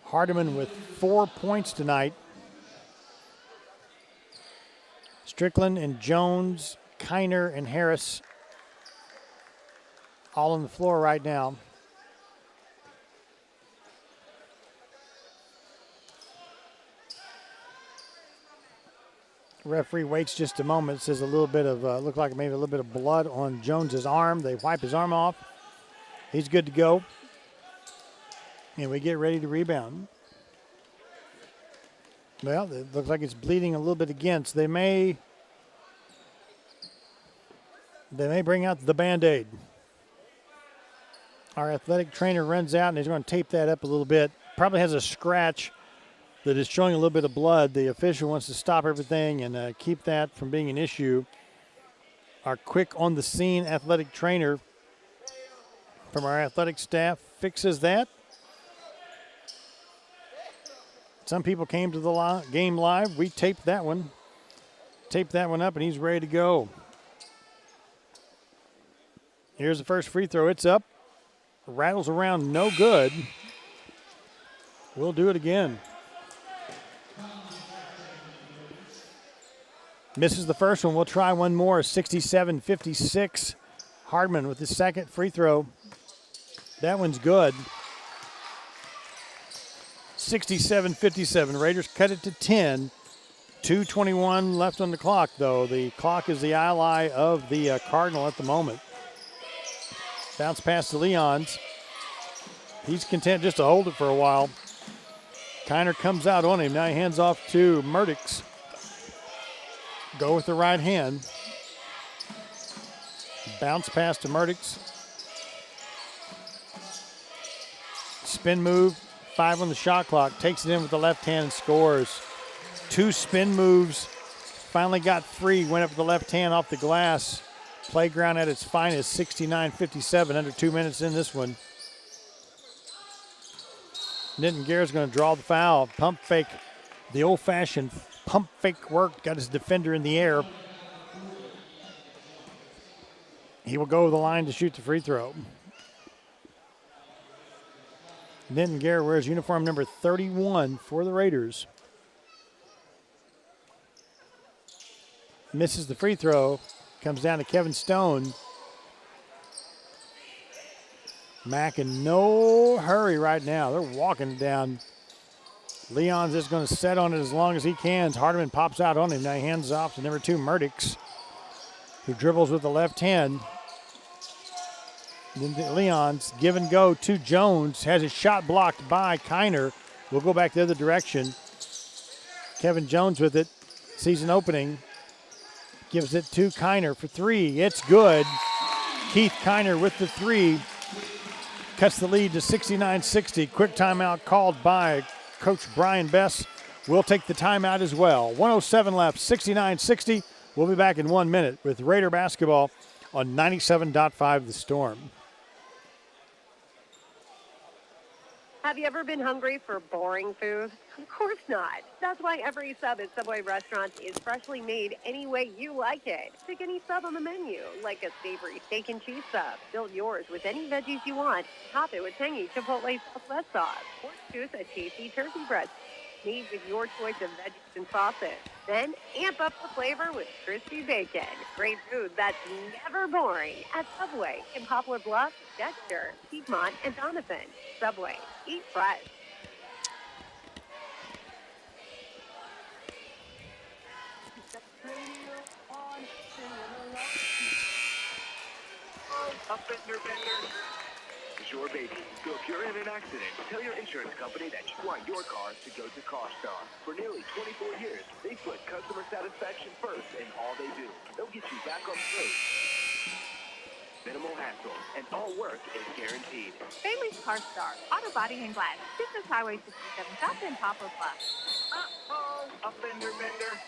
Hardiman with 4 points tonight. Strickland and Jones, Kiner and Harris all on the floor right now. Referee waits just a moment. Says a little bit of, looked like maybe a little bit of blood on Jones's arm. They wipe his arm off. He's good to go. And we get ready to rebound. Well, it looks like it's bleeding a little bit against. They may bring out the Band-Aid. Our athletic trainer runs out and he's going to tape that up a little bit. Probably has a scratch that is showing a little bit of blood. The official wants to stop everything and keep that from being an issue. Our quick on the scene athletic trainer from our athletic staff fixes that. Some people came to the game live. We taped that one. Taped that one up and he's ready to go. Here's the first free throw. It's up. Rattles around, no good. We'll do it again. Misses the first one. We'll try one more. 67-56. Hardman with his second free throw. That one's good. 67-57. Raiders cut it to 10. 2:21 left on the clock, though. The clock is the ally of the Cardinal at the moment. Bounce pass to Leon's. He's content just to hold it for a while. Kiner comes out on him. Now he hands off to Murdix. Go with the right hand. Bounce pass to Murdix. Spin move. 5 on the shot clock. Takes it in with the left hand and scores. 2 spin moves. Finally got free. Went up with the left hand off the glass. Playground at its finest. 69-57. Under 2 minutes in this one. Nitin Guerre's going to draw the foul. Pump fake. The old-fashioned pump fake work. Got his defender in the air. He will go to the line to shoot the free throw. Nitin Guerre wears uniform number 31 for the Raiders. Misses the free throw. Comes down to Kevin Stone. Mack in no hurry right now. They're walking down. Leon's just going to set on it as long as he can. Hardiman pops out on him. Now he hands off to number 2, Murdix, who dribbles with the left hand. Then Leon's give and go to Jones. Has his shot blocked by Kiner. We'll go back the other direction. Kevin Jones with it. Sees an opening. Gives it to Kiner for 3. It's good. Keith Kiner with the 3. Cuts the lead to 69-60. Quick timeout called by Coach Brian Bess. We'll take the timeout as well. 107 left, 69-60. We'll be back in 1 minute with Raider basketball on 97.5 The Storm. Have you ever been hungry for boring food? Of course not. That's why every sub at Subway restaurants is freshly made any way you like it. Pick any sub on the menu, like a savory steak and cheese sub. Build yours with any veggies you want. Top it with tangy Chipotle Southwest sauce. Or choose a tasty turkey breast made with your choice of veggies and sauces. Then amp up the flavor with crispy bacon. Great food that's never boring at Subway in Poplar Bluff, Dexter, Piedmont, and Donovan. Subway. Eat fresh. It's your baby. So if you're in an accident, tell your insurance company that you want your car to go to CarStar. For nearly 24 years, they put customer satisfaction first in all they do. They'll get you back on the road. Minimal hassle, and all work is guaranteed. Bailey's Car Star, Auto Body and Glass, Business Highway 67 South in Poplar Bluff. A fender bender.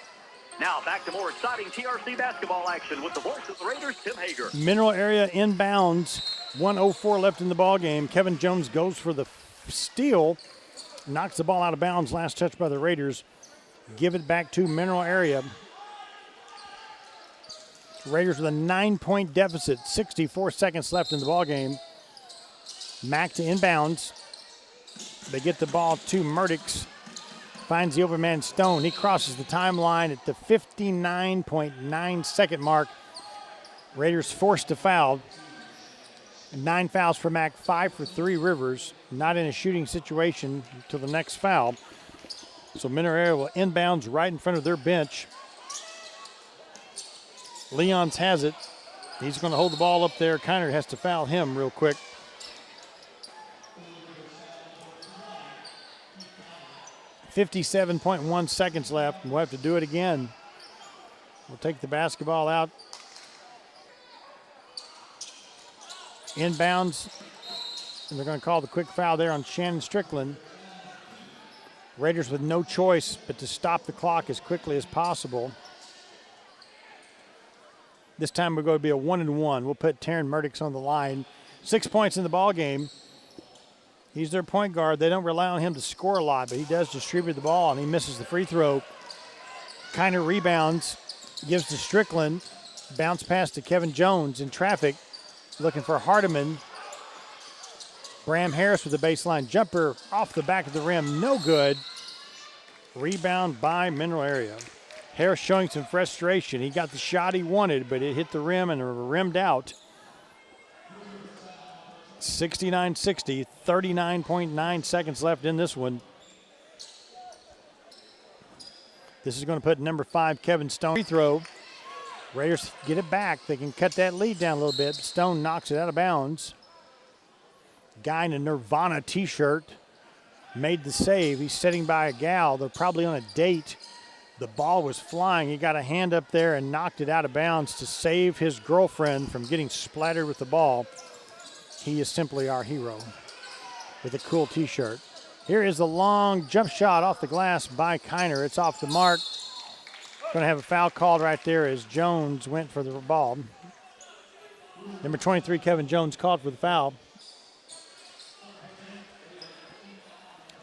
Now back to more exciting TRC basketball action with the voice of the Raiders, Tim Hager. Mineral area inbounds. 1:04 left in the ball game. Kevin Jones goes for the steal. Knocks the ball out of bounds. Last touch by the Raiders. Give it back to Mineral area. Raiders with a 9-point deficit. 64 seconds left in the ball game. Mack to inbounds. They get the ball to Murdix. Finds the open man Stone. He crosses the timeline at the 59.9 second mark. Raiders forced to foul. 9 fouls for Mack, 5 for 3 Rivers. Not in a shooting situation until the next foul. So Mineral area will inbounds right in front of their bench. Leons has it. He's going to hold the ball up there. Kiner has to foul him real quick. .1 seconds left, and we'll have to do it again. We'll take the basketball out. Inbounds, and they're going to call the quick foul there on Shannon Strickland. Raiders with no choice but to stop the clock as quickly as possible. This time we're going to be a 1-and-1. We'll put Taryn Murdix on the line. 6 points in the ball game. He's their point guard. They don't rely on him to score a lot, but he does distribute the ball, and he misses the free throw. Kiner rebounds, gives to Strickland. Bounce pass to Kevin Jones in traffic, looking for Hardiman. Bram Harris with a baseline jumper off the back of the rim. No good. Rebound by Mineral area. Harris showing some frustration. He got the shot he wanted, but it hit the rim and rimmed out. 69-60, 39.9 seconds left in this one. This is going to put number 5, Kevin Stone. Free throw. Raiders get it back. They can cut that lead down a little bit. Stone knocks it out of bounds. Guy in a Nirvana t-shirt made the save. He's sitting by a gal. They're probably on a date. The ball was flying. He got a hand up there and knocked it out of bounds to save his girlfriend from getting splattered with the ball. He is simply our hero with a cool t-shirt. Here is a long jump shot off the glass by Kiner. It's off the mark. Going to have a foul called right there as Jones went for the ball. Number 23, Kevin Jones, called for the foul.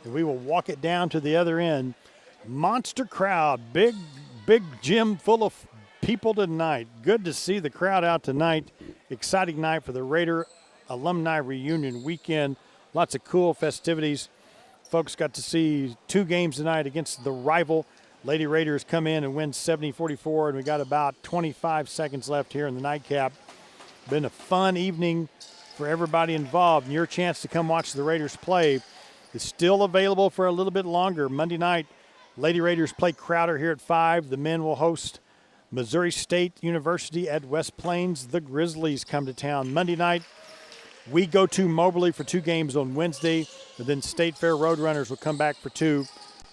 And we will walk it down to the other end. Monster crowd, big gym full of people tonight. Good to see the crowd out tonight. Exciting night for the Raider Alumni Reunion Weekend. Lots of cool festivities. Folks got to see 2 games tonight against the rival. Lady Raiders come in and win 70-44, and we got about 25 seconds left here in the nightcap. Been a fun evening for everybody involved, and your chance to come watch the Raiders play is still available for a little bit longer. Monday night, Lady Raiders play Crowder here at 5. The men will host Missouri State University at West Plains. The Grizzlies come to town Monday night. We go to Moberly for 2 games on Wednesday, and then State Fair Roadrunners will come back for 2.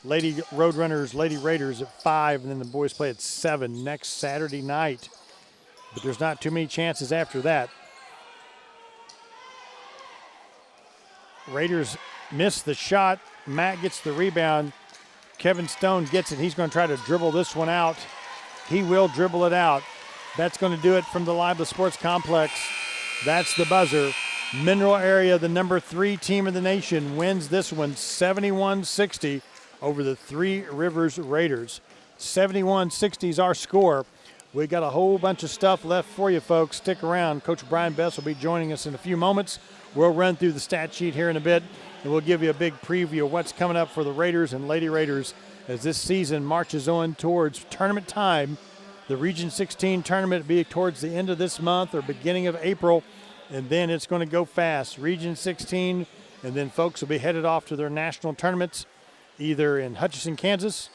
Lady Roadrunners, Lady Raiders at 5, and then the boys play at 7 next Saturday night. But there's not too many chances after that. Raiders miss the shot. Matt gets the rebound. Kevin Stone gets it. He's going to try to dribble this one out. He will dribble it out. That's going to do it from the Libla Sports Complex. That's the buzzer. Mineral Area, the number 3 team in the nation, wins this one 71-60 over the Three Rivers Raiders. 71-60 is our score. We got a whole bunch of stuff left for you, folks. Stick around. Coach Brian Best will be joining us in a few moments. We'll run through the stat sheet here in a bit, and we'll give you a big preview of what's coming up for the Raiders and Lady Raiders as this season marches on towards tournament time. The Region 16 tournament will be towards the end of this month or beginning of April, and then it's going to go fast. Region 16, and then folks will be headed off to their national tournaments, either in Hutchinson, Kansas,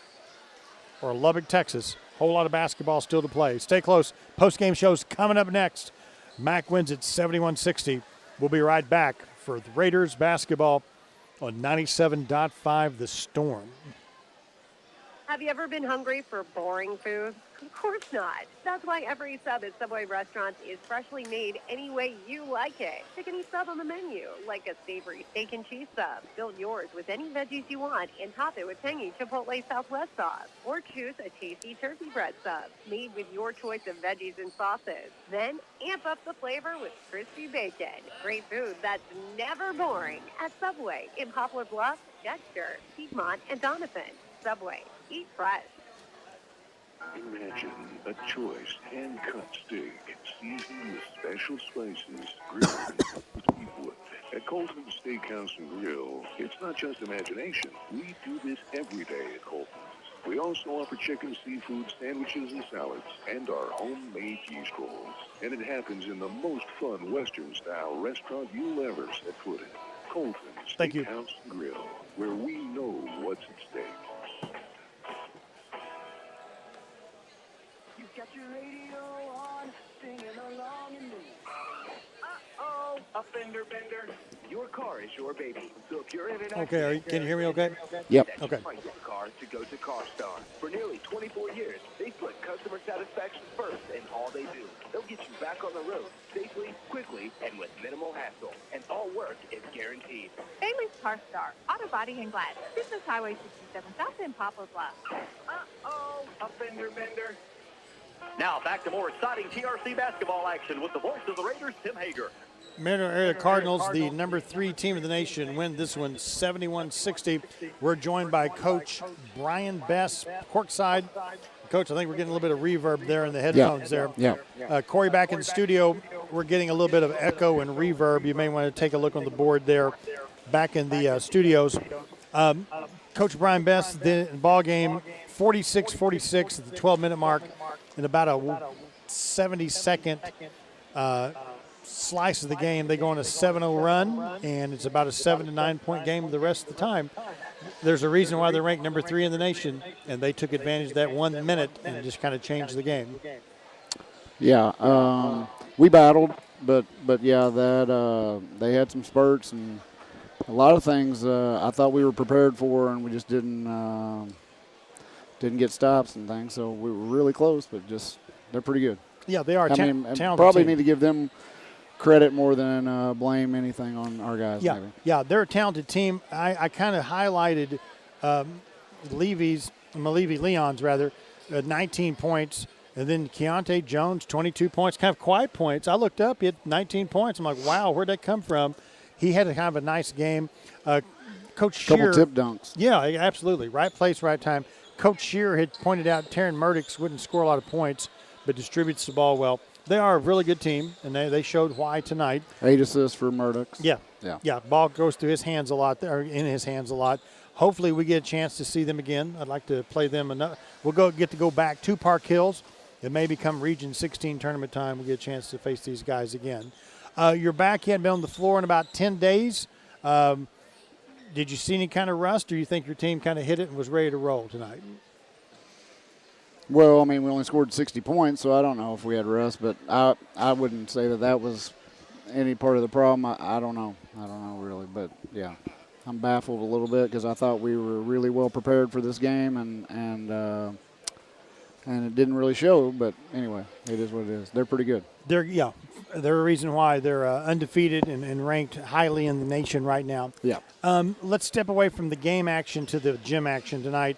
or Lubbock, Texas. Whole lot of basketball still to play. Stay close. Post-game shows coming up next. Mac wins it 71-60. We'll be right back for the Raiders basketball on 97.5 The Storm. Have you ever been hungry for boring food? Of course not. That's why every sub at Subway restaurants is freshly made any way you like it. Pick any sub on the menu, like a savory steak and cheese sub. Build yours with any veggies you want and top it with tangy Chipotle Southwest sauce. Or choose a tasty turkey bread sub, made with your choice of veggies and sauces. Then amp up the flavor with crispy bacon. Great food that's never boring at Subway in Poplar Bluff, Dexter, Piedmont, and Donovan. Subway. Eat fresh. Imagine a choice hand-cut steak, seasoned with special spices, grilled with beefwood. At Colton's Steakhouse and Grill, it's not just imagination. We do this every day at Colton's. We also offer chicken, seafood, sandwiches, and salads, and our homemade cheese rolls. And it happens in the most fun Western-style restaurant you'll ever set foot in. Colton's Steakhouse and Grill, where we know what's at stake. Got your radio on, singing along in me. Uh-oh, a fender bender. Your car is your baby. So if you're in an Okay, can you hear me okay? Yep. Okay. Find your car to go to CarStar. For nearly 24 years, they put customer satisfaction first in all they do. They'll get you back on the road safely, quickly, and with minimal hassle. And all work is guaranteed. Bailey's Car Star, Auto Body and Glass. This is Highway 67 South in Poplar Bluff. Uh-oh, a fender bender. Now back to more exciting TRC basketball action with the voice of the Raiders, Tim Hager. Mineral Area Cardinals, the number 3 team in the nation, win this one 71-60. We're joined by Coach Brian Best, courtside. Coach, I think we're getting a little bit of reverb there in the headphones there. Yeah. Corey back in the studio, we're getting a little bit of echo and reverb. You may want to take a look on the board there back in the studios. Coach Brian Best, the ball game, 46-46 at the 12-minute mark. In about a 70-second slice of the game, they go on a 7-0 run, and it's about a 7 to 9 point game the rest of the time. There's a reason why they're ranked number 3 in the nation, and they took advantage of that 1 minute and just kind of changed the game. Yeah, we battled, but yeah, that they had some spurts and a lot of things I thought we were prepared for, and we just didn't get stops and things, so we were really close, but just they're pretty good. Yeah, they are. I mean, talented probably team. need to give them credit more than blame anything on our guys. Yeah, maybe. yeah, they're a talented team. I kind of highlighted Malevi Leon's 19 points, and then Keontae Jones 22 points, kind of quiet points. I looked up, he had 19 points. I'm like, wow, where'd that come from? He had a kind of a nice game. Coach Shear, couple tip dunks. Yeah, absolutely, right place, right time. Coach Shear had pointed out Taryn Murdoch wouldn't score a lot of points, but distributes the ball well. They are a really good team, and they showed why tonight. 8 assists for Murdoch. Yeah. Yeah. Ball goes through his hands a lot, or in his hands a lot. Hopefully we get a chance to see them again. I'd like to play them enough. We'll get to go back to Park Hills. It may become Region 16 tournament time. We'll get a chance to face these guys again. You're back. You hadn't been on the floor in about 10 days. Did you see any kind of rust, or you think your team kind of hit it and was ready to roll tonight? Well, I mean, we only scored 60 points, so I don't know if we had rust, but I wouldn't say that was any part of the problem. I don't know. I don't know really, but yeah, I'm baffled a little bit because I thought we were really well prepared for this game, and it didn't really show. But anyway, it is what it is. They're pretty good. They're a reason why they're undefeated and ranked highly in the nation right now. Yeah. Let's step away from the game action to the gym action tonight.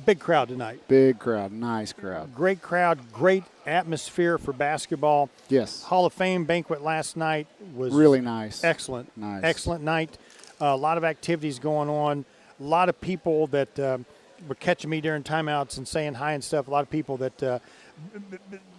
Big crowd tonight. Big crowd. Nice crowd. Great crowd. Great atmosphere for basketball. Yes. Hall of Fame banquet last night was really nice. Excellent. Nice. Excellent night. A lot of activities going on. A lot of people that were catching me during timeouts and saying hi and stuff. A lot of people that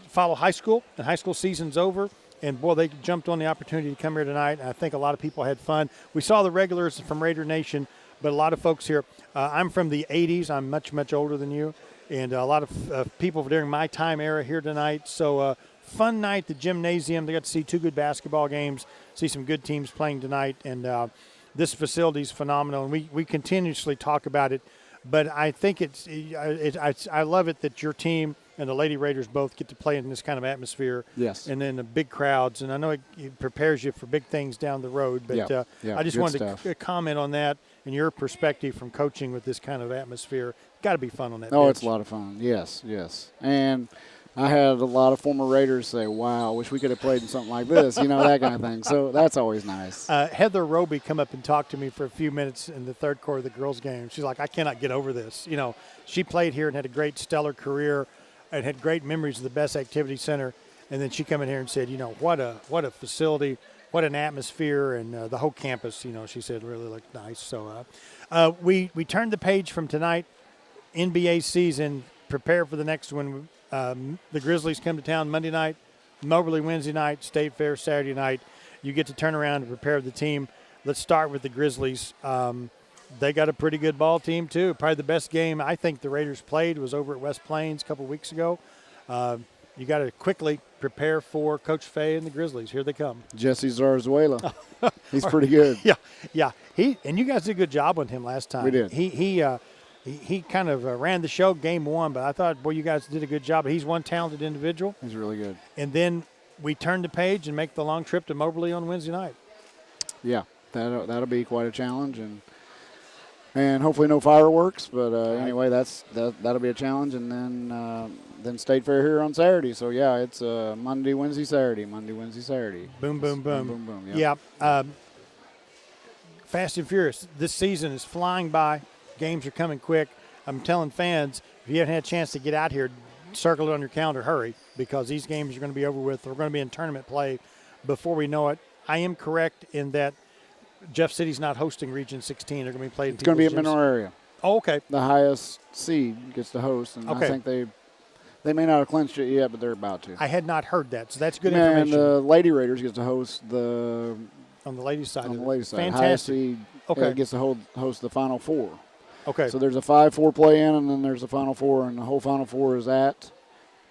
follow high school, and high school season's over. And, boy, they jumped on the opportunity to come here tonight. And I think a lot of people had fun. We saw the regulars from Raider Nation, but a lot of folks here. I'm from the 80s. I'm much, much older than you. And a lot of people during my time era here tonight. So fun night, the gymnasium. They got to see 2 good basketball games, see some good teams playing tonight. And this facility is phenomenal. And we continuously talk about it. But I think I love it that your team and the Lady Raiders both get to play in this kind of atmosphere. Yes. And then the big crowds. And I know it prepares you for big things down the road. But I just wanted to comment on that and your perspective from coaching with this kind of atmosphere. Got to be fun on that Oh, pitch. it's a lot of fun. Yes, yes. And I had a lot of former Raiders say, wow, I wish we could have played in something like this, that kind of thing. So that's always nice. Heather Roby come up and talked to me for a few minutes in the third quarter of the girls' game. She's like, I cannot get over this. She played here and had a great, stellar career and had great memories of the Best Activity Center. And then she come in here and said, what a facility, what an atmosphere, and the whole campus, she said really looked nice. So we turned the page from tonight, NBA season, prepare for the next one. The Grizzlies come to town Monday night, Moberly Wednesday night, State Fair Saturday night. You get to turn around and prepare the team. Let's start with the Grizzlies. They got a pretty good ball team, too. Probably the best game I think the Raiders played was over at West Plains a couple weeks ago. You got to quickly prepare for Coach Fay and the Grizzlies. Here they come. Jesse Zarzuela. He's pretty good. Yeah. And you guys did a good job on him last time. We did. He kind of ran the show game 1, but I thought, boy, you guys did a good job. He's one talented individual. He's really good. And then we turn the page and make the long trip to Moberly on Wednesday night. Yeah, that'll be quite a challenge, and hopefully no fireworks. But anyway, that'll be a challenge, and then State Fair here on Saturday. So yeah, it's Monday, Wednesday, Saturday. Monday, Wednesday, Saturday. Boom, boom, boom, boom, boom. Yeah. Fast and Furious. This season is flying by. Games are coming quick. I'm telling fans, if you haven't had a chance to get out here, circle it on your calendar, hurry, because these games are going to be over with. We're going to be in tournament play before we know it. I am correct in that Jeff City's not hosting Region 16. They're going to be played. It's going to be at Mineral Area. Oh, okay. The highest seed gets to host, and okay. I think they may not have clinched it yet, but they're about to. I had not heard that, so that's good information. information. And the Lady Raiders gets to host on the ladies' side. On the ladies' side. Fantastic. Highest seed okay. Gets to host the Final Four. Okay. So there's a 5-4 play-in, and then there's a Final Four, and the whole Final Four is at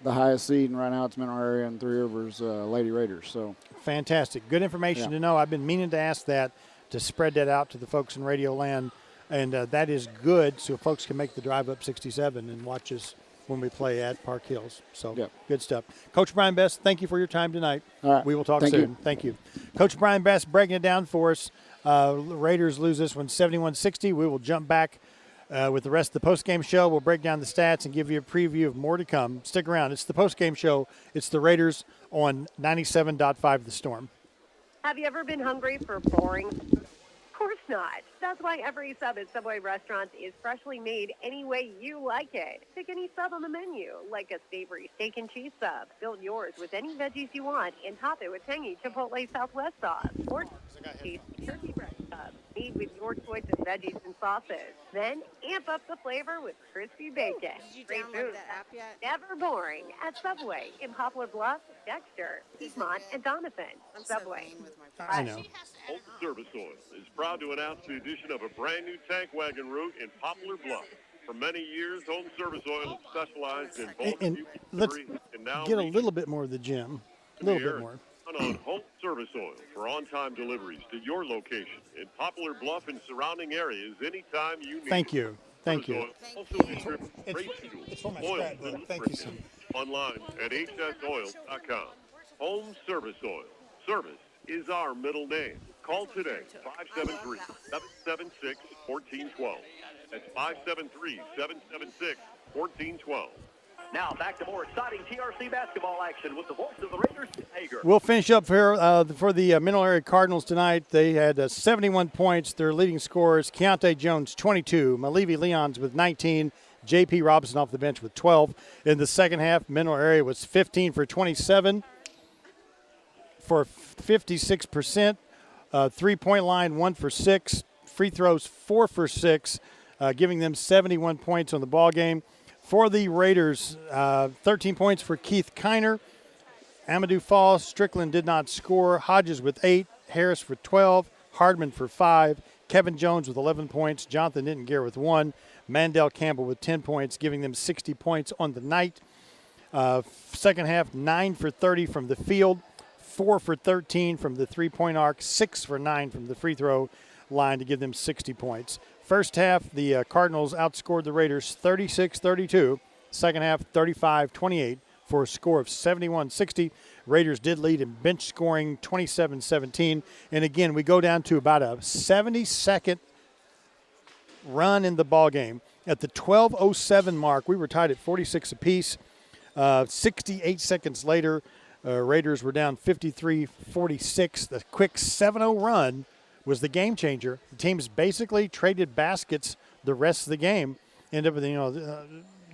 the highest seed, and right now it's Mineral Area and Three Rivers Lady Raiders. So fantastic. Good information to know. I've been meaning to ask that, to spread that out to the folks in Radio Land, and that is good so folks can make the drive up 67 and watch us when we play at Park Hills. So good stuff. Coach Brian Best, thank you for your time tonight. All right. We will talk Thank soon. you. Thank you. Coach Brian Best breaking it down for us. Raiders lose this one 71-60. We will jump back with the rest of the postgame show. We'll break down the stats and give you a preview of more to come. Stick around. It's the postgame show. It's the Raiders on 97.5 The Storm. Have you ever been hungry for boring? Of course not. That's why every sub at Subway restaurants is freshly made any way you like it. Pick any sub on the menu, like a savory steak and cheese sub. Build yours with any veggies you want and top it with tangy Chipotle Southwest sauce. Or cheese turkey breast sub. Made with your choice of veggies and sauces. Then amp up the flavor with crispy bacon. Did you Great download food. that app yet? Never boring at Subway in Poplar Bluff, Dexter, Piedmont, and Donovan. Subway. I know. Home Service Oil is proud to announce the addition of a brand new tank wagon route in Poplar Bluff. For many years, Home Service Oil has specialized in bulk And fuel let's delivery and now get a reaches little bit more of the gym. A little bit more. on Home Service Oil for on-time deliveries to your location in Poplar Bluff and surrounding areas anytime you need. Thank you. Thank you. Also distributes race fuel, oil, and Thank you, son. online at hsoil.com. Home Service Oil. Service is our middle name. Call today, 573-776-1412. That's 573-776-1412. Now back to more exciting TRC basketball action with the voice of the Raiders, Hager. We'll finish up here for the Mineral Area Cardinals tonight. They had 71 points. Their leading scorers, Keontae Jones, 22. Malivi Leons with 19. J.P. Robinson off the bench with 12. In the second half, Mineral Area was 15 for 27 for 56%. Three-point line, 1 for 6. Free throws, 4 for 6, giving them 71 points on the ball game. For the Raiders, 13 points for Keith Kiner. Amadou Fall, Strickland did not score. Hodges with 8, Harris for 12, Hardman for 5, Kevin Jones with 11 points, Jonathan Nittengare with 1, Mandel Campbell with 10 points, giving them 60 points on the night. Second half, 9 for 30 from the field, 4 for 13 from the three-point arc, 6 for 9 from the free throw line to give them 60 points. First half, the Cardinals outscored the Raiders 36-32. Second half, 35-28 for a score of 71-60. Raiders did lead in bench scoring 27-17. And again, we go down to about a 70-second run in the ball game. At the 12:07 mark, we were tied at 46 apiece. 68 seconds later, Raiders were down 53-46. The quick 7-0 run was the game changer. The teams basically traded baskets the rest of the game, ended up with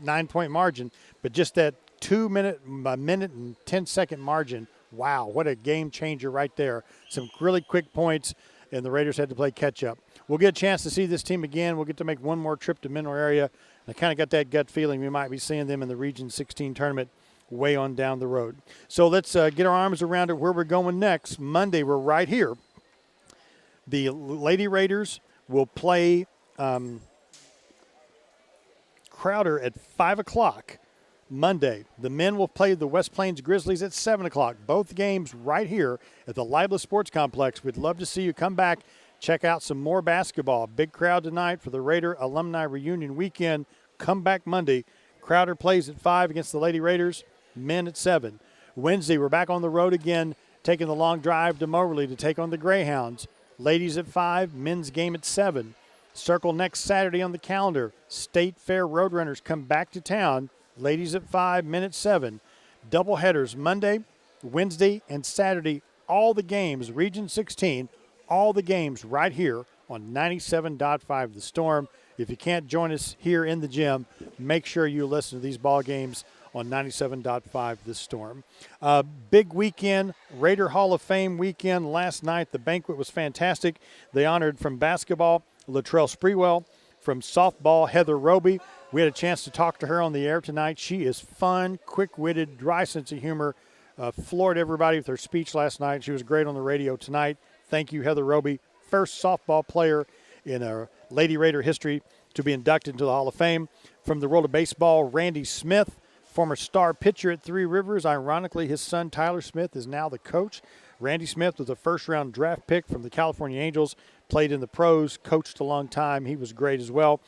9-point margin, but just that 2 minute and 10-second margin. Wow, what a game changer right there. Some really quick points, and the Raiders had to play catch up. We'll get a chance to see this team again. We'll get to make one more trip to Mineral Area. I kind of got that gut feeling we might be seeing them in the Region 16 tournament way on down the road. So let's get our arms around it where we're going next. Monday, we're right here. The Lady Raiders will play Crowder at 5 o'clock Monday. The men will play the West Plains Grizzlies at 7 o'clock. Both games right here at the Libla Sports Complex. We'd love to see you come back, check out some more basketball. Big crowd tonight for the Raider Alumni Reunion Weekend. Come back Monday. Crowder plays at 5 against the Lady Raiders, men at 7. Wednesday, we're back on the road again, taking the long drive to Moberly to take on the Greyhounds. Ladies at 5, men's game at 7. Circle next Saturday on the calendar. State Fair Roadrunners come back to town. Ladies at 5, men at 7. Double headers Monday, Wednesday, and Saturday. All the games, Region 16, all the games right here on 97.5 The Storm. If you can't join us here in the gym, make sure you listen to these ball games on 97.5 The Storm. Big weekend, Raider Hall of Fame weekend last night. The banquet was fantastic. They honored from basketball Latrell Sprewell, from softball Heather Roby. We had a chance to talk to her on the air tonight. She is fun, quick-witted, dry sense of humor, floored everybody with her speech last night. She was great on the radio tonight. Thank you, Heather Roby. First softball player in Lady Raider history to be inducted into the Hall of Fame. From the world of baseball, Randy Smith, former star pitcher at Three Rivers. Ironically, his son Tyler Smith is now the coach. Randy Smith was a first-round draft pick from the California Angels, played in the pros, coached a long time. He was great as well.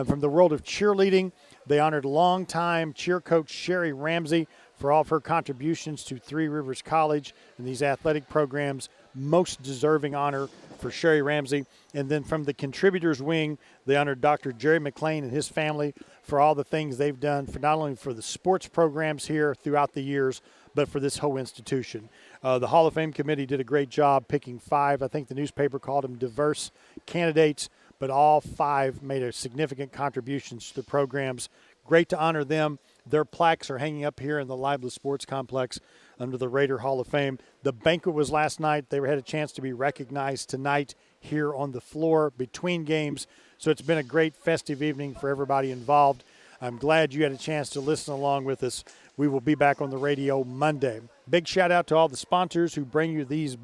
From the world of cheerleading, they honored longtime cheer coach Sherry Ramsey for all of her contributions to Three Rivers College and these athletic programs. Most deserving honor for Sherry Ramsey. And then from the contributors wing, they honored Dr. Jerry McLean and his family for all the things they've done for not only for the sports programs here throughout the years, but for this whole institution. The Hall of Fame committee did a great job picking 5. I think the newspaper called them diverse candidates, but all 5 made a significant contributions to the programs. Great to honor them. Their plaques are hanging up here in the Libla Sports Complex under the Raider Hall of Fame. The banquet was last night. They had a chance to be recognized tonight here on the floor between games. So it's been a great festive evening for everybody involved. I'm glad you had a chance to listen along with us. We will be back on the radio Monday. Big shout out to all the sponsors who bring you these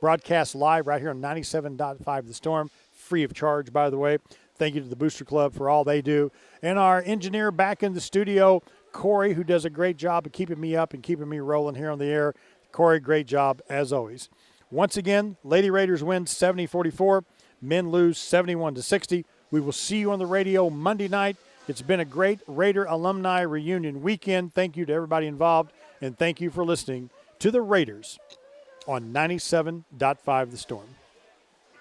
broadcasts live right here on 97.5 The Storm, free of charge, by the way. Thank you to the Booster Club for all they do. And our engineer back in the studio, Corey, who does a great job of keeping me up and keeping me rolling here on the air. Corey, great job as always. Once again, Lady Raiders win 70-44. Men lose 71-60. We will see you on the radio Monday night. It's been a great Raider alumni reunion weekend. Thank you to everybody involved, and thank you for listening to the Raiders on 97.5 The Storm.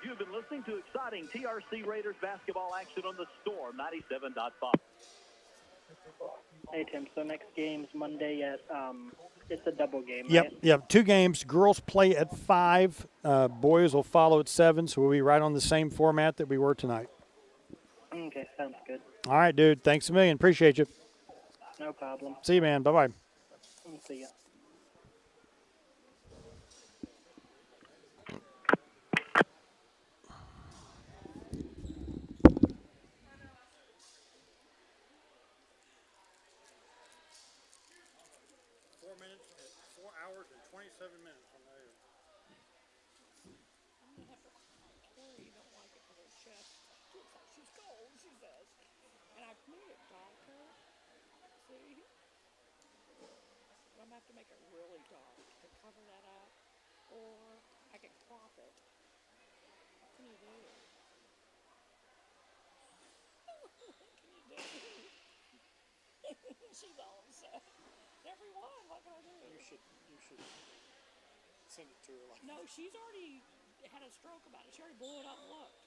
You've been listening to exciting TRC Raiders basketball action on the Storm 97.5. Hey, Tim, so next game's Monday at, it's a double game, Yep, right? yep. 2 games. Girls play at 5. Boys will follow at 7, so we'll be right on the same format that we were tonight. Okay, sounds good. All right, dude. Thanks a million. Appreciate you. No problem. See you, man. Bye-bye. See ya. I'm going to have to make it really dark to cover that up, or I can crop it. What can you do? What can you do? She's all upset. Everyone, what can I do? You should send it to her. No, she's already had a stroke about it. She already blew it up and looked.